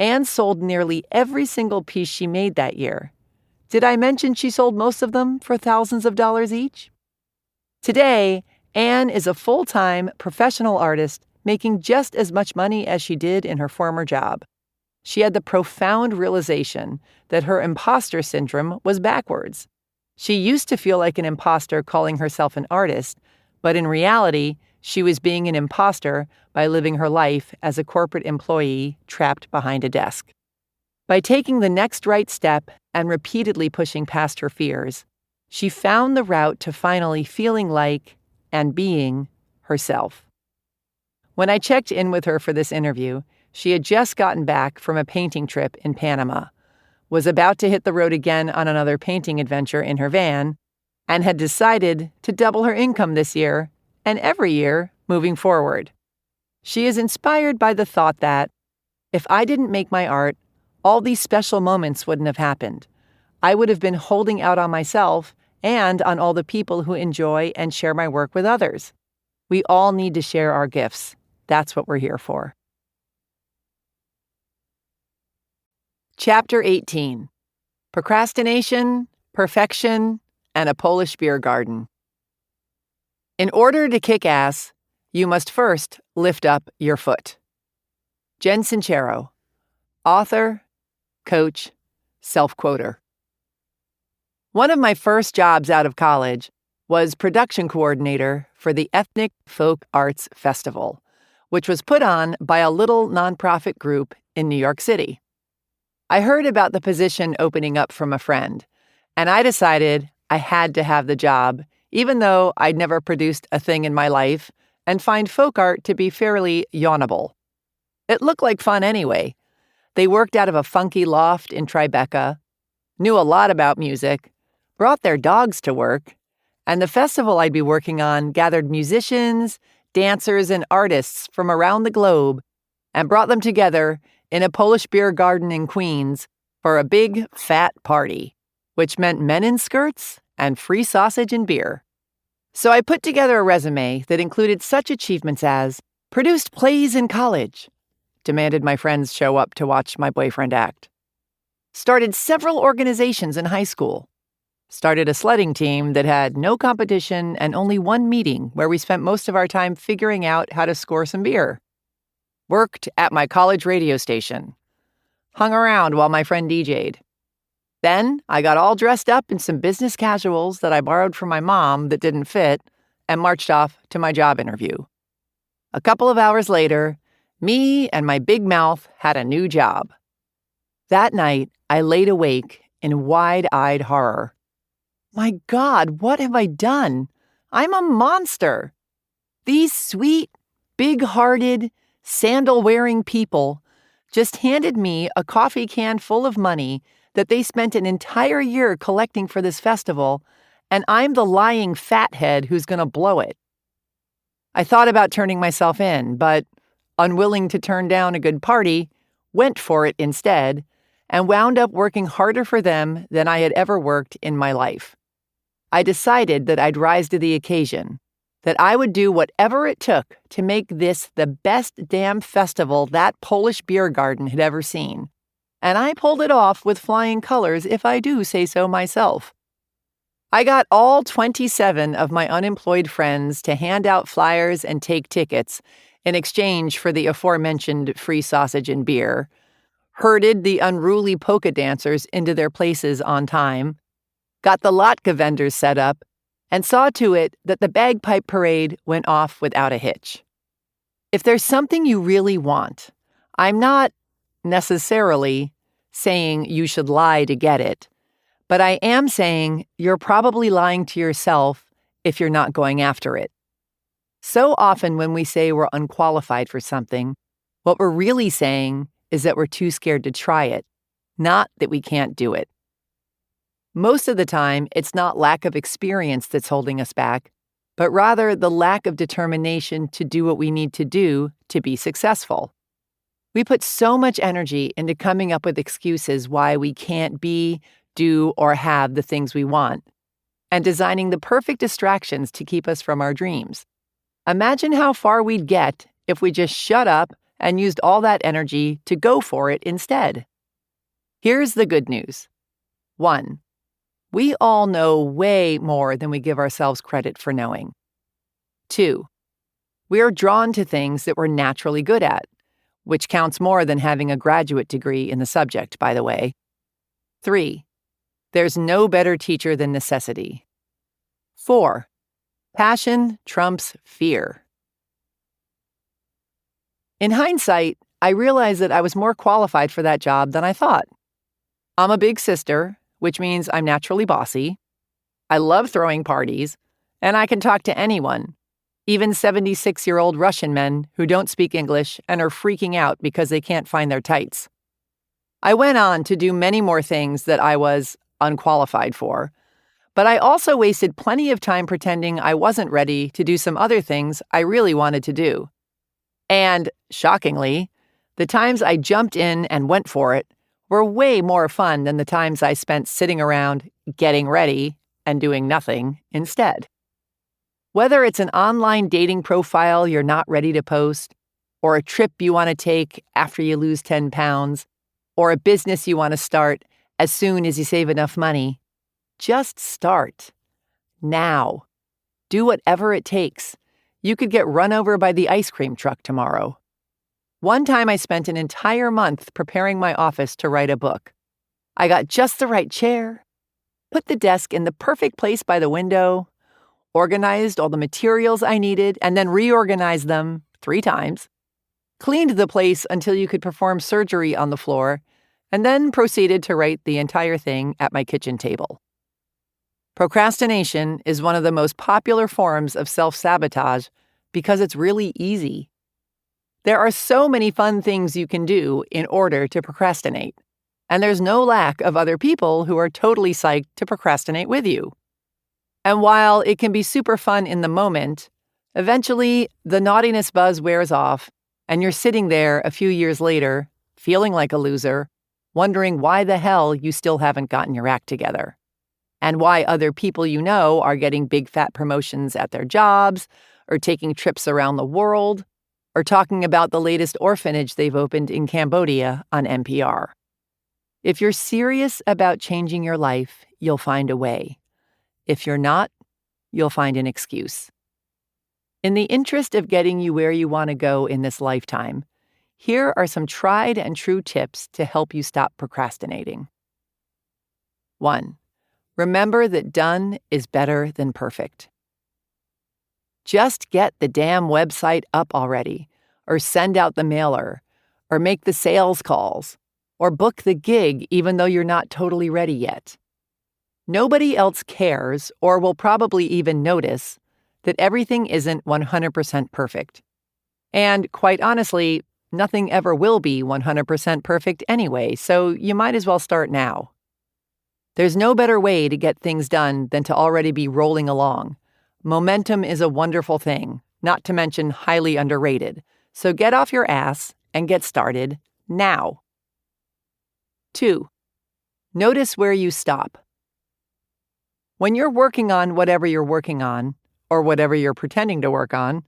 Speaker 1: Anne sold nearly every single piece she made that year. Did I mention she sold most of them for thousands of dollars each? Today, Anne is a full-time professional artist making just as much money as she did in her former job. She had the profound realization that her imposter syndrome was backwards. She used to feel like an imposter calling herself an artist, but in reality, she was being an imposter by living her life as a corporate employee trapped behind a desk. By taking the next right step and repeatedly pushing past her fears, she found the route to finally feeling like and being herself. When I checked in with her for this interview, she had just gotten back from a painting trip in Panama, was about to hit the road again on another painting adventure in her van, and had decided to double her income this year and every year moving forward. She is inspired by the thought that, if I didn't make my art, all these special moments wouldn't have happened. I would have been holding out on myself and on all the people who enjoy and share my work with others. We all need to share our gifts. That's what we're here for. Chapter 18. Procrastination, Perfection, and a Polish Beer Garden. In order to kick ass, you must first lift up your foot. Jen Sincero, author, coach, self-quoter. One of my first jobs out of college was production coordinator for the Ethnic Folk Arts Festival, which was put on by a little nonprofit group in New York City. I heard about the position opening up from a friend, and I decided I had to have the job, even though I'd never produced a thing in my life and find folk art to be fairly yawnable. It looked like fun anyway. They worked out of a funky loft in Tribeca, knew a lot about music, brought their dogs to work, and the festival I'd be working on gathered musicians, dancers, and artists from around the globe and brought them together in a Polish beer garden in Queens for a big, fat party, which meant men in skirts and free sausage and beer. So I put together a resume that included such achievements as produced plays in college, demanded my friends show up to watch my boyfriend act, started several organizations in high school, started a sledding team that had no competition and only one meeting where we spent most of our time figuring out how to score some beer, worked at my college radio station, hung around while my friend DJ'd. Then I got all dressed up in some business casuals that I borrowed from my mom that didn't fit and marched off to my job interview. A couple of hours later, me and my big mouth had a new job. That night, I laid awake in wide-eyed horror. My God, what have I done? I'm a monster. These sweet, big-hearted, sandal-wearing people just handed me a coffee can full of money that they spent an entire year collecting for this festival, and I'm the lying fathead who's going to blow it. I thought about turning myself in, but, unwilling to turn down a good party, went for it instead, and wound up working harder for them than I had ever worked in my life. I decided that I'd rise to the occasion, that I would do whatever it took to make this the best damn festival that Polish beer garden had ever seen. And I pulled it off with flying colors, if I do say so myself. I got all 27 of my unemployed friends to hand out flyers and take tickets in exchange for the aforementioned free sausage and beer, herded the unruly polka dancers into their places on time, got the latke vendors set up, and saw to it that the bagpipe parade went off without a hitch. If there's something you really want, I'm not necessarily saying you should lie to get it, but I am saying you're probably lying to yourself if you're not going after it. So often when we say we're unqualified for something, what we're really saying is that we're too scared to try it, not that we can't do it. Most of the time, it's not lack of experience that's holding us back, but rather the lack of determination to do what we need to do to be successful. We put so much energy into coming up with excuses why we can't be, do, or have the things we want, and designing the perfect distractions to keep us from our dreams. Imagine how far we'd get if we just shut up and used all that energy to go for it instead. Here's the good news. 1. We all know way more than we give ourselves credit for knowing. 2. We are drawn to things that we're naturally good at, which counts more than having a graduate degree in the subject, by the way. 3. There's no better teacher than necessity. 4. Passion trumps fear. In hindsight, I realized that I was more qualified for that job than I thought. I'm a big sister, which means I'm naturally bossy. I love throwing parties, and I can talk to anyone, even 76-year-old Russian men who don't speak English and are freaking out because they can't find their tights. I went on to do many more things that I was unqualified for, but I also wasted plenty of time pretending I wasn't ready to do some other things I really wanted to do. And, shockingly, the times I jumped in and went for it were way more fun than the times I spent sitting around, getting ready, and doing nothing instead. Whether it's an online dating profile you're not ready to post, or a trip you want to take after you lose 10 pounds, or a business you want to start as soon as you save enough money, just start. Now. Do whatever it takes. You could get run over by the ice cream truck tomorrow. One time I spent an entire month preparing my office to write a book. I got just the right chair, put the desk in the perfect place by the window, organized all the materials I needed, and then reorganized them 3 times, cleaned the place until you could perform surgery on the floor, and then proceeded to write the entire thing at my kitchen table. Procrastination is one of the most popular forms of self-sabotage because it's really easy. There are so many fun things you can do in order to procrastinate, and there's no lack of other people who are totally psyched to procrastinate with you. And while it can be super fun in the moment, eventually the naughtiness buzz wears off, and you're sitting there a few years later, feeling like a loser, wondering why the hell you still haven't gotten your act together, and why other people you know are getting big fat promotions at their jobs, or taking trips around the world, or talking about the latest orphanage they've opened in Cambodia on NPR. If you're serious about changing your life, you'll find a way. If you're not, you'll find an excuse. In the interest of getting you where you want to go in this lifetime, here are some tried and true tips to help you stop procrastinating. 1. Remember that done is better than perfect. Just get the damn website up already, or send out the mailer, or make the sales calls, or book the gig even though you're not totally ready yet. Nobody else cares, or will probably even notice, that everything isn't 100% perfect. And quite honestly, nothing ever will be 100% perfect anyway, so you might as well start now. There's no better way to get things done than to already be rolling along. Momentum is a wonderful thing, not to mention highly underrated. So get off your ass and get started now. 2. Notice where you stop. When you're working on whatever you're working on, or whatever you're pretending to work on,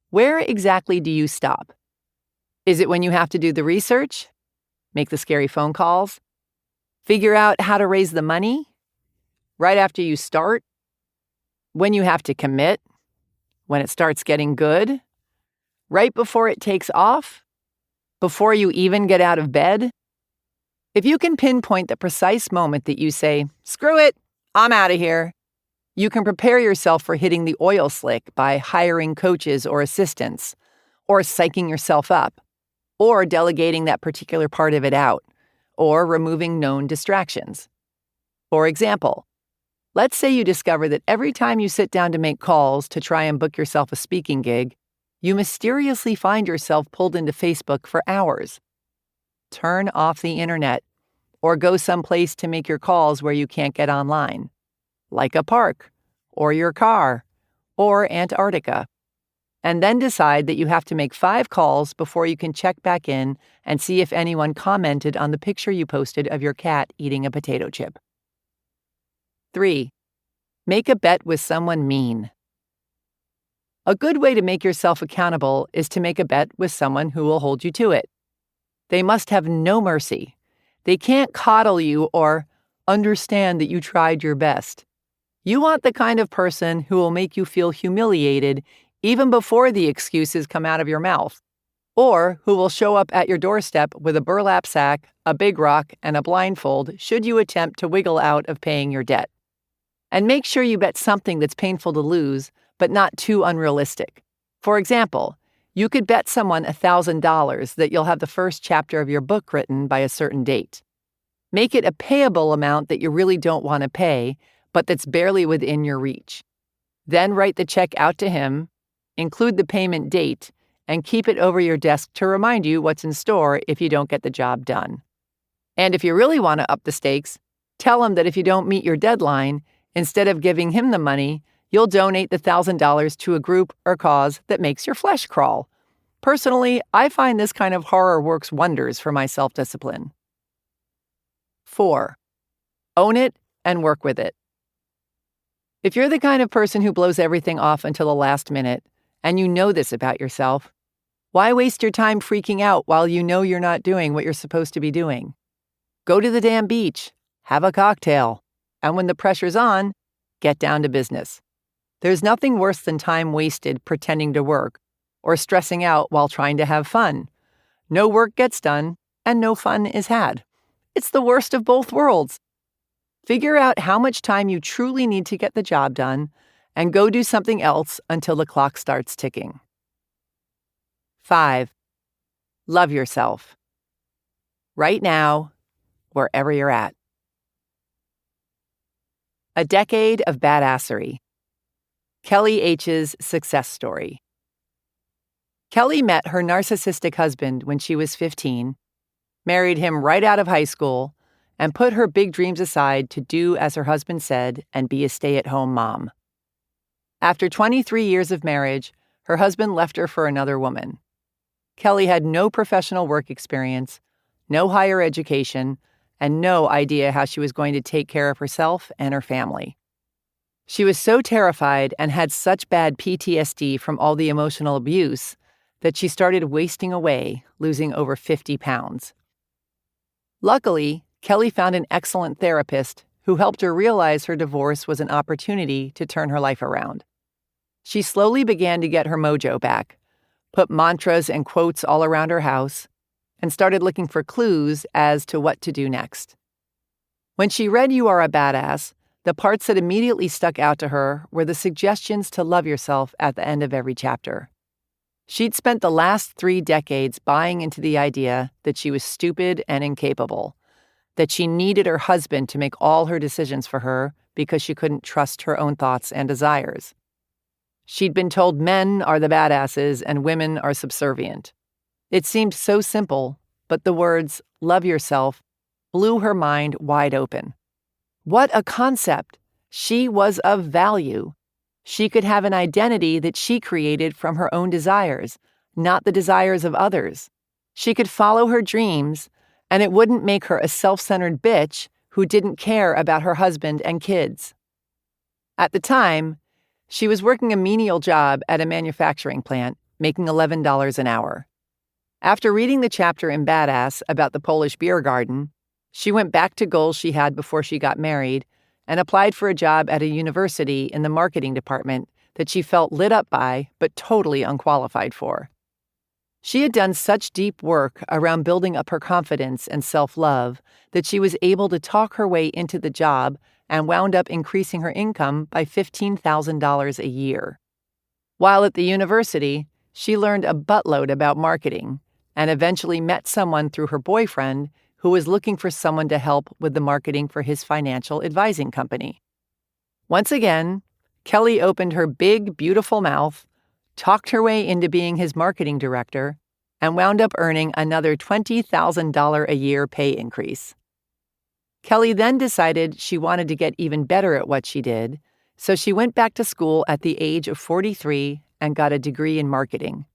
Speaker 1: where exactly do you stop? Is it when you have to do the research? Make the scary phone calls? Figure out how to raise the money? Right after you start? When you have to commit? When it starts getting good? Right before it takes off? Before you even get out of bed? If you can pinpoint the precise moment that you say, "Screw it, I'm out of here," you can prepare yourself for hitting the oil slick by hiring coaches or assistants, or psyching yourself up, or delegating that particular part of it out, or removing known distractions. For example, let's say you discover that every time you sit down to make calls to try and book yourself a speaking gig, you mysteriously find yourself pulled into Facebook for hours. Turn off the internet, or go someplace to make your calls where you can't get online, like a park, or your car, or Antarctica. And then decide that you have to make 5 calls before you can check back in and see if anyone commented on the picture you posted of your cat eating a potato chip. 3. Make a bet with someone mean. A good way to make yourself accountable is to make a bet with someone who will hold you to it. They must have no mercy. They can't coddle you or understand that you tried your best. You want the kind of person who will make you feel humiliated even before the excuses come out of your mouth, or who will show up at your doorstep with a burlap sack, a big rock, and a blindfold should you attempt to wiggle out of paying your debt. And make sure you bet something that's painful to lose, but not too unrealistic. For example, you could bet someone $1,000 that you'll have the first chapter of your book written by a certain date. Make it a payable amount that you really don't want to pay, but that's barely within your reach. Then write the check out to him, include the payment date, and keep it over your desk to remind you what's in store if you don't get the job done. And if you really want to up the stakes, tell him that if you don't meet your deadline, instead of giving him the money, you'll donate the $1,000 to a group or cause that makes your flesh crawl. Personally, I find this kind of horror works wonders for my self-discipline. 4. Own it and work with it. If you're the kind of person who blows everything off until the last minute, and you know this about yourself, why waste your time freaking out while you know you're not doing what you're supposed to be doing? Go to the damn beach, have a cocktail, and when the pressure's on, get down to business. There's nothing worse than time wasted pretending to work or stressing out while trying to have fun. No work gets done, and no fun is had. It's the worst of both worlds. Figure out how much time you truly need to get the job done and go do something else until the clock starts ticking. 5. Love yourself. Right now, wherever you're at. A decade of badassery. Kelly H's success story. Kelly met her narcissistic husband when she was 15, married him right out of high school, and put her big dreams aside to do as her husband said and be a stay-at-home mom. After 23 years of marriage, her husband left her for another woman. Kelly had no professional work experience, no higher education, and no idea how she was going to take care of herself and her family. She was so terrified and had such bad PTSD from all the emotional abuse that she started wasting away, losing over 50 pounds. Luckily, Kelly found an excellent therapist who helped her realize her divorce was an opportunity to turn her life around. She slowly began to get her mojo back, put mantras and quotes all around her house, and started looking for clues as to what to do next. When she read You Are a Badass, the parts that immediately stuck out to her were the suggestions to love yourself at the end of every chapter. She'd spent the last 3 decades buying into the idea that she was stupid and incapable, that she needed her husband to make all her decisions for her because she couldn't trust her own thoughts and desires. She'd been told men are the badasses and women are subservient. It seemed so simple, but the words, love yourself, blew her mind wide open. What a concept! She was of value. She could have an identity that she created from her own desires, not the desires of others. She could follow her dreams, and it wouldn't make her a self-centered bitch who didn't care about her husband and kids. At the time, she was working a menial job at a manufacturing plant, making $11 an hour. After reading the chapter in Badass about the Polish beer garden, she went back to goals she had before she got married and applied for a job at a university in the marketing department that she felt lit up by but totally unqualified for. She had done such deep work around building up her confidence and self-love that she was able to talk her way into the job and wound up increasing her income by $15,000 a year. While at the university, she learned a buttload about marketing and eventually met someone through her boyfriend who was looking for someone to help with the marketing for his financial advising company. Once again, Kelly opened her big, beautiful mouth, talked her way into being his marketing director, and wound up earning another $20,000 a year pay increase. Kelly then decided she wanted to get even better at what she did, so she went back to school at the age of 43 and got a degree in marketing.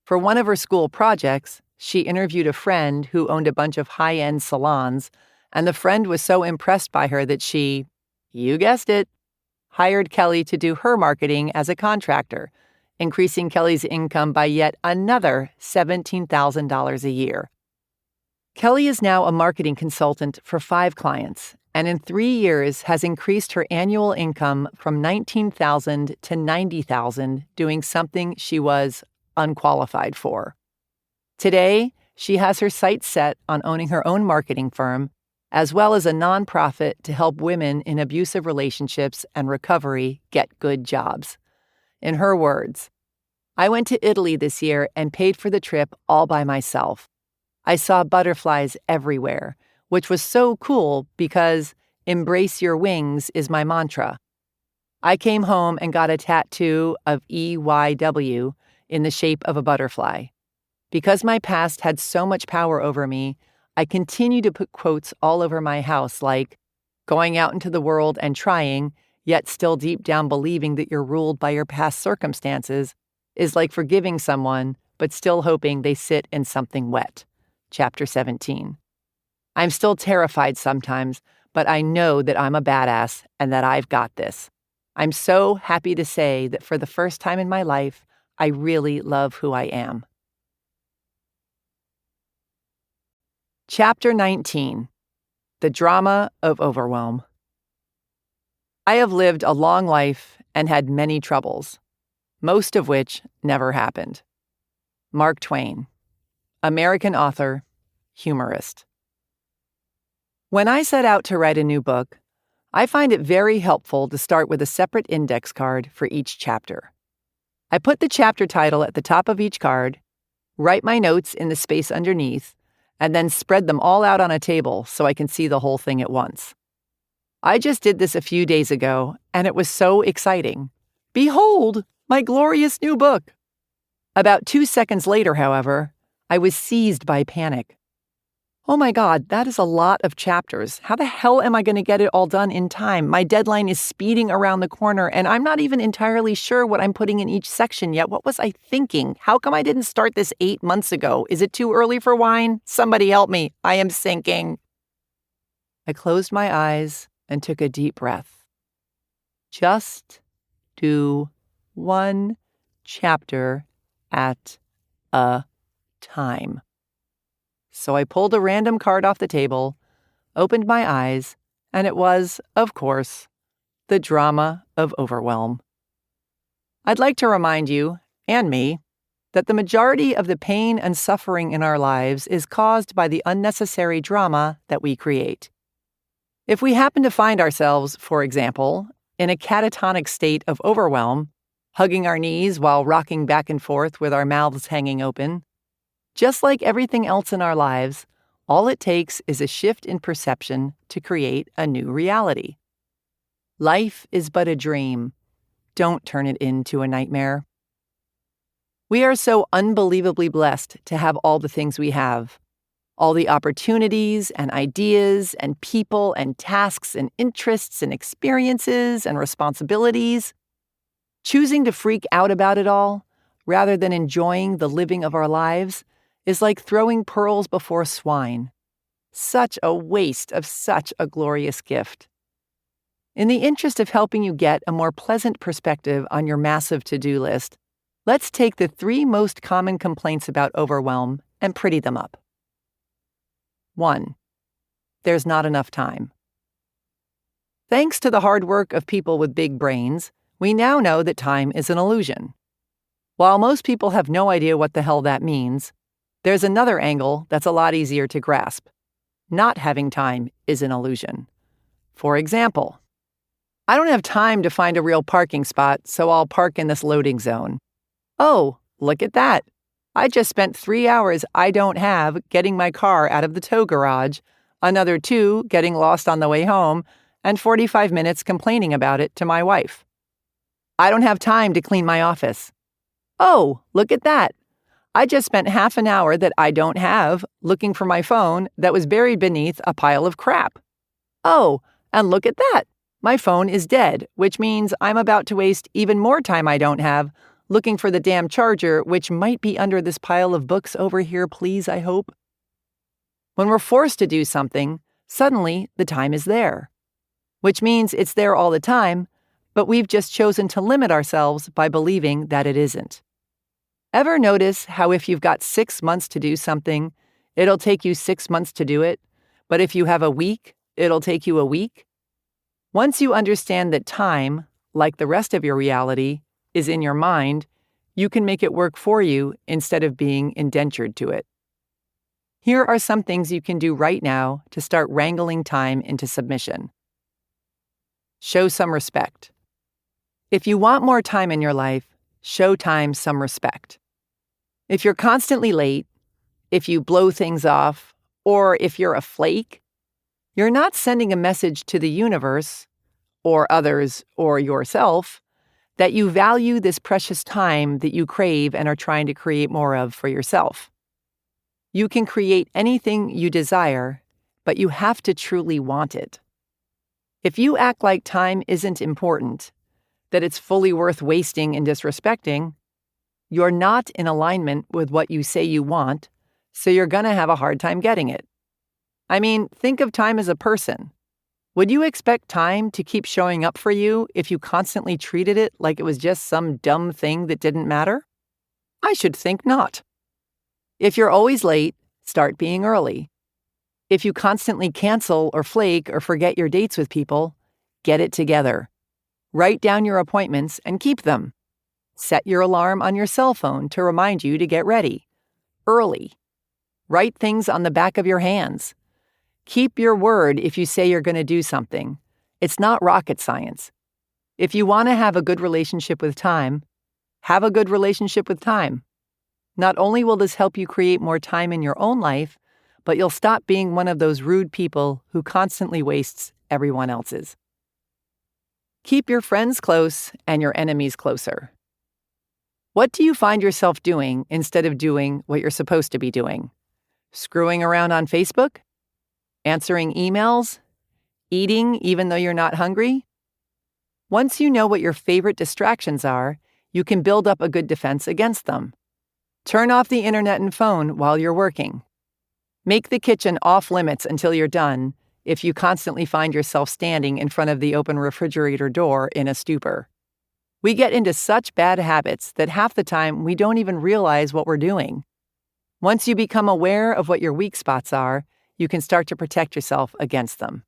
Speaker 1: For one of her school projects, she interviewed a friend who owned a bunch of high-end salons, and the friend was so impressed by her that she, you guessed it, hired Kelly to do her marketing as a contractor, increasing Kelly's income by yet another $17,000 a year. Kelly is now a marketing consultant for 5 clients, and in 3 years has increased her annual income from $19,000 to $90,000 doing something she was unqualified for. Today, she has her sights set on owning her own marketing firm, as well as a nonprofit to help women in abusive relationships and recovery get good jobs. In her words, "I went to Italy this year and paid for the trip all by myself. I saw butterflies everywhere, which was so cool because embrace your wings is my mantra. I came home and got a tattoo of EYW in the shape of a butterfly. Because my past had so much power over me, I continue to put quotes all over my house like, going out into the world and trying, yet still deep down believing that you're ruled by your past circumstances, is like forgiving someone, but still hoping they sit in something wet." Chapter 17. "I'm still terrified sometimes, but I know that I'm a badass and that I've got this. I'm so happy to say that for the first time in my life, I really love who I am." Chapter 19. The Drama of Overwhelm. I have lived a long life and had many troubles, most of which never happened. Mark Twain, American author, humorist. When I set out to write a new book, I find it very helpful to start with a separate index card for each chapter. I put the chapter title at the top of each card, write my notes in the space underneath, and then spread them all out on a table so I can see the whole thing at once. I just did this a few days ago, and it was so exciting. Behold, my glorious new book! About 2 seconds later, however, I was seized by panic. Oh my God, that is a lot of chapters. How the hell am I going to get it all done in time? My deadline is speeding around the corner, and I'm not even entirely sure what I'm putting in each section yet. What was I thinking? How come I didn't start this 8 months ago? Is it too early for wine? Somebody help me. I am sinking. I closed my eyes and took a deep breath. Just do one chapter at a time. So I pulled a random card off the table, opened my eyes, and it was, of course, The Drama of Overwhelm. I'd like to remind you, and me, that the majority of the pain and suffering in our lives is caused by the unnecessary drama that we create. If we happen to find ourselves, for example, in a catatonic state of overwhelm, hugging our knees while rocking back and forth with our mouths hanging open, just like everything else in our lives, all it takes is a shift in perception to create a new reality. Life is but a dream. Don't turn it into a nightmare. We are so unbelievably blessed to have all the things we have. All the opportunities and ideas and people and tasks and interests and experiences and responsibilities. Choosing to freak out about it all, rather than enjoying the living of our lives, is like throwing pearls before swine. Such a waste of such a glorious gift. In the interest of helping you get a more pleasant perspective on your massive to-do list, let's take the 3 most common complaints about overwhelm and pretty them up. 1. There's not enough time. Thanks to the hard work of people with big brains, we now know that time is an illusion. While most people have no idea what the hell that means, there's another angle that's a lot easier to grasp. Not having time is an illusion. For example, I don't have time to find a real parking spot, so I'll park in this loading zone. Oh, look at that. I just spent 3 hours I don't have getting my car out of the tow garage, another 2 getting lost on the way home, and 45 minutes complaining about it to my wife. I don't have time to clean my office. Oh, look at that. I just spent half an hour that I don't have looking for my phone that was buried beneath a pile of crap. Oh, and look at that. My phone is dead, which means I'm about to waste even more time I don't have looking for the damn charger, which might be under this pile of books over here, please, I hope. When we're forced to do something, suddenly the time is there, which means it's there all the time, but we've just chosen to limit ourselves by believing that it isn't. Ever notice how if you've got 6 months to do something, it'll take you 6 months to do it, but if you have a week, it'll take you a week? Once you understand that time, like the rest of your reality, is in your mind, you can make it work for you instead of being indentured to it. Here are some things you can do right now to start wrangling time into submission. Show some respect. If you want more time in your life, show time some respect. If you're constantly late, if you blow things off, or if you're a flake, you're not sending a message to the universe, or others, or yourself, that you value this precious time that you crave and are trying to create more of for yourself. You can create anything you desire, but you have to truly want it. If you act like time isn't important, that it's fully worth wasting and disrespecting, you're not in alignment with what you say you want, so you're going to have a hard time getting it. I mean, think of time as a person. Would you expect time to keep showing up for you if you constantly treated it like it was just some dumb thing that didn't matter? I should think not. If you're always late, start being early. If you constantly cancel or flake or forget your dates with people, get it together. Write down your appointments and keep them. Set your alarm on your cell phone to remind you to get ready. Early. Write things on the back of your hands. Keep your word if you say you're going to do something. It's not rocket science. If you want to have a good relationship with time, have a good relationship with time. Not only will this help you create more time in your own life, but you'll stop being one of those rude people who constantly wastes everyone else's. Keep your friends close and your enemies closer. What do you find yourself doing instead of doing what you're supposed to be doing? Screwing around on Facebook? Answering emails? Eating even though you're not hungry? Once you know what your favorite distractions are, you can build up a good defense against them. Turn off the internet and phone while you're working. Make the kitchen off limits until you're done if you constantly find yourself standing in front of the open refrigerator door in a stupor. We get into such bad habits that half the time we don't even realize what we're doing. Once you become aware of what your weak spots are, you can start to protect yourself against them.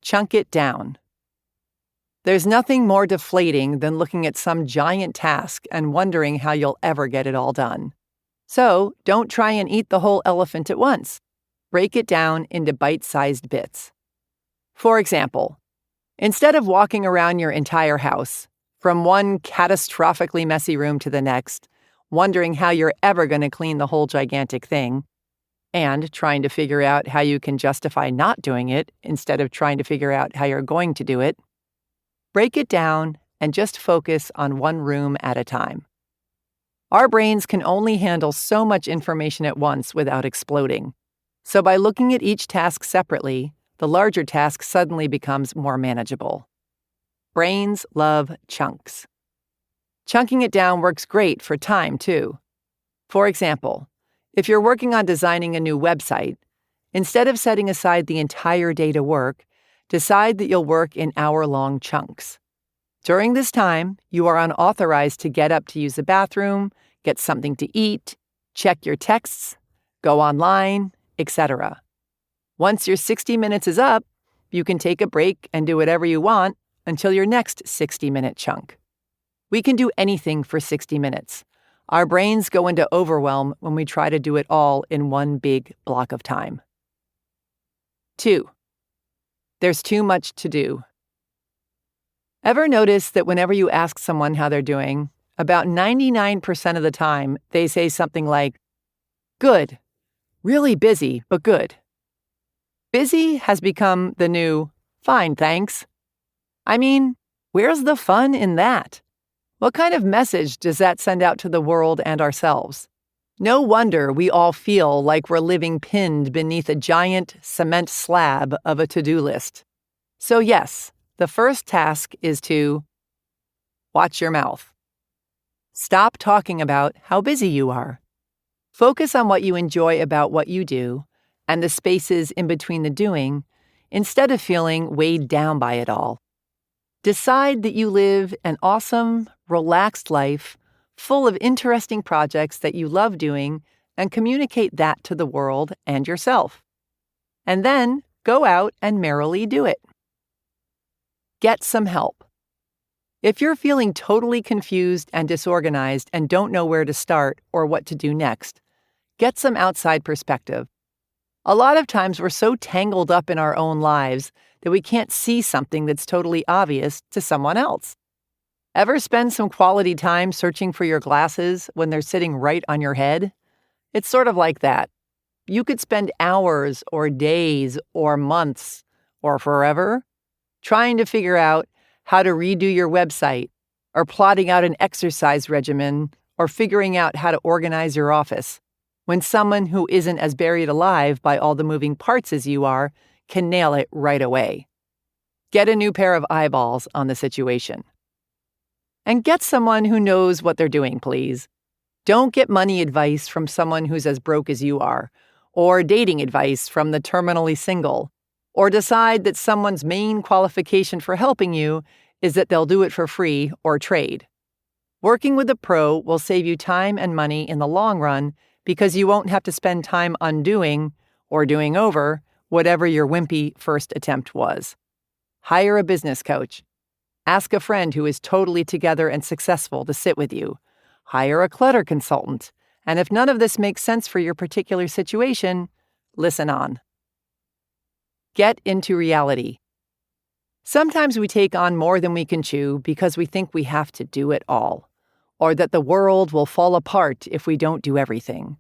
Speaker 1: Chunk it down. There's nothing more deflating than looking at some giant task and wondering how you'll ever get it all done. So, don't try and eat the whole elephant at once. Break it down into bite-sized bits. For example, instead of walking around your entire house, from one catastrophically messy room to the next, wondering how you're ever going to clean the whole gigantic thing, and trying to figure out how you can justify not doing it instead of trying to figure out how you're going to do it, break it down and just focus on one room at a time. Our brains can only handle so much information at once without exploding. So by looking at each task separately, the larger task suddenly becomes more manageable. Brains love chunks. Chunking it down works great for time, too. For example, if you're working on designing a new website, instead of setting aside the entire day to work, decide that you'll work in hour-long chunks. During this time, you are unauthorized to get up to use the bathroom, get something to eat, check your texts, go online, etc. Once your 60 minutes is up, you can take a break and do whatever you want until your next 60-minute chunk. We can do anything for 60 minutes. Our brains go into overwhelm when we try to do it all in one big block of time. 2. There's too much to do. Ever notice that whenever you ask someone how they're doing, about 99% of the time they say something like, "Good. Really busy, but good." Busy has become the new, "Fine, thanks." I mean, where's the fun in that? What kind of message does that send out to the world and ourselves? No wonder we all feel like we're living pinned beneath a giant cement slab of a to-do list. So yes, the first task is to watch your mouth. Stop talking about how busy you are. Focus on what you enjoy about what you do and the spaces in between the doing instead of feeling weighed down by it all. Decide that you live an awesome, relaxed life full of interesting projects that you love doing and communicate that to the world and yourself. And then go out and merrily do it. Get some help. If you're feeling totally confused and disorganized and don't know where to start or what to do next, get some outside perspective. A lot of times we're so tangled up in our own lives that we can't see something that's totally obvious to someone else. Ever spend some quality time searching for your glasses when they're sitting right on your head? It's sort of like that. You could spend hours or days or months or forever trying to figure out how to redo your website or plotting out an exercise regimen or figuring out how to organize your office, when someone who isn't as buried alive by all the moving parts as you are can nail it right away. Get a new pair of eyeballs on the situation. And get someone who knows what they're doing, please. Don't get money advice from someone who's as broke as you are, or dating advice from the terminally single, or decide that someone's main qualification for helping you is that they'll do it for free or trade. Working with a pro will save you time and money in the long run because you won't have to spend time undoing or doing over whatever your wimpy first attempt was. Hire a business coach. Ask a friend who is totally together and successful to sit with you. Hire a clutter consultant. And if none of this makes sense for your particular situation, listen on. Get into reality. Sometimes we take on more than we can chew because we think we have to do it all, or that the world will fall apart if we don't do everything,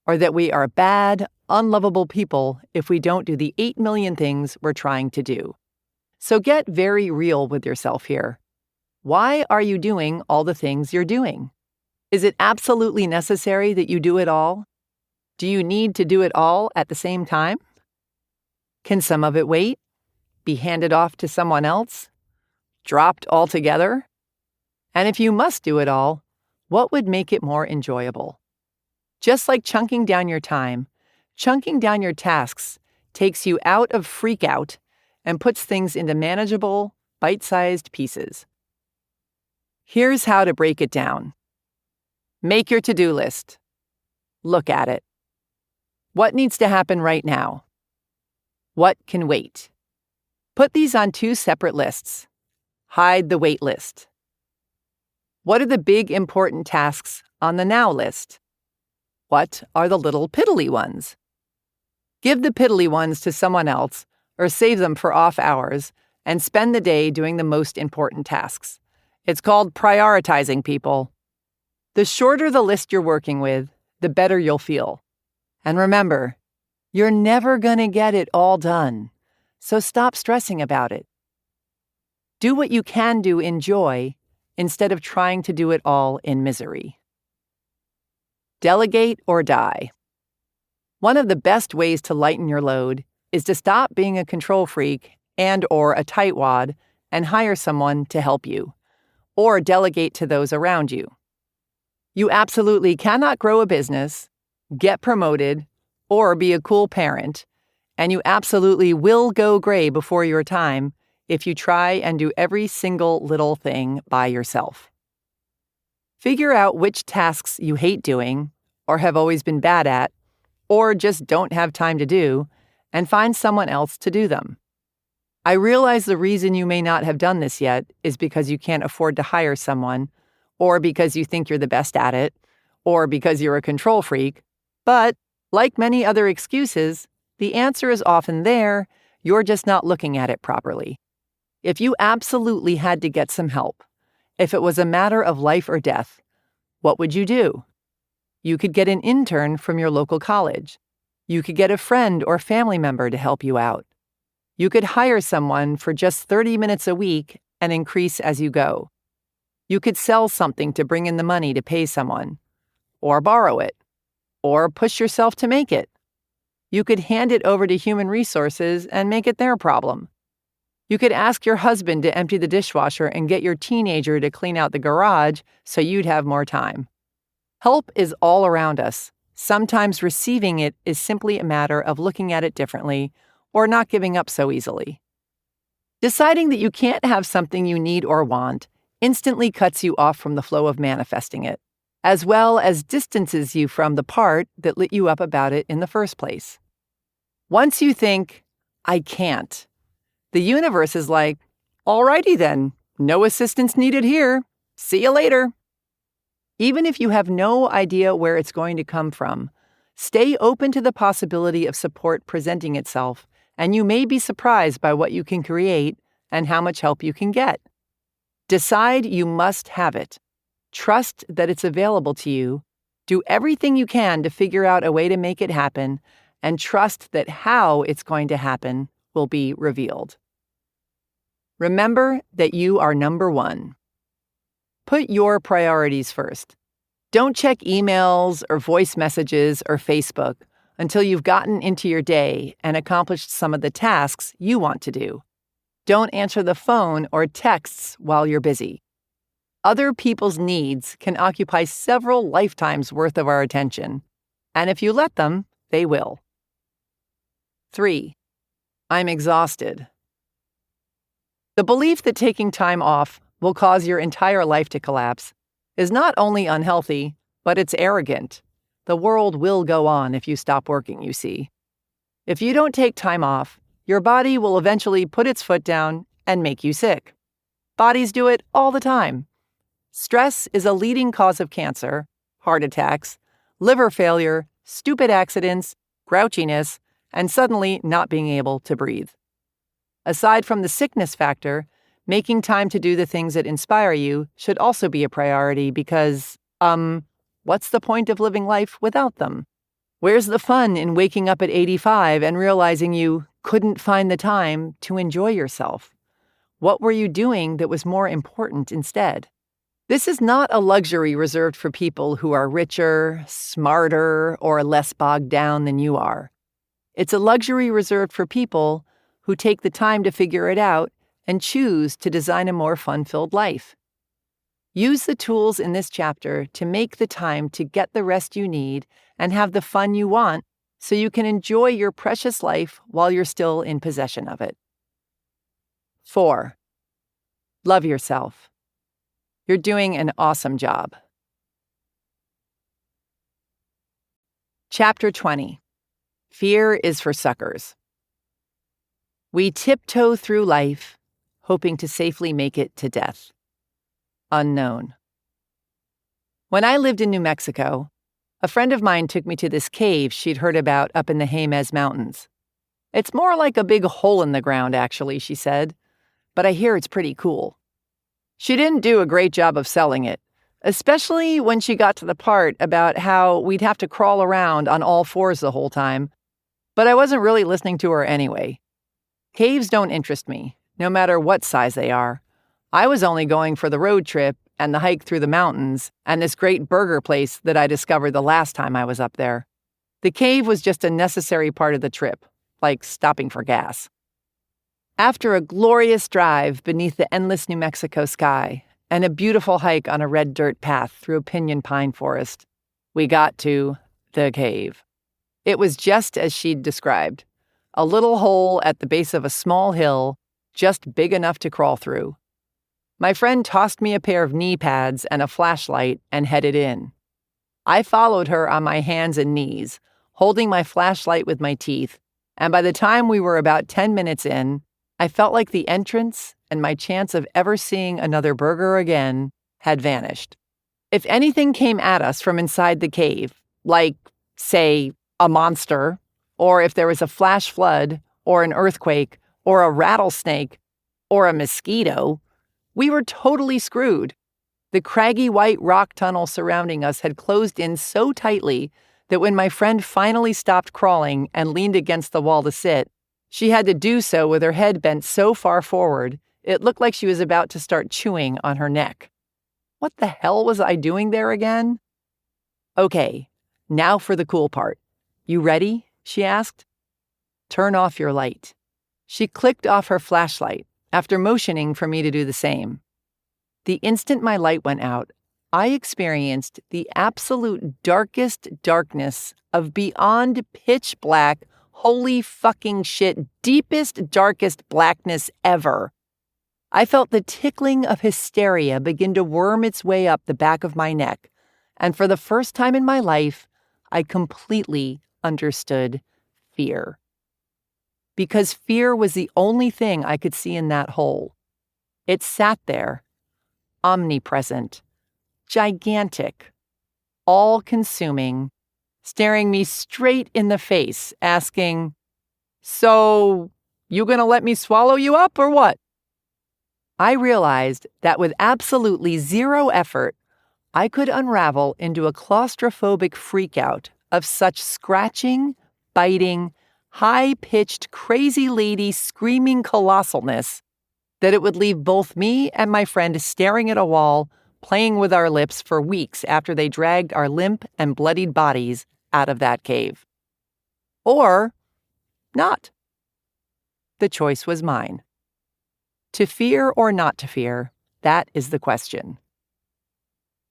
Speaker 1: or that we are bad, unlovable people if we don't do the 8 million things we're trying to do. So get very real with yourself here. Why are you doing all the things you're doing? Is it absolutely necessary that you do it all? Do you need to do it all at the same time? Can some of it wait? Be handed off to someone else? Dropped altogether? And if you must do it all, what would make it more enjoyable? Just like chunking down your time, chunking down your tasks takes you out of freak out and puts things into manageable, bite-sized pieces. Here's how to break it down. Make your to-do list. Look at it. What needs to happen right now? What can wait? Put these on 2 separate lists. Hide the wait list. What are the big important tasks on the now list? What are the little piddly ones? Give the piddly ones to someone else or save them for off hours and spend the day doing the most important tasks. It's called prioritizing, people. The shorter the list you're working with, the better you'll feel. And remember, you're never going to get it all done, so stop stressing about it. Do what you can do in joy instead of trying to do it all in misery. Delegate or die. One of the best ways to lighten your load is to stop being a control freak and/or a tightwad and hire someone to help you, or delegate to those around you. You absolutely cannot grow a business, get promoted, or be a cool parent, and you absolutely will go gray before your time if you try and do every single little thing by yourself. Figure out which tasks you hate doing, or have always been bad at, or just don't have time to do, and find someone else to do them. I realize the reason you may not have done this yet is because you can't afford to hire someone, or because you think you're the best at it, or because you're a control freak, but like many other excuses, the answer is often there, you're just not looking at it properly. If you absolutely had to get some help, if it was a matter of life or death, what would you do? You could get an intern from your local college. You could get a friend or family member to help you out. You could hire someone for just 30 minutes a week and increase as you go. You could sell something to bring in the money to pay someone, or borrow it, or push yourself to make it. You could hand it over to human resources and make it their problem. You could ask your husband to empty the dishwasher and get your teenager to clean out the garage so you'd have more time. Help is all around us. Sometimes receiving it is simply a matter of looking at it differently or not giving up so easily. Deciding that you can't have something you need or want instantly cuts you off from the flow of manifesting it, as well as distances you from the part that lit you up about it in the first place. Once you think, I can't, the universe is like, alrighty then, no assistance needed here. See you later. Even if you have no idea where it's going to come from, stay open to the possibility of support presenting itself, and you may be surprised by what you can create and how much help you can get. Decide you must have it. Trust that it's available to you. Do everything you can to figure out a way to make it happen, and trust that how it's going to happen will be revealed. Remember that you are number one. Put your priorities first. Don't check emails or voice messages or Facebook until you've gotten into your day and accomplished some of the tasks you want to do. Don't answer the phone or texts while you're busy. Other people's needs can occupy several lifetimes' worth of our attention, and if you let them, they will. 3. I'm exhausted. The belief that taking time off will cause your entire life to collapse is not only unhealthy, but it's arrogant. The world will go on if you stop working, you see. If you don't take time off, your body will eventually put its foot down and make you sick. Bodies do it all the time. Stress is a leading cause of cancer, heart attacks, liver failure, stupid accidents, grouchiness, and suddenly not being able to breathe. Aside from the sickness factor, making time to do the things that inspire you should also be a priority because, what's the point of living life without them? Where's the fun in waking up at 85 and realizing you couldn't find the time to enjoy yourself? What were you doing that was more important instead? This is not a luxury reserved for people who are richer, smarter, or less bogged down than you are. It's a luxury reserved for people who take the time to figure it out and choose to design a more fun-filled life. Use the tools in this chapter to make the time to get the rest you need and have the fun you want so you can enjoy your precious life while you're still in possession of it. 4. Love yourself. You're doing an awesome job. Chapter 20. Fear is for suckers. We tiptoe through life, hoping to safely make it to death. Unknown. When I lived in New Mexico, a friend of mine took me to this cave she'd heard about up in the Jemez Mountains. It's more like a big hole in the ground, actually, she said, but I hear it's pretty cool. She didn't do a great job of selling it, especially when she got to the part about how we'd have to crawl around on all fours the whole time, but I wasn't really listening to her anyway. Caves don't interest me, no matter what size they are. I was only going for the road trip and the hike through the mountains and this great burger place that I discovered the last time I was up there. The cave was just a necessary part of the trip, like stopping for gas. After a glorious drive beneath the endless New Mexico sky and a beautiful hike on a red dirt path through a pinyon pine forest, we got to the cave. It was just as she'd described, a little hole at the base of a small hill, just big enough to crawl through. My friend tossed me a pair of knee pads and a flashlight and headed in. I followed her on my hands and knees, holding my flashlight with my teeth, and by the time we were about 10 minutes in, I felt like the entrance and my chance of ever seeing another burger again had vanished. If anything came at us from inside the cave, like, say, a monster, or if there was a flash flood, or an earthquake, or a rattlesnake, or a mosquito, we were totally screwed. The craggy white rock tunnel surrounding us had closed in so tightly that when my friend finally stopped crawling and leaned against the wall to sit, she had to do so with her head bent so far forward, it looked like she was about to start chewing on her neck. What the hell was I doing there again? Okay, now for the cool part. You ready? She asked. Turn off your light. She clicked off her flashlight after motioning for me to do the same. The instant my light went out, I experienced the absolute darkest darkness of beyond pitch black, holy fucking shit, deepest, darkest blackness ever. I felt the tickling of hysteria begin to worm its way up the back of my neck, and for the first time in my life, I completely understood fear. Because fear was the only thing I could see in that hole. It sat there, omnipresent, gigantic, all-consuming, staring me straight in the face, asking, "So, you gonna let me swallow you up or what?" I realized that with absolutely zero effort, I could unravel into a claustrophobic freakout of such scratching, biting, high-pitched, crazy lady screaming colossalness that it would leave both me and my friend staring at a wall, playing with our lips for weeks after they dragged our limp and bloodied bodies out of that cave. Or not. The choice was mine. To fear or not to fear, that is the question.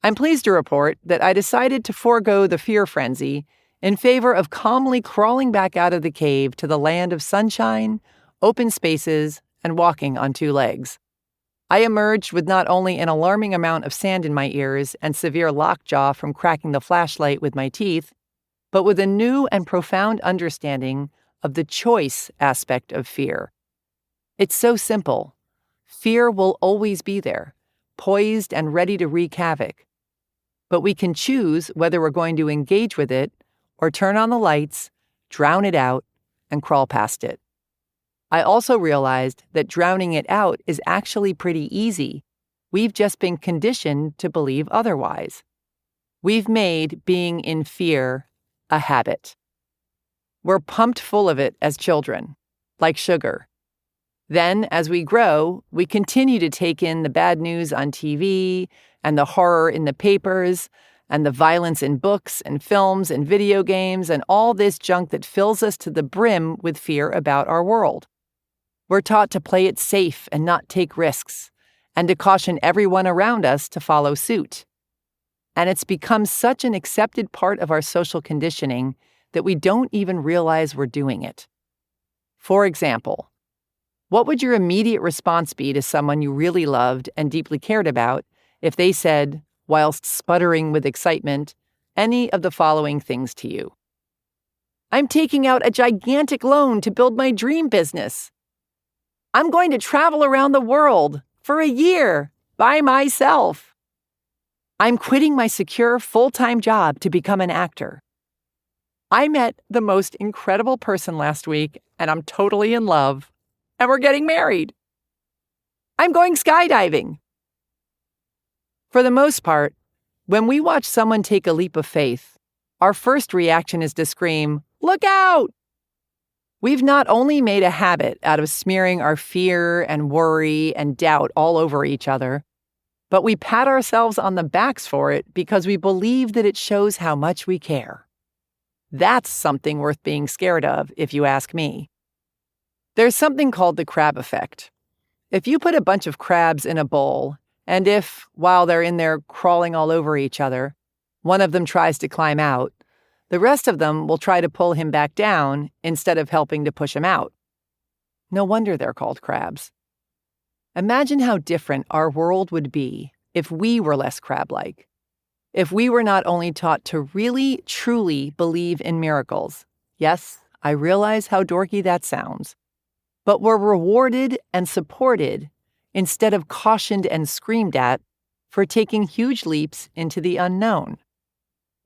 Speaker 1: I'm pleased to report that I decided to forego the fear frenzy in favor of calmly crawling back out of the cave to the land of sunshine, open spaces, and walking on two legs. I emerged with not only an alarming amount of sand in my ears and severe lockjaw from cracking the flashlight with my teeth, but with a new and profound understanding of the choice aspect of fear. It's so simple. Fear will always be there, poised and ready to wreak havoc. But we can choose whether we're going to engage with it or turn on the lights, drown it out, and crawl past it. I also realized that drowning it out is actually pretty easy. We've just been conditioned to believe otherwise. We've made being in fear a habit. We're pumped full of it as children, like sugar. Then, as we grow, we continue to take in the bad news on TV and the horror in the papers and the violence in books and films and video games and all this junk that fills us to the brim with fear about our world. We're taught to play it safe and not take risks, and to caution everyone around us to follow suit. And it's become such an accepted part of our social conditioning that we don't even realize we're doing it. For example, what would your immediate response be to someone you really loved and deeply cared about if they said, whilst sputtering with excitement, any of the following things to you? "I'm taking out a gigantic loan to build my dream business. I'm going to travel around the world for a year by myself. I'm quitting my secure full-time job to become an actor. I met the most incredible person last week, and I'm totally in love, and we're getting married. I'm going skydiving." For the most part, when we watch someone take a leap of faith, our first reaction is to scream, "Look out!" We've not only made a habit out of smearing our fear and worry and doubt all over each other, but we pat ourselves on the backs for it because we believe that it shows how much we care. That's something worth being scared of, if you ask me. There's something called the crab effect. If you put a bunch of crabs in a bowl, and if, while they're in there crawling all over each other, one of them tries to climb out, the rest of them will try to pull him back down instead of helping to push him out. No wonder they're called crabs. Imagine how different our world would be if we were less crab-like. If we were not only taught to really, truly believe in miracles. Yes, I realize how dorky that sounds. But were rewarded and supported instead of cautioned and screamed at for taking huge leaps into the unknown.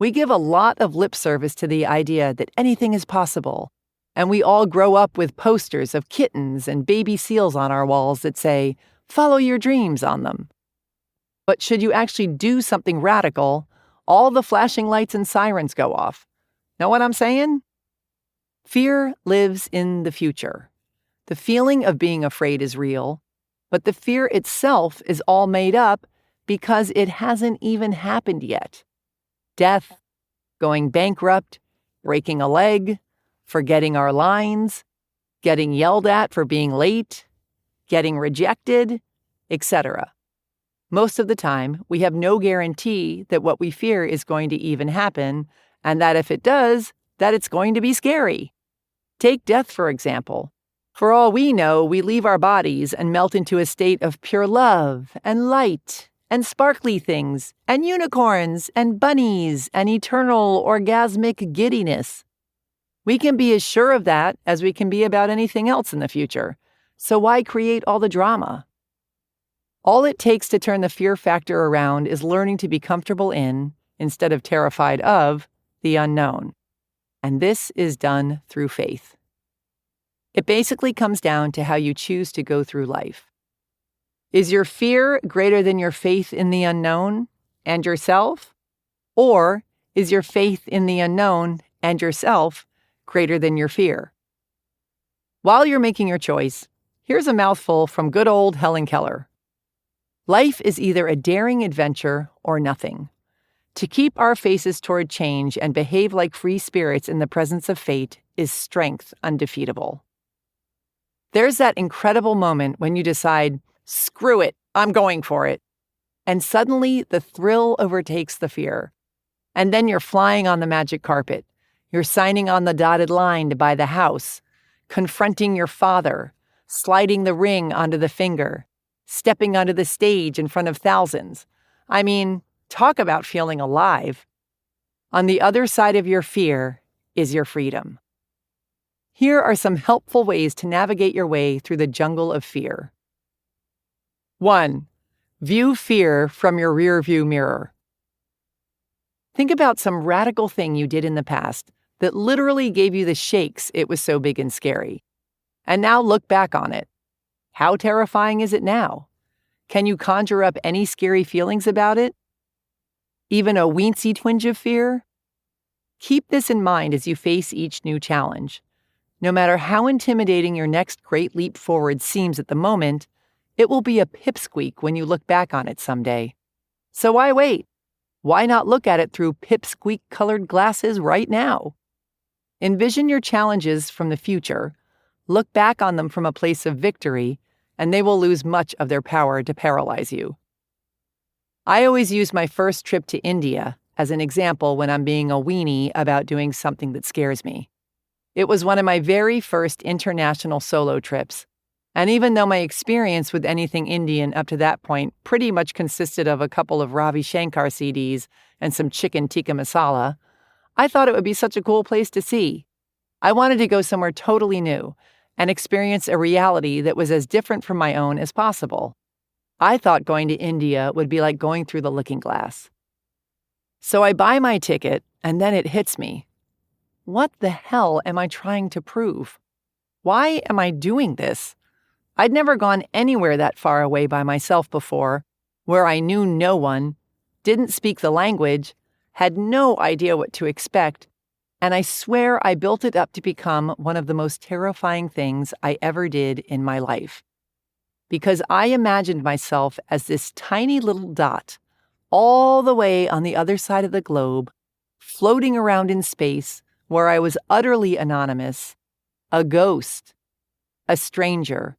Speaker 1: We give a lot of lip service to the idea that anything is possible, and we all grow up with posters of kittens and baby seals on our walls that say, "Follow your dreams" on them. But should you actually do something radical, all the flashing lights and sirens go off. Know what I'm saying? Fear lives in the future. The feeling of being afraid is real, but the fear itself is all made up because it hasn't even happened yet. Death, going bankrupt, breaking a leg, forgetting our lines, getting yelled at for being late, getting rejected, etc. Most of the time, we have no guarantee that what we fear is going to even happen, and that if it does, that it's going to be scary. Take death, for example. For all we know, we leave our bodies and melt into a state of pure love and light and sparkly things and unicorns and bunnies and eternal orgasmic giddiness. We can be as sure of that as we can be about anything else in the future. So why create all the drama? All it takes to turn the fear factor around is learning to be comfortable in, instead of terrified of, the unknown. And this is done through faith. It basically comes down to how you choose to go through life. Is your fear greater than your faith in the unknown and yourself? Or is your faith in the unknown and yourself greater than your fear? While you're making your choice, here's a mouthful from good old Helen Keller. Life is either a daring adventure or nothing. To keep our faces toward change and behave like free spirits in the presence of fate is strength undefeatable. There's that incredible moment when you decide, screw it, I'm going for it. And suddenly the thrill overtakes the fear. And then you're flying on the magic carpet. You're signing on the dotted line to buy the house, confronting your father, sliding the ring onto the finger, stepping onto the stage in front of thousands. I mean, talk about feeling alive. On the other side of your fear is your freedom. Here are some helpful ways to navigate your way through the jungle of fear. 1. View fear from your rearview mirror. Think about some radical thing you did in the past that literally gave you the shakes. It was so big and scary. And now look back on it. How terrifying is it now? Can you conjure up any scary feelings about it? Even a weensy twinge of fear? Keep this in mind as you face each new challenge. No matter how intimidating your next great leap forward seems at the moment, it will be a pipsqueak when you look back on it someday. So why wait? Why not look at it through pipsqueak-colored glasses right now? Envision your challenges from the future, look back on them from a place of victory, and they will lose much of their power to paralyze you. I always use my first trip to India as an example when I'm being a weenie about doing something that scares me. It was one of my very first international solo trips, and even though my experience with anything Indian up to that point pretty much consisted of a couple of Ravi Shankar CDs and some chicken tikka masala, I thought it would be such a cool place to see. I wanted to go somewhere totally new and experience a reality that was as different from my own as possible. I thought going to India would be like going through the looking glass. So I buy my ticket, and then it hits me. What the hell am I trying to prove? Why am I doing this? I'd never gone anywhere that far away by myself before, where I knew no one, didn't speak the language, had no idea what to expect, and I swear I built it up to become one of the most terrifying things I ever did in my life. Because I imagined myself as this tiny little dot, all the way on the other side of the globe, floating around in space where I was utterly anonymous, a ghost, a stranger,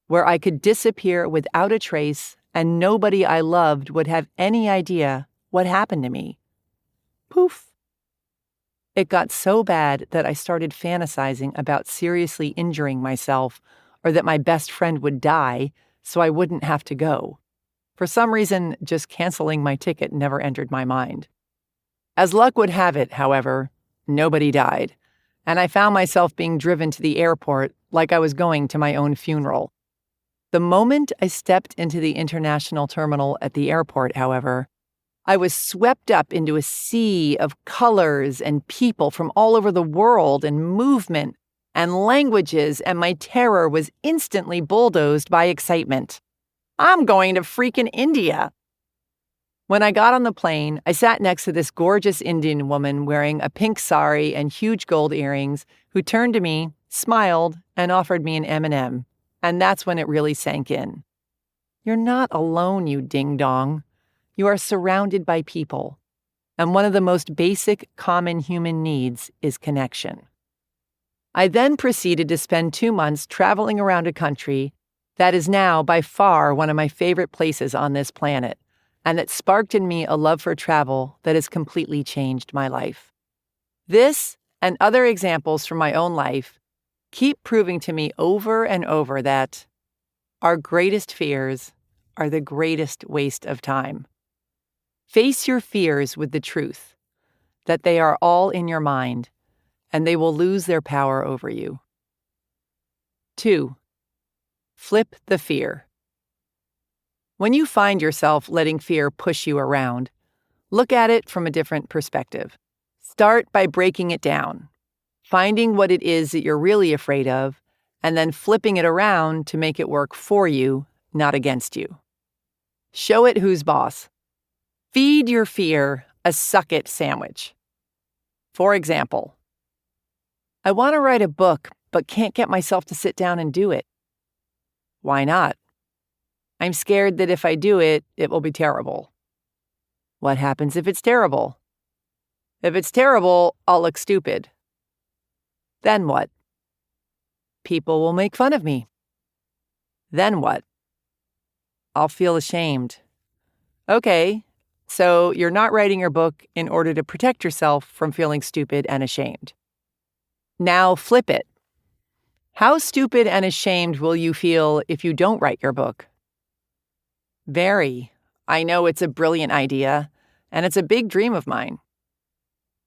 Speaker 1: where I could disappear without a trace and nobody I loved would have any idea what happened to me. Poof. It got so bad that I started fantasizing about seriously injuring myself or that my best friend would die so I wouldn't have to go. For some reason, just canceling my ticket never entered my mind. As luck would have it, however, nobody died, and I found myself being driven to the airport like I was going to my own funeral. The moment I stepped into the international terminal at the airport, however, I was swept up into a sea of colors and people from all over the world and movement and languages, and my terror was instantly bulldozed by excitement. I'm going to freaking India. When I got on the plane, I sat next to this gorgeous Indian woman wearing a pink sari and huge gold earrings who turned to me, smiled, and offered me an M&M. And that's when it really sank in. You're not alone, you ding-dong. You are surrounded by people. And one of the most basic common human needs is connection. I then proceeded to spend 2 months traveling around a country that is now by far one of my favorite places on this planet, and that sparked in me a love for travel that has completely changed my life. This and other examples from my own life keep proving to me over and over that our greatest fears are the greatest waste of time. Face your fears with the truth that they are all in your mind and they will lose their power over you. 2. Flip the fear. When you find yourself letting fear push you around, look at it from a different perspective. Start by breaking it down, finding what it is that you're really afraid of, and then flipping it around to make it work for you, not against you. Show it who's boss. Feed your fear a suck-it sandwich. For example, I want to write a book, but can't get myself to sit down and do it. Why not? I'm scared that if I do it, it will be terrible. What happens if it's terrible? If it's terrible, I'll look stupid. Then what? People will make fun of me. Then what? I'll feel ashamed. Okay, so you're not writing your book in order to protect yourself from feeling stupid and ashamed. Now flip it. How stupid and ashamed will you feel if you don't write your book? Very. I know it's a brilliant idea, and it's a big dream of mine.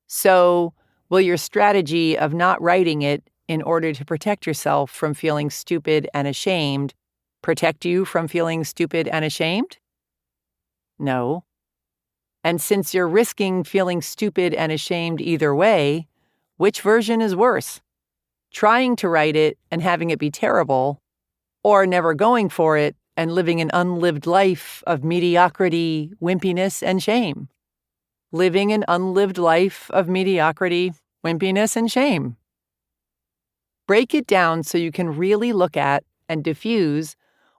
Speaker 1: So, will your strategy of not writing it in order to protect yourself from feeling stupid and ashamed protect you from feeling stupid and ashamed? No. And since you're risking feeling stupid and ashamed either way, which version is worse? Trying to write it and having it be terrible, or never going for it and living an unlived life of mediocrity, wimpiness, and shame? Living an unlived life of mediocrity, wimpiness, and shame. Break it down so you can really look at and diffuse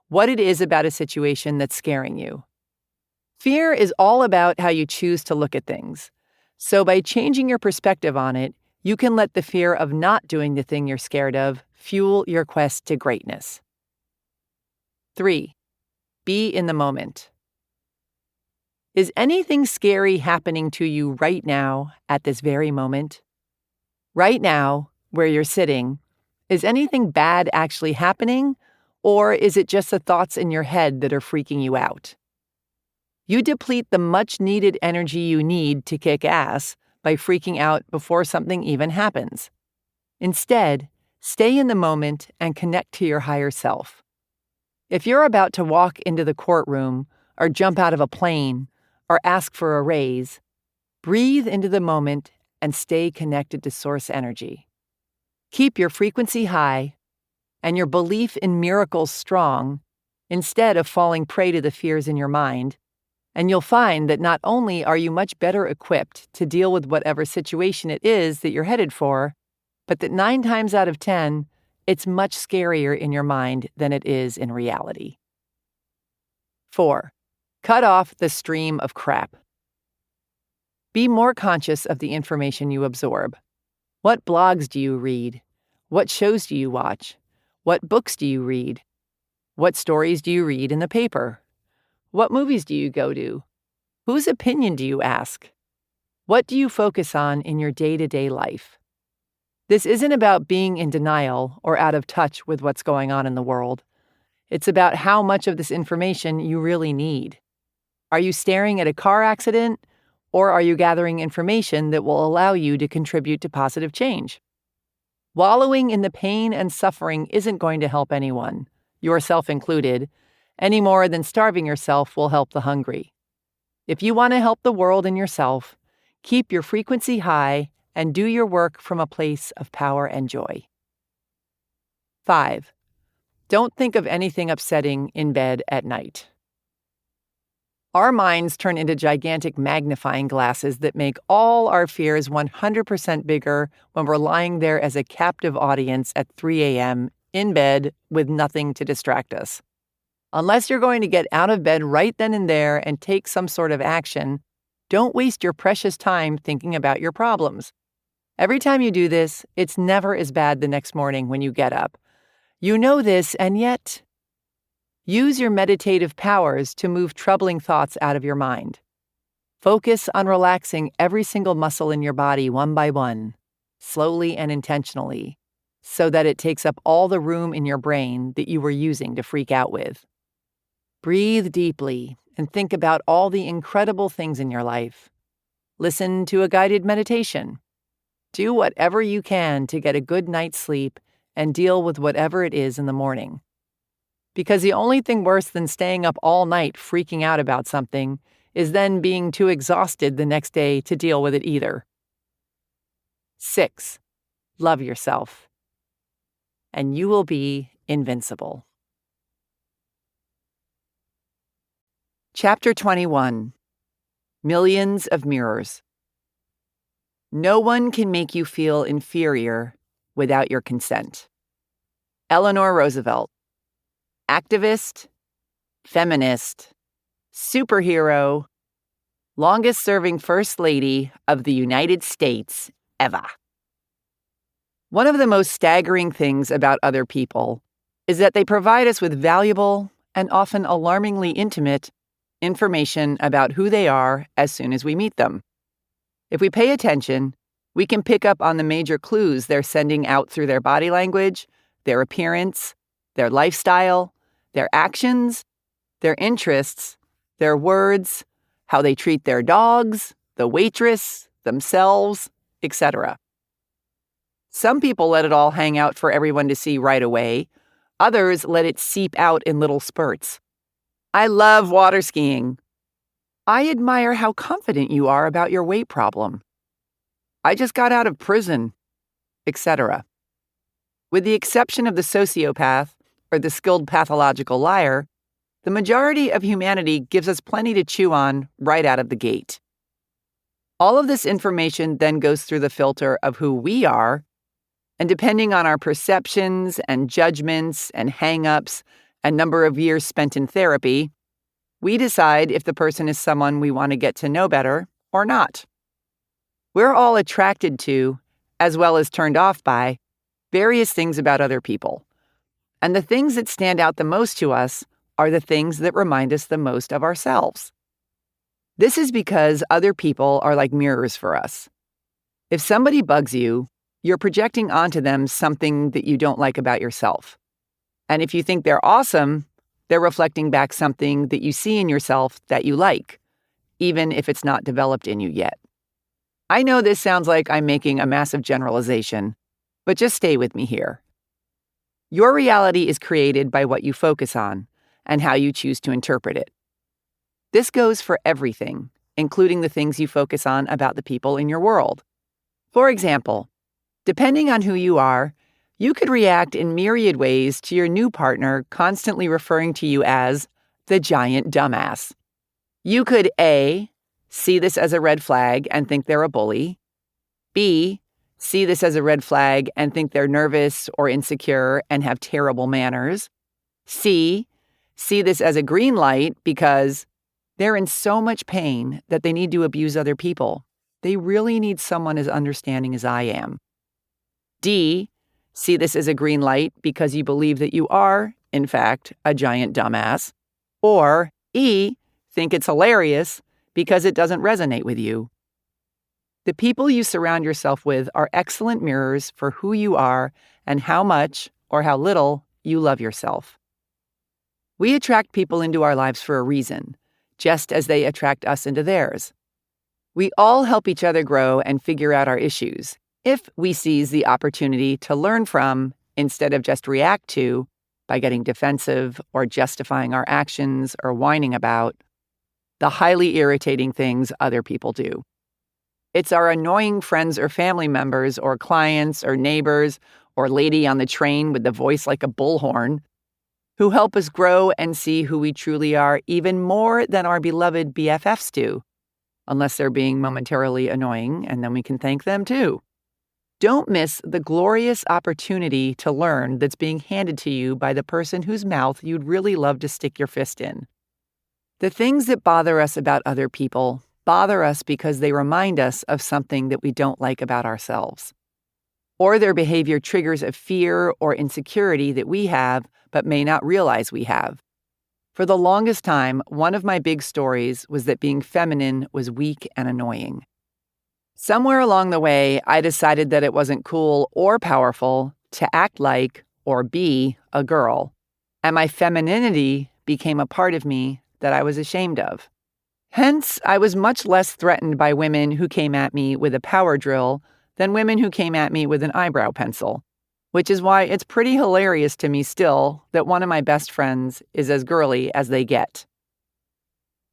Speaker 1: what it is about a situation that's scaring you. Fear is all about how you choose to look at things. So by changing your perspective on it, you can let the fear of not doing the thing you're scared of fuel your quest to greatness. 3. Be in the moment. Is anything scary happening to you right now at this very moment? Right now, where you're sitting, is anything bad actually happening, or is it just the thoughts in your head that are freaking you out? You deplete the much-needed energy you need to kick ass by freaking out before something even happens. Instead, stay in the moment and connect to your higher self. If you're about to walk into the courtroom or jump out of a plane or ask for a raise, breathe into the moment and stay connected to source energy. Keep your frequency high and your belief in miracles strong instead of falling prey to the fears in your mind, and you'll find that not only are you much better equipped to deal with whatever situation it is that you're headed for, but that 9 times out of 10, it's much scarier in your mind than it is in reality. 4. Cut off the stream of crap. Be more conscious of the information you absorb. What blogs do you read? What shows do you watch? What books do you read? What stories do you read in the paper? What movies do you go to? Whose opinion do you ask? What do you focus on in your day-to-day life? This isn't about being in denial or out of touch with what's going on in the world. It's about how much of this information you really need. Are you staring at a car accident, or are you gathering information that will allow you to contribute to positive change? Wallowing in the pain and suffering isn't going to help anyone, yourself included, any more than starving yourself will help the hungry. If you want to help the world and yourself, keep your frequency high and do your work from a place of power and joy. 5. Don't think of anything upsetting in bed at night. Our minds turn into gigantic magnifying glasses that make all our fears 100% bigger when we're lying there as a captive audience at 3 a.m. in bed with nothing to distract us. Unless you're going to get out of bed right then and there and take some sort of action, don't waste your precious time thinking about your problems. Every time you do this, it's never as bad the next morning when you get up. You know this, and yet, use your meditative powers to move troubling thoughts out of your mind. Focus on relaxing every single muscle in your body one by one, slowly and intentionally, so that it takes up all the room in your brain that you were using to freak out with. Breathe deeply and think about all the incredible things in your life. Listen to a guided meditation. Do whatever you can to get a good night's sleep and deal with whatever it is in the morning. Because the only thing worse than staying up all night freaking out about something is then being too exhausted the next day to deal with it either. 6. Love yourself, and you will be invincible. Chapter 21. Millions of Mirrors. No one can make you feel inferior without your consent. Eleanor Roosevelt. Activist, feminist, superhero, longest-serving First Lady of the United States ever. One of the most staggering things about other people is that they provide us with valuable and often alarmingly intimate information about who they are as soon as we meet them. If we pay attention, we can pick up on the major clues they're sending out through their body language, their appearance, their lifestyle, their actions, their interests, their words, how they treat their dogs, the waitress, themselves, etc. Some people let it all hang out for everyone to see right away. Others let it seep out in little spurts. I love water skiing. I admire how confident you are about your weight problem. I just got out of prison, etc. With the exception of the sociopath or the skilled pathological liar, the majority of humanity gives us plenty to chew on right out of the gate. All of this information then goes through the filter of who we are, and depending on our perceptions and judgments and hang-ups and number of years spent in therapy, we decide if the person is someone we want to get to know better or not. We're all attracted to, as well as turned off by, various things about other people. And the things that stand out the most to us are the things that remind us the most of ourselves. This is because other people are like mirrors for us. If somebody bugs you, you're projecting onto them something that you don't like about yourself. And if you think they're awesome, they're reflecting back something that you see in yourself that you like, even if it's not developed in you yet. I know this sounds like I'm making a massive generalization, but just stay with me here. Your reality is created by what you focus on and how you choose to interpret it. This goes for everything, including the things you focus on about the people in your world. For example, depending on who you are, you could react in myriad ways to your new partner constantly referring to you as the giant dumbass. You could A, see this as a red flag and think they're a bully. B, see this as a red flag and think they're nervous or insecure and have terrible manners. C, see this as a green light because they're in so much pain that they need to abuse other people. They really need someone as understanding as I am. D, see this as a green light because you believe that you are, in fact, a giant dumbass. Or E, think it's hilarious because it doesn't resonate with you. The people you surround yourself with are excellent mirrors for who you are and how much or how little you love yourself. We attract people into our lives for a reason, just as they attract us into theirs. We all help each other grow and figure out our issues if we seize the opportunity to learn from instead of just react to by getting defensive or justifying our actions or whining about the highly irritating things other people do. It's our annoying friends or family members or clients or neighbors or lady on the train with the voice like a bullhorn who help us grow and see who we truly are even more than our beloved BFFs do, unless they're being momentarily annoying, and then we can thank them too. Don't miss the glorious opportunity to learn that's being handed to you by the person whose mouth you'd really love to stick your fist in. The things that bother us about other people bother us because they remind us of something that we don't like about ourselves. Or their behavior triggers a fear or insecurity that we have but may not realize we have. For the longest time, one of my big stories was that being feminine was weak and annoying. Somewhere along the way, I decided that it wasn't cool or powerful to act like or be a girl, and my femininity became a part of me that I was ashamed of. Hence, I was much less threatened by women who came at me with a power drill than women who came at me with an eyebrow pencil, which is why it's pretty hilarious to me still that one of my best friends is as girly as they get.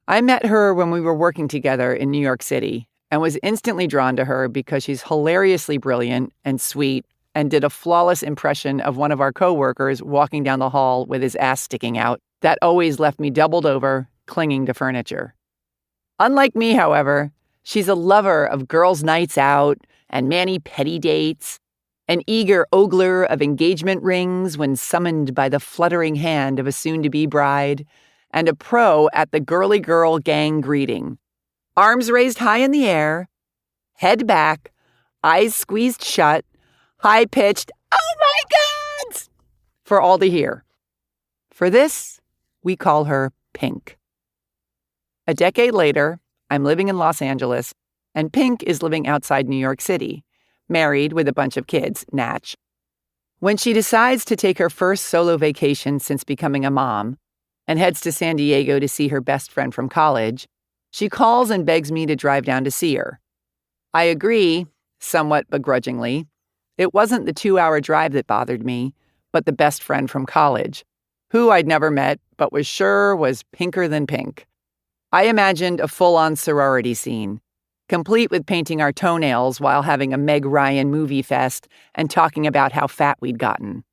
Speaker 1: I met her when we were working together in New York City and was instantly drawn to her because she's hilariously brilliant and sweet and did a flawless impression of one of our coworkers walking down the hall with his ass sticking out that always left me doubled over, clinging to furniture. Unlike me, however, she's a lover of girls' nights out and mani-pedi dates, an eager ogler of engagement rings when summoned by the fluttering hand of a soon-to-be bride, and a pro at the girly girl gang greeting. Arms raised high in the air, head back, eyes squeezed shut, high-pitched, "Oh my God!" for all to hear. For this, we call her Pink. A decade later, I'm living in Los Angeles, and Pink is living outside New York City, married with a bunch of kids, Natch. When she decides to take her first solo vacation since becoming a mom and heads to San Diego to see her best friend from college, she calls and begs me to drive down to see her. I agree, somewhat begrudgingly. It wasn't the 2-hour drive that bothered me, but the best friend from college, who I'd never met but was sure was pinker than pink. I imagined a full-on sorority scene, complete with painting our toenails while having a Meg Ryan movie fest and talking about how fat we'd gotten.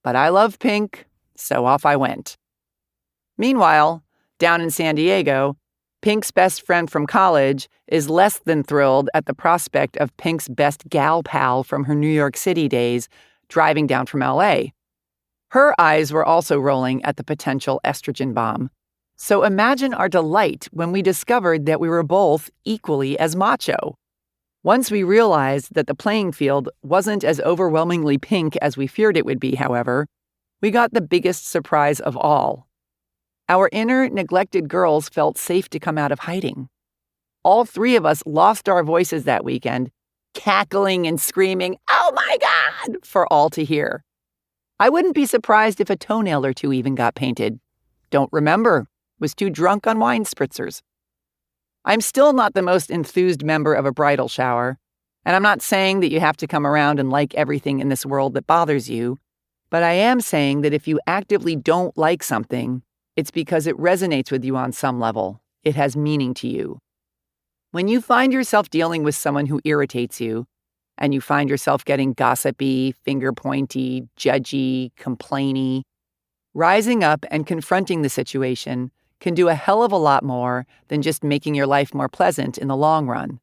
Speaker 1: But I love Pink, so off I went. Meanwhile, down in San Diego, Pink's best friend from college is less than thrilled at the prospect of Pink's best gal pal from her New York City days driving down from LA. Her eyes were also rolling at the potential estrogen bomb. So imagine our delight when we discovered that we were both equally as macho. Once we realized that the playing field wasn't as overwhelmingly pink as we feared it would be, however, we got the biggest surprise of all. Our inner, neglected girls felt safe to come out of hiding. All three of us lost our voices that weekend, cackling and screaming, "Oh my God!" for all to hear. I wouldn't be surprised if a toenail or two even got painted. Don't remember. Was too drunk on wine spritzers. I'm still not the most enthused member of a bridal shower, and I'm not saying that you have to come around and like everything in this world that bothers you, but I am saying that if you actively don't like something, it's because it resonates with you on some level. It has meaning to you. When you find yourself dealing with someone who irritates you, and you find yourself getting gossipy, finger-pointy, judgy, complainy, rising up and confronting the situation can do a hell of a lot more than just making your life more pleasant in the long run.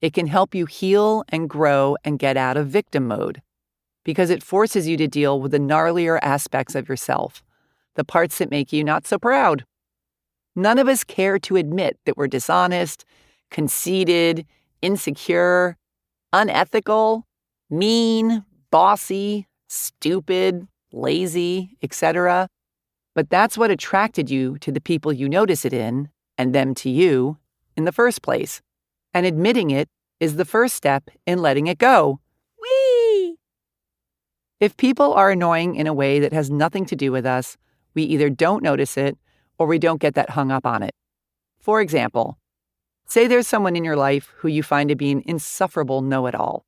Speaker 1: It can help you heal and grow and get out of victim mode, because it forces you to deal with the gnarlier aspects of yourself, the parts that make you not so proud. None of us care to admit that we're dishonest, conceited, insecure, unethical, mean, bossy, stupid, lazy, etc. But that's what attracted you to the people you notice it in, and them to you, in the first place. And admitting it is the first step in letting it go. Whee! If people are annoying in a way that has nothing to do with us, we either don't notice it or we don't get that hung up on it. For example, say there's someone in your life who you find to be an insufferable know-it-all.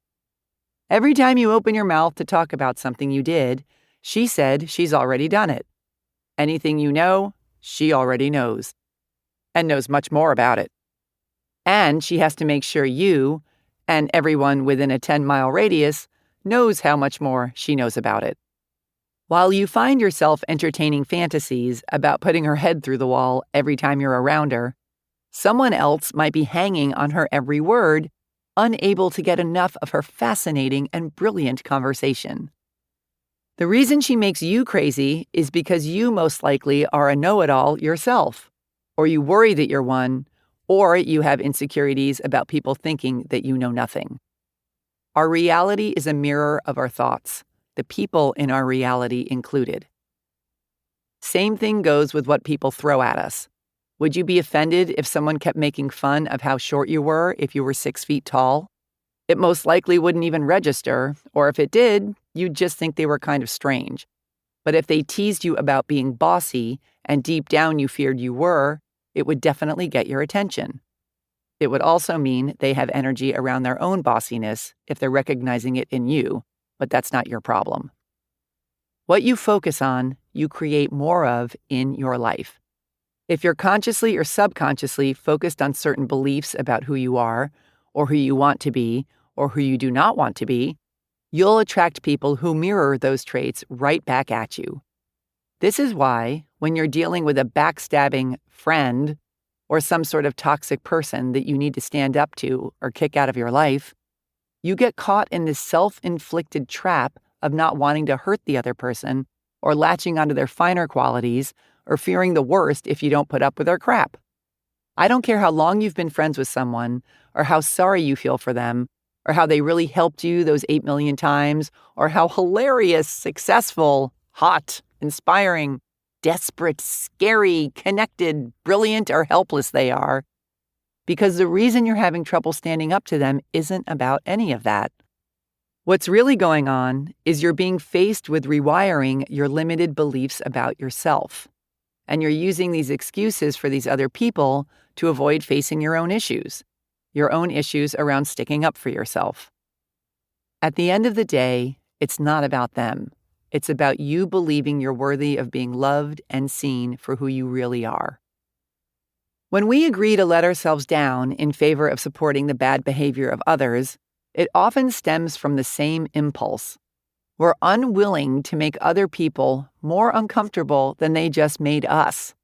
Speaker 1: Every time you open your mouth to talk about something you did, she said she's already done it. Anything you know, she already knows, and knows much more about it. And she has to make sure you, and everyone within a 10-mile radius, knows how much more she knows about it. While you find yourself entertaining fantasies about putting her head through the wall every time you're around her, someone else might be hanging on her every word, unable to get enough of her fascinating and brilliant conversation. The reason she makes you crazy is because you most likely are a know-it-all yourself, or you worry that you're one, or you have insecurities about people thinking that you know nothing. Our reality is a mirror of our thoughts, the people in our reality included. Same thing goes with what people throw at us. Would you be offended if someone kept making fun of how short you were if you were 6 feet tall? It most likely wouldn't even register, or if it did, you'd just think they were kind of strange. But if they teased you about being bossy and deep down you feared you were, it would definitely get your attention. It would also mean they have energy around their own bossiness if they're recognizing it in you, but that's not your problem. What you focus on, you create more of in your life. If you're consciously or subconsciously focused on certain beliefs about who you are, or who you want to be, or who you do not want to be, you'll attract people who mirror those traits right back at you. This is why, when you're dealing with a backstabbing friend or some sort of toxic person that you need to stand up to or kick out of your life, you get caught in this self-inflicted trap of not wanting to hurt the other person or latching onto their finer qualities or fearing the worst if you don't put up with their crap. I don't care how long you've been friends with someone or how sorry you feel for them or how they really helped you those 8 million times or how hilarious, successful, hot, inspiring, desperate, scary, connected, brilliant, or helpless they are. Because the reason you're having trouble standing up to them isn't about any of that. What's really going on is you're being faced with rewiring your limited beliefs about yourself. And you're using these excuses for these other people to avoid facing your own issues around sticking up for yourself. At the end of the day, it's not about them. It's about you believing you're worthy of being loved and seen for who you really are. When we agree to let ourselves down in favor of supporting the bad behavior of others, it often stems from the same impulse. We're unwilling to make other people more uncomfortable than they just made us.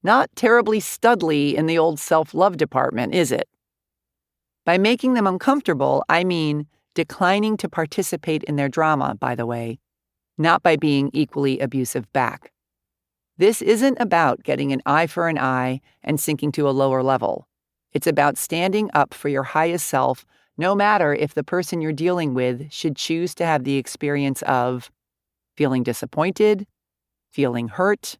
Speaker 1: Not terribly studly in the old self-love department, is it? By making them uncomfortable, I mean declining to participate in their drama, by the way, not by being equally abusive back. This isn't about getting an eye for an eye and sinking to a lower level. It's about standing up for your highest self, no matter if the person you're dealing with should choose to have the experience of feeling disappointed, feeling hurt,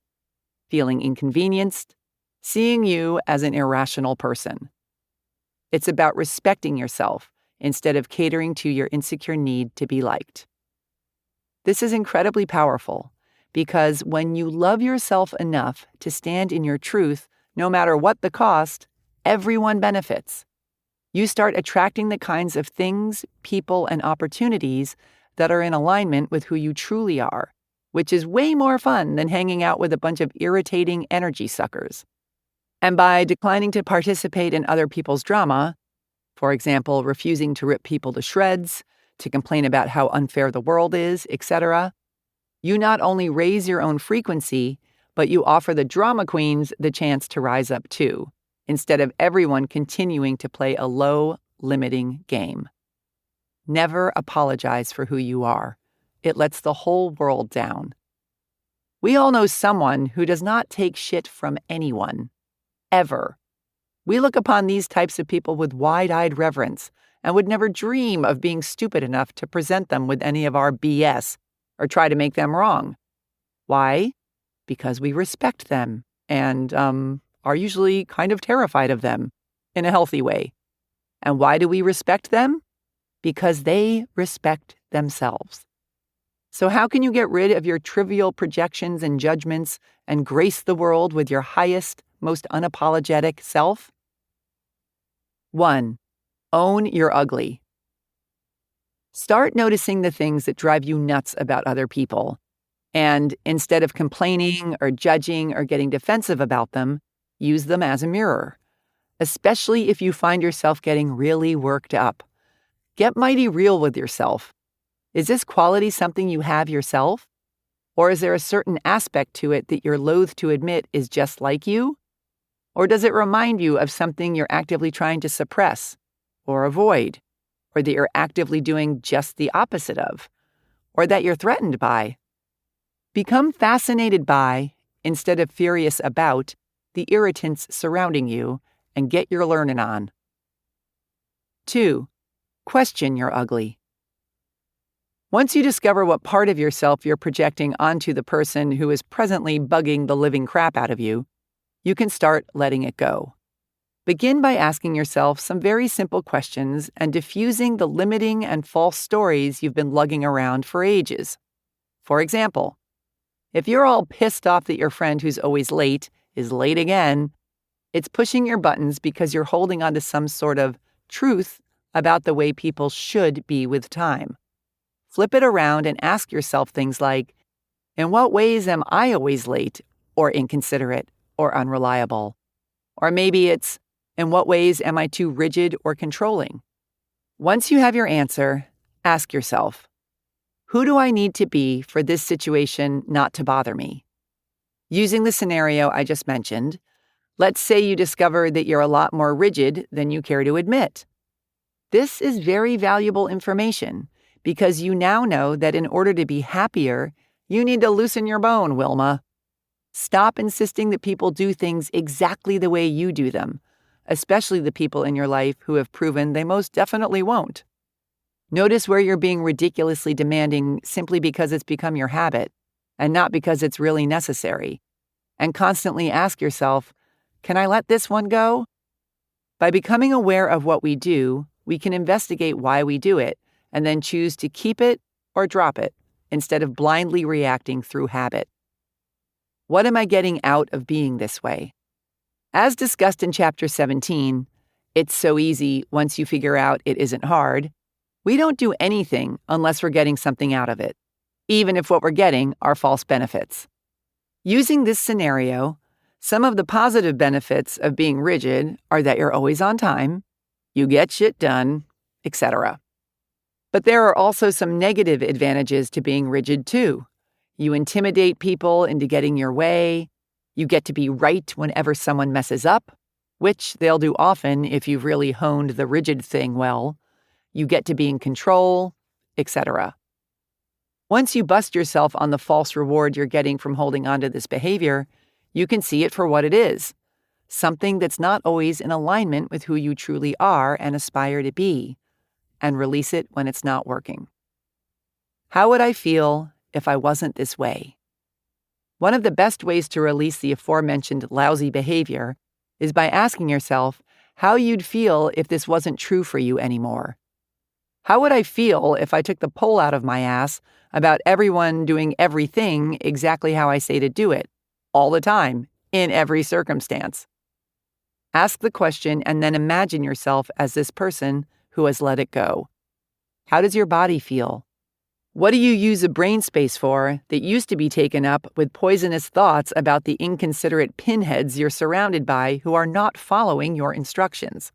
Speaker 1: feeling inconvenienced, seeing you as an irrational person. It's about respecting yourself instead of catering to your insecure need to be liked. This is incredibly powerful because when you love yourself enough to stand in your truth, no matter what the cost, everyone benefits. You start attracting the kinds of things, people, and opportunities that are in alignment with who you truly are, which is way more fun than hanging out with a bunch of irritating energy suckers. And by declining to participate in other people's drama, for example, refusing to rip people to shreds, to complain about how unfair the world is, etc., you not only raise your own frequency, but you offer the drama queens the chance to rise up too, instead of everyone continuing to play a low, limiting game. Never apologize for who you are. It lets the whole world down. We all know someone who does not take shit from anyone, ever. We look upon these types of people with wide-eyed reverence and would never dream of being stupid enough to present them with any of our BS or try to make them wrong. Why? Because we respect them and are usually kind of terrified of them in a healthy way. And why do we respect them? Because they respect themselves. So how can you get rid of your trivial projections and judgments and grace the world with your highest, most unapologetic self? 1. Own your ugly. Start noticing the things that drive you nuts about other people. And instead of complaining or judging or getting defensive about them, use them as a mirror. Especially if you find yourself getting really worked up. Get mighty real with yourself. Is this quality something you have yourself? Or is there a certain aspect to it that you're loath to admit is just like you? Or does it remind you of something you're actively trying to suppress or avoid, or that you're actively doing just the opposite of, or that you're threatened by? Become fascinated by, instead of furious about, the irritants surrounding you and get your learning on. 2. Question your ugly. Once you discover what part of yourself you're projecting onto the person who is presently bugging the living crap out of you, you can start letting it go. Begin by asking yourself some very simple questions and diffusing the limiting and false stories you've been lugging around for ages. For example, if you're all pissed off that your friend who's always late is late again, it's pushing your buttons because you're holding on to some sort of truth about the way people should be with time. Flip it around and ask yourself things like, in what ways am I always late or inconsiderate or unreliable? Or maybe it's, in what ways am I too rigid or controlling? Once you have your answer, ask yourself, who do I need to be for this situation not to bother me? Using the scenario I just mentioned, let's say you discover that you're a lot more rigid than you care to admit. This is very valuable information because you now know that in order to be happier, you need to loosen your bone, Wilma. Stop insisting that people do things exactly the way you do them, especially the people in your life who have proven they most definitely won't. Notice where you're being ridiculously demanding simply because it's become your habit and not because it's really necessary. And constantly ask yourself, can I let this one go? By becoming aware of what we do, we can investigate why we do it and then choose to keep it or drop it instead of blindly reacting through habit. What am I getting out of being this way? As discussed in Chapter 17, it's so easy once you figure out it isn't hard. We don't do anything unless we're getting something out of it, even if what we're getting are false benefits. Using this scenario, some of the positive benefits of being rigid are that you're always on time, you get shit done, etc. But there are also some negative advantages to being rigid too. You intimidate people into getting your way. You get to be right whenever someone messes up, which they'll do often if you've really honed the rigid thing well. You get to be in control, etc. Once you bust yourself on the false reward you're getting from holding on to this behavior, you can see it for what it is, something that's not always in alignment with who you truly are and aspire to be, and release it when it's not working. How would I feel if I wasn't this way? One of the best ways to release the aforementioned lousy behavior is by asking yourself how you'd feel if this wasn't true for you anymore. How would I feel if I took the pole out of my ass about everyone doing everything exactly how I say to do it, all the time, in every circumstance? Ask the question and then imagine yourself as this person who has let it go. How does your body feel? What do you use a brain space for that used to be taken up with poisonous thoughts about the inconsiderate pinheads you're surrounded by who are not following your instructions?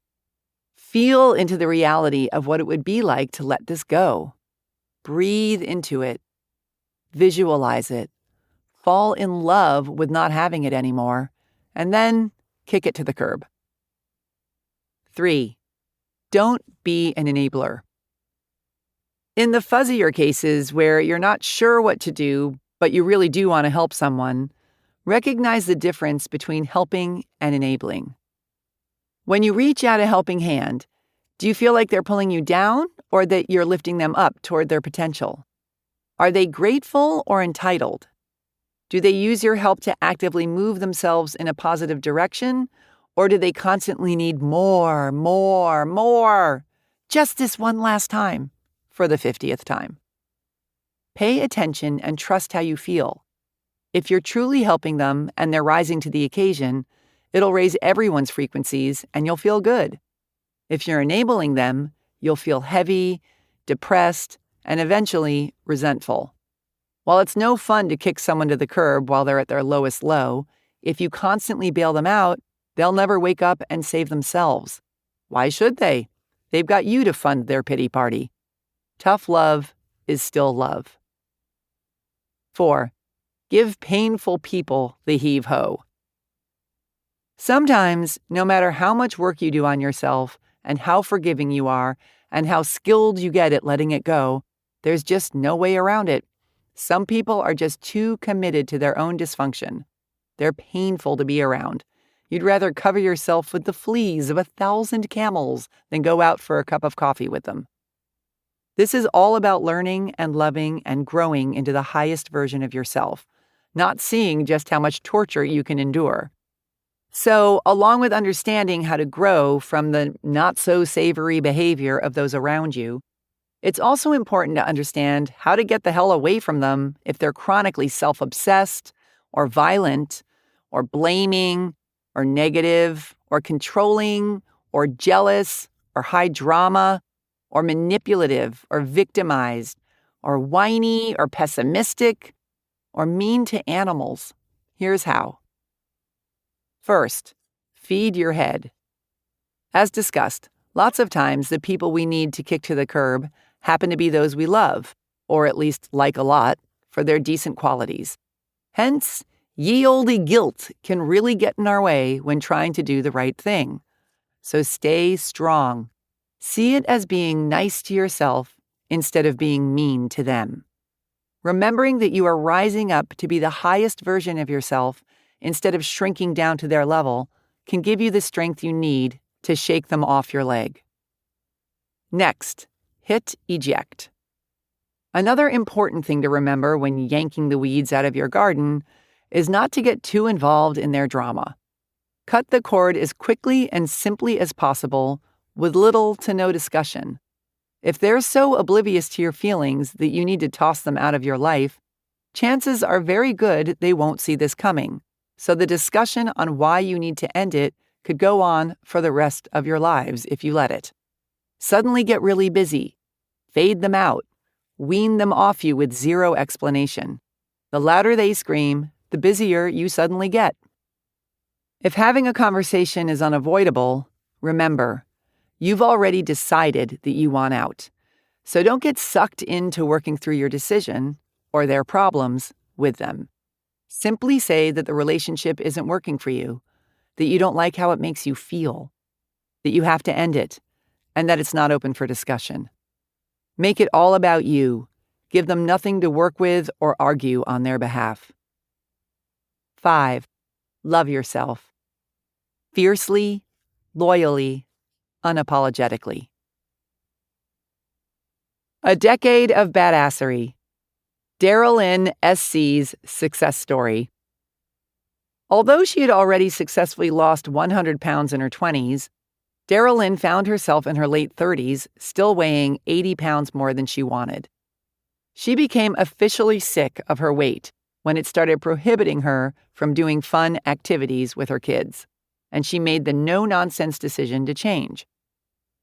Speaker 1: Feel into the reality of what it would be like to let this go. Breathe into it. Visualize it. Fall in love with not having it anymore, and then kick it to the curb. 3. Don't be an enabler. In the fuzzier cases where you're not sure what to do, but you really do want to help someone, recognize the difference between helping and enabling. When you reach out a helping hand, do you feel like they're pulling you down or that you're lifting them up toward their potential? Are they grateful or entitled? Do they use your help to actively move themselves in a positive direction, or do they constantly need more, just this one last time, for the 50th time? Pay attention and trust how you feel. If you're truly helping them and they're rising to the occasion, it'll raise everyone's frequencies and you'll feel good. If you're enabling them, you'll feel heavy, depressed, and eventually resentful. While it's no fun to kick someone to the curb while they're at their lowest low, if you constantly bail them out, they'll never wake up and save themselves. Why should they? They've got you to fund their pity party. Tough love is still love. 4. Give painful people the heave-ho. Sometimes, no matter how much work you do on yourself and how forgiving you are and how skilled you get at letting it go, there's just no way around it. Some people are just too committed to their own dysfunction. They're painful to be around. You'd rather cover yourself with the fleas of 1,000 camels than go out for a cup of coffee with them. This is all about learning and loving and growing into the highest version of yourself, not seeing just how much torture you can endure. So, along with understanding how to grow from the not so savory behavior of those around you, it's also important to understand how to get the hell away from them if they're chronically self obsessed or violent or blaming or negative or controlling or jealous or high drama or manipulative or victimized or whiny or pessimistic or mean to animals. Here's how. First, feed your head. As discussed, lots of times the people we need to kick to the curb happen to be those we love, or at least like a lot, for their decent qualities. Hence, ye olde guilt can really get in our way when trying to do the right thing. So stay strong. See it as being nice to yourself instead of being mean to them. Remembering that you are rising up to be the highest version of yourself instead of shrinking down to their level can give you the strength you need to shake them off your leg. Next, hit eject. Another important thing to remember when yanking the weeds out of your garden is not to get too involved in their drama. Cut the cord as quickly and simply as possible with little to no discussion. If they're so oblivious to your feelings that you need to toss them out of your life, chances are very good they won't see this coming. So the discussion on why you need to end it could go on for the rest of your lives if you let it. Suddenly get really busy. Fade them out. Wean them off you with zero explanation. The louder they scream, the busier you suddenly get. If having a conversation is unavoidable, remember, you've already decided that you want out. So don't get sucked into working through your decision or their problems with them. Simply say that the relationship isn't working for you, that you don't like how it makes you feel, that you have to end it, and that it's not open for discussion. Make it all about you. Give them nothing to work with or argue on their behalf. 5. Love yourself. Fiercely, loyally, unapologetically. A decade of badassery. Daryl Lynn SC's success story. Although she had already successfully lost 100 pounds in her 20s, Daryl Lynn found herself in her late 30s still weighing 80 pounds more than she wanted. She became officially sick of her weight when it started prohibiting her from doing fun activities with her kids, and she made the no-nonsense decision to change.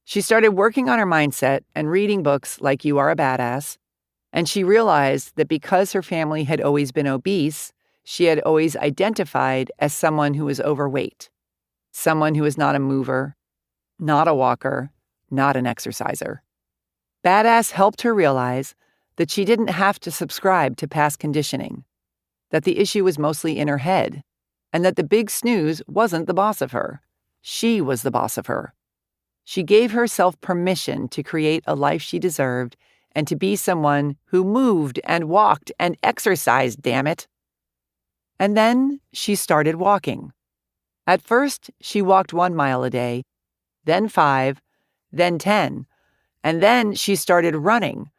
Speaker 1: She started working on her mindset and reading books like You Are a Badass, and she realized that because her family had always been obese, she had always identified as someone who was overweight, someone who was not a mover, not a walker, not an exerciser. Badass helped her realize that she didn't have to subscribe to past conditioning, that the issue was mostly in her head, and that the big snooze wasn't the boss of her. She was the boss of her. She gave herself permission to create a life she deserved and to be someone who moved and walked and exercised, damn it. And then she started walking. At first, she walked 1 mile a day, then 5, then 10, and then she started running,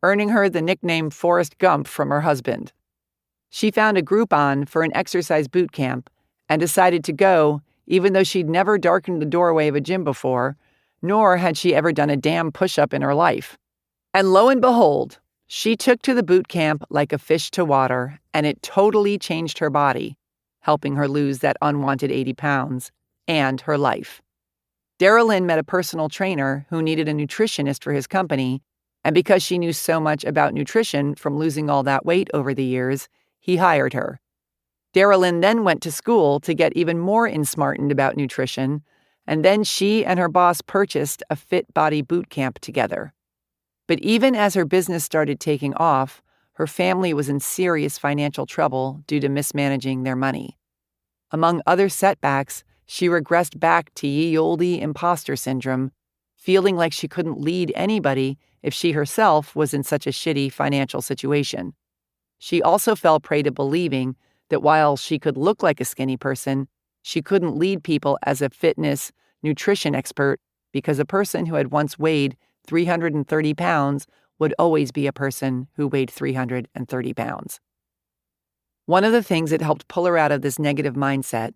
Speaker 1: earning her the nickname Forrest Gump from her husband. She found a Groupon for an exercise boot camp and decided to go even though she'd never darkened the doorway of a gym before, nor had she ever done a damn push-up in her life. And lo and behold, she took to the boot camp like a fish to water, and it totally changed her body, helping her lose that unwanted 80 pounds, and her life. Daryl Lynn met a personal trainer who needed a nutritionist for his company, and because she knew so much about nutrition from losing all that weight over the years, he hired her. Daryl Lynn then went to school to get even more insmartened about nutrition, and then she and her boss purchased a Fit Body boot camp together. But even as her business started taking off, her family was in serious financial trouble due to mismanaging their money. Among other setbacks, she regressed back to ye olde imposter syndrome, feeling like she couldn't lead anybody if she herself was in such a shitty financial situation. She also fell prey to believing that while she could look like a skinny person, she couldn't lead people as a fitness, nutrition expert because a person who had once weighed 330 pounds would always be a person who weighed 330 pounds. One of the things that helped pull her out of this negative mindset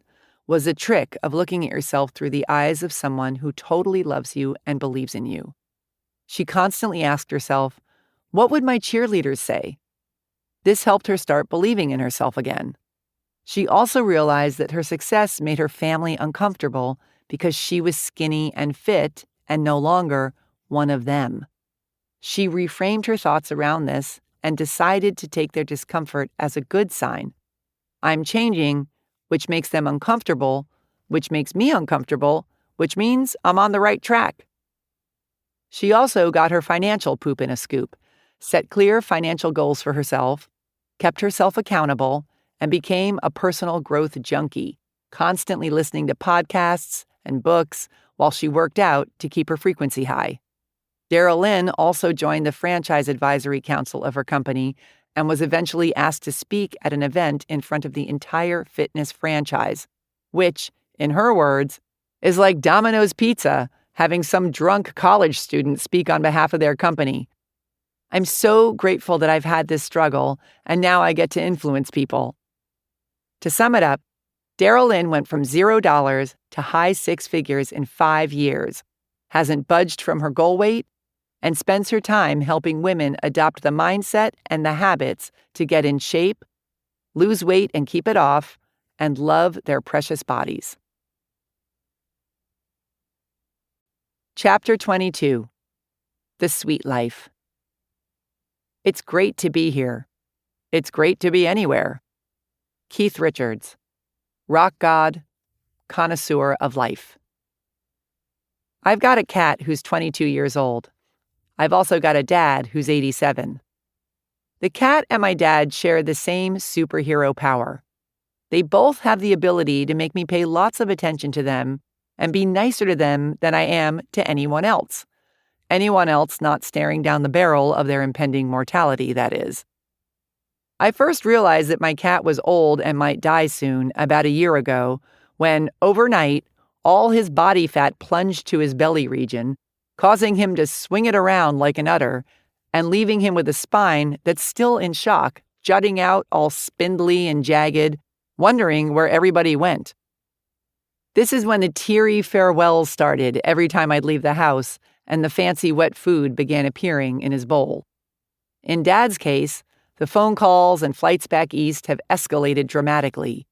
Speaker 1: was a trick of looking at yourself through the eyes of someone who totally loves you and believes in you. She constantly asked herself, "What would my cheerleaders say?" This helped her start believing in herself again. She also realized that her success made her family uncomfortable because she was skinny and fit and no longer one of them. She reframed her thoughts around this and decided to take their discomfort as a good sign. I'm changing, which makes them uncomfortable, which makes me uncomfortable, which means I'm on the right track. She also got her financial poop in a scoop, set clear financial goals for herself, kept herself accountable, and became a personal growth junkie, constantly listening to podcasts and books while she worked out to keep her frequency high. Daryl Lynn also joined the franchise advisory council of her company and was eventually asked to speak at an event in front of the entire fitness franchise, which, in her words, is like Domino's Pizza having some drunk college student speak on behalf of their company. I'm so grateful that I've had this struggle, and now I get to influence people. To sum it up, Daryl Lynn went from $0 to high six figures in 5 years, hasn't budged from her goal weight, and spends her time helping women adopt the mindset and the habits to get in shape, lose weight and keep it off, and love their precious bodies. Chapter 22. The Sweet Life. It's great to be here. It's great to be anywhere. Keith Richards, rock god, connoisseur of life. I've got a cat who's 22 years old. I've also got a dad who's 87. The cat and my dad share the same superhero power. They both have the ability to make me pay lots of attention to them and be nicer to them than I am to anyone else. Anyone else not staring down the barrel of their impending mortality, that is. I first realized that my cat was old and might die soon about a year ago when, overnight, all his body fat plunged to his belly region, causing him to swing it around like an udder and leaving him with a spine that's still in shock, jutting out all spindly and jagged, wondering where everybody went. This is when the teary farewells started every time I'd leave the house and the fancy wet food began appearing in his bowl. In Dad's case, the phone calls and flights back east have escalated dramatically,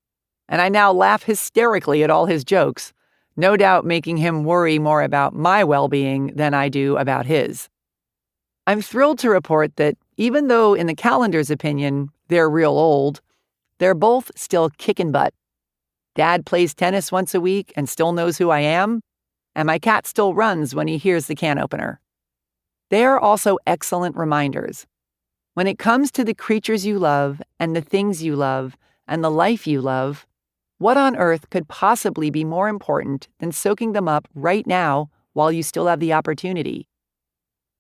Speaker 1: and I now laugh hysterically at all his jokes, no doubt making him worry more about my well-being than I do about his. I'm thrilled to report that even though in the calendar's opinion they're real old, they're both still kicking butt. Dad plays tennis once a week and still knows who I am, and my cat still runs when he hears the can opener. They are also excellent reminders. When it comes to the creatures you love and the things you love and the life you love, what on earth could possibly be more important than soaking them up right now while you still have the opportunity?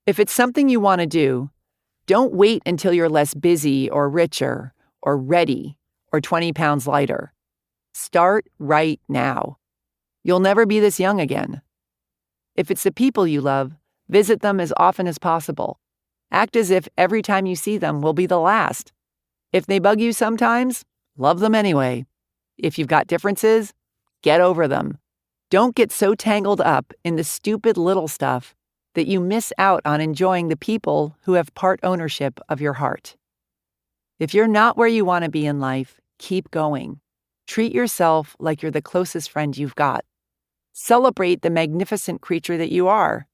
Speaker 1: If it's something you want to do, don't wait until you're less busy or richer or ready or 20 pounds lighter. Start right now. You'll never be this young again. If it's the people you love, visit them as often as possible. Act as if every time you see them will be the last. If they bug you sometimes, love them anyway. If you've got differences, get over them. Don't get so tangled up in the stupid little stuff that you miss out on enjoying the people who have part ownership of your heart. If you're not where you want to be in life, keep going. Treat yourself like you're the closest friend you've got. Celebrate the magnificent creature that you are.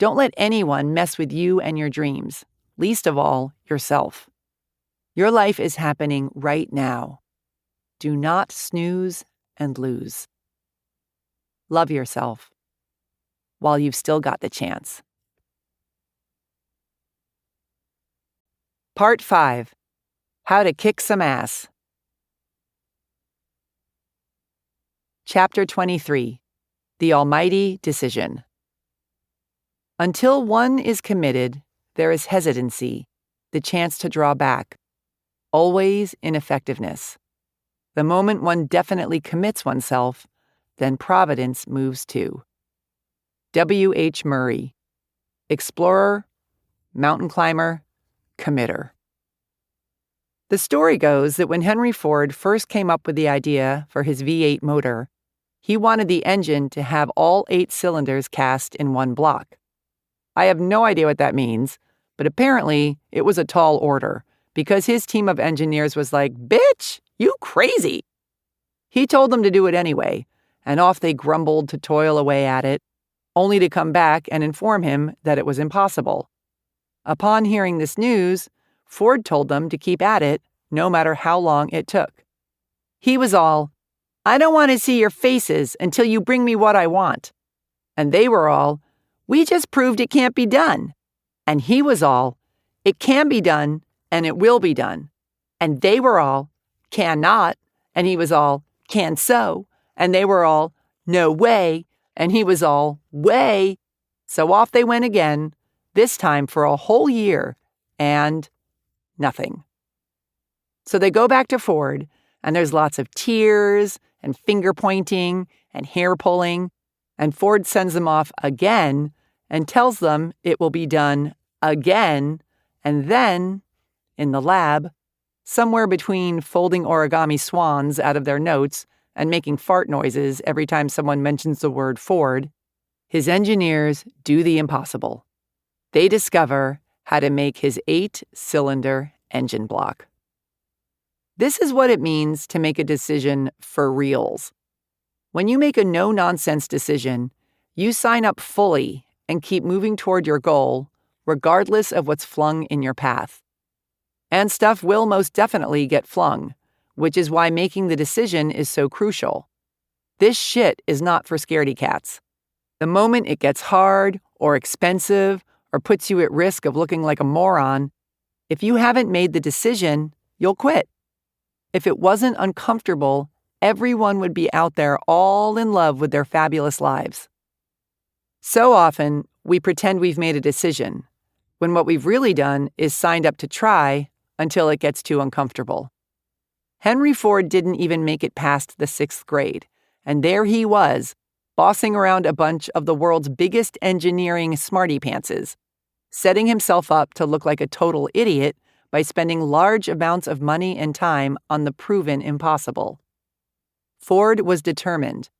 Speaker 1: Don't let anyone mess with you and your dreams, least of all, yourself. Your life is happening right now. Do not snooze and lose. Love yourself while you've still got the chance. Part 5. How to Kick Some Ass. Chapter 23. The Almighty Decision. Until one is committed, there is hesitancy, the chance to draw back, always ineffectiveness. The moment one definitely commits oneself, then providence moves too. W. H. Murray, explorer, mountain climber, committer. The story goes that when Henry Ford first came up with the idea for his V8 motor, He wanted the engine to have all 8 cylinders cast in one block. I have no idea what that means, but apparently it was a tall order because his team of engineers was like, "Bitch, you crazy!" He told them to do it anyway, and off they grumbled to toil away at it, only to come back and inform him that it was impossible. Upon hearing this news, Ford told them to keep at it no matter how long it took. He was all, "I don't want to see your faces until you bring me what I want." And they were all, "We just proved it can't be done." And he was all, "It can be done and it will be done." And they were all, "Cannot." And he was all, "Can so." And they were all, "No way." And he was all, "Way." So off they went again, this time for a whole year, and nothing. So they go back to Ford, and there's lots of tears and finger pointing and hair pulling, and Ford sends them off again and tells them it will be done again, and then, in the lab, somewhere between folding origami swans out of their notes and making fart noises every time someone mentions the word Ford, his engineers do the impossible. They discover how to make his 8-cylinder engine block. This is what it means to make a decision for reals. When you make a no-nonsense decision, you sign up fully and keep moving toward your goal, regardless of what's flung in your path. And stuff will most definitely get flung, which is why making the decision is so crucial. This shit is not for scaredy cats. The moment it gets hard or expensive or puts you at risk of looking like a moron, if you haven't made the decision, you'll quit. If it wasn't uncomfortable, everyone would be out there all in love with their fabulous lives. So often, we pretend we've made a decision, when what we've really done is signed up to try until it gets too uncomfortable. Henry Ford didn't even make it past the 6th grade, and there he was, bossing around a bunch of the world's biggest engineering smarty pantses, setting himself up to look like a total idiot by spending large amounts of money and time on the proven impossible. Ford was determined,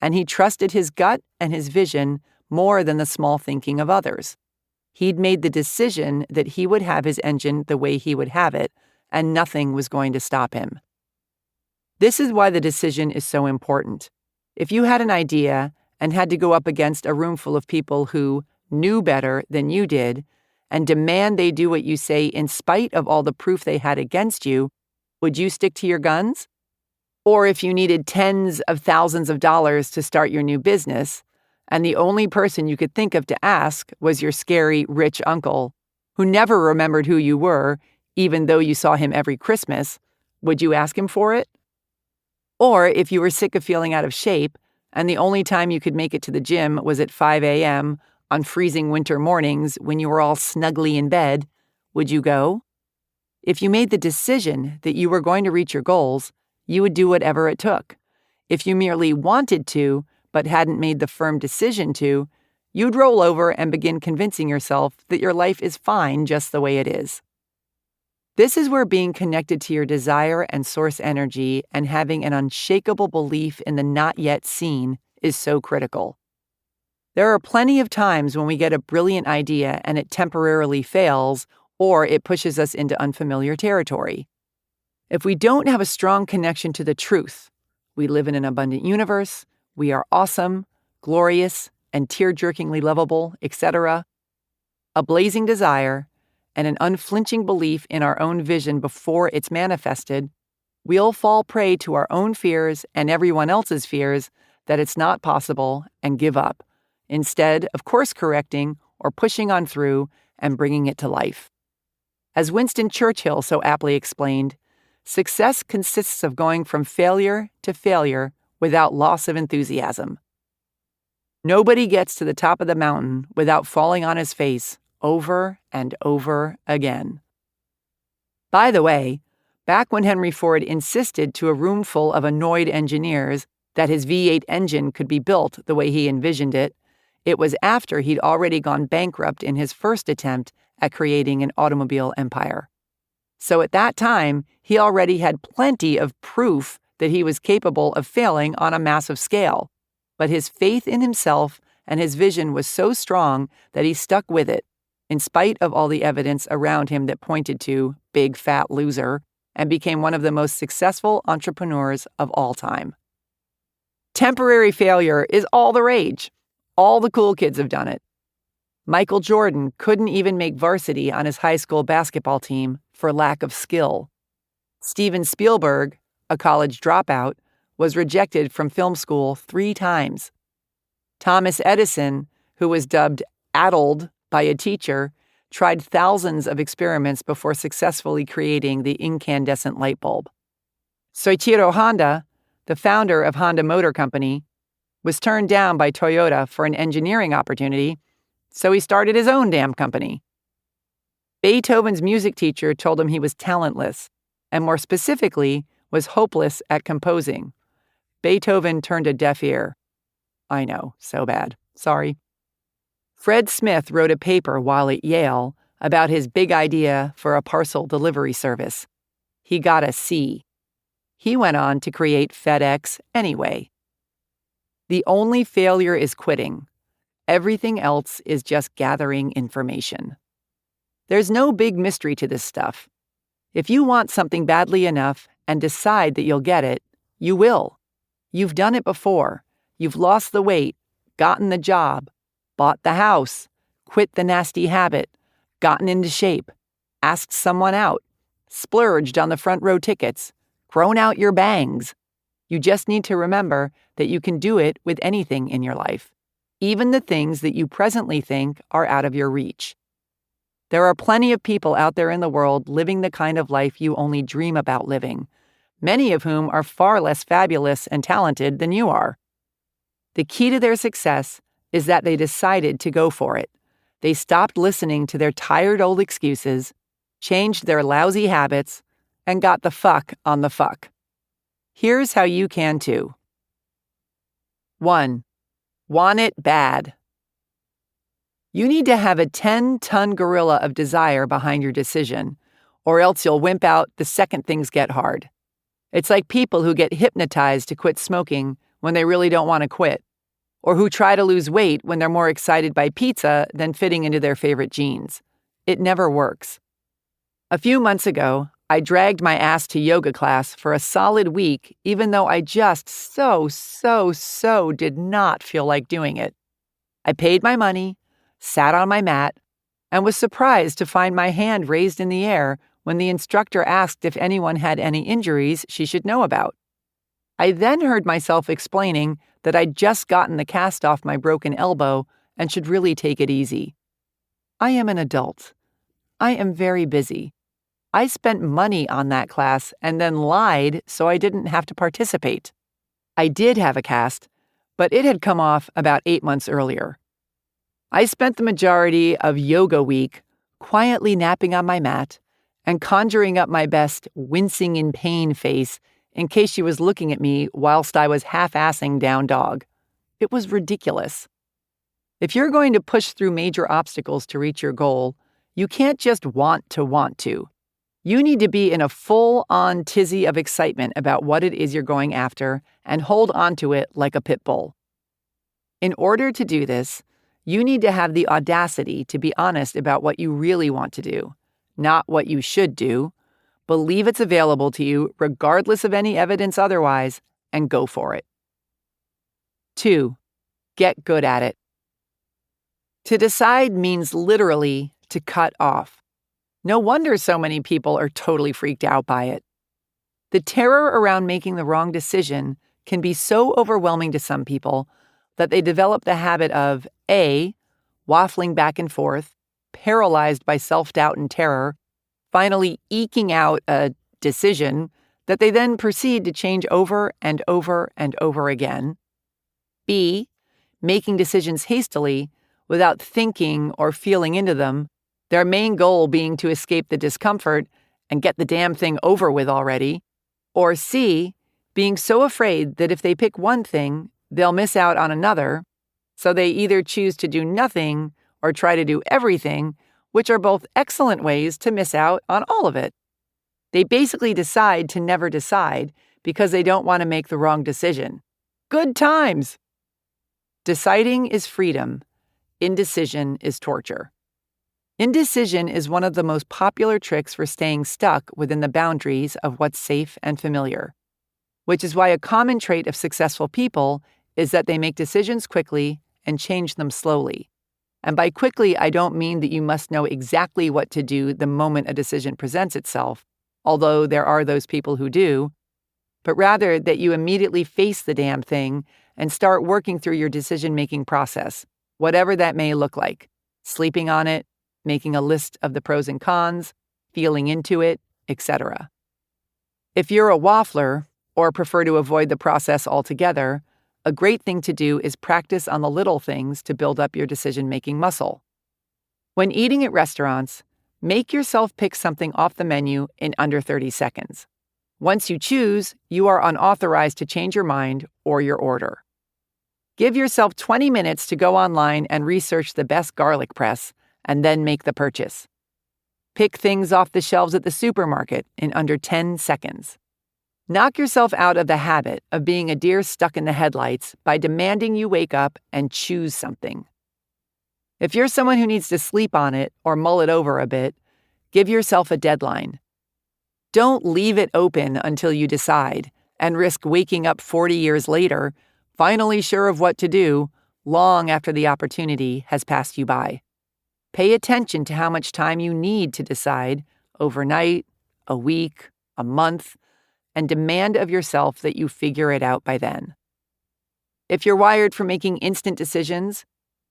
Speaker 1: and he trusted his gut and his vision more than the small thinking of others. He'd made the decision that he would have his engine the way he would have it, and nothing was going to stop him. This is why the decision is so important. If you had an idea and had to go up against a room full of people who knew better than you did and demand they do what you say in spite of all the proof they had against you, would you stick to your guns? Or if you needed tens of thousands of dollars to start your new business, and the only person you could think of to ask was your scary, rich uncle, who never remembered who you were, even though you saw him every Christmas, would you ask him for it? Or if you were sick of feeling out of shape, and the only time you could make it to the gym was at 5 a.m. on freezing winter mornings when you were all snugly in bed, would you go? If you made the decision that you were going to reach your goals, you would do whatever it took. If you merely wanted to, but hadn't made the firm decision to, you'd roll over and begin convincing yourself that your life is fine just the way it is. This is where being connected to your desire and source energy and having an unshakable belief in the not yet seen is so critical. There are plenty of times when we get a brilliant idea and it temporarily fails, or it pushes us into unfamiliar territory. If we don't have a strong connection to the truth, we live in an abundant universe, we are awesome, glorious, and tear-jerkingly lovable, etc., a blazing desire, and an unflinching belief in our own vision before it's manifested, we'll fall prey to our own fears and everyone else's fears that it's not possible and give up, instead of course-correcting or pushing on through and bringing it to life. As Winston Churchill so aptly explained, success consists of going from failure to failure without loss of enthusiasm. Nobody gets to the top of the mountain without falling on his face over and over again. By the way, back when Henry Ford insisted to a room full of annoyed engineers that his V8 engine could be built the way he envisioned it, it was after he'd already gone bankrupt in his first attempt at creating an automobile empire. So at that time, he already had plenty of proof that he was capable of failing on a massive scale, But his faith in himself and his vision was so strong that he stuck with it, in spite of all the evidence around him that pointed to big fat loser, and became one of the most successful entrepreneurs of all time. Temporary failure is all the rage. All the cool kids have done it. Michael Jordan couldn't even make varsity on his high school basketball team for lack of skill. Steven Spielberg, a college dropout, was rejected from film school 3 times. Thomas Edison, who was dubbed addled by a teacher, tried thousands of experiments before successfully creating the incandescent light bulb. Soichiro Honda, the founder of Honda Motor Company, was turned down by Toyota for an engineering opportunity, so he started his own damn company. Beethoven's music teacher told him he was talentless, and more specifically, was hopeless at composing. Beethoven turned a deaf ear. I know, so bad. Sorry. Fred Smith wrote a paper while at Yale about his big idea for a parcel delivery service. He got a C. He went on to create FedEx anyway. The only failure is quitting. Everything else is just gathering information. There's no big mystery to this stuff. If you want something badly enough and decide that you'll get it, you will. You've done it before. You've lost the weight, gotten the job, bought the house, quit the nasty habit, gotten into shape, asked someone out, splurged on the front row tickets, grown out your bangs. You just need to remember that you can do it with anything in your life, even the things that you presently think are out of your reach. There are plenty of people out there in the world living the kind of life you only dream about living, many of whom are far less fabulous and talented than you are. The key to their success is that they decided to go for it. They stopped listening to their tired old excuses, changed their lousy habits, and got the fuck on the fuck. Here's how you can too. 1. Want it bad. You need to have a 10-ton gorilla of desire behind your decision, or else you'll wimp out the second things get hard. It's like people who get hypnotized to quit smoking when they really don't want to quit, or who try to lose weight when they're more excited by pizza than fitting into their favorite jeans. It never works. A few months ago, I dragged my ass to yoga class for a solid week, even though I just so did not feel like doing it. I paid my money, sat on my mat, and was surprised to find my hand raised in the air when the instructor asked if anyone had any injuries she should know about. I then heard myself explaining that I'd just gotten the cast off my broken elbow and should really take it easy. I am an adult. I am very busy. I spent money on that class and then lied so I didn't have to participate. I did have a cast, but it had come off about 8 months earlier. I spent the majority of yoga week quietly napping on my mat and conjuring up my best wincing in pain face in case she was looking at me whilst I was half-assing down dog. It was ridiculous. If you're going to push through major obstacles to reach your goal, you can't just want to. You need to be in a full-on tizzy of excitement about what it is you're going after and hold on to it like a pit bull. In order to do this, you need to have the audacity to be honest about what you really want to do, not what you should do. Believe it's available to you regardless of any evidence otherwise, and go for it. 2. Get good at it. To decide means literally to cut off. No wonder so many people are totally freaked out by it. The terror around making the wrong decision can be so overwhelming to some people that they develop the habit of A, waffling back and forth, paralyzed by self-doubt and terror, finally eking out a decision that they then proceed to change over and over and over again. B, making decisions hastily without thinking or feeling into them, their main goal being to escape the discomfort and get the damn thing over with already. Or C, being so afraid that if they pick one thing, they'll miss out on another, so they either choose to do nothing or try to do everything, which are both excellent ways to miss out on all of it. They basically decide to never decide because they don't want to make the wrong decision. Good times! Deciding is freedom. Indecision is torture. Indecision is one of the most popular tricks for staying stuck within the boundaries of what's safe and familiar, which is why a common trait of successful people is that they make decisions quickly and change them slowly. And by quickly, I don't mean that you must know exactly what to do the moment a decision presents itself, although there are those people who do, but rather that you immediately face the damn thing and start working through your decision-making process, whatever that may look like, sleeping on it, making a list of the pros and cons, feeling into it, etc. If you're a waffler, or prefer to avoid the process altogether, a great thing to do is practice on the little things to build up your decision-making muscle. When eating at restaurants, make yourself pick something off the menu in under 30 seconds. Once you choose, you are unauthorized to change your mind or your order. Give yourself 20 minutes to go online and research the best garlic press, and then make the purchase. Pick things off the shelves at the supermarket in under 10 seconds. Knock yourself out of the habit of being a deer stuck in the headlights by demanding you wake up and choose something. If you're someone who needs to sleep on it or mull it over a bit, give yourself a deadline. Don't leave it open until you decide and risk waking up 40 years later, finally sure of what to do, long after the opportunity has passed you by. Pay attention to how much time you need to decide, overnight, a week, a month, and demand of yourself that you figure it out by then. If you're wired for making instant decisions,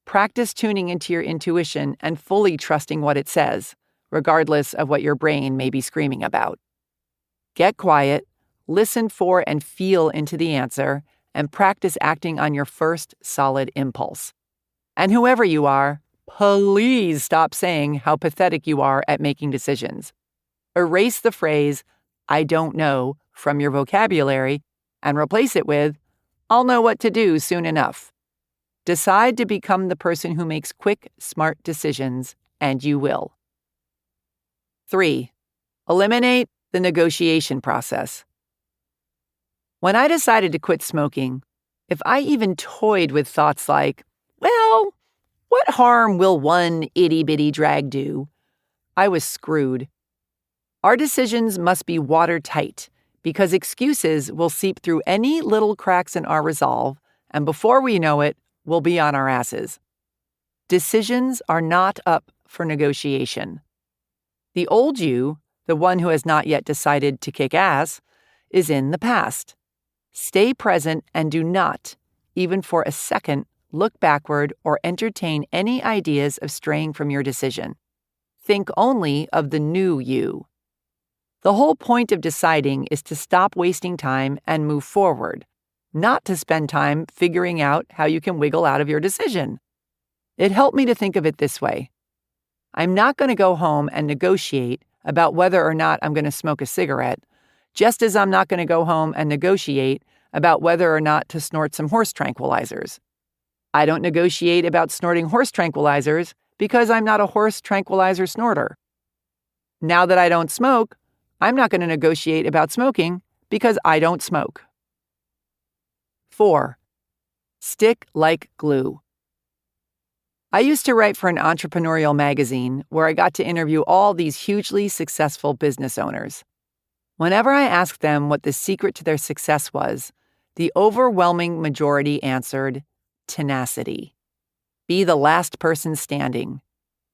Speaker 1: practice tuning into your intuition and fully trusting what it says, regardless of what your brain may be screaming about. Get quiet, listen for and feel into the answer, and practice acting on your first solid impulse. And whoever you are, please stop saying how pathetic you are at making decisions. Erase the phrase, "I don't know," from your vocabulary and replace it with, "I'll know what to do soon enough." Decide to become the person who makes quick, smart decisions, and you will. 3. Eliminate the negotiation process. When I decided to quit smoking, if I even toyed with thoughts like, well, what harm will one itty-bitty drag do? I was screwed. Our decisions must be watertight because excuses will seep through any little cracks in our resolve, and before we know it, we'll be on our asses. Decisions are not up for negotiation. The old you, the one who has not yet decided to kick ass, is in the past. Stay present and do not, even for a second, look backward or entertain any ideas of straying from your decision. Think only of the new you. The whole point of deciding is to stop wasting time and move forward, not to spend time figuring out how you can wiggle out of your decision. It helped me to think of it this way. I'm not going to go home and negotiate about whether or not I'm going to smoke a cigarette, just as I'm not going to go home and negotiate about whether or not to snort some horse tranquilizers. I don't negotiate about snorting horse tranquilizers because I'm not a horse tranquilizer snorter. Now that I don't smoke, I'm not going to negotiate about smoking because I don't smoke. 4. Stick like glue. I used to write for an entrepreneurial magazine where I got to interview all these hugely successful business owners. Whenever I asked them what the secret to their success was, the overwhelming majority answered, tenacity. Be the last person standing.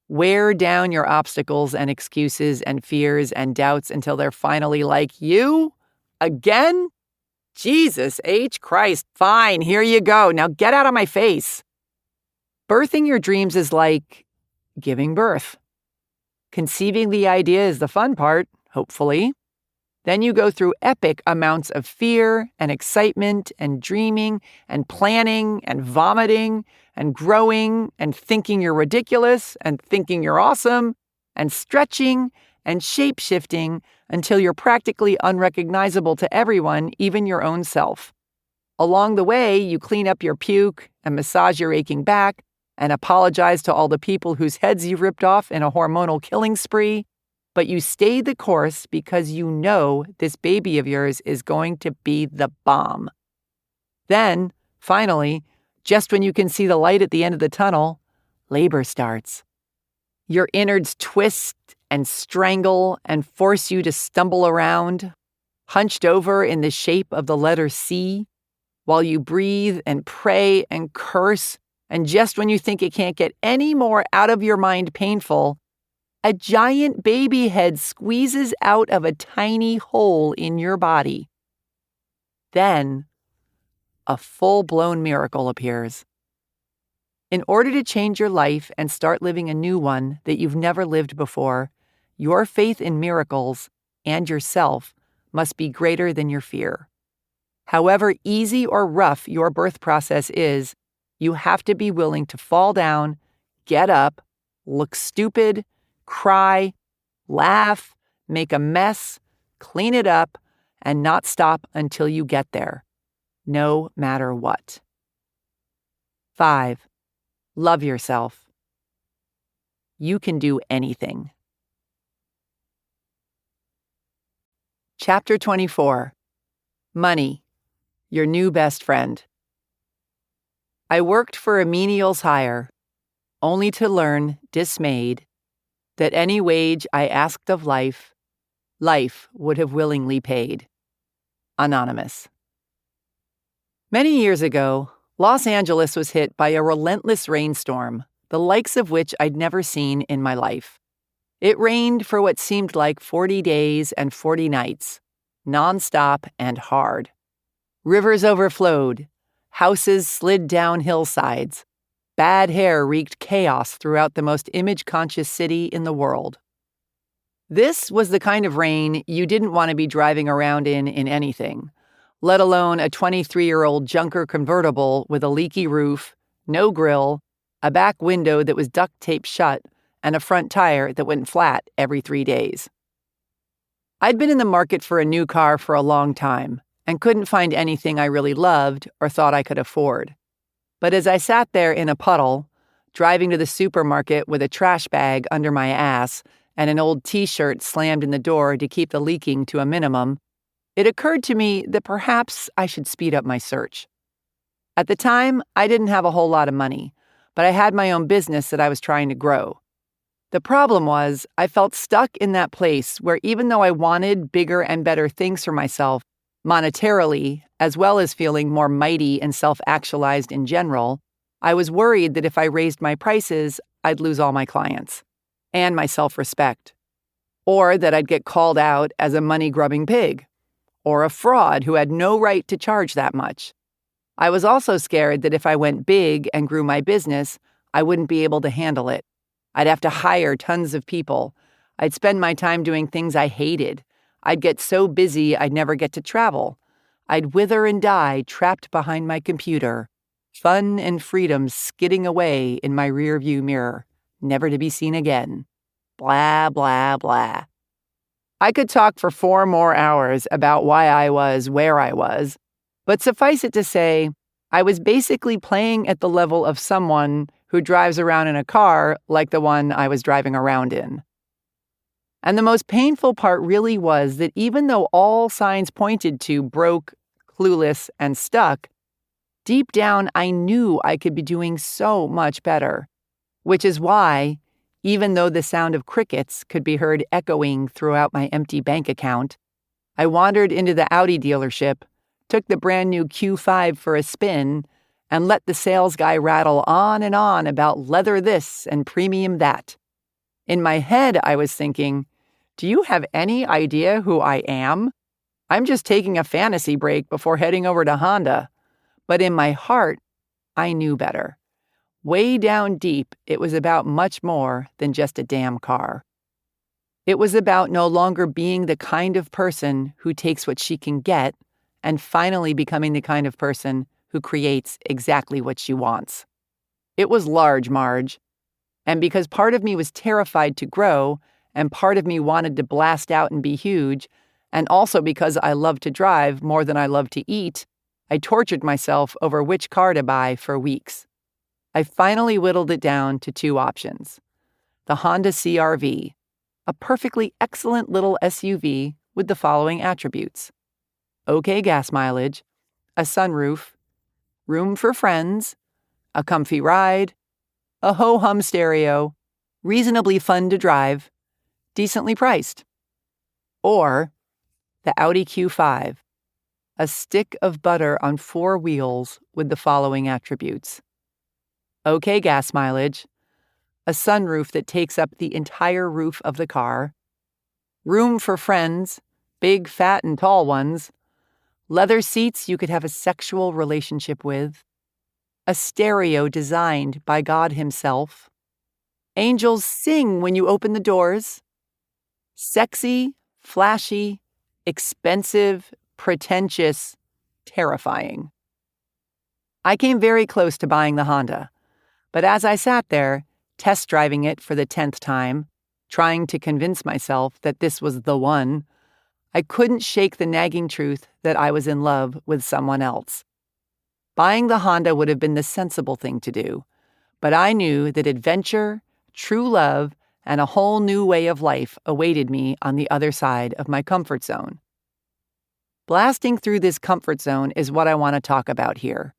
Speaker 1: Wear down your obstacles and excuses and fears and doubts until they're finally like, you? Again? Jesus H. Christ. Fine, here you go. Now get out of my face. Birthing your dreams is like giving birth. Conceiving the idea is the fun part, hopefully. Then you go through epic amounts of fear and excitement and dreaming and planning and vomiting and growing and thinking you're ridiculous and thinking you're awesome and stretching and shape-shifting until you're practically unrecognizable to everyone, even your own self. Along the way, you clean up your puke and massage your aching back and apologize to all the people whose heads you ripped off in a hormonal killing spree. But you stay the course because you know this baby of yours is going to be the bomb. Then, finally, Just when you can see the light at the end of the tunnel, labor starts. Your innards twist and strangle and force you to stumble around, hunched over in the shape of the letter C, while you breathe and pray and curse, and just when you think it can't get any more out of your mind painful, a giant baby head squeezes out of a tiny hole in your body. Then, a full-blown miracle appears. In order to change your life and start living a new one that you've never lived before, your faith in miracles and yourself must be greater than your fear. However easy or rough your birth process is, you have to be willing to fall down, get up, look stupid, cry, laugh, make a mess, clean it up, and not stop until you get there, no matter what. 5. Love yourself. You can do anything. Chapter 24. Money, your new best friend. I worked for a menial's hire, only to learn, dismayed, that any wage I asked of life, life would have willingly paid. Anonymous. Many years ago, Los Angeles was hit by a relentless rainstorm, the likes of which I'd never seen in my life. It rained for what seemed like 40 days and 40 nights, nonstop and hard. Rivers overflowed, houses slid down hillsides, bad hair wreaked chaos throughout the most image-conscious city in the world. This was the kind of rain you didn't want to be driving around in anything, let alone a 23-year-old junker convertible with a leaky roof, no grill, a back window that was duct taped shut, and a front tire that went flat every 3 days. I'd been in the market for a new car for a long time and couldn't find anything I really loved or thought I could afford. But as I sat there in a puddle, driving to the supermarket with a trash bag under my ass and an old t-shirt slammed in the door to keep the leaking to a minimum, it occurred to me that perhaps I should speed up my search. At the time, I didn't have a whole lot of money, but I had my own business that I was trying to grow. The problem was, I felt stuck in that place where even though I wanted bigger and better things for myself, monetarily, as well as feeling more mighty and self-actualized in general, I was worried that if I raised my prices, I'd lose all my clients and my self-respect, or that I'd get called out as a money-grubbing pig, or a fraud who had no right to charge that much. I was also scared that if I went big and grew my business, I wouldn't be able to handle it. I'd have to hire tons of people. I'd spend my time doing things I hated. I'd get so busy I'd never get to travel. I'd wither and die trapped behind my computer, fun and freedom skidding away in my rearview mirror, never to be seen again. Blah, blah, blah. I could talk for 4 more hours about why I was where I was, but suffice it to say, I was basically playing at the level of someone who drives around in a car like the one I was driving around in. And the most painful part really was that even though all signs pointed to broke, clueless, and stuck, deep down I knew I could be doing so much better, which is why, even though the sound of crickets could be heard echoing throughout my empty bank account, I wandered into the Audi dealership, took the brand new Q5 for a spin, and let the sales guy rattle on and on about leather this and premium that. In my head, I was thinking, do you have any idea who I am? I'm just taking a fantasy break before heading over to Honda. But in my heart, I knew better. Way down deep, it was about much more than just a damn car. It was about no longer being the kind of person who takes what she can get and finally becoming the kind of person who creates exactly what she wants. It was large, Marge. And because part of me was terrified to grow, and part of me wanted to blast out and be huge, and also because I love to drive more than I love to eat, I tortured myself over which car to buy for weeks. I finally whittled it down to 2 options. The Honda CR-V, a perfectly excellent little SUV with the following attributes: okay gas mileage, a sunroof, room for friends, a comfy ride, a ho-hum stereo, reasonably fun to drive, decently priced. Or the Audi Q5, a stick of butter on 4 wheels with the following attributes. Okay gas mileage, a sunroof that takes up the entire roof of the car, room for friends, big, fat, and tall ones, leather seats you could have a sexual relationship with, a stereo designed by God himself, angels sing when you open the doors, sexy, flashy, expensive, pretentious, terrifying. I came very close to buying the Honda, but as I sat there, test driving it for the 10th time, trying to convince myself that this was the one, I couldn't shake the nagging truth that I was in love with someone else. Buying the Honda would have been the sensible thing to do, but I knew that adventure, true love, and a whole new way of life awaited me on the other side of my comfort zone. Blasting through this comfort zone is what I want to talk about here.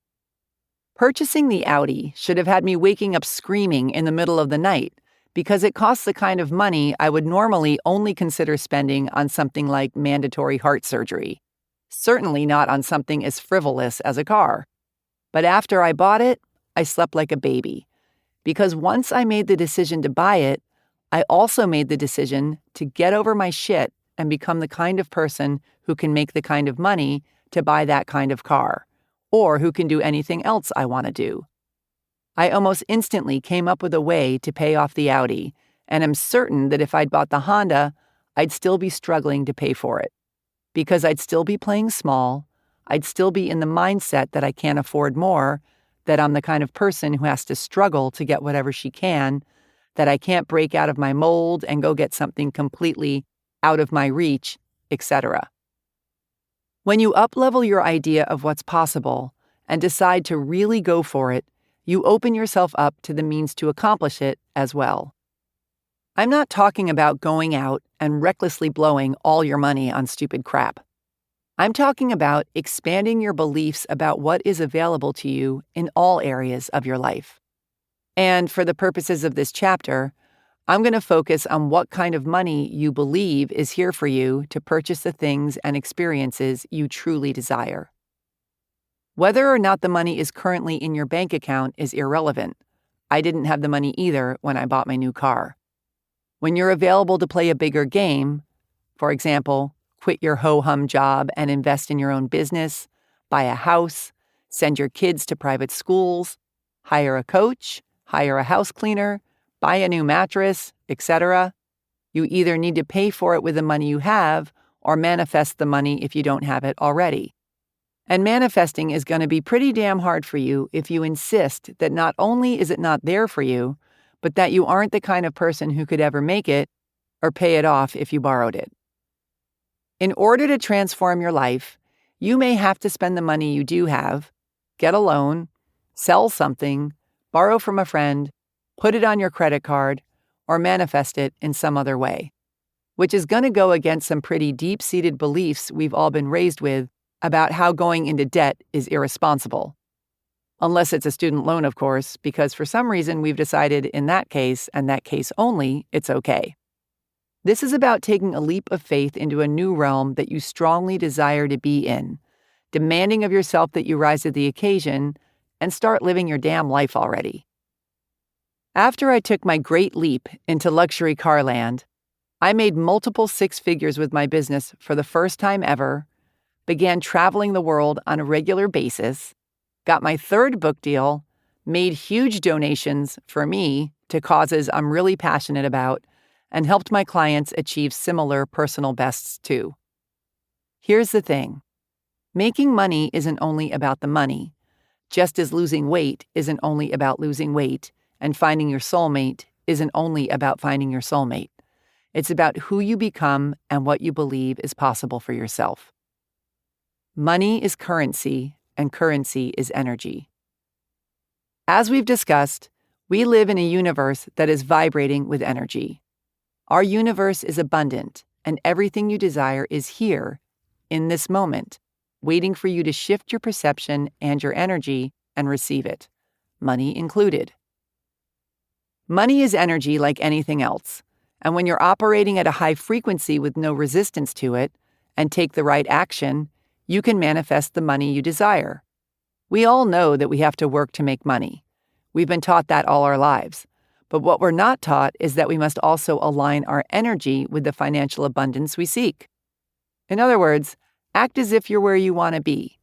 Speaker 1: Purchasing the Audi should have had me waking up screaming in the middle of the night because it costs the kind of money I would normally only consider spending on something like mandatory heart surgery. Certainly not on something as frivolous as a car. But after I bought it, I slept like a baby. Because once I made the decision to buy it, I also made the decision to get over my shit and become the kind of person who can make the kind of money to buy that kind of car, or who can do anything else I want to do. I almost instantly came up with a way to pay off the Audi, and am certain that if I'd bought the Honda, I'd still be struggling to pay for it. Because I'd still be playing small, I'd still be in the mindset that I can't afford more, that I'm the kind of person who has to struggle to get whatever she can, that I can't break out of my mold and go get something completely out of my reach, etc. When you up-level your idea of what's possible and decide to really go for it, you open yourself up to the means to accomplish it as well. I'm not talking about going out and recklessly blowing all your money on stupid crap. I'm talking about expanding your beliefs about what is available to you in all areas of your life. And for the purposes of this chapter, I'm going to focus on what kind of money you believe is here for you to purchase the things and experiences you truly desire. Whether or not the money is currently in your bank account is irrelevant. I didn't have the money either when I bought my new car. When you're available to play a bigger game, for example, quit your ho-hum job and invest in your own business, buy a house, send your kids to private schools, hire a coach, hire a house cleaner, buy a new mattress, etc. You either need to pay for it with the money you have or manifest the money if you don't have it already. And manifesting is going to be pretty damn hard for you if you insist that not only is it not there for you, but that you aren't the kind of person who could ever make it or pay it off if you borrowed it. In order to transform your life, you may have to spend the money you do have, get a loan, sell something, borrow from a friend, put it on your credit card, or manifest it in some other way, which is going to go against some pretty deep-seated beliefs we've all been raised with about how going into debt is irresponsible. Unless it's a student loan, of course, because for some reason we've decided in that case, and that case only, it's okay. This is about taking a leap of faith into a new realm that you strongly desire to be in, demanding of yourself that you rise to the occasion and start living your damn life already. After I took my great leap into luxury car land, I made multiple 6 figures with my business for the first time ever, began traveling the world on a regular basis, got my 3rd book deal, made huge donations for me to causes I'm really passionate about, and helped my clients achieve similar personal bests too. Here's the thing. Making money isn't only about the money, just as losing weight isn't only about losing weight, and finding your soulmate isn't only about finding your soulmate. It's about who you become and what you believe is possible for yourself. Money is currency, and currency is energy. As we've discussed, we live in a universe that is vibrating with energy. Our universe is abundant, and everything you desire is here, in this moment, waiting for you to shift your perception and your energy and receive it. money included. Money is energy like anything else, and when you're operating at a high frequency with no resistance to it, and take the right action, you can manifest the money you desire. We all know that we have to work to make money. We've been taught that all our lives. But what we're not taught is that we must also align our energy with the financial abundance we seek. In other words, act as if you're where you want to be.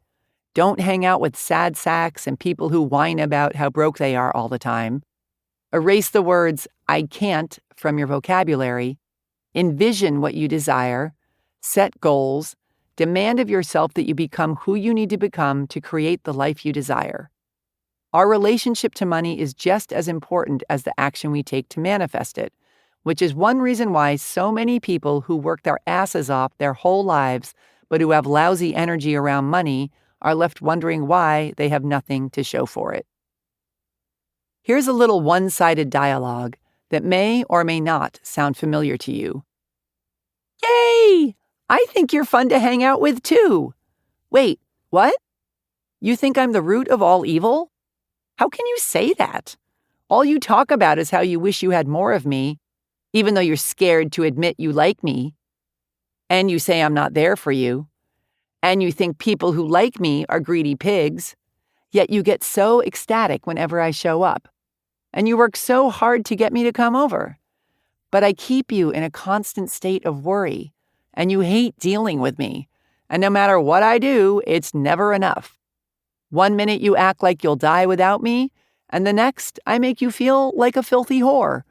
Speaker 1: Don't hang out with sad sacks and people who whine about how broke they are all the time. Erase the words "I can't" from your vocabulary. Envision what you desire. Set goals. Demand of yourself that you become who you need to become to create the life you desire. Our relationship to money is just as important as the action we take to manifest it, which is one reason why so many people who work their asses off their whole lives but who have lousy energy around money are left wondering why they have nothing to show for it. Here's a little one-sided dialogue that may or may not sound familiar to you. Yay! I think you're fun to hang out with too. Wait, what? You think I'm the root of all evil? How can you say that? All you talk about is how you wish you had more of me, even though you're scared to admit you like me. And you say I'm not there for you. And you think people who like me are greedy pigs. Yet you get so ecstatic whenever I show up. And you work so hard to get me to come over. But I keep you in a constant state of worry. And you hate dealing with me. And no matter what I do, it's never enough. One minute you act like you'll die without me, and the next I make you feel like a filthy whore.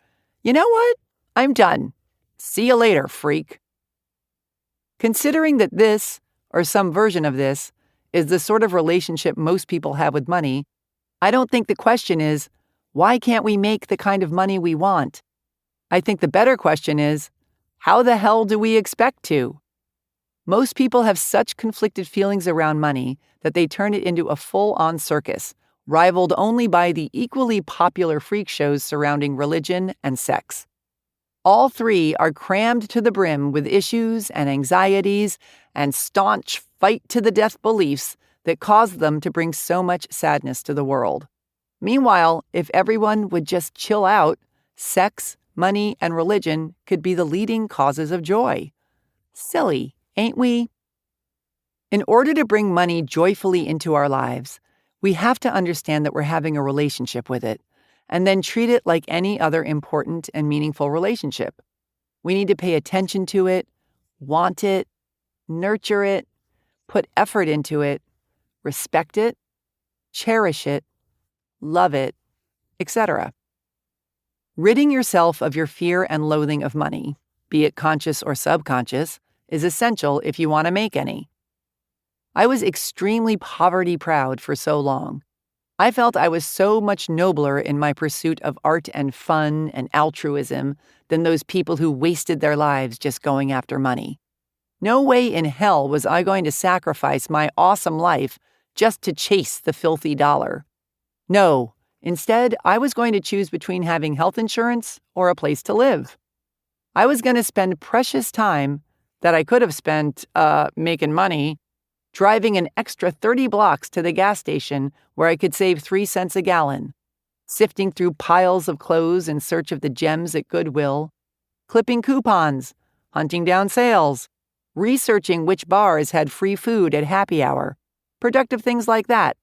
Speaker 1: You know what? I'm done. See you later, freak. Considering that this, or some version of this, is the sort of relationship most people have with money, I don't think the question is, why can't we make the kind of money we want? I think the better question is, how the hell do we expect to? Most people have such conflicted feelings around money that they turn it into a full-on circus, rivaled only by the equally popular freak shows surrounding religion and sex. All three are crammed to the brim with issues and anxieties and staunch fight-to-the-death beliefs that cause them to bring so much sadness to the world. Meanwhile, if everyone would just chill out, sex, money, and religion could be the leading causes of joy. Silly, ain't we? In order to bring money joyfully into our lives, we have to understand that we're having a relationship with it, and then treat it like any other important and meaningful relationship. We need to pay attention to it, want it, nurture it, put effort into it, respect it, cherish it, love it, etc. Ridding yourself of your fear and loathing of money, be it conscious or subconscious, is essential if you want to make any. I was extremely poverty-proud for so long. I felt I was so much nobler in my pursuit of art and fun and altruism than those people who wasted their lives just going after money. No way in hell was I going to sacrifice my awesome life just to chase the filthy dollar. No, instead, I was going to choose between having health insurance or a place to live. I was going to spend precious time that I could have spent making money driving an extra 30 blocks to the gas station where I could save 3 cents a gallon, sifting through piles of clothes in search of the gems at Goodwill, clipping coupons, hunting down sales, researching which bars had free food at happy hour, productive things like that.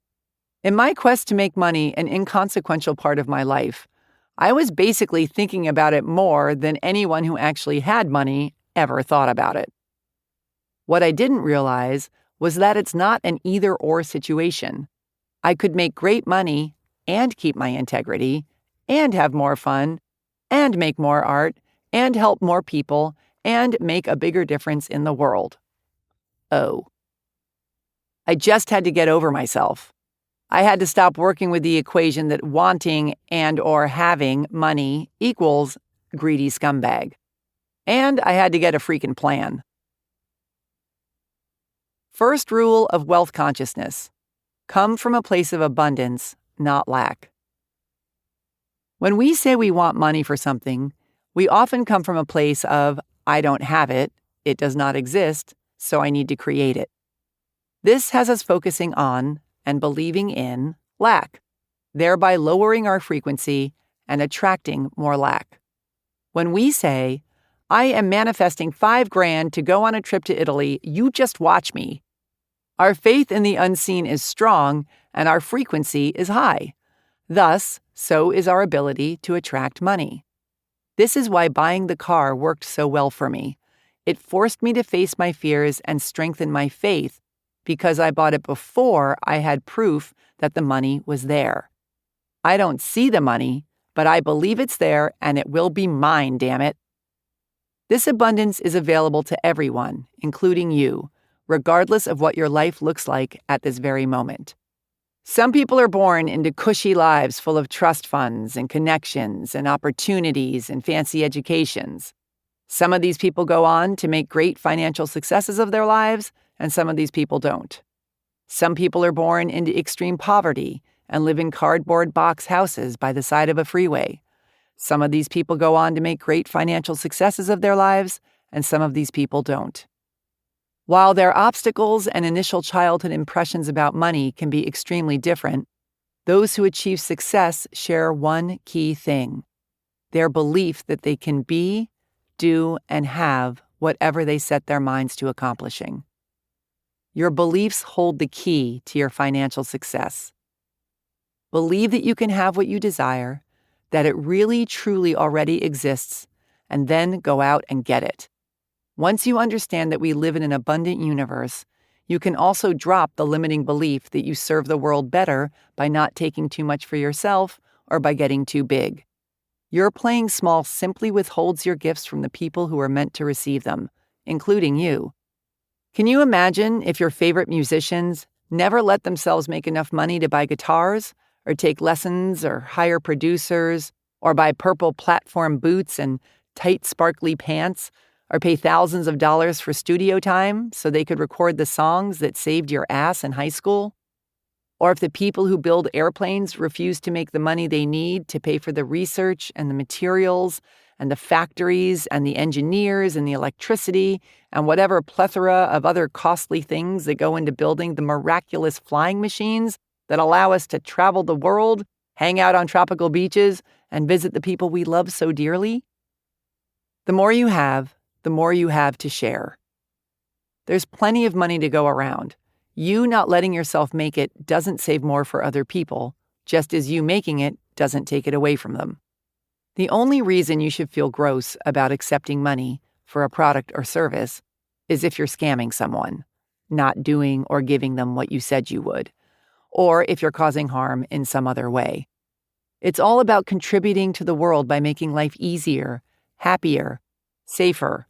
Speaker 1: In my quest to make money an inconsequential part of my life, I was basically thinking about it more than anyone who actually had money ever thought about it. What I didn't realize was that it's not an either-or situation. I could make great money and keep my integrity and have more fun and make more art and help more people and make a bigger difference in the world. Oh. I just had to get over myself. I had to stop working with the equation that wanting and or having money equals greedy scumbag. And I had to get a freaking plan. First rule of wealth consciousness: come from a place of abundance, not lack. When we say we want money for something, we often come from a place of, I don't have it, it does not exist, so I need to create it. This has us focusing on and believing in lack. thereby lowering our frequency and attracting more lack. When we say, "I am manifesting $5,000 to go on a trip to Italy, you just watch me," our faith in the unseen is strong and our frequency is high. Thus, so is our ability to attract money. This is why buying the car worked so well for me. It forced me to face my fears and strengthen my faith because I bought it before I had proof that the money was there. I don't see the money, but I believe it's there and it will be mine, damn it. This abundance is available to everyone, including you, regardless of what your life looks like at this very moment. Some people are born into cushy lives full of trust funds and connections and opportunities and fancy educations. Some of these people go on to make great financial successes of their lives, and some of these people don't. Some people are born into extreme poverty and live in cardboard box houses by the side of a freeway. Some of these people go on to make great financial successes of their lives, and some of these people don't. While their obstacles and initial childhood impressions about money can be extremely different, those who achieve success share one key thing: their belief that they can be, do, and have whatever they set their minds to accomplishing. Your beliefs hold the key to your financial success. Believe that you can have what you desire, that it really, truly already exists, and then go out and get it. Once you understand that we live in an abundant universe, you can also drop the limiting belief that you serve the world better by not taking too much for yourself or by getting too big. Your playing small simply withholds your gifts from the people who are meant to receive them, including you. Can you imagine if your favorite musicians never let themselves make enough money to buy guitars, or take lessons, or hire producers, or buy purple platform boots and tight sparkly pants, or pay thousands of dollars for studio time so they could record the songs that saved your ass in high school? Or if the people who build airplanes refuse to make the money they need to pay for the research and the materials and the factories and the engineers and the electricity and whatever plethora of other costly things that go into building the miraculous flying machines that allow us to travel the world, hang out on tropical beaches, and visit the people we love so dearly? The more you have, the more you have to share. There's plenty of money to go around. You not letting yourself make it doesn't save more for other people, just as you making it doesn't take it away from them. The only reason you should feel gross about accepting money for a product or service is if you're scamming someone, not doing or giving them what you said you would, or if you're causing harm in some other way. It's all about contributing to the world by making life easier, happier, safer,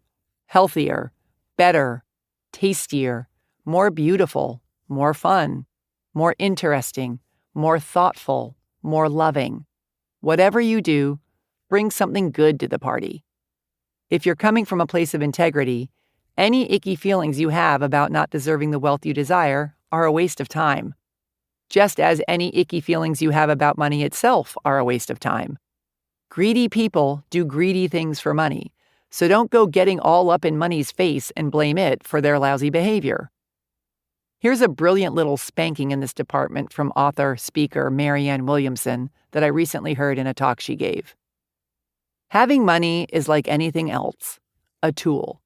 Speaker 1: healthier, better, tastier, more beautiful, more fun, more interesting, more thoughtful, more loving. Whatever you do, bring something good to the party. If you're coming from a place of integrity, any icky feelings you have about not deserving the wealth you desire are a waste of time, just as any icky feelings you have about money itself are a waste of time. Greedy people do greedy things for money, so don't go getting all up in money's face and blame it for their lousy behavior. Here's a brilliant little spanking in this department from author-speaker Marianne Williamson that I recently heard in a talk she gave. Having money is like anything else, a tool.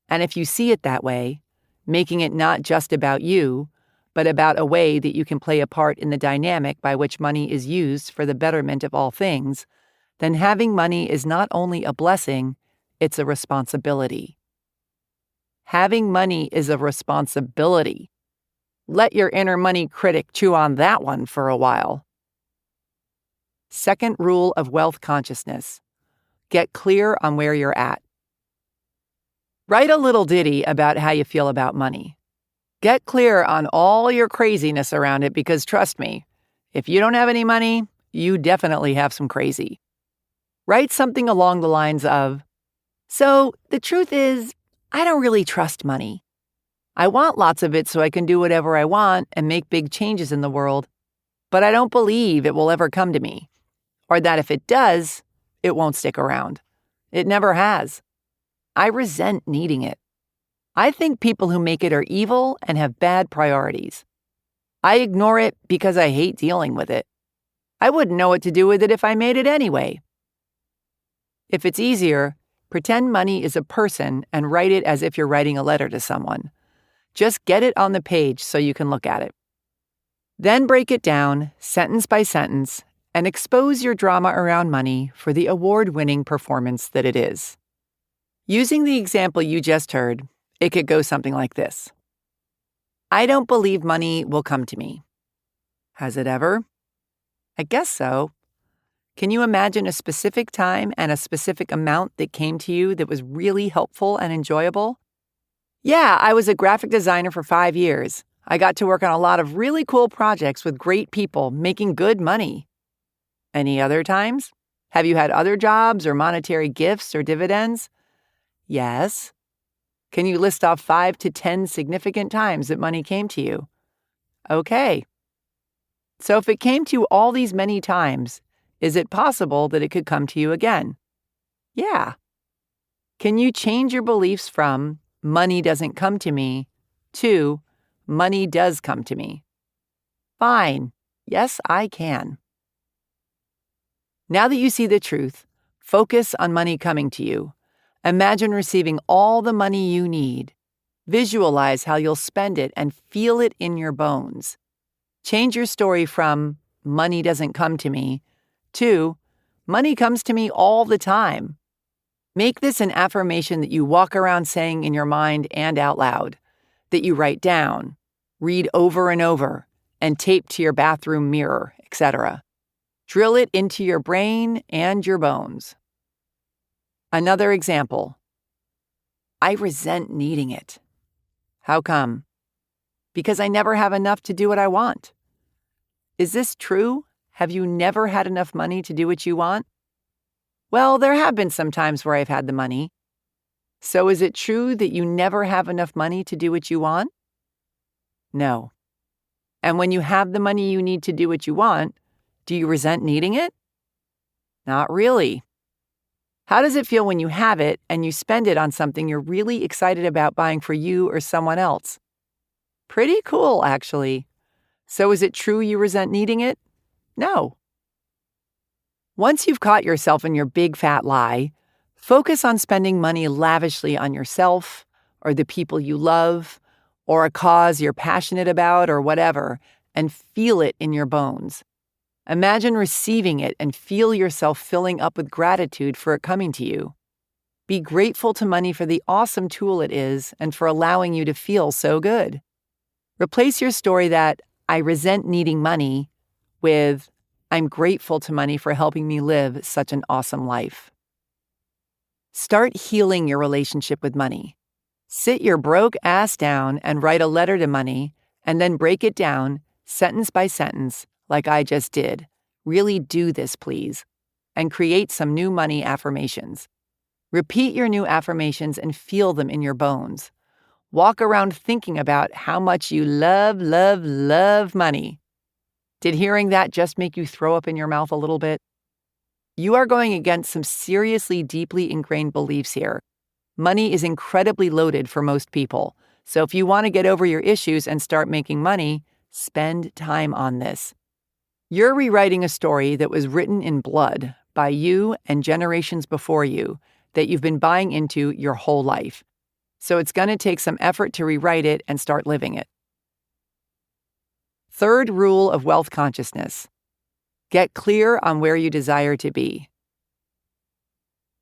Speaker 1: And if you see it that way, making it not just about you, but about a way that you can play a part in the dynamic by which money is used for the betterment of all things, then having money is not only a blessing, it's a responsibility. Having money is a responsibility. Let your inner money critic chew on that one for a while. Second rule of wealth consciousness: get clear on where you're at. Write a little ditty about how you feel about money. Get clear on all your craziness around it because trust me, if you don't have any money, you definitely have some crazy. Write something along the lines of, "So the truth is, I don't really trust money. I want lots of it so I can do whatever I want and make big changes in the world, but I don't believe it will ever come to me. Or that if it does, it won't stick around. It never has. I resent needing it. I think people who make it are evil and have bad priorities. I ignore it because I hate dealing with it. I wouldn't know what to do with it if I made it anyway. If it's easier, pretend money is a person and write it as if you're writing a letter to someone. Just get it on the page so you can look at it. Then break it down, sentence by sentence, and expose your drama around money for the award-winning performance that it is. Using the example you just heard, it could go something like this. I don't believe money will come to me. Has it ever? I guess so. Can you imagine a specific time and a specific amount that came to you that was really helpful and enjoyable? Yeah, I was a graphic designer for 5 years. I got to work on a lot of really cool projects with great people making good money. Any other times? Have you had other jobs or monetary gifts or dividends? Yes. Can you list off 5 to 10 significant times that money came to you? Okay. So if it came to you all these many times, is it possible that it could come to you again? Yeah. Can you change your beliefs from money doesn't come to me to money does come to me? Fine. Yes, I can. Now that you see the truth, focus on money coming to you. Imagine receiving all the money you need. Visualize how you'll spend it and feel it in your bones. Change your story from money doesn't come to me to money comes to me all the time. Make this an affirmation that you walk around saying in your mind and out loud, that you write down, read over and over, and tape to your bathroom mirror, etc. Drill it into your brain and your bones. Another example. I resent needing it. How come? Because I never have enough to do what I want. Is this true? Have you never had enough money to do what you want? Well, there have been some times where I've had the money. So is it true that you never have enough money to do what you want? No. And when you have the money you need to do what you want, do you resent needing it? Not really. How does it feel when you have it and you spend it on something you're really excited about buying for you or someone else? Pretty cool, actually. So is it true you resent needing it? No. Once you've caught yourself in your big fat lie, focus on spending money lavishly on yourself or the people you love or a cause you're passionate about or whatever, and feel it in your bones. Imagine receiving it and feel yourself filling up with gratitude for it coming to you. Be grateful to money for the awesome tool it is and for allowing you to feel so good. Replace your story that I resent needing money with I'm grateful to money for helping me live such an awesome life. Start healing your relationship with money. Sit your broke ass down and write a letter to money and then break it down sentence by sentence like I just did. Really do this, please. And create some new money affirmations. Repeat your new affirmations and feel them in your bones. Walk around thinking about how much you love, love, love money. Did hearing that just make you throw up in your mouth a little bit? You are going against some seriously deeply ingrained beliefs here. Money is incredibly loaded for most people. So if you want to get over your issues and start making money, spend time on this. You're rewriting a story that was written in blood by you and generations before you that you've been buying into your whole life. So it's going to take some effort to rewrite it and start living it. Third rule of wealth consciousness. Get clear on where you desire to be.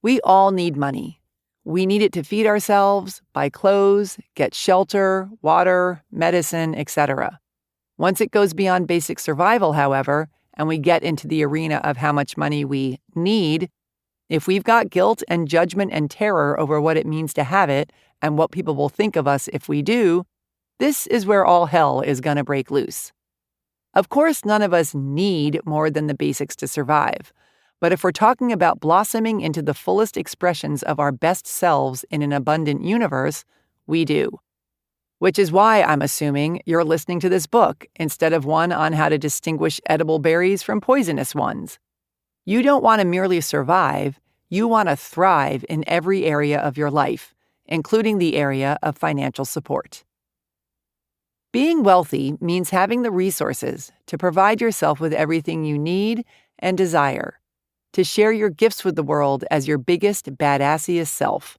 Speaker 1: We all need money. We need it to feed ourselves, buy clothes, get shelter, water, medicine, etc. Once it goes beyond basic survival, however, and we get into the arena of how much money we need, if we've got guilt and judgment and terror over what it means to have it and what people will think of us if we do, this is where all hell is going to break loose. Of course, none of us need more than the basics to survive. But if we're talking about blossoming into the fullest expressions of our best selves in an abundant universe, we do. Which is why I'm assuming you're listening to this book instead of one on how to distinguish edible berries from poisonous ones. You don't want to merely survive, you want to thrive in every area of your life, including the area of financial support. Being wealthy means having the resources to provide yourself with everything you need and desire, to share your gifts with the world as your biggest, badassiest self.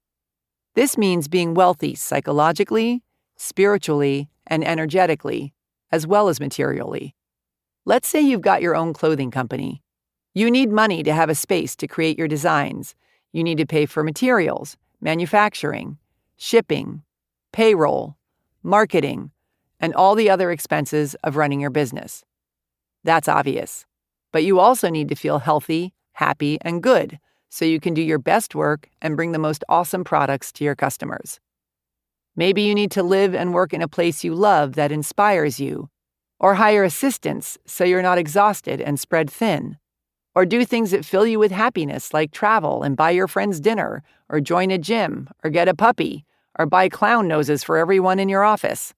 Speaker 1: This means being wealthy psychologically, spiritually, and energetically, as well as materially. Let's say you've got your own clothing company. You need money to have a space to create your designs. You need to pay for materials, manufacturing, shipping, payroll, marketing, and all the other expenses of running your business. That's obvious. But you also need to feel healthy, happy, and good so you can do your best work and bring the most awesome products to your customers. Maybe you need to live and work in a place you love that inspires you, or hire assistants so you're not exhausted and spread thin, or do things that fill you with happiness like travel and buy your friends dinner, or join a gym, or get a puppy, or buy clown noses for everyone in your office.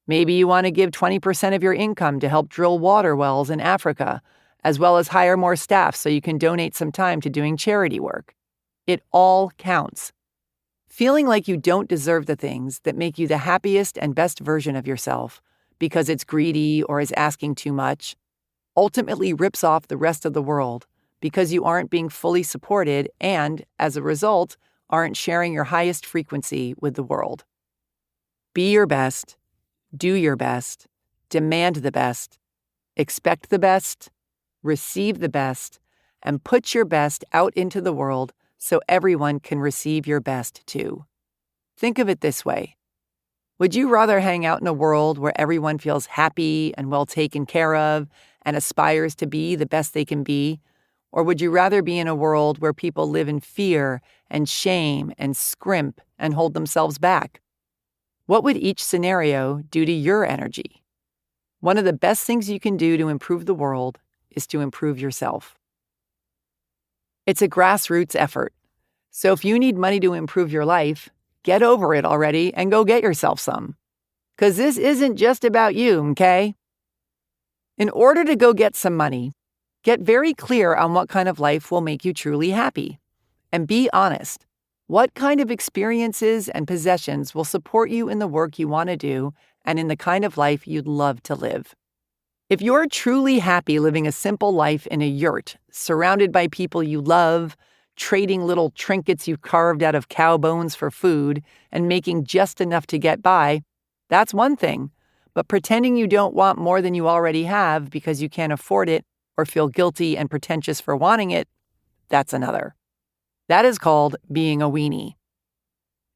Speaker 1: Maybe you want to give 20% of your income to help drill water wells in Africa, as well as hire more staff so you can donate some time to doing charity work. It all counts. Feeling like you don't deserve the things that make you the happiest and best version of yourself because it's greedy or is asking too much ultimately rips off the rest of the world because you aren't being fully supported and, as a result, aren't sharing your highest frequency with the world. Be your best, do your best, demand the best, expect the best, receive the best, and put your best out into the world so everyone can receive your best too. Think of it this way. Would you rather hang out in a world where everyone feels happy and well taken care of and aspires to be the best they can be? Or would you rather be in a world where people live in fear and shame and scrimp and hold themselves back? What would each scenario do to your energy? One of the best things you can do to improve the world is to improve yourself. It's a grassroots effort. So if you need money to improve your life, get over it already and go get yourself some. Because this isn't just about you, okay? In order to go get some money, get very clear on what kind of life will make you truly happy. And be honest. What kind of experiences and possessions will support you in the work you want to do and in the kind of life you'd love to live? If you're truly happy living a simple life in a yurt, surrounded by people you love, trading little trinkets you carved out of cow bones for food, and making just enough to get by, that's one thing. But pretending you don't want more than you already have because you can't afford it or feel guilty and pretentious for wanting it, that's another. That is called being a weenie.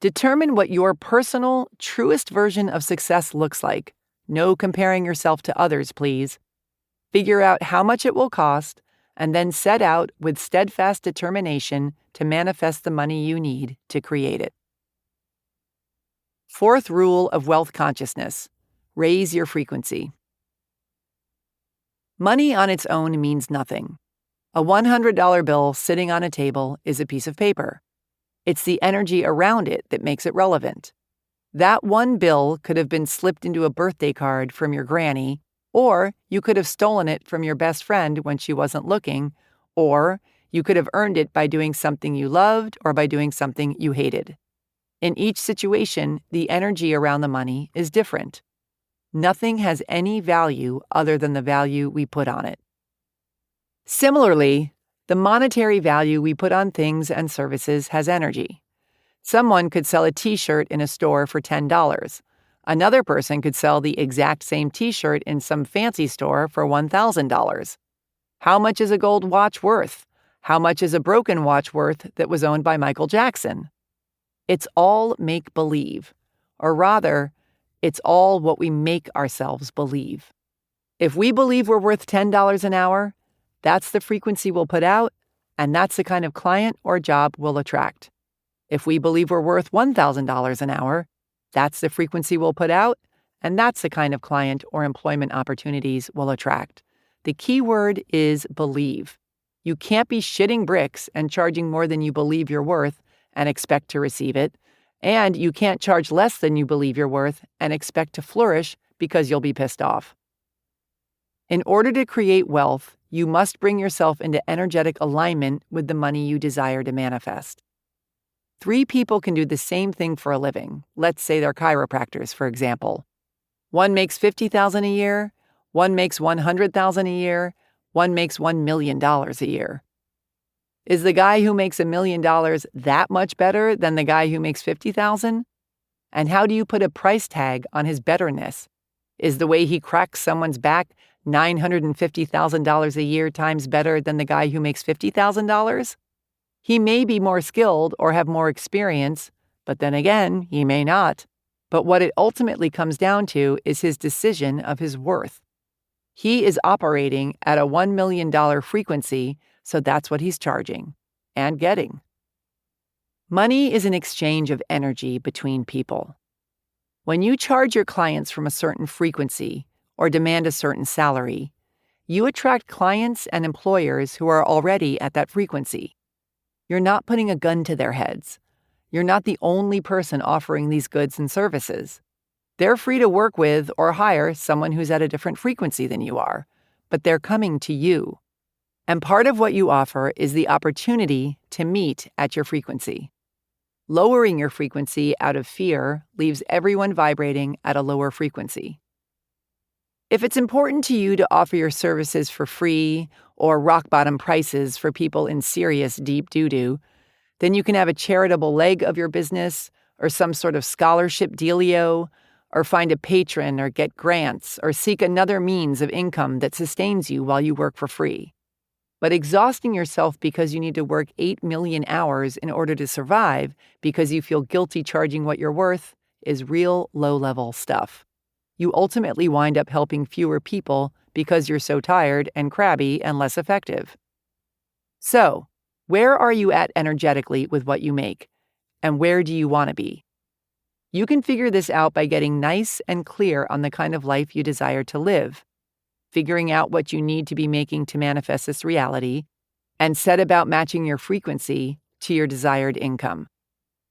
Speaker 1: Determine what your personal, truest version of success looks like. No comparing yourself to others, please. Figure out how much it will cost, and then set out with steadfast determination to manifest the money you need to create it. Fourth rule of wealth consciousness: raise your frequency. Money on its own means nothing. A $100 bill sitting on a table is a piece of paper. It's the energy around it that makes it relevant. That one bill could have been slipped into a birthday card from your granny, or you could have stolen it from your best friend when she wasn't looking, or you could have earned it by doing something you loved or by doing something you hated. In each situation, the energy around the money is different. Nothing has any value other than the value we put on it. Similarly, the monetary value we put on things and services has energy. Someone could sell a t-shirt in a store for $10. Another person could sell the exact same t-shirt in some fancy store for $1,000. How much is a gold watch worth? How much is a broken watch worth that was owned by Michael Jackson? It's all make-believe. Or rather, it's all what we make ourselves believe. If we believe we're worth $10 an hour, that's the frequency we'll put out, and that's the kind of client or job we'll attract. If we believe we're worth $1,000 an hour, that's the frequency we'll put out, and that's the kind of client or employment opportunities we'll attract. The key word is believe. You can't be shitting bricks and charging more than you believe you're worth and expect to receive it, and you can't charge less than you believe you're worth and expect to flourish because you'll be pissed off. In order to create wealth, you must bring yourself into energetic alignment with the money you desire to manifest. 3 people can do the same thing for a living. Let's say they're chiropractors, for example. One makes $50,000 a year, one makes $100,000 a year, one makes $1 million a year. Is the guy who makes $1 million that much better than the guy who makes $50,000? And how do you put a price tag on his betterness? Is the way he cracks someone's back $950,000 a year times better than the guy who makes $50,000? He may be more skilled or have more experience, but then again, he may not. But what it ultimately comes down to is his decision of his worth. He is operating at a $1 million frequency, so that's what he's charging and getting. Money is an exchange of energy between people. When you charge your clients from a certain frequency or demand a certain salary, you attract clients and employers who are already at that frequency. You're not putting a gun to their heads. You're not the only person offering these goods and services. They're free to work with or hire someone who's at a different frequency than you are, but they're coming to you. And part of what you offer is the opportunity to meet at your frequency. Lowering your frequency out of fear leaves everyone vibrating at a lower frequency. If it's important to you to offer your services for free or rock-bottom prices for people in serious deep doo-doo, then you can have a charitable leg of your business or some sort of scholarship dealio, or find a patron or get grants or seek another means of income that sustains you while you work for free. But exhausting yourself because you need to work 8 million hours in order to survive because you feel guilty charging what you're worth is real low-level stuff. You ultimately wind up helping fewer people because you're so tired and crabby and less effective. So, where are you at energetically with what you make? And where do you want to be? You can figure this out by getting nice and clear on the kind of life you desire to live, figuring out what you need to be making to manifest this reality, and set about matching your frequency to your desired income.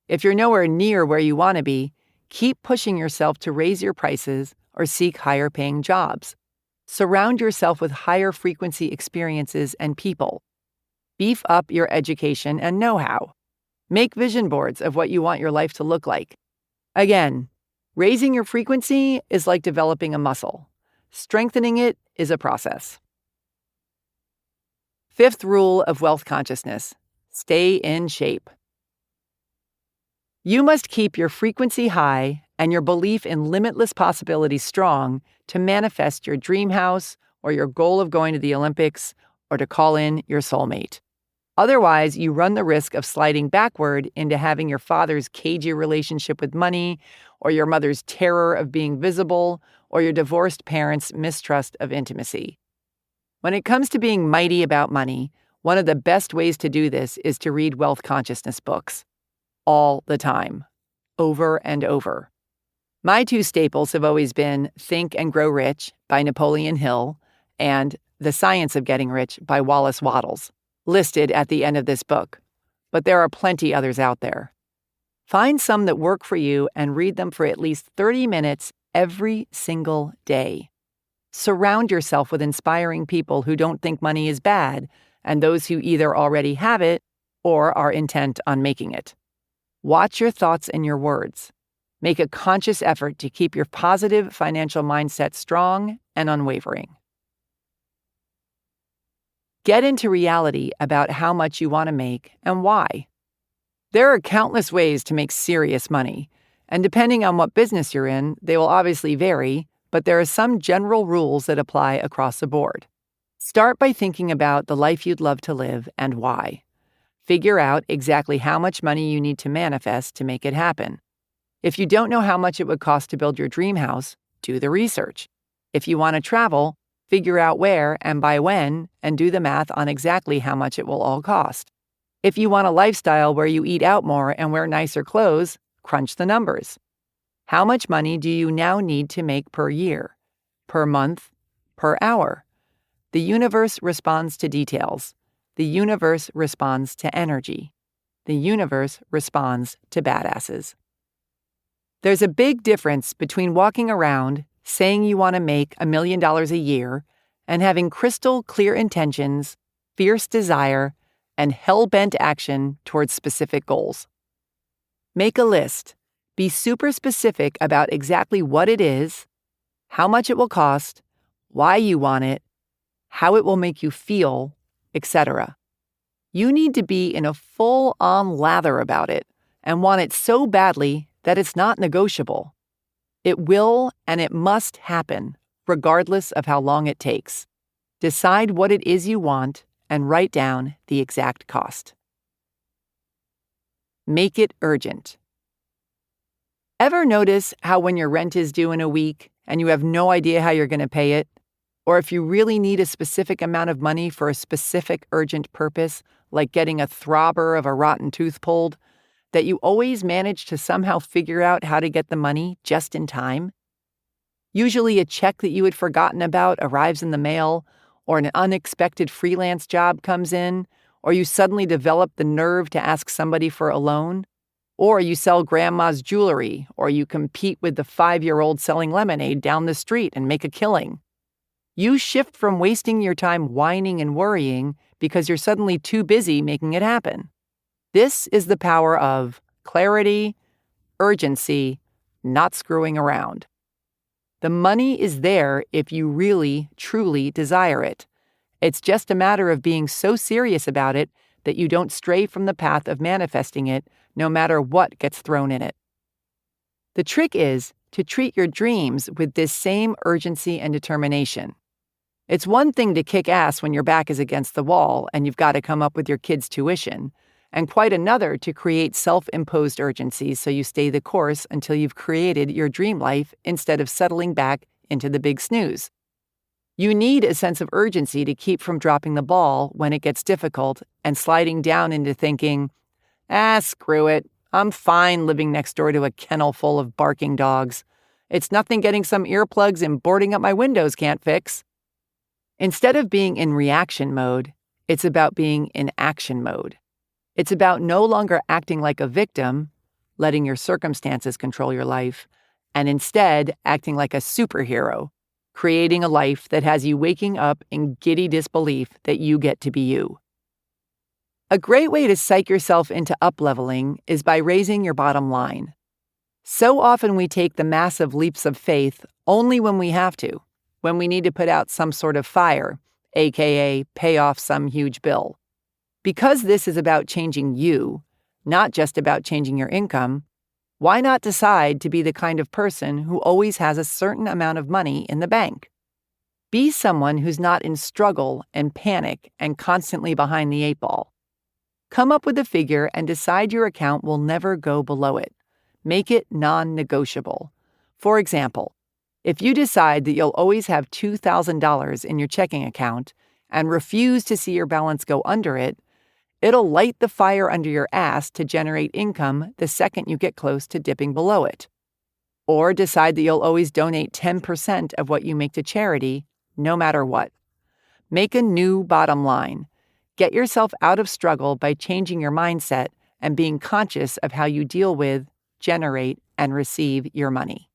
Speaker 1: If you're nowhere near where you want to be, keep pushing yourself to raise your prices or seek higher paying jobs. Surround yourself with higher frequency experiences and people. Beef up your education and know-how. Make vision boards of what you want your life to look like. Again, raising your frequency is like developing a muscle. Strengthening it is a process. Fifth rule of wealth consciousness: stay in shape. You must keep your frequency high and your belief in limitless possibilities strong to manifest your dream house or your goal of going to the Olympics or to call in your soulmate. Otherwise, you run the risk of sliding backward into having your father's cagey relationship with money, or your mother's terror of being visible, or your divorced parents' mistrust of intimacy. When it comes to being mighty about money, one of the best ways to do this is to read wealth consciousness books. All the time. Over and over. My two staples have always been Think and Grow Rich by Napoleon Hill and The Science of Getting Rich by Wallace Wattles, listed at the end of this book. But there are plenty others out there. Find some that work for you and read them for at least 30 minutes every single day. Surround yourself with inspiring people who don't think money is bad and those who either already have it or are intent on making it. Watch your thoughts and your words. Make a conscious effort to keep your positive financial mindset strong and unwavering. Get into reality about how much you want to make and why. There are countless ways to make serious money, and depending on what business you're in, they will obviously vary, but there are some general rules that apply across the board. Start by thinking about the life you'd love to live and why. Figure out exactly how much money you need to manifest to make it happen. If you don't know how much it would cost to build your dream house, do the research. If you want to travel, figure out where and by when, and do the math on exactly how much it will all cost. If you want a lifestyle where you eat out more and wear nicer clothes, crunch the numbers. How much money do you now need to make per year, per month, per hour? The universe responds to details. The universe responds to energy. The universe responds to badasses. There's a big difference between walking around saying you want to make $1 million a year and having crystal clear intentions, fierce desire, and hell-bent action towards specific goals. Make a list. Be super specific about exactly what it is, how much it will cost, why you want it, how it will make you feel, etc. You need to be in a full-on lather about it and want it so badly that it's not negotiable. It will and it must happen, regardless of how long it takes. Decide what it is you want and write down the exact cost. Make it urgent. Ever notice how when your rent is due in a week and you have no idea how you're going to pay it? Or if you really need a specific amount of money for a specific urgent purpose, like getting a throbber of a rotten tooth pulled, that you always manage to somehow figure out how to get the money just in time? Usually a check that you had forgotten about arrives in the mail, or an unexpected freelance job comes in, or you suddenly develop the nerve to ask somebody for a loan, or you sell grandma's jewelry, or you compete with the 5-year-old selling lemonade down the street and make a killing. You shift from wasting your time whining and worrying because you're suddenly too busy making it happen. This is the power of clarity, urgency, not screwing around. The money is there if you really, truly desire it. It's just a matter of being so serious about it that you don't stray from the path of manifesting it, no matter what gets thrown in it. The trick is to treat your dreams with this same urgency and determination. It's one thing to kick ass when your back is against the wall and you've got to come up with your kids' tuition, and quite another to create self-imposed urgencies so you stay the course until you've created your dream life instead of settling back into the big snooze. You need a sense of urgency to keep from dropping the ball when it gets difficult and sliding down into thinking, screw it, I'm fine living next door to a kennel full of barking dogs. It's nothing getting some earplugs and boarding up my windows can't fix. Instead of being in reaction mode, it's about being in action mode. It's about no longer acting like a victim, letting your circumstances control your life, and instead acting like a superhero, creating a life that has you waking up in giddy disbelief that you get to be you. A great way to psych yourself into up-leveling is by raising your bottom line. So often we take the massive leaps of faith only when we have to, when we need to put out some sort of fire, aka pay off some huge bill. Because this is about changing you, not just about changing your income, why not decide to be the kind of person who always has a certain amount of money in the bank? Be someone who's not in struggle and panic and constantly behind the 8-ball. Come up with a figure and decide your account will never go below it. Make it non-negotiable. For example, if you decide that you'll always have $2,000 in your checking account and refuse to see your balance go under it, it'll light the fire under your ass to generate income the second you get close to dipping below it. Or decide that you'll always donate 10% of what you make to charity, no matter what. Make a new bottom line. Get yourself out of struggle by changing your mindset and being conscious of how you deal with, generate, and receive your money.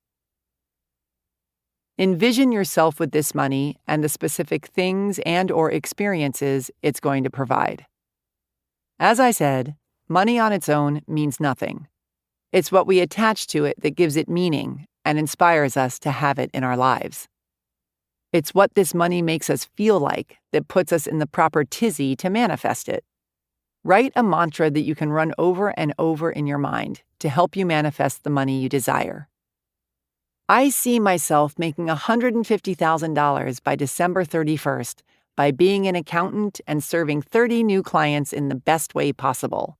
Speaker 1: Envision yourself with this money and the specific things and/or experiences it's going to provide. As I said, money on its own means nothing. It's what we attach to it that gives it meaning and inspires us to have it in our lives. It's what this money makes us feel like that puts us in the proper tizzy to manifest it. Write a mantra that you can run over and over in your mind to help you manifest the money you desire. I see myself making $150,000 by December 31st by being an accountant and serving 30 new clients in the best way possible.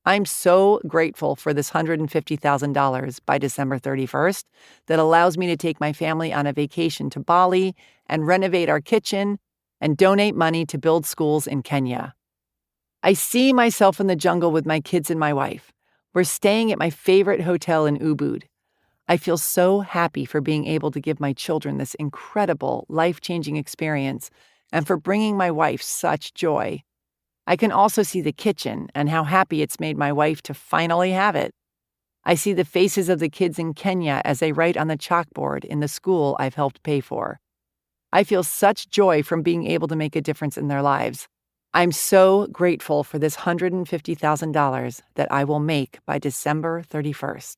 Speaker 1: I'm so grateful for this $150,000 by December 31st that allows me to take my family on a vacation to Bali and renovate our kitchen and donate money to build schools in Kenya. I see myself in the jungle with my kids and my wife. We're staying at my favorite hotel in Ubud. I feel so happy for being able to give my children this incredible, life-changing experience and for bringing my wife such joy. I can also see the kitchen and how happy it's made my wife to finally have it. I see the faces of the kids in Kenya as they write on the chalkboard in the school I've helped pay for. I feel such joy from being able to make a difference in their lives. I'm so grateful for this $150,000 that I will make by December 31st.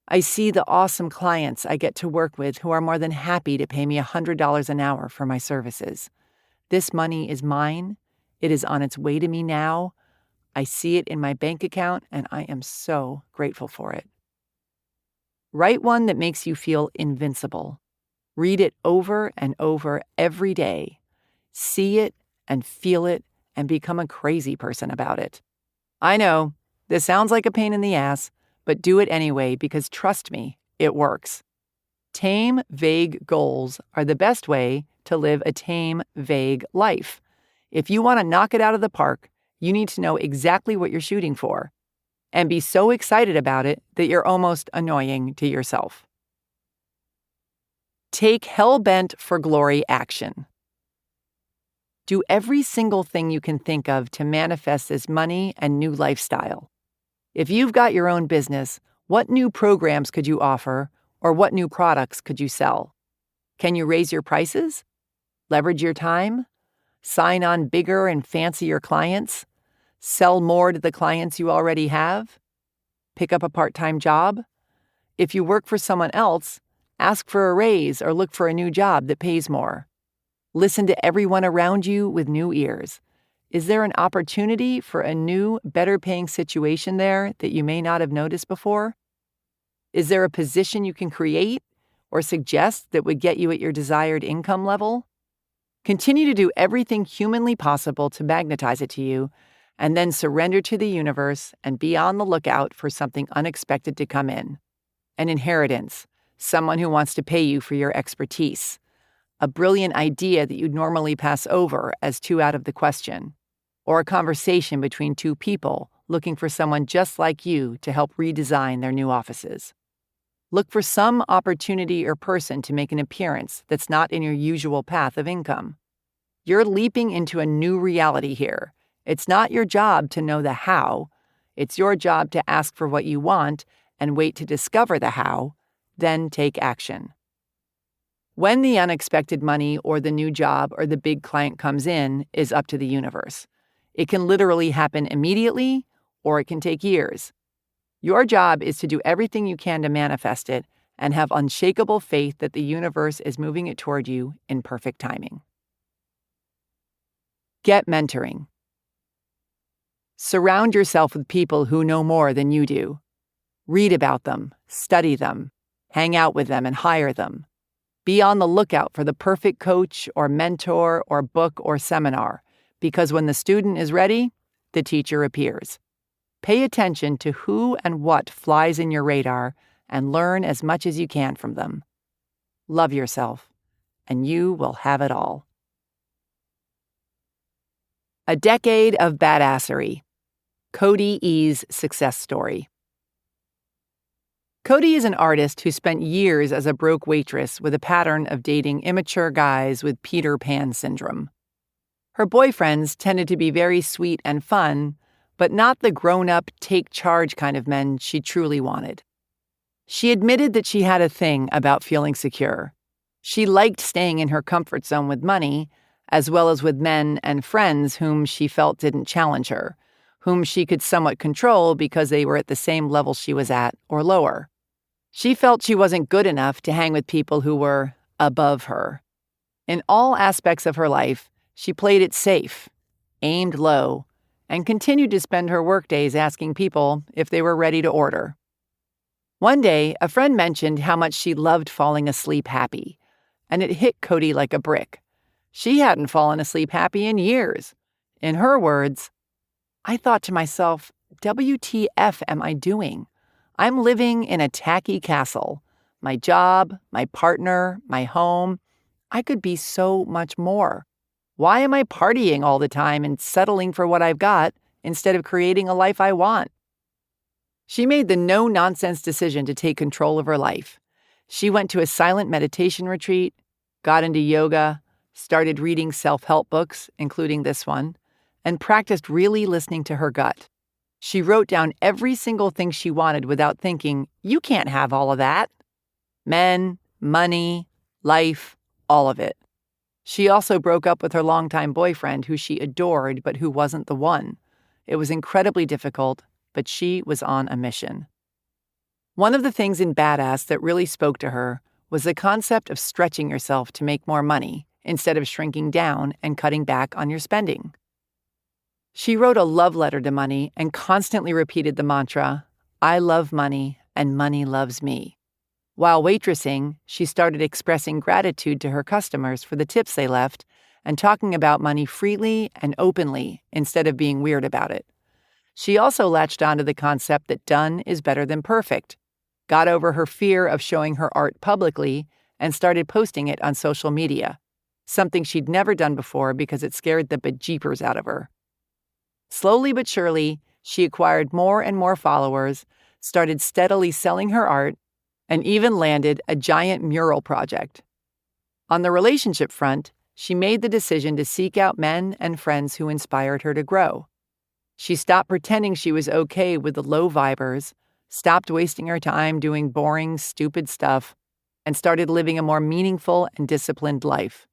Speaker 1: I see the awesome clients I get to work with who are more than happy to pay me $100 an hour for my services. This money is mine. It is on its way to me now. I see it in my bank account, and I am so grateful for it. Write one that makes you feel invincible. Read it over and over every day. See it and feel it and become a crazy person about it. I know, this sounds like a pain in the ass, but do it anyway because trust me, it works. Tame, vague goals are the best way to live a tame, vague life. If you want to knock it out of the park, you need to know exactly what you're shooting for and be so excited about it that you're almost annoying to yourself. Take hell-bent for glory action. Do every single thing you can think of to manifest this money and new lifestyle. If you've got your own business, what new programs could you offer, or what new products could you sell? Can you raise your prices? Leverage your time? Sign on bigger and fancier clients? Sell more to the clients you already have? Pick up a part-time job? If you work for someone else, ask for a raise or look for a new job that pays more. Listen to everyone around you with new ears. Is there an opportunity for a new, better-paying situation there that you may not have noticed before? Is there a position you can create or suggest that would get you at your desired income level? Continue to do everything humanly possible to magnetize it to you, and then surrender to the universe and be on the lookout for something unexpected to come in. An inheritance, someone who wants to pay you for your expertise, a brilliant idea that you'd normally pass over as too out of the question, or a conversation between two people looking for someone just like you to help redesign their new offices. Look for some opportunity or person to make an appearance that's not in your usual path of income. You're leaping into a new reality here. It's not your job to know the how. It's your job to ask for what you want and wait to discover the how, then take action. When the unexpected money or the new job or the big client comes in is up to the universe. It can literally happen immediately, or it can take years. Your job is to do everything you can to manifest it and have unshakable faith that the universe is moving it toward you in perfect timing. Get mentoring. Surround yourself with people who know more than you do. Read about them, study them, hang out with them, and hire them. Be on the lookout for the perfect coach or mentor or book or seminar, because when the student is ready, the teacher appears. Pay attention to who and what flies in your radar and learn as much as you can from them. Love yourself, and you will have it all. A decade of badassery. Cody E's success story. Cody is an artist who spent years as a broke waitress with a pattern of dating immature guys with Peter Pan syndrome. Her boyfriends tended to be very sweet and fun, but not the grown-up, take-charge kind of men she truly wanted. She admitted that she had a thing about feeling secure. She liked staying in her comfort zone with money, as well as with men and friends whom she felt didn't challenge her, whom she could somewhat control because they were at the same level she was at or lower. She felt she wasn't good enough to hang with people who were above her. In all aspects of her life, she played it safe, aimed low, and continued to spend her workdays asking people if they were ready to order. One day, a friend mentioned how much she loved falling asleep happy, and it hit Cody like a brick. She hadn't fallen asleep happy in years. In her words, "I thought to myself, WTF am I doing? I'm living in a tacky castle. My job, my partner, my home. I could be so much more. Why am I partying all the time and settling for what I've got instead of creating a life I want?" She made the no-nonsense decision to take control of her life. She went to a silent meditation retreat, got into yoga, started reading self-help books, including this one, and practiced really listening to her gut. She wrote down every single thing she wanted without thinking, you can't have all of that. Men, money, life, all of it. She also broke up with her longtime boyfriend, who she adored but who wasn't the one. It was incredibly difficult, but she was on a mission. One of the things in Badass that really spoke to her was the concept of stretching yourself to make more money instead of shrinking down and cutting back on your spending. She wrote a love letter to money and constantly repeated the mantra, "I love money and money loves me." While waitressing, she started expressing gratitude to her customers for the tips they left and talking about money freely and openly instead of being weird about it. She also latched onto the concept that done is better than perfect, got over her fear of showing her art publicly, and started posting it on social media, something she'd never done before because it scared the bejeepers out of her. Slowly but surely, she acquired more and more followers, started steadily selling her art, and even landed a giant mural project. On the relationship front, she made the decision to seek out men and friends who inspired her to grow. She stopped pretending she was okay with the low vibers, stopped wasting her time doing boring, stupid stuff, and started living a more meaningful and disciplined life.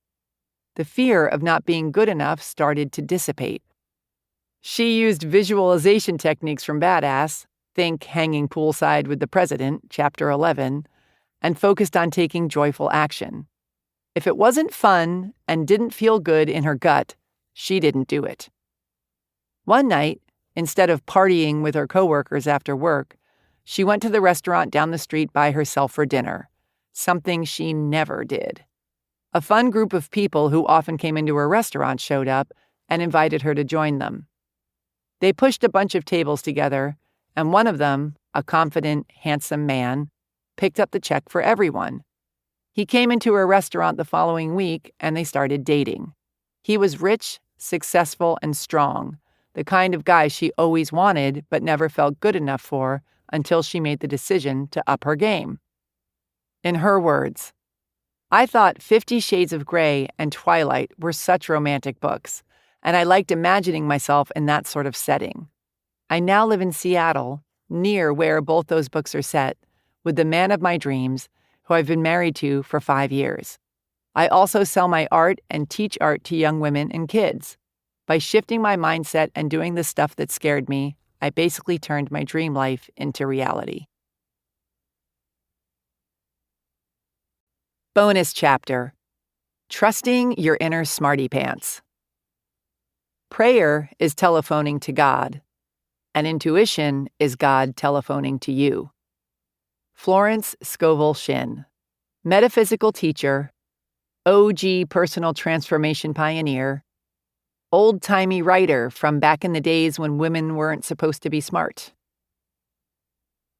Speaker 1: The fear of not being good enough started to dissipate. She used visualization techniques from Badass, think hanging poolside with the president, chapter 11, and focused on taking joyful action. If it wasn't fun and didn't feel good in her gut, she didn't do it. One night, instead of partying with her coworkers after work, she went to the restaurant down the street by herself for dinner, something she never did. A fun group of people who often came into her restaurant showed up and invited her to join them. They pushed a bunch of tables together, and one of them, a confident, handsome man, picked up the check for everyone. He came into her restaurant the following week, and they started dating. He was rich, successful, and strong, the kind of guy she always wanted but never felt good enough for until she made the decision to up her game. In her words, "I thought 50 Shades of Grey and Twilight were such romantic books, and I liked imagining myself in that sort of setting. I now live in Seattle, near where both those books are set, with the man of my dreams, who I've been married to for 5 years. I also sell my art and teach art to young women and kids. By shifting my mindset and doing the stuff that scared me, I basically turned my dream life into reality." Bonus chapter: Trusting Your Inner Smarty Pants. Prayer is telephoning to God, and intuition is God telephoning to you. Florence Scovel Shinn, metaphysical teacher, OG personal transformation pioneer, old-timey writer from back in the days when women weren't supposed to be smart.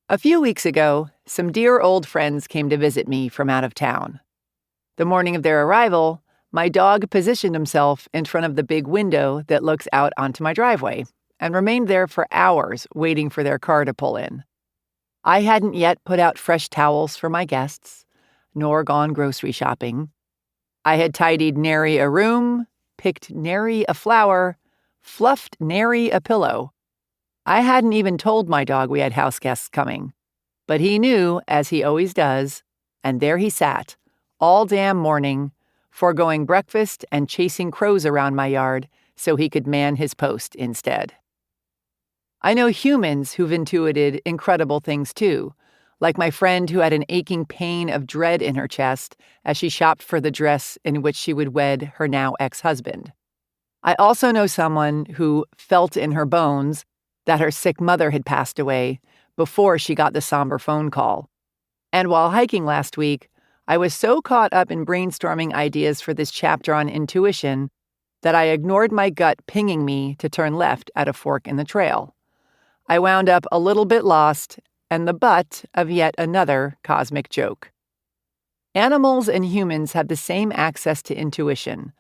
Speaker 1: A few weeks ago, some dear old friends came to visit me from out of town. The morning of their arrival, my dog positioned himself in front of the big window that looks out onto my driveway and remained there for hours waiting for their car to pull in. I hadn't yet put out fresh towels for my guests, nor gone grocery shopping. I had tidied nary a room, picked nary a flower, fluffed nary a pillow. I hadn't even told my dog we had house guests coming. But he knew, as he always does, and there he sat, all damn morning, foregoing breakfast and chasing crows around my yard so he could man his post instead. I know humans who've intuited incredible things too, like my friend who had an aching pain of dread in her chest as she shopped for the dress in which she would wed her now ex-husband. I also know someone who felt in her bones that her sick mother had passed away before she got the somber phone call. And while hiking last week, I was so caught up in brainstorming ideas for this chapter on intuition that I ignored my gut pinging me to turn left at a fork in the trail. I wound up a little bit lost and the butt of yet another cosmic joke. Animals and humans have the same access to intuition,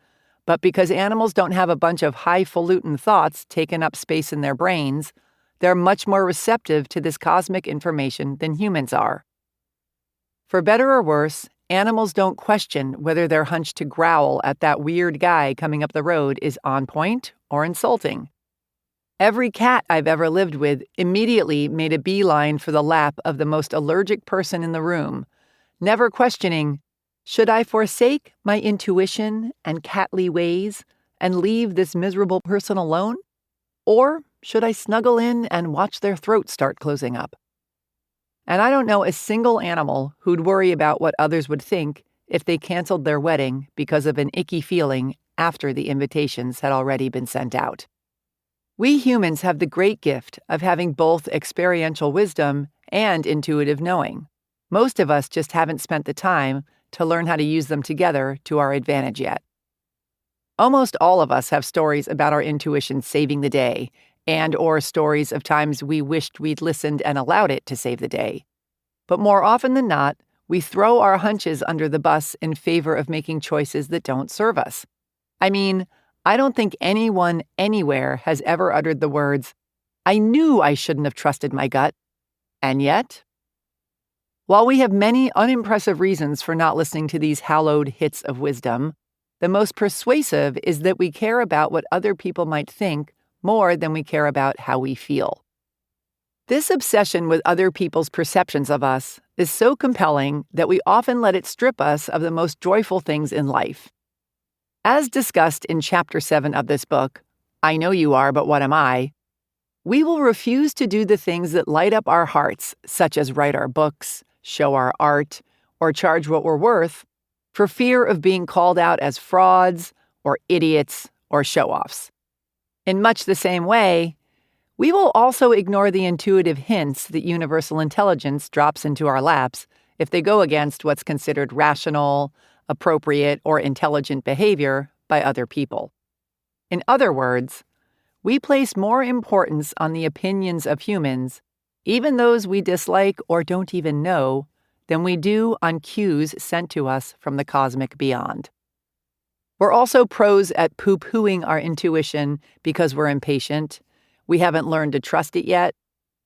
Speaker 1: but because animals don't have a bunch of highfalutin thoughts taking up space in their brains, they're much more receptive to this cosmic information than humans are. For better or worse, animals don't question whether their hunch to growl at that weird guy coming up the road is on point or insulting. Every cat I've ever lived with immediately made a beeline for the lap of the most allergic person in the room, never questioning, should I forsake my intuition and catly ways and leave this miserable person alone? Or should I snuggle in and watch their throats start closing up? And I don't know a single animal who'd worry about what others would think if they canceled their wedding because of an icky feeling after the invitations had already been sent out. We humans have the great gift of having both experiential wisdom and intuitive knowing. Most of us just haven't spent the time to learn how to use them together to our advantage yet. Almost all of us have stories about our intuition saving the day, and/or stories of times we wished we'd listened and allowed it to save the day. But more often than not, we throw our hunches under the bus in favor of making choices that don't serve us. I mean, I don't think anyone anywhere has ever uttered the words, "I knew I shouldn't have trusted my gut." And yet, while we have many unimpressive reasons for not listening to these hallowed hits of wisdom, the most persuasive is that we care about what other people might think more than we care about how we feel. This obsession with other people's perceptions of us is so compelling that we often let it strip us of the most joyful things in life. As discussed in Chapter 7 of this book, I Know You Are, But What Am I?, we will refuse to do the things that light up our hearts, such as write our books, show our art, or charge what we're worth, for fear of being called out as frauds, or idiots, or show-offs. In much the same way, we will also ignore the intuitive hints that universal intelligence drops into our laps if they go against what's considered rational, appropriate, or intelligent behavior by other people. In other words, we place more importance on the opinions of humans, even those we dislike or don't even know, than we do on cues sent to us from the cosmic beyond. We're also pros at poo-pooing our intuition because we're impatient, we haven't learned to trust it yet,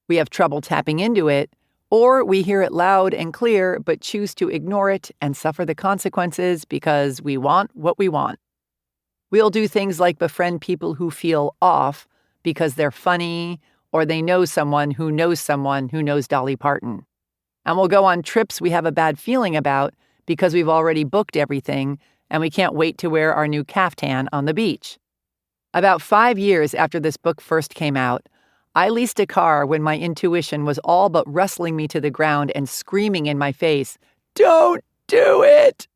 Speaker 1: we have trouble tapping into it, or we hear it loud and clear but choose to ignore it and suffer the consequences because we want what we want. We'll do things like befriend people who feel off because they're funny or they know someone who knows Dolly Parton. And we'll go on trips we have a bad feeling about because we've already booked everything and we can't wait to wear our new caftan on the beach. About 5 years after this book first came out, I leased a car when my intuition was all but wrestling me to the ground and screaming in my face, "Don't do it!"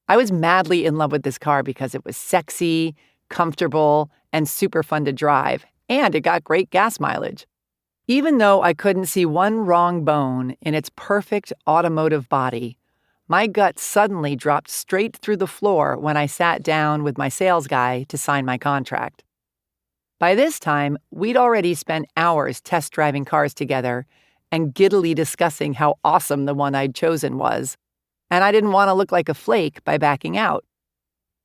Speaker 1: I was madly in love with this car because it was sexy, comfortable, and super fun to drive, and it got great gas mileage. Even though I couldn't see one wrong bone in its perfect automotive body, my gut suddenly dropped straight through the floor when I sat down with my sales guy to sign my contract. By this time, we'd already spent hours test driving cars together and giddily discussing how awesome the one I'd chosen was, and I didn't want to look like a flake by backing out.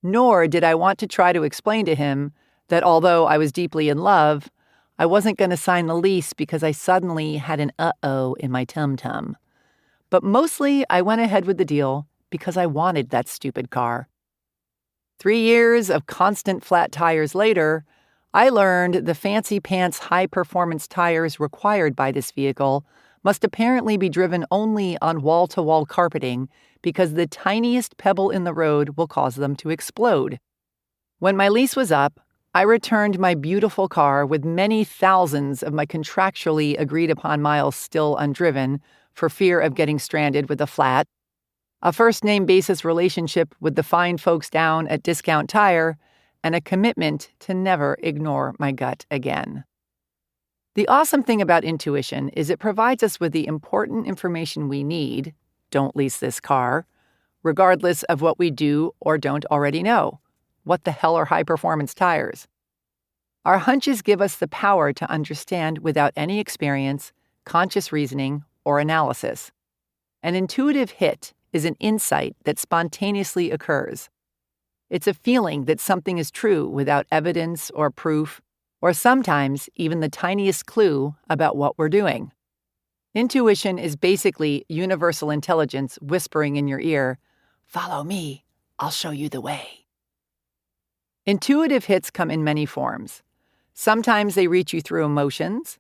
Speaker 1: Nor did I want to try to explain to him that although I was deeply in love, I wasn't going to sign the lease because I suddenly had an uh-oh in my tum-tum. But mostly, I went ahead with the deal because I wanted that stupid car. 3 years of constant flat tires later, I learned the fancy pants high-performance tires required by this vehicle must apparently be driven only on wall-to-wall carpeting because the tiniest pebble in the road will cause them to explode. When my lease was up, I returned my beautiful car with many thousands of my contractually agreed-upon miles still undriven for fear of getting stranded with a flat, a first-name basis relationship with the fine folks down at Discount Tire, and a commitment to never ignore my gut again. The awesome thing about intuition is it provides us with the important information we need, don't lease this car, regardless of what we do or don't already know. What the hell are high-performance tires? Our hunches give us the power to understand without any experience, conscious reasoning, or analysis. An intuitive hit is an insight that spontaneously occurs. It's a feeling that something is true without evidence or proof, or sometimes even the tiniest clue about what we're doing. Intuition is basically universal intelligence whispering in your ear, "Follow me, I'll show you the way." Intuitive hits come in many forms. Sometimes they reach you through emotions.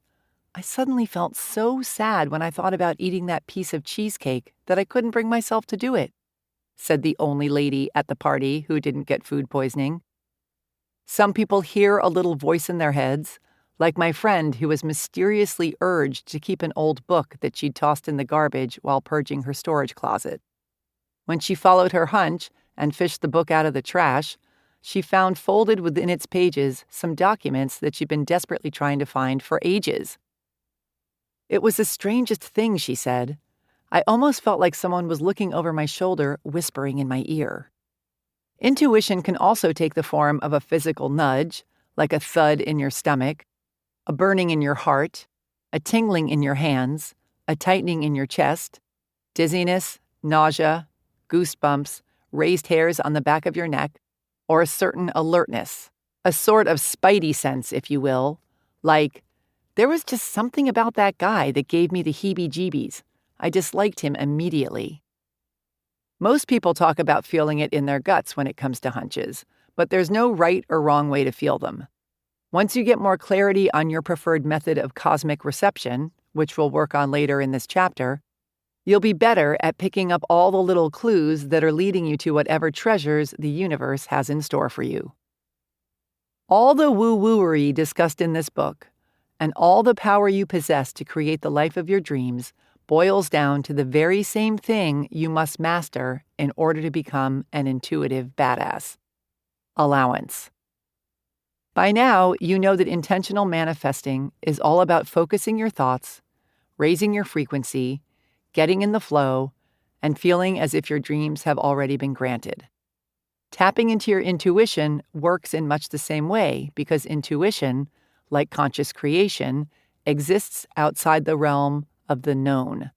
Speaker 1: I suddenly felt so sad when I thought about eating that piece of cheesecake that I couldn't bring myself to do it, said the only lady at the party who didn't get food poisoning. Some people hear a little voice in their heads, like my friend who was mysteriously urged to keep an old book that she'd tossed in the garbage while purging her storage closet. When she followed her hunch and fished the book out of the trash, she found folded within its pages some documents that she'd been desperately trying to find for ages. "It was the strangest thing," she said. "I almost felt like someone was looking over my shoulder, whispering in my ear." Intuition can also take the form of a physical nudge, like a thud in your stomach, a burning in your heart, a tingling in your hands, a tightening in your chest, dizziness, nausea, goosebumps, raised hairs on the back of your neck, or a certain alertness, a sort of spidey sense, if you will, like, "There was just something about that guy that gave me the heebie-jeebies. I disliked him immediately." Most people talk about feeling it in their guts when it comes to hunches, but there's no right or wrong way to feel them. Once you get more clarity on your preferred method of cosmic reception, which we'll work on later in this chapter, you'll be better at picking up all the little clues that are leading you to whatever treasures the universe has in store for you. All the woo-wooery discussed in this book, and all the power you possess to create the life of your dreams, boils down to the very same thing you must master in order to become an intuitive badass: allowance. By now, you know that intentional manifesting is all about focusing your thoughts, raising your frequency, getting in the flow, and feeling as if your dreams have already been granted. Tapping into your intuition works in much the same way because intuition, like conscious creation, exists outside the realm of the known.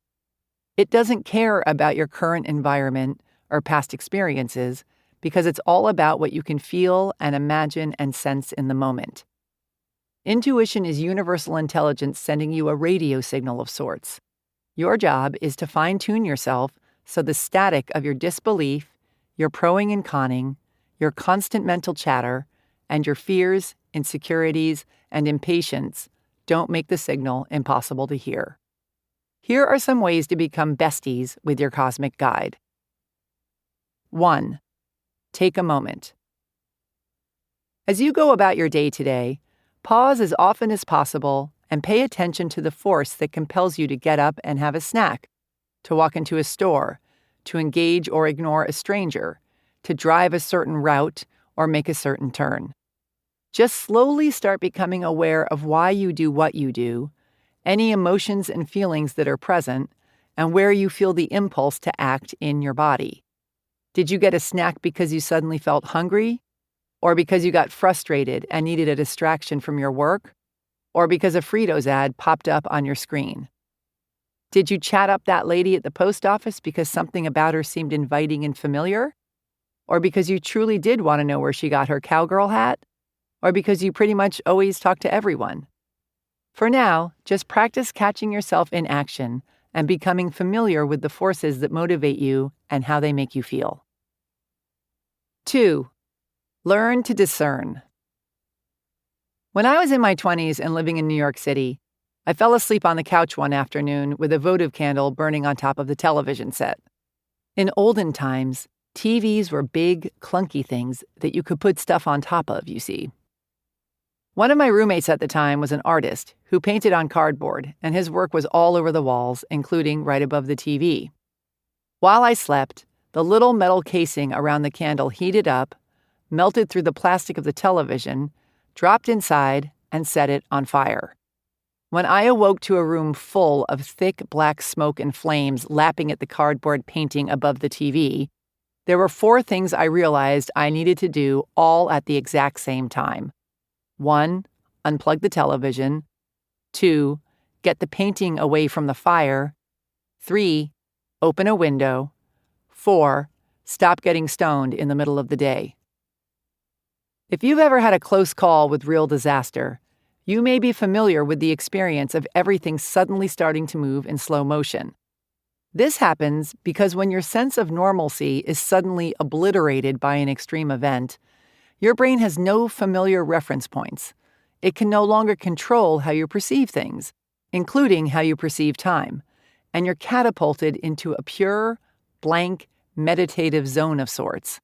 Speaker 1: It doesn't care about your current environment or past experiences because it's all about what you can feel and imagine and sense in the moment. Intuition is universal intelligence sending you a radio signal of sorts. Your job is to fine-tune yourself so the static of your disbelief, your proing and conning, your constant mental chatter, and your fears, insecurities, and impatience don't make the signal impossible to hear. Here are some ways to become besties with your cosmic guide. 1. Take a moment. As you go about your day today, pause as often as possible and pay attention to the force that compels you to get up and have a snack, to walk into a store, to engage or ignore a stranger, to drive a certain route or make a certain turn. Just slowly start becoming aware of why you do what you do, any emotions and feelings that are present, and where you feel the impulse to act in your body. Did you get a snack because you suddenly felt hungry? Or because you got frustrated and needed a distraction from your work? Or because a Fritos ad popped up on your screen? Did you chat up that lady at the post office because something about her seemed inviting and familiar? Or because you truly did want to know where she got her cowgirl hat? Or because you pretty much always talk to everyone? For now, just practice catching yourself in action and becoming familiar with the forces that motivate you and how they make you feel. 2. Learn to discern. When I was in my 20s and living in New York City, I fell asleep on the couch one afternoon with a votive candle burning on top of the television set. In olden times, TVs were big, clunky things that you could put stuff on top of, you see. One of my roommates at the time was an artist who painted on cardboard, and his work was all over the walls, including right above the TV. While I slept, the little metal casing around the candle heated up, melted through the plastic of the television, dropped inside, and set it on fire. When I awoke to a room full of thick black smoke and flames lapping at the cardboard painting above the TV, there were 4 things I realized I needed to do all at the exact same time. 1. Unplug the television. 2. Get the painting away from the fire. 3. Open a window. 4. Stop getting stoned in the middle of the day. If you've ever had a close call with real disaster, you may be familiar with the experience of everything suddenly starting to move in slow motion. This happens because when your sense of normalcy is suddenly obliterated by an extreme event, your brain has no familiar reference points. It can no longer control how you perceive things, including how you perceive time, and you're catapulted into a pure, blank, meditative zone of sorts.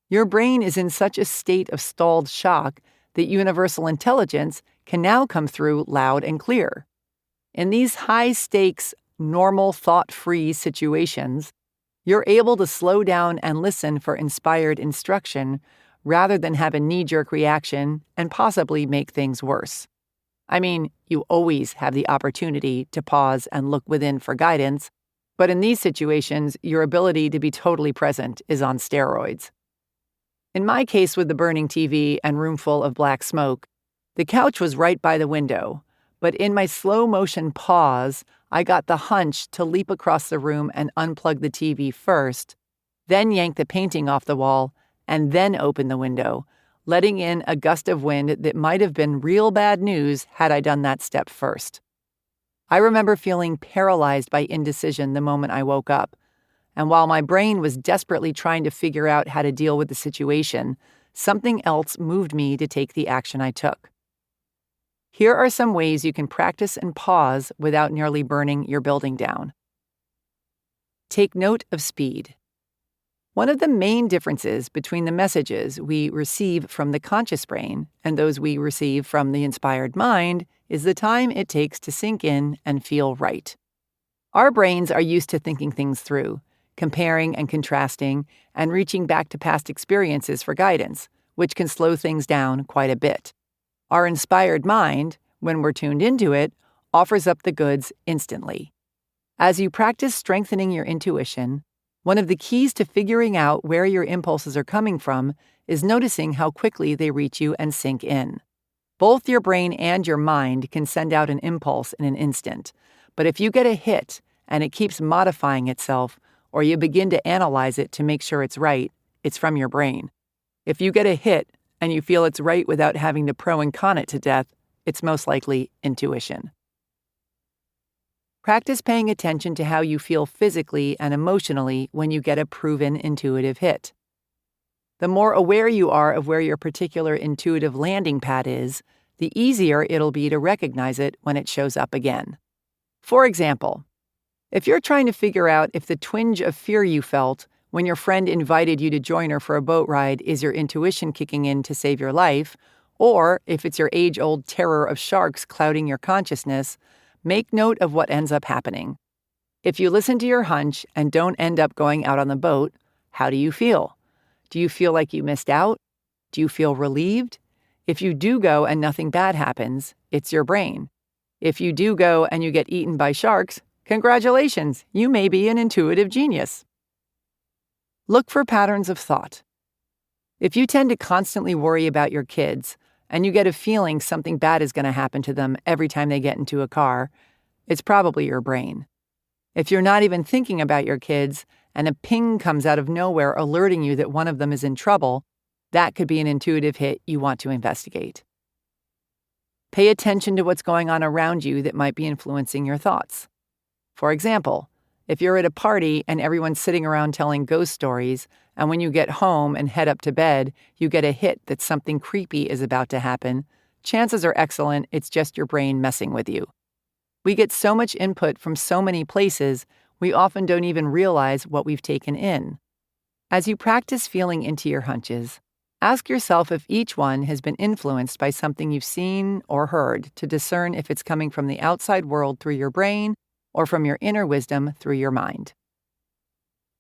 Speaker 1: Your brain is in such a state of stalled shock that universal intelligence can now come through loud and clear. In these high-stakes, normal, thought-free situations, you're able to slow down and listen for inspired instruction rather than have a knee-jerk reaction and possibly make things worse. I mean, you always have the opportunity to pause and look within for guidance, but in these situations, your ability to be totally present is on steroids. In my case with the burning TV and room full of black smoke, the couch was right by the window, but in my slow-motion pause, I got the hunch to leap across the room and unplug the TV first, then yank the painting off the wall, and then open the window, letting in a gust of wind that might have been real bad news had I done that step first. I remember feeling paralyzed by indecision the moment I woke up, and while my brain was desperately trying to figure out how to deal with the situation, something else moved me to take the action I took. Here are some ways you can practice and pause without nearly burning your building down. Take note of speed. One of the main differences between the messages we receive from the conscious brain and those we receive from the inspired mind is the time it takes to sink in and feel right. Our brains are used to thinking things through, comparing and contrasting, and reaching back to past experiences for guidance, which can slow things down quite a bit. Our inspired mind, when we're tuned into it, offers up the goods instantly. As you practice strengthening your intuition, one of the keys to figuring out where your impulses are coming from is noticing how quickly they reach you and sink in. Both your brain and your mind can send out an impulse in an instant, but if you get a hit and it keeps modifying itself, or you begin to analyze it to make sure it's right, it's from your brain. If you get a hit and you feel it's right without having to pro and con it to death, it's most likely intuition. Practice paying attention to how you feel physically and emotionally when you get a proven intuitive hit. The more aware you are of where your particular intuitive landing pad is, the easier it'll be to recognize it when it shows up again. For example, if you're trying to figure out if the twinge of fear you felt when your friend invited you to join her for a boat ride is your intuition kicking in to save your life, or if it's your age-old terror of sharks clouding your consciousness, make note of what ends up happening. If you listen to your hunch and don't end up going out on the boat, how do you feel? Do you feel like you missed out? Do you feel relieved? If you do go and nothing bad happens, it's your brain. If you do go and you get eaten by sharks, congratulations, you may be an intuitive genius. Look for patterns of thought. If you tend to constantly worry about your kids, and you get a feeling something bad is going to happen to them every time they get into a car, it's probably your brain. If you're not even thinking about your kids, and a ping comes out of nowhere alerting you that one of them is in trouble, that could be an intuitive hit you want to investigate. Pay attention to what's going on around you that might be influencing your thoughts. For example, if you're at a party and everyone's sitting around telling ghost stories, and when you get home and head up to bed, you get a hit that something creepy is about to happen, chances are excellent it's just your brain messing with you. We get so much input from so many places, we often don't even realize what we've taken in. As you practice feeling into your hunches, ask yourself if each one has been influenced by something you've seen or heard to discern if it's coming from the outside world through your brain or from your inner wisdom through your mind.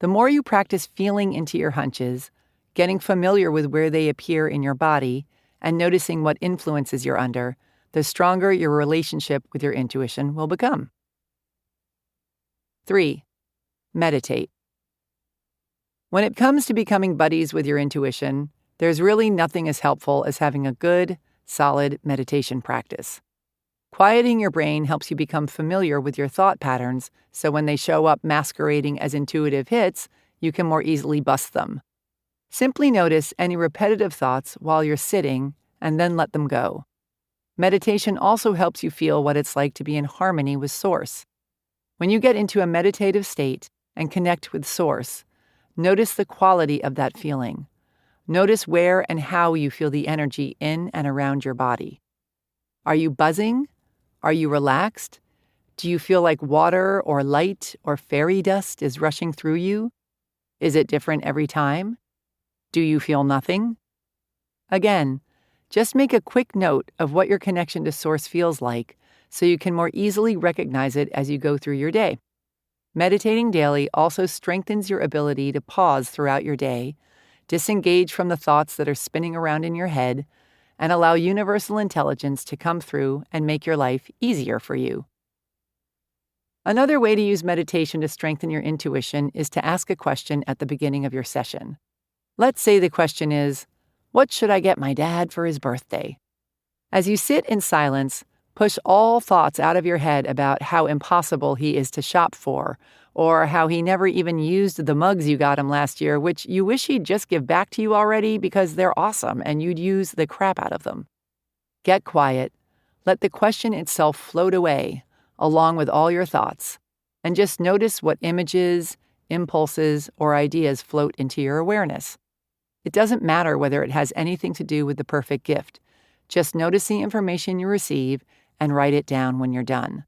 Speaker 1: The more you practice feeling into your hunches, getting familiar with where they appear in your body, and noticing what influences you're under, the stronger your relationship with your intuition will become. 3. Meditate. When it comes to becoming buddies with your intuition, there's really nothing as helpful as having a good, solid meditation practice. Quieting your brain helps you become familiar with your thought patterns, so when they show up masquerading as intuitive hits, you can more easily bust them. Simply notice any repetitive thoughts while you're sitting and then let them go. Meditation also helps you feel what it's like to be in harmony with Source. When you get into a meditative state and connect with Source, notice the quality of that feeling. Notice where and how you feel the energy in and around your body. Are you buzzing? Are you relaxed? Do you feel like water or light or fairy dust is rushing through you? Is it different every time? Do you feel nothing? Again, Just make a quick note of what your connection to source feels like so you can more easily recognize it as you go through your day. Meditating daily also strengthens your ability to pause throughout your day, disengage from the thoughts that are spinning around in your head, and allow universal intelligence to come through and make your life easier for you. Another way to use meditation to strengthen your intuition is to ask a question at the beginning of your session. Let's say the question is, "What should I get my dad for his birthday?" As you sit in silence, push all thoughts out of your head about how impossible he is to shop for, or how he never even used the mugs you got him last year, which you wish he'd just give back to you already because they're awesome and you'd use the crap out of them. Get quiet, let the question itself float away, along with all your thoughts, and just notice what images, impulses, or ideas float into your awareness. It doesn't matter whether it has anything to do with the perfect gift. Just notice the information you receive and write it down when you're done.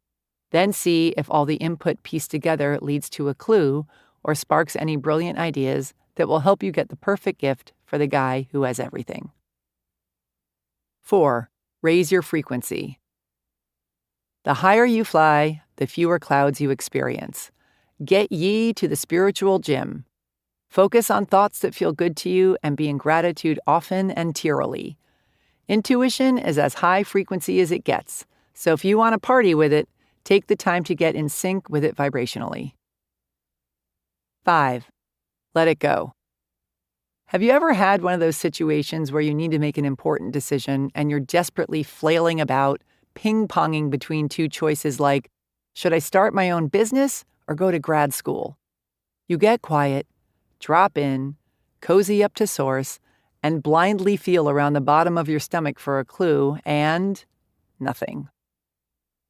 Speaker 1: Then see if all the input pieced together leads to a clue or sparks any brilliant ideas that will help you get the perfect gift for the guy who has everything. 4. Raise your frequency. The higher you fly, the fewer clouds you experience. Get ye to the spiritual gym. Focus on thoughts that feel good to you and be in gratitude often and tearily. Intuition is as high frequency as it gets, so if you want to party with it, take the time to get in sync with it vibrationally. 5. Let it go. Have you ever had one of those situations where you need to make an important decision and you're desperately flailing about, ping-ponging between two choices like, should I start my own business or go to grad school? You get quiet, drop in, cozy up to source, and blindly feel around the bottom of your stomach for a clue, and nothing.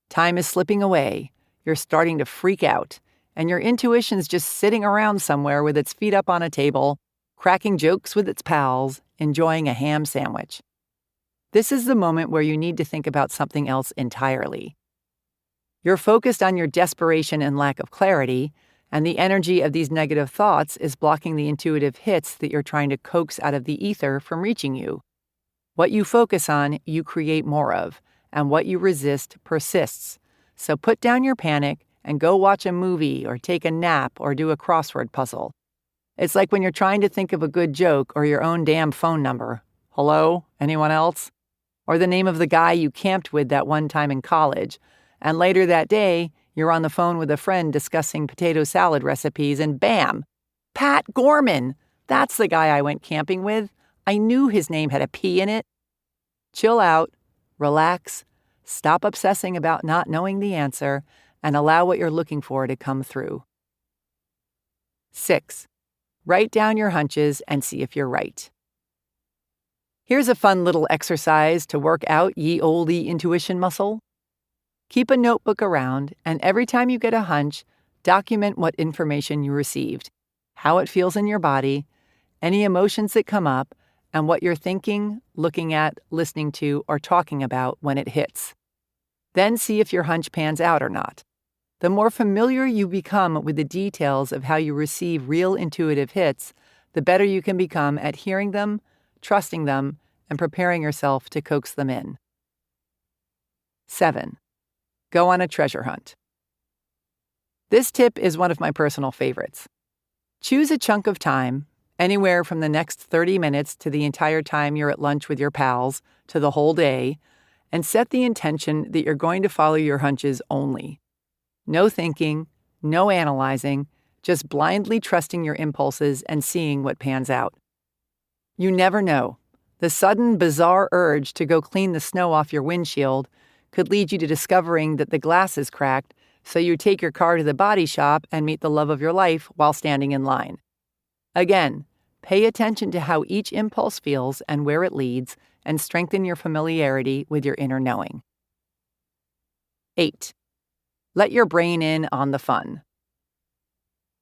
Speaker 1: Time is slipping away, you're starting to freak out, and your intuition's just sitting around somewhere with its feet up on a table, cracking jokes with its pals, enjoying a ham sandwich. This is the moment where you need to think about something else entirely. You're focused on your desperation and lack of clarity, and the energy of these negative thoughts is blocking the intuitive hits that you're trying to coax out of the ether from reaching you. What you focus on, you create more of, and what you resist persists. So put down your panic and go watch a movie or take a nap or do a crossword puzzle. It's like when you're trying to think of a good joke or your own damn phone number. Hello? Anyone else? Or the name of the guy you camped with that one time in college. And later that day, you're on the phone with a friend discussing potato salad recipes and bam! Pat Gorman! That's the guy I went camping with. I knew his name had a P in it. Chill out, relax, stop obsessing about not knowing the answer, and allow what you're looking for to come through. 6. Write down your hunches and see if you're right. Here's a fun little exercise to work out ye olde intuition muscle. Keep a notebook around, and every time you get a hunch, document what information you received, how it feels in your body, any emotions that come up, and what you're thinking, looking at, listening to, or talking about when it hits. Then see if your hunch pans out or not. The more familiar you become with the details of how you receive real intuitive hits, the better you can become at hearing them, trusting them, and preparing yourself to coax them in. 7. Go on a treasure hunt. This tip is one of my personal favorites. Choose a chunk of time, anywhere from the next 30 minutes to the entire time you're at lunch with your pals to the whole day, and set the intention that you're going to follow your hunches only. No thinking, no analyzing, just blindly trusting your impulses and seeing what pans out. You never know. The sudden, bizarre urge to go clean the snow off your windshield could lead you to discovering that the glass is cracked, so you take your car to the body shop and meet the love of your life while standing in line. Again, pay attention to how each impulse feels and where it leads, and strengthen your familiarity with your inner knowing. 8. Let your brain in on the fun.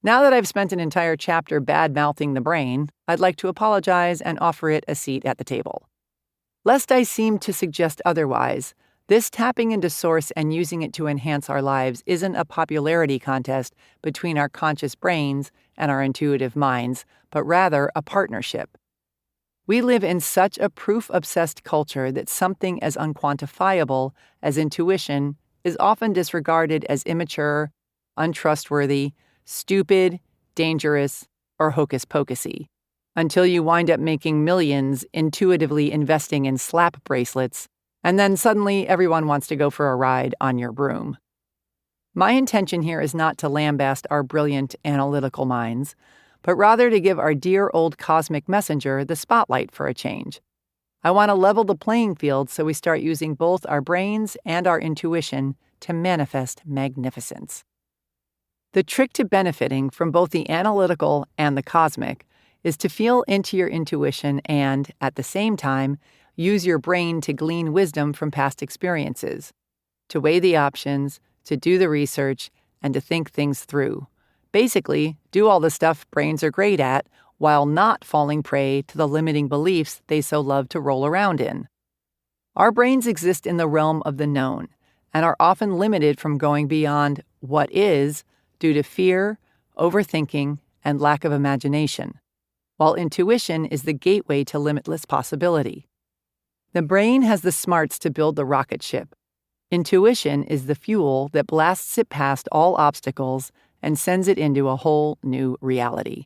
Speaker 1: Now that I've spent an entire chapter bad-mouthing the brain, I'd like to apologize and offer it a seat at the table. Lest I seem to suggest otherwise, this tapping into source and using it to enhance our lives isn't a popularity contest between our conscious brains and our intuitive minds, but rather a partnership. We live in such a proof-obsessed culture that something as unquantifiable as intuition is often disregarded as immature, untrustworthy, stupid, dangerous, or hocus-pocusy, until you wind up making millions intuitively investing in slap bracelets, and then suddenly everyone wants to go for a ride on your broom. My intention here is not to lambaste our brilliant analytical minds, but rather to give our dear old cosmic messenger the spotlight for a change. I want to level the playing field so we start using both our brains and our intuition to manifest magnificence. The trick to benefiting from both the analytical and the cosmic is to feel into your intuition and, at the same time, use your brain to glean wisdom from past experiences, to weigh the options, to do the research, and to think things through. Basically, do all the stuff brains are great at while not falling prey to the limiting beliefs they so love to roll around in. Our brains exist in the realm of the known and are often limited from going beyond what is due to fear, overthinking, and lack of imagination, while intuition is the gateway to limitless possibility. The brain has the smarts to build the rocket ship. Intuition is the fuel that blasts it past all obstacles and sends it into a whole new reality.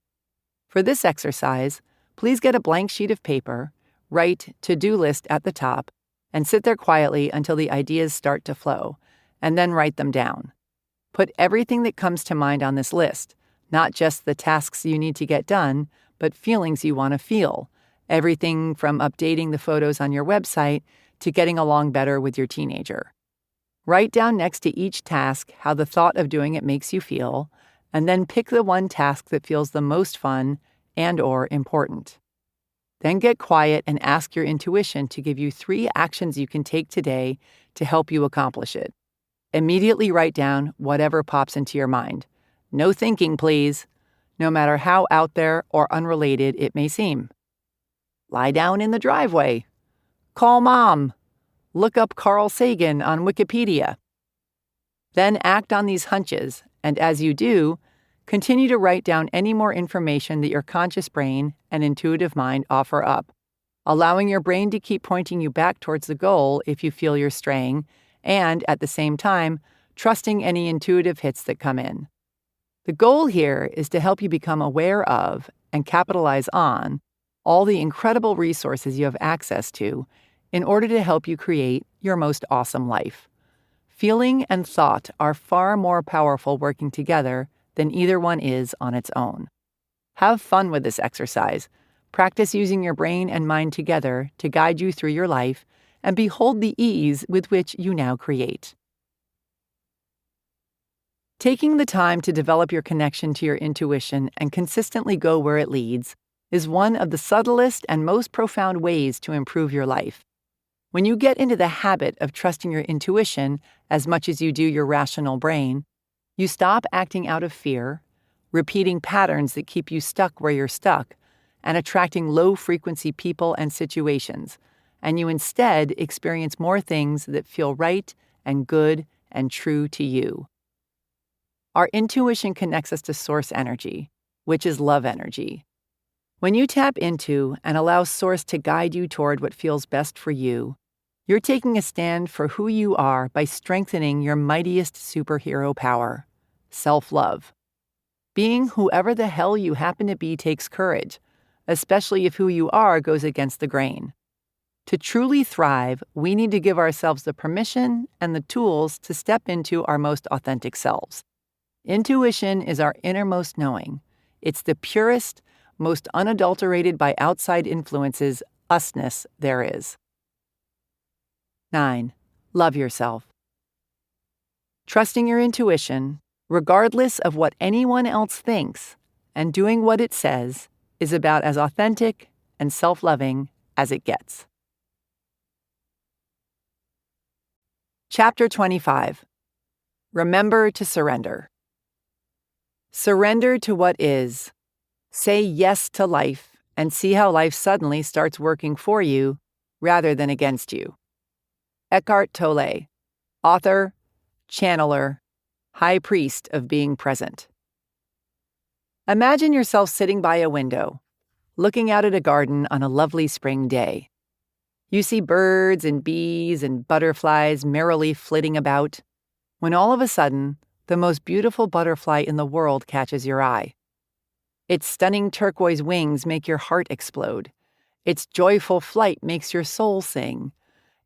Speaker 1: For this exercise, please get a blank sheet of paper, write to-do list at the top, and sit there quietly until the ideas start to flow, and then write them down. Put everything that comes to mind on this list, not just the tasks you need to get done, but feelings you want to feel, everything from updating the photos on your website to getting along better with your teenager. Write down next to each task how the thought of doing it makes you feel, and then pick the one task that feels the most fun and/or important. Then get quiet and ask your intuition to give you 3 actions you can take today to help you accomplish it. Immediately write down whatever pops into your mind. No thinking, please, no matter how out there or unrelated it may seem. Lie down in the driveway. Call mom. Look up Carl Sagan on Wikipedia. Then act on these hunches, and as you do, continue to write down any more information that your conscious brain and intuitive mind offer up, allowing your brain to keep pointing you back towards the goal if you feel you're straying, and at the same time, trusting any intuitive hits that come in. The goal here is to help you become aware of and capitalize on all the incredible resources you have access to in order to help you create your most awesome life. Feeling and thought are far more powerful working together than either one is on its own. Have fun with this exercise. Practice using your brain and mind together to guide you through your life, and behold the ease with which you now create. Taking the time to develop your connection to your intuition and consistently go where it leads is one of the subtlest and most profound ways to improve your life. When you get into the habit of trusting your intuition as much as you do your rational brain, you stop acting out of fear, repeating patterns that keep you stuck where you're stuck, and attracting low-frequency people and situations, and you instead experience more things that feel right and good and true to you. Our intuition connects us to source energy, which is love energy. When you tap into and allow source to guide you toward what feels best for you, you're taking a stand for who you are by strengthening your mightiest superhero power, self-love. Being whoever the hell you happen to be takes courage, especially if who you are goes against the grain. To truly thrive, we need to give ourselves the permission and the tools to step into our most authentic selves. Intuition is our innermost knowing. It's the purest, most unadulterated by outside influences usness there is. 9. Love yourself. Trusting your intuition, regardless of what anyone else thinks, and doing what it says, is about as authentic and self-loving as it gets. Chapter 25. Remember to surrender. Surrender to what is. Say yes to life and see how life suddenly starts working for you rather than against you. Eckhart Tolle, author, channeler, high priest of being present. Imagine yourself sitting by a window, looking out at a garden on a lovely spring day. You see birds and bees and butterflies merrily flitting about, when all of a sudden, the most beautiful butterfly in the world catches your eye. Its stunning turquoise wings make your heart explode. Its joyful flight makes your soul sing.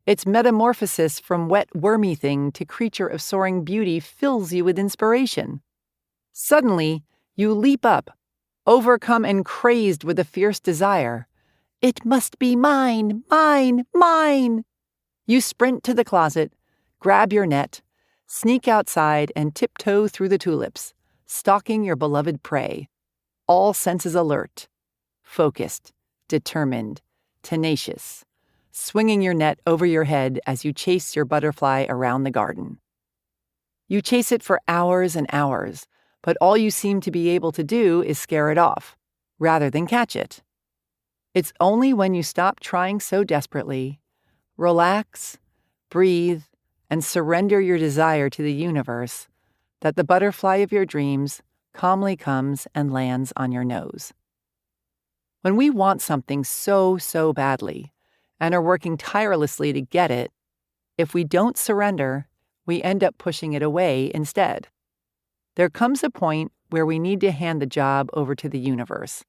Speaker 1: Its metamorphosis from wet, wormy thing to creature of soaring beauty fills you with inspiration. Suddenly, you leap up, overcome and crazed with a fierce desire. It must be mine, mine, mine! You sprint to the closet, grab your net, sneak outside and tiptoe through the tulips, stalking your beloved prey. All senses alert, focused, determined, tenacious, swinging your net over your head as you chase your butterfly around the garden. You chase it for hours and hours, but all you seem to be able to do is scare it off, rather than catch it. It's only when you stop trying so desperately, relax, breathe, and surrender your desire to the universe that the butterfly of your dreams calmly comes and lands on your nose. When we want something so badly and are working tirelessly to get it, if we don't surrender, we end up pushing it away instead. There comes a point where we need to hand the job over to the universe.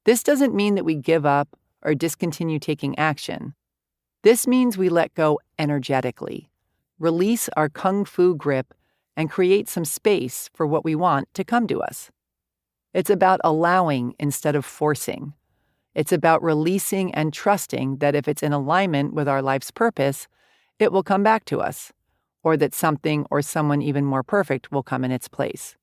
Speaker 1: This doesn't mean that we give up or discontinue taking action. This means we let go energetically, release our kung fu grip, and create some space for what we want to come to us. It's about allowing instead of forcing. It's about releasing and trusting that if it's in alignment with our life's purpose, it will come back to us, or that something or someone even more perfect will come in its place.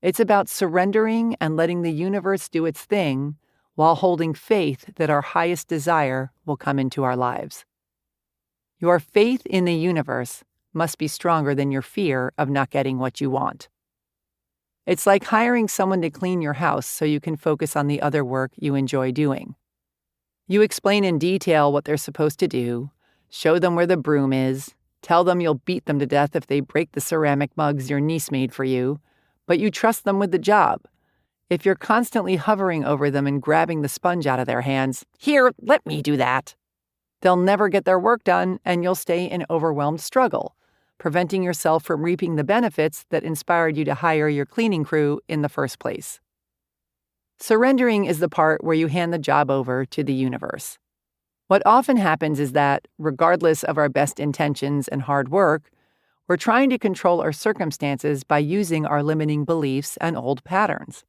Speaker 1: It's about surrendering and letting the universe do its thing while holding faith that our highest desire will come into our lives. Your faith in the universe must be stronger than your fear of not getting what you want. It's like hiring someone to clean your house so you can focus on the other work you enjoy doing. You explain in detail what they're supposed to do, show them where the broom is, tell them you'll beat them to death if they break the ceramic mugs your niece made for you, but you trust them with the job. If you're constantly hovering over them and grabbing the sponge out of their hands, "Here, let me do that," they'll never get their work done and you'll stay in overwhelmed struggle, preventing yourself from reaping the benefits that inspired you to hire your cleaning crew in the first place. Surrendering is the part where you hand the job over to the universe. What often happens is that, regardless of our best intentions and hard work, we're trying to control our circumstances by using our limiting beliefs and old patterns.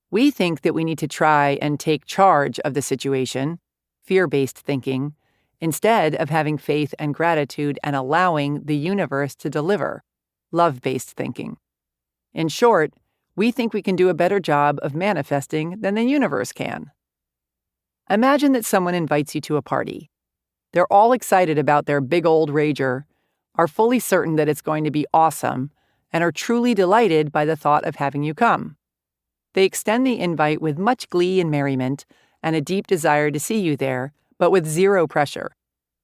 Speaker 1: We think that we need to try and take charge of the situation, fear-based thinking, instead of having faith and gratitude and allowing the universe to deliver, love-based thinking. In short, we think we can do a better job of manifesting than the universe can. Imagine that someone invites you to a party. They're all excited about their big old rager, are fully certain that it's going to be awesome, and are truly delighted by the thought of having you come. They extend the invite with much glee and merriment and a deep desire to see you there, but with zero pressure.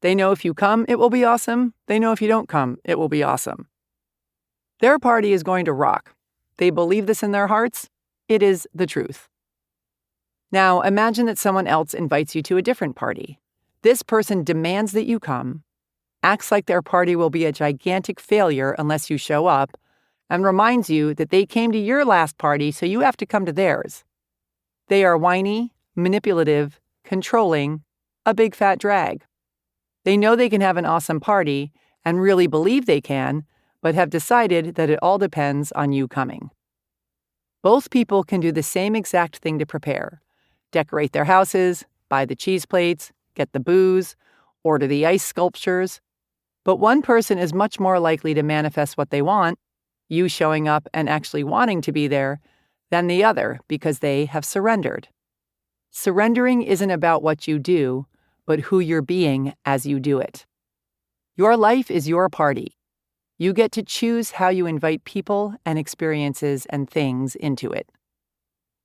Speaker 1: They know if you come, it will be awesome. They know if you don't come, it will be awesome. Their party is going to rock. They believe this in their hearts. It is the truth. Now, imagine that someone else invites you to a different party. This person demands that you come, acts like their party will be a gigantic failure unless you show up, and reminds you that they came to your last party, so you have to come to theirs. They are whiny, manipulative, controlling, a big fat drag. They know they can have an awesome party and really believe they can, but have decided that it all depends on you coming. Both people can do the same exact thing to prepare: decorate their houses, buy the cheese plates, get the booze, order the ice sculptures. But one person is much more likely to manifest what they want, you showing up and actually wanting to be there, than the other because they have surrendered. Surrendering isn't about what you do, but who you're being as you do it. Your life is your party. You get to choose how you invite people and experiences and things into it.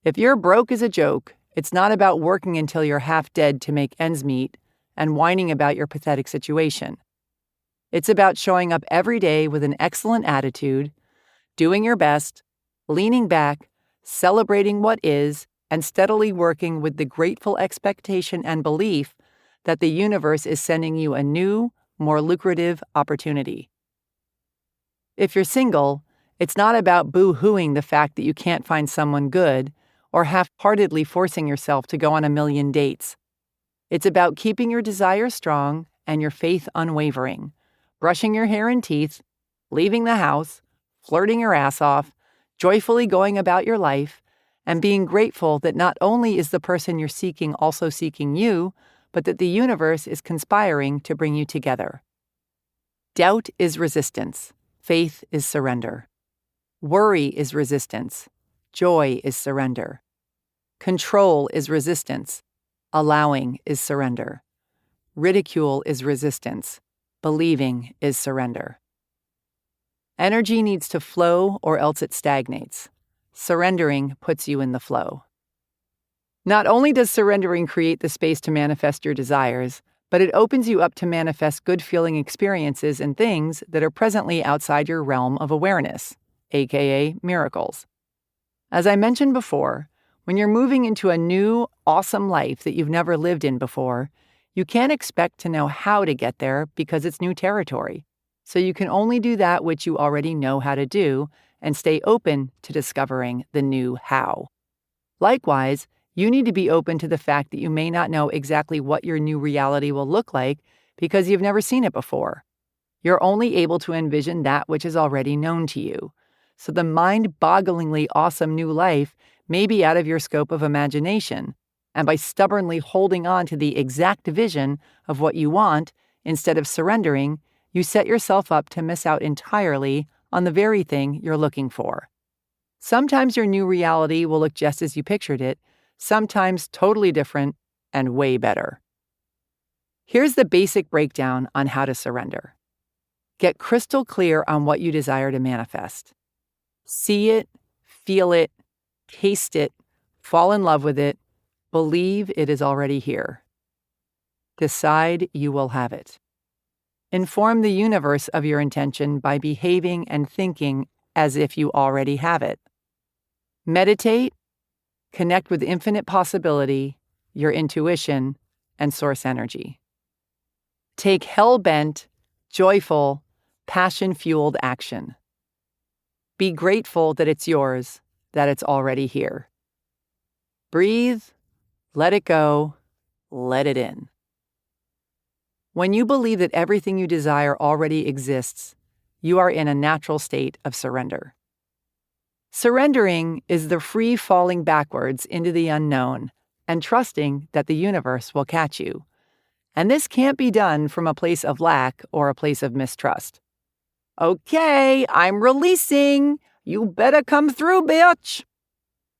Speaker 1: If you're broke as a joke, it's not about working until you're half dead to make ends meet and whining about your pathetic situation. It's about showing up every day with an excellent attitude, doing your best, leaning back, celebrating what is, and steadily working with the grateful expectation and belief that the universe is sending you a new, more lucrative opportunity. If you're single, it's not about boo-hooing the fact that you can't find someone good or half-heartedly forcing yourself to go on a million dates. It's about keeping your desire strong and your faith unwavering, brushing your hair and teeth, leaving the house, flirting your ass off, joyfully going about your life, and being grateful that not only is the person you're seeking also seeking you, but that the universe is conspiring to bring you together. Doubt is resistance. Faith is surrender. Worry is resistance. Joy is surrender. Control is resistance. Allowing is surrender. Ridicule is resistance. Believing is surrender. Energy needs to flow or else it stagnates. Surrendering puts you in the flow. Not only does surrendering create the space to manifest your desires, but it opens you up to manifest good-feeling experiences and things that are presently outside your realm of awareness, aka miracles. As I mentioned before, when you're moving into a new, awesome life that you've never lived in before, you can't expect to know how to get there because it's new territory. So you can only do that which you already know how to do and stay open to discovering the new how. Likewise, you need to be open to the fact that you may not know exactly what your new reality will look like because you've never seen it before. You're only able to envision that which is already known to you. So the mind-bogglingly awesome new life may be out of your scope of imagination, and by stubbornly holding on to the exact vision of what you want instead of surrendering, you set yourself up to miss out entirely on the very thing you're looking for. Sometimes your new reality will look just as you pictured it, sometimes totally different and way better. Here's the basic breakdown on how to surrender. Get crystal clear on what you desire to manifest. See it, feel it, taste it, fall in love with it, believe it is already here. Decide you will have it. Inform the universe of your intention by behaving and thinking as if you already have it. Meditate, connect with infinite possibility, your intuition, and source energy. Take hell-bent, joyful, passion-fueled action. Be grateful that it's yours, that it's already here. Breathe, let it go, let it in. When you believe that everything you desire already exists, you are in a natural state of surrender. Surrendering is the free falling backwards into the unknown and trusting that the universe will catch you. And this can't be done from a place of lack or a place of mistrust. Okay, I'm releasing. You better come through, bitch.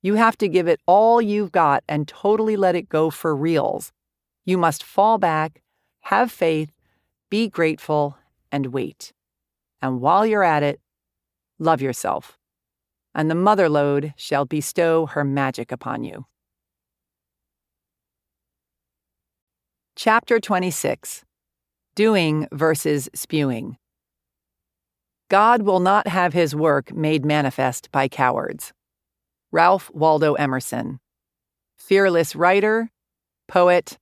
Speaker 1: You have to give it all you've got and totally let it go for reals. You must fall back, have faith, be grateful, and wait. And while you're at it, love yourself. And the mother lode shall bestow her magic upon you. Chapter 26. Doing versus spewing. God will not have his work made manifest by cowards. Ralph Waldo Emerson. Fearless writer, poet,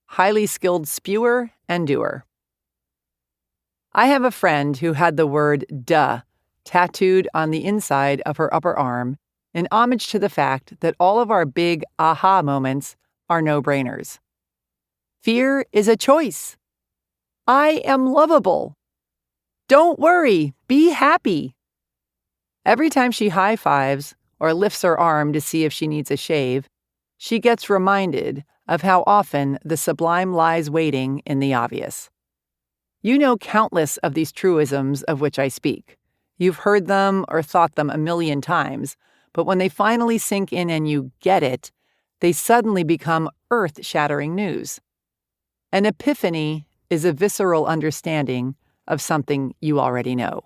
Speaker 1: highly skilled spewer and doer. I have a friend who had the word duh tattooed on the inside of her upper arm in homage to the fact that all of our big aha moments are no-brainers. Fear is a choice. I am lovable. Don't worry, be happy. Every time she high-fives or lifts her arm to see if she needs a shave, she gets reminded of how often the sublime lies waiting in the obvious. You know countless of these truisms of which I speak. You've heard them or thought them a million times, but when they finally sink in and you get it, they suddenly become earth-shattering news. An epiphany is a visceral understanding of something you already know.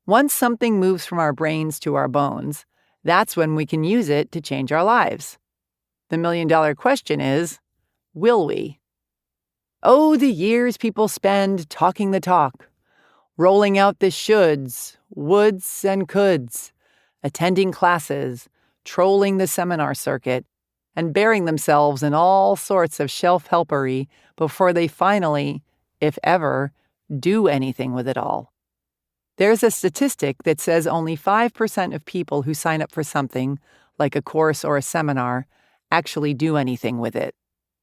Speaker 1: Once something moves from our brains to our bones, that's when we can use it to change our lives. The million-dollar question is, will we? Oh, the years people spend talking the talk, rolling out the shoulds, woulds, and coulds, attending classes, trolling the seminar circuit, and burying themselves in all sorts of shelf-helpery before they finally, if ever, do anything with it all. There's a statistic that says only 5% of people who sign up for something, like a course or a seminar, actually do anything with it.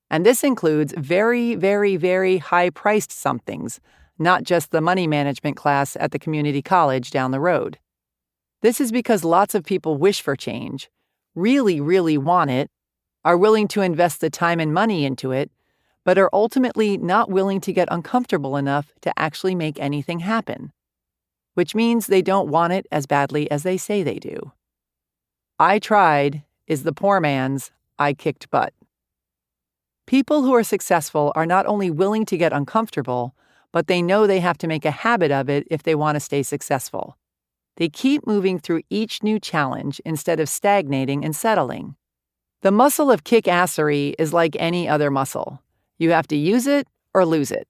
Speaker 1: And this includes very, very, very high-priced somethings, not just the money management class at the community college down the road. This is because lots of people wish for change, really, really want it, are willing to invest the time and money into it, but are ultimately not willing to get uncomfortable enough to actually make anything happen, which means they don't want it as badly as they say they do. I tried is the poor man's I kicked butt. People who are successful are not only willing to get uncomfortable, but they know they have to make a habit of it if they want to stay successful. They keep moving through each new challenge instead of stagnating and settling. The muscle of kick-assery is like any other muscle. You have to use it or lose it.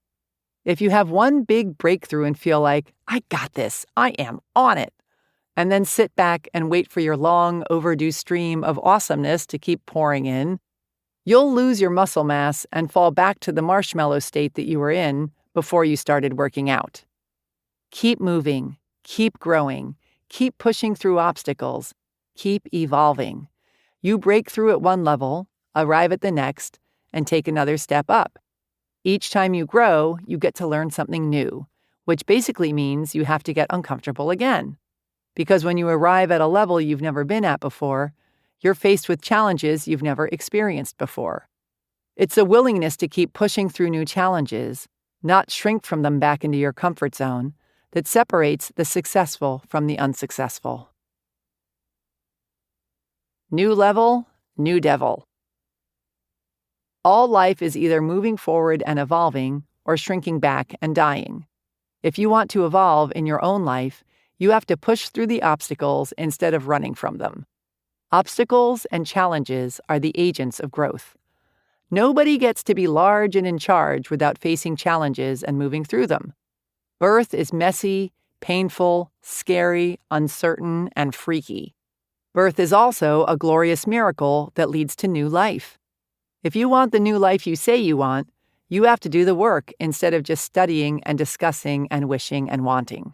Speaker 1: If you have one big breakthrough and feel like, I got this, I am on it, and then sit back and wait for your long overdue stream of awesomeness to keep pouring in, you'll lose your muscle mass and fall back to the marshmallow state that you were in before you started working out. Keep moving, keep growing, keep pushing through obstacles, keep evolving. You break through at one level, arrive at the next, and take another step up. Each time you grow, you get to learn something new, which basically means you have to get uncomfortable again. Because when you arrive at a level you've never been at before, you're faced with challenges you've never experienced before. It's a willingness to keep pushing through new challenges, not shrink from them back into your comfort zone, that separates the successful from the unsuccessful. New level, new devil. All life is either moving forward and evolving or shrinking back and dying. If you want to evolve in your own life, you have to push through the obstacles instead of running from them. Obstacles and challenges are the agents of growth. Nobody gets to be large and in charge without facing challenges and moving through them. Birth is messy, painful, scary, uncertain, and freaky. Birth is also a glorious miracle that leads to new life. If you want the new life you say you want, you have to do the work instead of just studying and discussing and wishing and wanting.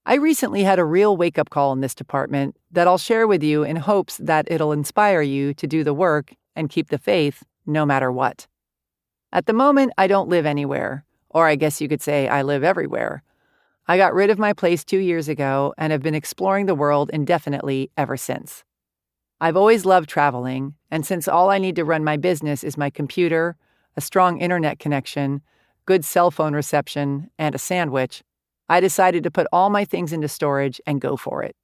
Speaker 1: I recently had a real wake-up call in this department that I'll share with you in hopes that it'll inspire you to do the work and keep the faith no matter what. At the moment, I don't live anywhere, or I guess you could say I live everywhere. I got rid of my place 2 years ago and have been exploring the world indefinitely ever since. I've always loved traveling, and since all I need to run my business is my computer, a strong internet connection, good cell phone reception, and a sandwich, I decided to put all my things into storage and go for it.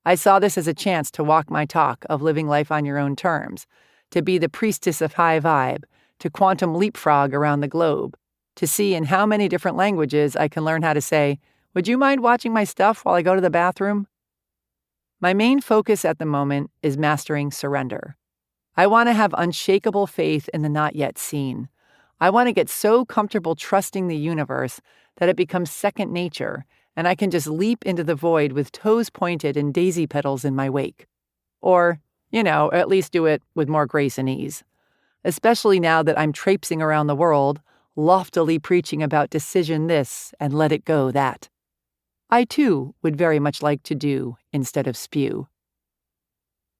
Speaker 1: I saw this as a chance to walk my talk of living life on your own terms, to be the priestess of high vibe, to quantum leapfrog around the globe, to see in how many different languages I can learn how to say, "Would you mind watching my stuff while I go to the bathroom?" My main focus at the moment is mastering surrender. I want to have unshakable faith in the not yet seen. I want to get so comfortable trusting the universe that it becomes second nature, and I can just leap into the void with toes pointed and daisy petals in my wake. Or, at least do it with more grace and ease. Especially now that I'm traipsing around the world, loftily preaching about decision this and let it go that. I, too, would very much like to do instead of spew.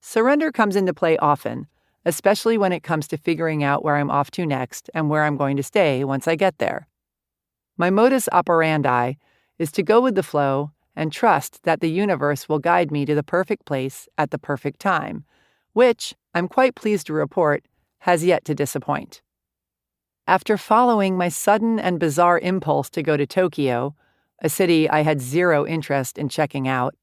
Speaker 1: Surrender comes into play often, especially when it comes to figuring out where I'm off to next and where I'm going to stay once I get there. My modus operandi is to go with the flow and trust that the universe will guide me to the perfect place at the perfect time, which, I'm quite pleased to report, has yet to disappoint. After following my sudden and bizarre impulse to go to Tokyo, a city I had zero interest in checking out,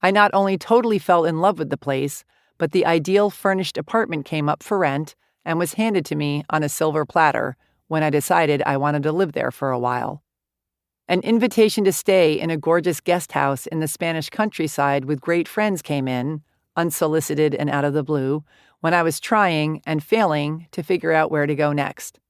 Speaker 1: I not only totally fell in love with the place, but the ideal furnished apartment came up for rent and was handed to me on a silver platter when I decided I wanted to live there for a while. An invitation to stay in a gorgeous guest house in the Spanish countryside with great friends came in, unsolicited and out of the blue, when I was trying and failing to figure out where to go next.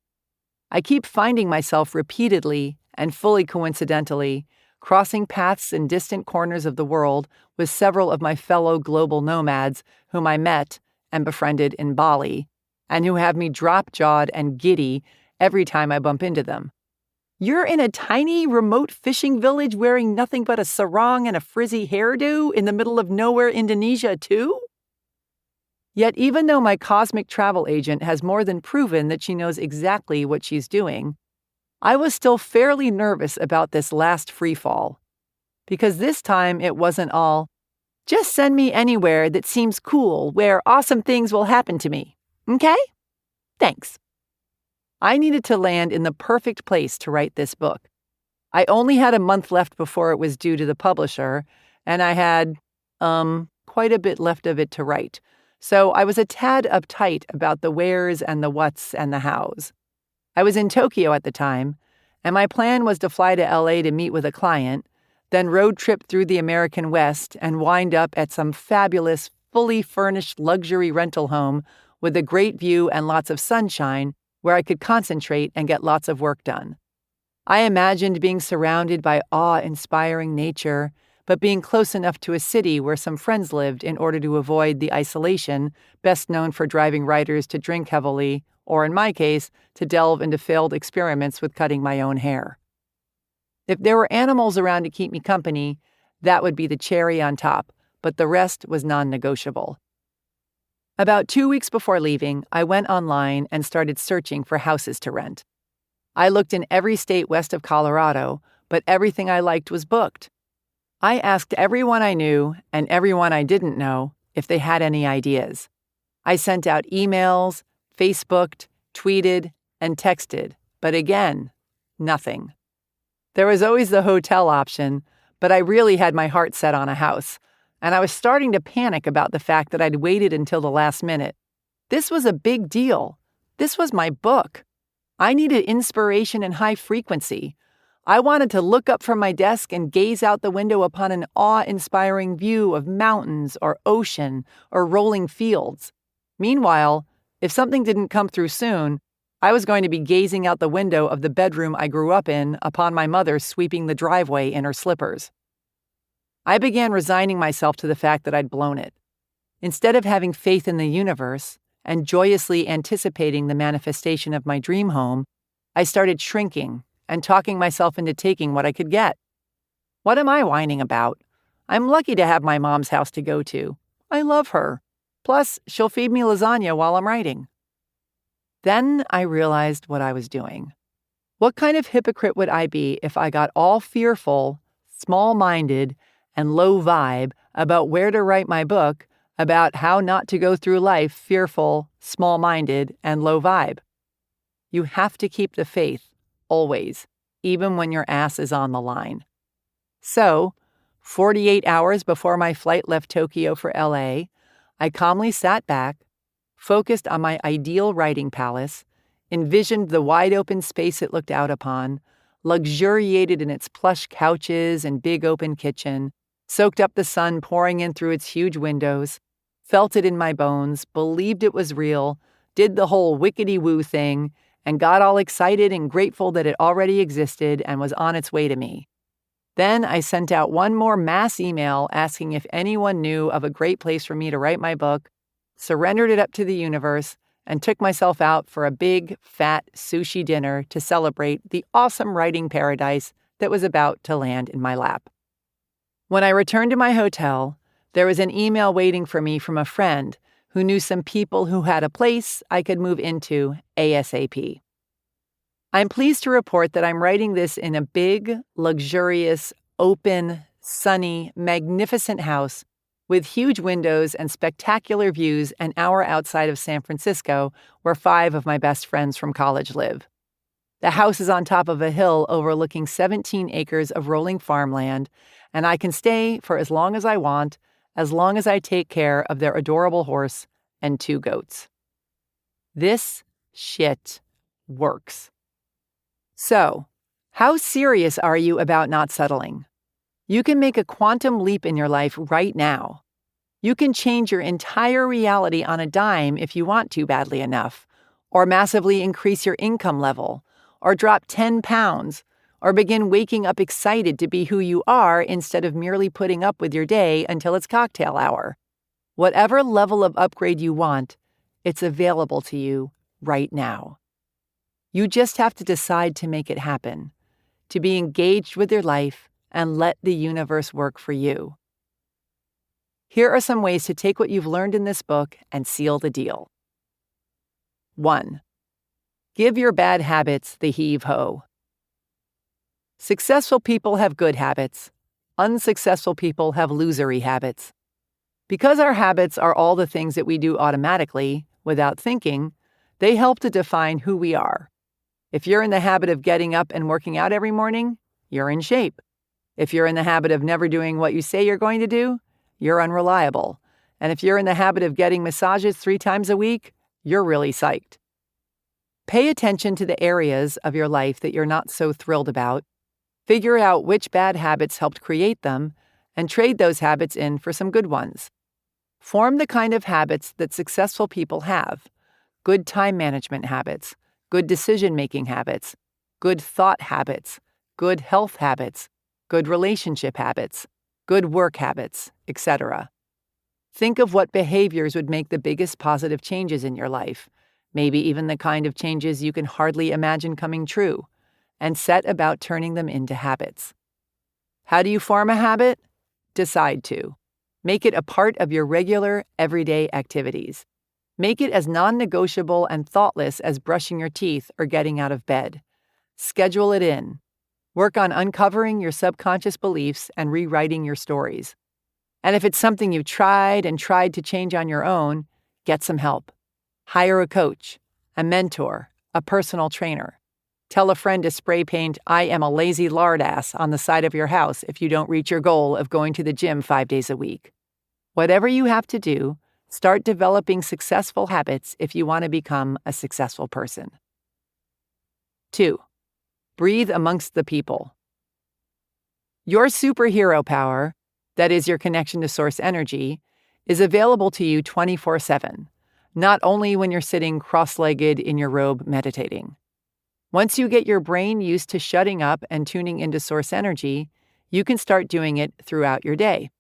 Speaker 1: I keep finding myself repeatedly and fully coincidentally crossing paths in distant corners of the world with several of my fellow global nomads whom I met and befriended in Bali, and who have me drop-jawed and giddy every time I bump into them. You're in a tiny, remote fishing village wearing nothing but a sarong and a frizzy hairdo in the middle of nowhere, Indonesia, too? Yet even though my cosmic travel agent has more than proven that she knows exactly what she's doing, I was still fairly nervous about this last free fall. Because this time it wasn't all, just send me anywhere that seems cool, where awesome things will happen to me. Okay? Thanks. I needed to land in the perfect place to write this book. I only had a month left before it was due to the publisher, and I had, quite a bit left of it to write. So I was a tad uptight about the wheres and the whats and the hows. I was in Tokyo at the time, and my plan was to fly to LA to meet with a client, then road trip through the American West and wind up at some fabulous, fully furnished luxury rental home with a great view and lots of sunshine where I could concentrate and get lots of work done. I imagined being surrounded by awe-inspiring nature, but being close enough to a city where some friends lived in order to avoid the isolation best known for driving writers to drink heavily, or in my case, to delve into failed experiments with cutting my own hair. If there were animals around to keep me company, that would be the cherry on top, but the rest was non-negotiable. About 2 weeks before leaving, I went online and started searching for houses to rent. I looked in every state west of Colorado, but everything I liked was booked. I asked everyone I knew and everyone I didn't know if they had any ideas. I sent out emails, Facebooked, tweeted, and texted, but again, nothing. There was always the hotel option, but I really had my heart set on a house, and I was starting to panic about the fact that I'd waited until the last minute. This was a big deal. This was my book. I needed inspiration and high frequency. I wanted to look up from my desk and gaze out the window upon an awe-inspiring view of mountains or ocean or rolling fields. Meanwhile, if something didn't come through soon, I was going to be gazing out the window of the bedroom I grew up in upon my mother sweeping the driveway in her slippers. I began resigning myself to the fact that I'd blown it. Instead of having faith in the universe and joyously anticipating the manifestation of my dream home, I started shrinking and talking myself into taking what I could get. What am I whining about? I'm lucky to have my mom's house to go to. I love her. Plus, she'll feed me lasagna while I'm writing. Then I realized what I was doing. What kind of hypocrite would I be if I got all fearful, small-minded, and low vibe about where to write my book about how not to go through life fearful, small-minded, and low vibe? You have to keep the faith, always, even when your ass is on the line. So, 48 hours before my flight left Tokyo for LA, I calmly sat back, focused on my ideal writing palace, envisioned the wide-open space it looked out upon, luxuriated in its plush couches and big open kitchen, soaked up the sun pouring in through its huge windows, felt it in my bones, believed it was real, did the whole wickety-woo thing, and got all excited and grateful that it already existed and was on its way to me. Then I sent out one more mass email asking if anyone knew of a great place for me to write my book, surrendered it up to the universe, and took myself out for a big, fat sushi dinner to celebrate the awesome writing paradise that was about to land in my lap. When I returned to my hotel, there was an email waiting for me from a friend who knew some people who had a place I could move into ASAP. I'm pleased to report that I'm writing this in a big, luxurious, open, sunny, magnificent house with huge windows and spectacular views an hour outside of San Francisco, where 5 of my best friends from college live. The house is on top of a hill overlooking 17 acres of rolling farmland, and I can stay for as long as I want, as long as I take care of their adorable horse and 2 goats. This shit works. So, how serious are you about not settling? You can make a quantum leap in your life right now. You can change your entire reality on a dime if you want to badly enough, or massively increase your income level, or drop 10 pounds, Or begin waking up excited to be who you are instead of merely putting up with your day until it's cocktail hour. Whatever level of upgrade you want, it's available to you right now. You just have to decide to make it happen, to be engaged with your life and let the universe work for you. Here are some ways to take what you've learned in this book and seal the deal. 1. Give your bad habits the heave-ho. Successful people have good habits. Unsuccessful people have losery habits. Because our habits are all the things that we do automatically, without thinking, they help to define who we are. If you're in the habit of getting up and working out every morning, you're in shape. If you're in the habit of never doing what you say you're going to do, you're unreliable. And if you're in the habit of getting massages 3 times a week, you're really psyched. Pay attention to the areas of your life that you're not so thrilled about. Figure out which bad habits helped create them and trade those habits in for some good ones. Form the kind of habits that successful people have. Good time management habits, good decision-making habits, good thought habits, good health habits, good relationship habits, good work habits, etc. Think of what behaviors would make the biggest positive changes in your life, maybe even the kind of changes you can hardly imagine coming true, and set about turning them into habits. How do you form a habit? Decide to. Make it a part of your regular, everyday activities. Make it as non-negotiable and thoughtless as brushing your teeth or getting out of bed. Schedule it in. Work on uncovering your subconscious beliefs and rewriting your stories. And if it's something you've tried to change on your own, get some help. Hire a coach, a mentor, a personal trainer. Tell a friend to spray paint "I am a lazy lard ass" on the side of your house if you don't reach your goal of going to the gym 5 days a week. Whatever you have to do, start developing successful habits if you want to become a successful person. 2. Breathe amongst the people. Your superhero power, that is your connection to source energy, is available to you 24/7, not only when you're sitting cross-legged in your robe meditating. Once you get your brain used to shutting up and tuning into source energy, you can start doing it throughout your day.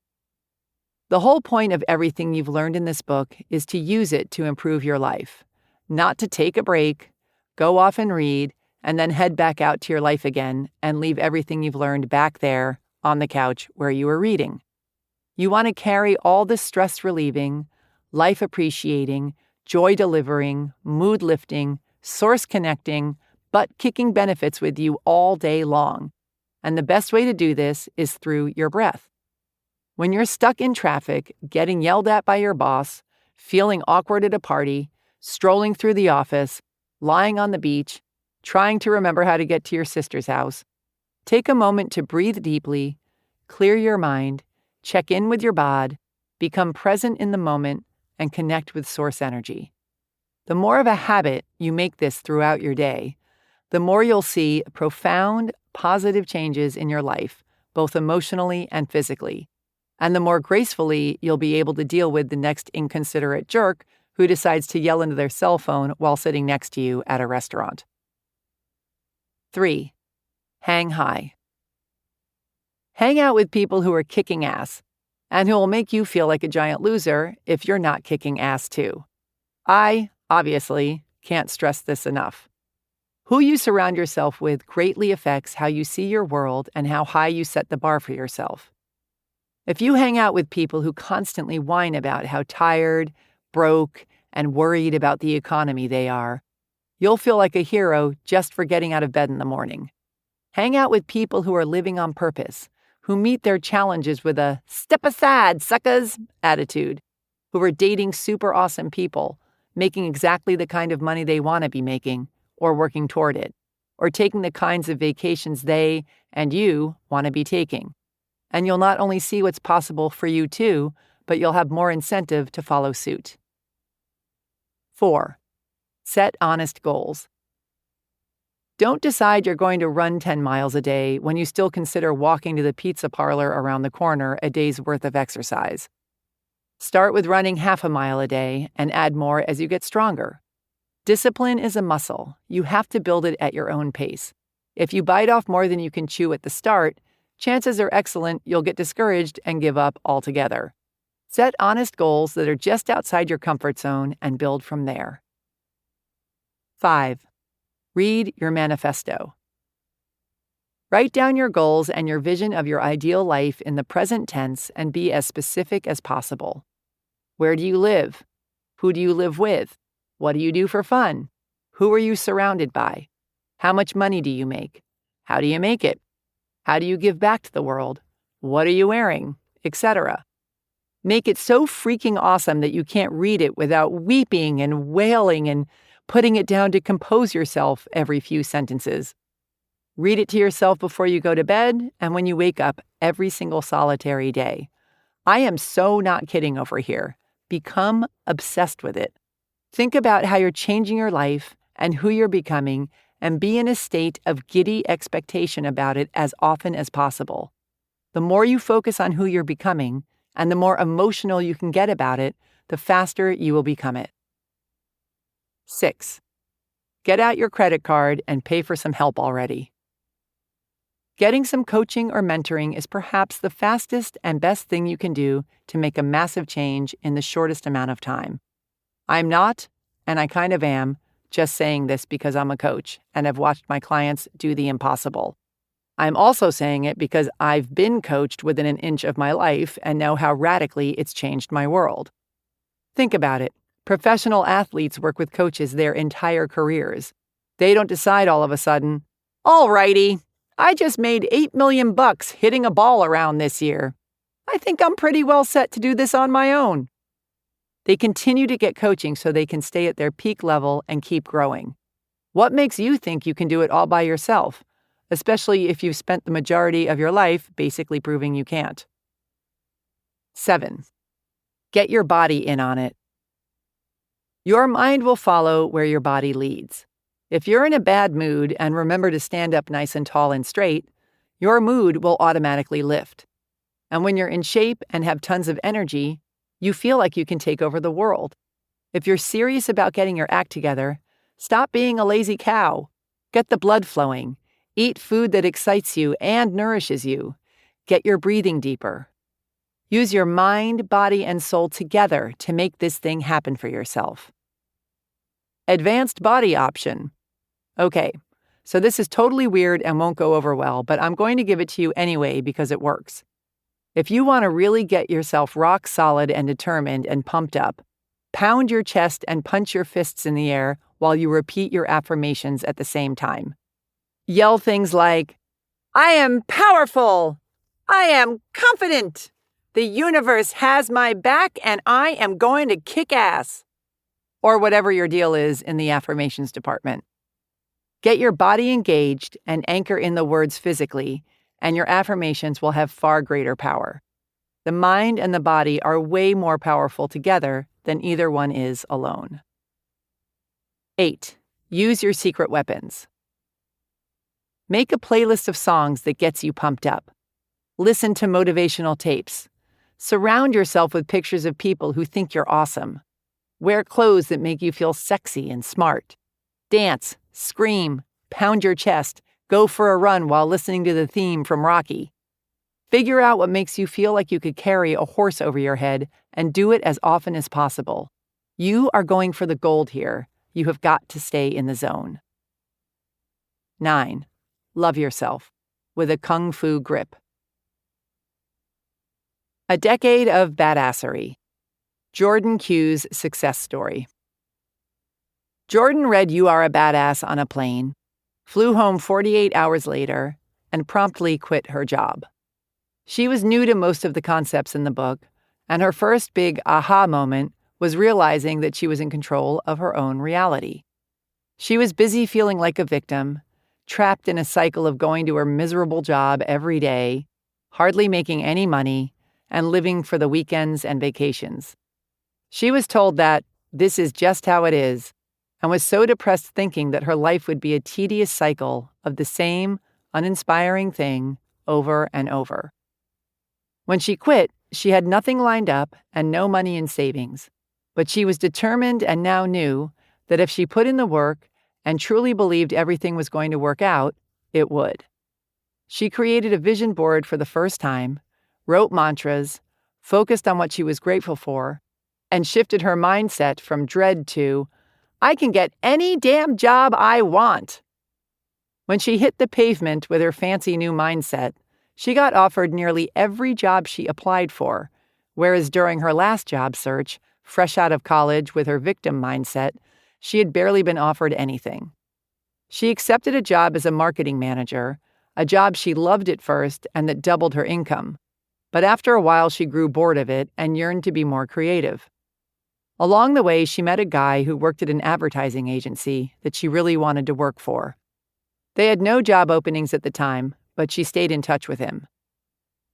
Speaker 1: The whole point of everything you've learned in this book is to use it to improve your life, not to take a break, go off and read, and then head back out to your life again and leave everything you've learned back there on the couch where you were reading. You want to carry all the stress-relieving, life-appreciating, joy-delivering, mood-lifting, source-connecting, butt-kicking benefits with you all day long. And the best way to do this is through your breath. When you're stuck in traffic, getting yelled at by your boss, feeling awkward at a party, strolling through the office, lying on the beach, trying to remember how to get to your sister's house, take a moment to breathe deeply, clear your mind, check in with your bod, become present in the moment, and connect with source energy. The more of a habit you make this throughout your day, the more you'll see profound, positive changes in your life, both emotionally and physically. And the more gracefully you'll be able to deal with the next inconsiderate jerk who decides to yell into their cell phone while sitting next to you at a restaurant. 3. Hang high. Hang out with people who are kicking ass, and who will make you feel like a giant loser if you're not kicking ass too. I, obviously, can't stress this enough. Who you surround yourself with greatly affects how you see your world and how high you set the bar for yourself. If you hang out with people who constantly whine about how tired, broke, and worried about the economy they are, you'll feel like a hero just for getting out of bed in the morning. Hang out with people who are living on purpose, who meet their challenges with a "step aside, suckers" attitude, who are dating super awesome people, making exactly the kind of money they want to be making, or working toward it, or taking the kinds of vacations they and you want to be taking. And you'll not only see what's possible for you too, but you'll have more incentive to follow suit. 4. Set honest goals. Don't decide you're going to run 10 miles a day when you still consider walking to the pizza parlor around the corner a day's worth of exercise. Start with running half a mile a day and add more as you get stronger. Discipline is a muscle. You have to build it at your own pace. If you bite off more than you can chew at the start, chances are excellent you'll get discouraged and give up altogether. Set honest goals that are just outside your comfort zone and build from there. 5. Read your manifesto. Write down your goals and your vision of your ideal life in the present tense and be as specific as possible. Where do you live? Who do you live with? What do you do for fun? Who are you surrounded by? How much money do you make? How do you make it? How do you give back to the world? What are you wearing? Etc. Make it so freaking awesome that you can't read it without weeping and wailing and putting it down to compose yourself every few sentences. Read it to yourself before you go to bed and when you wake up every single solitary day. I am so not kidding over here. Become obsessed with it. Think about how you're changing your life and who you're becoming, and be in a state of giddy expectation about it as often as possible. The more you focus on who you're becoming, and the more emotional you can get about it, the faster you will become it. 6. Get out your credit card and pay for some help already. Getting some coaching or mentoring is perhaps the fastest and best thing you can do to make a massive change in the shortest amount of time. I'm not, and I kind of am, just saying this because I'm a coach and have watched my clients do the impossible. I'm also saying it because I've been coached within an inch of my life and know how radically it's changed my world. Think about it. Professional athletes work with coaches their entire careers. They don't decide all of a sudden, "All righty, I just made $8 million hitting a ball around this year. I think I'm pretty well set to do this on my own." They continue to get coaching so they can stay at their peak level and keep growing. What makes you think you can do it all by yourself, especially if you've spent the majority of your life basically proving you can't? 7. Get your body in on it. Your mind will follow where your body leads. If you're in a bad mood and remember to stand up nice and tall and straight, your mood will automatically lift. And when you're in shape and have tons of energy, you feel like you can take over the world. If you're serious about getting your act together, stop being a lazy cow. Get the blood flowing. Eat food that excites you and nourishes you. Get your breathing deeper. Use your mind, body, and soul together to make this thing happen for yourself. Advanced body option. Okay, so this is totally weird and won't go over well, but I'm going to give it to you anyway because it works. If you want to really get yourself rock solid and determined and pumped up, pound your chest and punch your fists in the air while you repeat your affirmations at the same time. Yell things like, "I am powerful. I am confident. The universe has my back and I am going to kick ass." Or whatever your deal is in the affirmations department. Get your body engaged and anchor in the words physically, and your affirmations will have far greater power. The mind and the body are way more powerful together than either one is alone. 8. Use your secret weapons. Make a playlist of songs that gets you pumped up. Listen to motivational tapes. Surround yourself with pictures of people who think you're awesome. Wear clothes that make you feel sexy and smart. Dance, scream, pound your chest, go for a run while listening to the theme from Rocky. Figure out what makes you feel like you could carry a horse over your head and do it as often as possible. You are going for the gold here. You have got to stay in the zone. 9. Love yourself with a kung fu grip. A decade of badassery. Jordan Q's success story. Jordan read "You Are a Badass" on a plane, flew home 48 hours later, and promptly quit her job. She was new to most of the concepts in the book, and her first big aha moment was realizing that she was in control of her own reality. She was busy feeling like a victim, trapped in a cycle of going to her miserable job every day, hardly making any money, and living for the weekends and vacations. She was told that this is just how it is, and was so depressed thinking that her life would be a tedious cycle of the same uninspiring thing over and over. When she quit, she had nothing lined up and no money in savings, but she was determined and now knew that if she put in the work and truly believed everything was going to work out, it would. She created a vision board for the first time, wrote mantras, focused on what she was grateful for, and shifted her mindset from dread to, I can get any damn job I want. When she hit the pavement with her fancy new mindset, she got offered nearly every job she applied for, whereas during her last job search, fresh out of college with her victim mindset, she had barely been offered anything. She accepted a job as a marketing manager, a job she loved at first and that doubled her income. But after a while, she grew bored of it and yearned to be more creative. Along the way, she met a guy who worked at an advertising agency that she really wanted to work for. They had no job openings at the time, but she stayed in touch with him.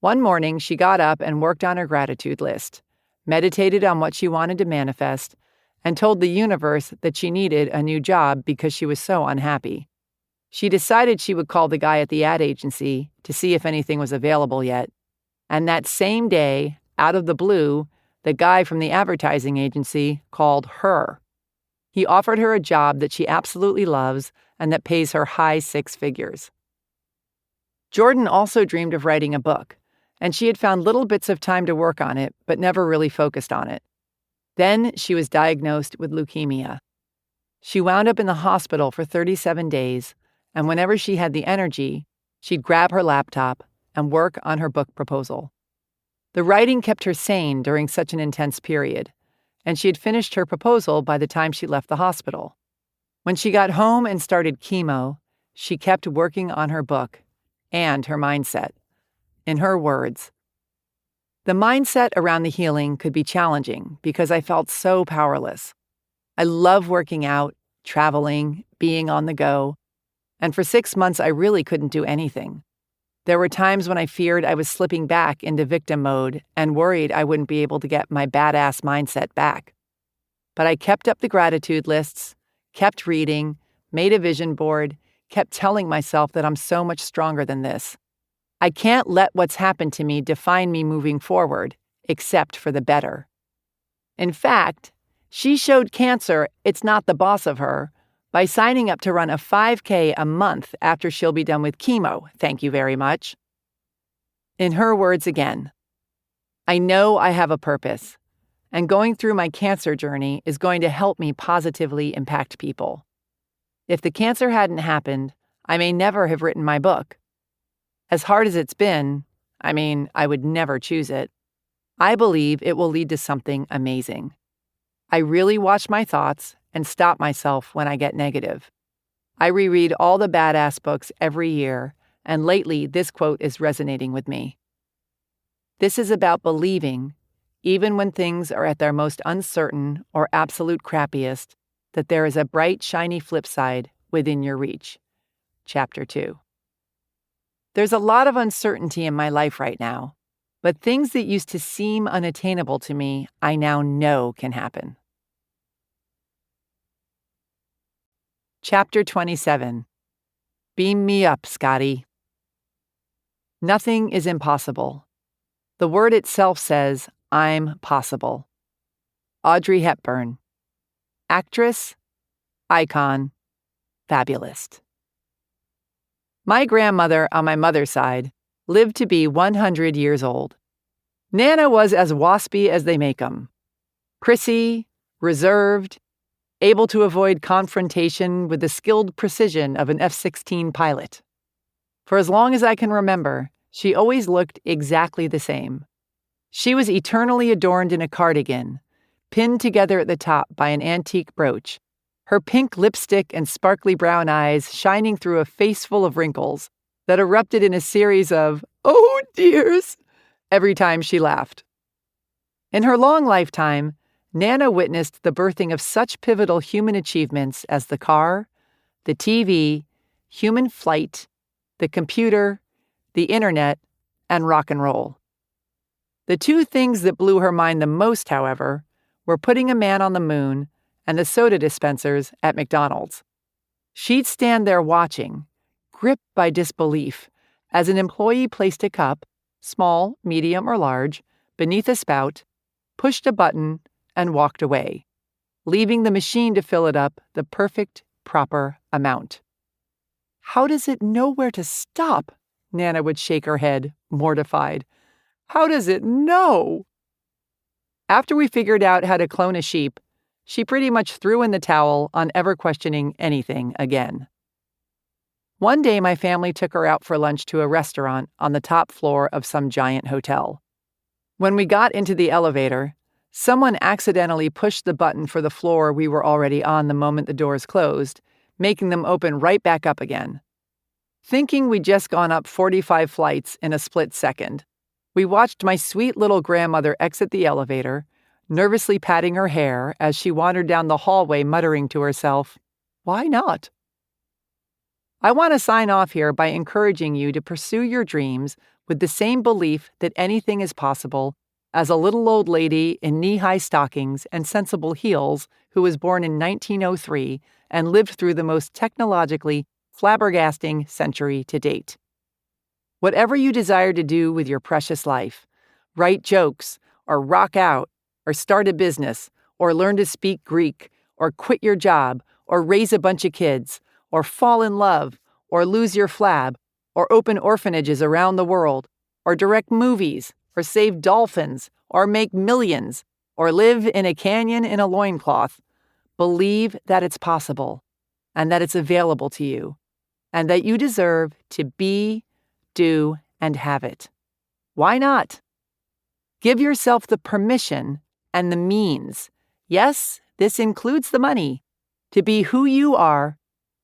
Speaker 1: One morning, she got up and worked on her gratitude list, meditated on what she wanted to manifest, and told the universe that she needed a new job because she was so unhappy. She decided she would call the guy at the ad agency to see if anything was available yet. And that same day, out of the blue, the guy from the advertising agency called her. He offered her a job that she absolutely loves and that pays her high six figures. Jordan also dreamed of writing a book, and she had found little bits of time to work on it, but never really focused on it. Then she was diagnosed with leukemia. She wound up in the hospital for 37 days, and whenever she had the energy, she'd grab her laptop and work on her book proposal. The writing kept her sane during such an intense period, and she had finished her proposal by the time she left the hospital. When she got home and started chemo, she kept working on her book and her mindset. In her words, the mindset around the healing could be challenging because I felt so powerless. I love working out, traveling, being on the go, and for 6 months I really couldn't do anything. There were times when I feared I was slipping back into victim mode and worried I wouldn't be able to get my badass mindset back. But I kept up the gratitude lists, kept reading, made a vision board, kept telling myself that I'm so much stronger than this. I can't let what's happened to me define me moving forward, except for the better. In fact, she showed cancer it's not the boss of her by signing up to run a 5K a month after she'll be done with chemo, thank you very much. In her words again, I know I have a purpose, and going through my cancer journey is going to help me positively impact people. If the cancer hadn't happened, I may never have written my book. As hard as it's been, I would never choose it, I believe it will lead to something amazing. I really watch my thoughts and stop myself when I get negative. I reread all the badass books every year, and lately this quote is resonating with me. This is about believing, even when things are at their most uncertain or absolute crappiest, that there is a bright, shiny flip side within your reach. Chapter 2. There's a lot of uncertainty in my life right now, but things that used to seem unattainable to me, I now know can happen. Chapter 27. Beam me up, Scotty. Nothing is impossible. The word itself says, I'm possible. Audrey Hepburn. Actress, icon, fabulist. My grandmother on my mother's side lived to be 100 years old. Nana was as waspy as they make 'em. Prissy, reserved, able to avoid confrontation with the skilled precision of an F-16 pilot. For as long as I can remember, she always looked exactly the same. She was eternally adorned in a cardigan, pinned together at the top by an antique brooch, her pink lipstick and sparkly brown eyes shining through a face full of wrinkles that erupted in a series of, oh dears, every time she laughed. In her long lifetime, Nana witnessed the birthing of such pivotal human achievements as the car, the TV, human flight, the computer, the internet, and rock and roll. The two things that blew her mind the most, however, were putting a man on the moon and the soda dispensers at McDonald's. She'd stand there watching, gripped by disbelief, as an employee placed a cup, small, medium, or large, beneath a spout, pushed a button, and walked away, leaving the machine to fill it up the perfect, proper amount. How does it know where to stop? Nana would shake her head, mortified. How does it know? After we figured out how to clone a sheep, she pretty much threw in the towel on ever questioning anything again. One day, my family took her out for lunch to a restaurant on the top floor of some giant hotel. When we got into the elevator, someone accidentally pushed the button for the floor we were already on the moment the doors closed, making them open right back up again. Thinking we'd just gone up 45 flights in a split second, we watched my sweet little grandmother exit the elevator, nervously patting her hair as she wandered down the hallway muttering to herself, "Why not?" I want to sign off here by encouraging you to pursue your dreams with the same belief that anything is possible as a little old lady in knee-high stockings and sensible heels who was born in 1903 and lived through the most technologically flabbergasting century to date. Whatever you desire to do with your precious life, write jokes, or rock out, or start a business, or learn to speak Greek, or quit your job, or raise a bunch of kids, or fall in love, or lose your flab, or open orphanages around the world, or direct movies, or save dolphins, or make millions, or live in a canyon in a loincloth, believe that it's possible, and that it's available to you, and that you deserve to be, do, and have it. Why not? Give yourself the permission and the means, yes, this includes the money, to be who you are,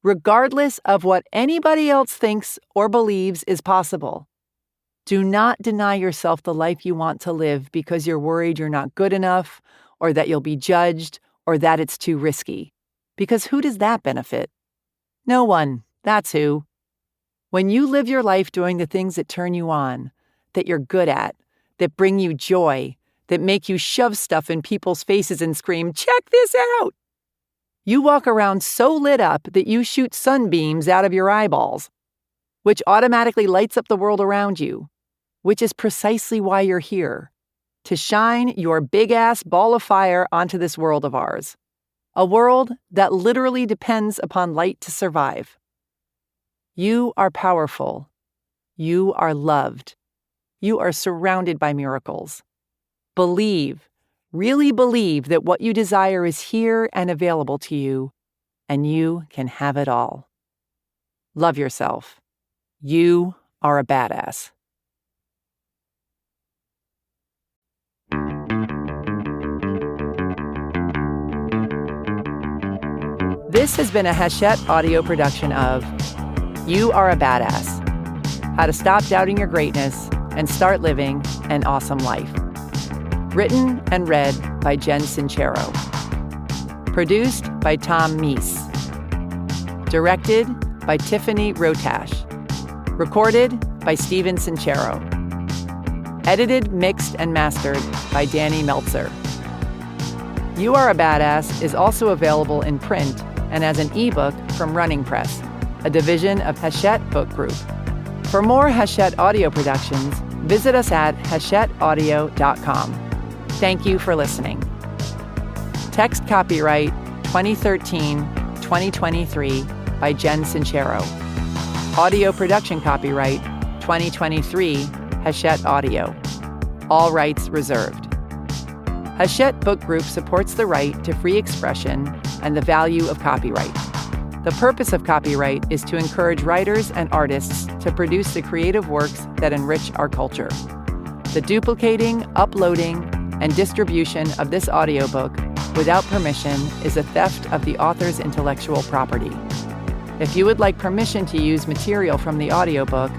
Speaker 1: regardless of what anybody else thinks or believes is possible. Do not deny yourself the life you want to live because you're worried you're not good enough, or that you'll be judged, or that it's too risky. Because who does that benefit? No one. That's who. When you live your life doing the things that turn you on, that you're good at, that bring you joy, that make you shove stuff in people's faces and scream, "Check this out!" You walk around so lit up that you shoot sunbeams out of your eyeballs, which automatically lights up the world around you, which is precisely why you're here, to shine your big-ass ball of fire onto this world of ours, a world that literally depends upon light to survive. You are powerful. You are loved. You are surrounded by miracles. Believe, really believe that what you desire is here and available to you, and you can have it all. Love yourself. You are a badass. This has been a Hachette audio production of You Are a Badass: How to Stop Doubting Your Greatness and Start Living an Awesome Life. Written and read by Jen Sincero. Produced by Tom Meese. Directed by Tiffany Rotash. Recorded by Steven Sincero. Edited, mixed, and mastered by Danny Meltzer. You Are a Badass is also available in print and as an ebook from Running Press, a division of Hachette Book Group. For more Hachette audio productions, visit us at hachetteaudio.com. Thank you for listening. Text copyright 2013-2023 by Jen Sincero. Audio production copyright 2023 Hachette Audio. All rights reserved. Hachette Book Group supports the right to free expression and the value of copyright. The purpose of copyright is to encourage writers and artists to produce the creative works that enrich our culture. The duplicating, uploading, and distribution of this audiobook without permission is a theft of the author's intellectual property. If you would like permission to use material from the audiobook,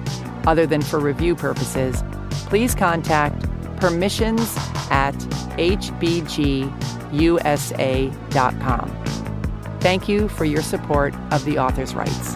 Speaker 1: other than for review purposes, please contact permissions@hbgusa.com. Thank you for your support of the author's rights.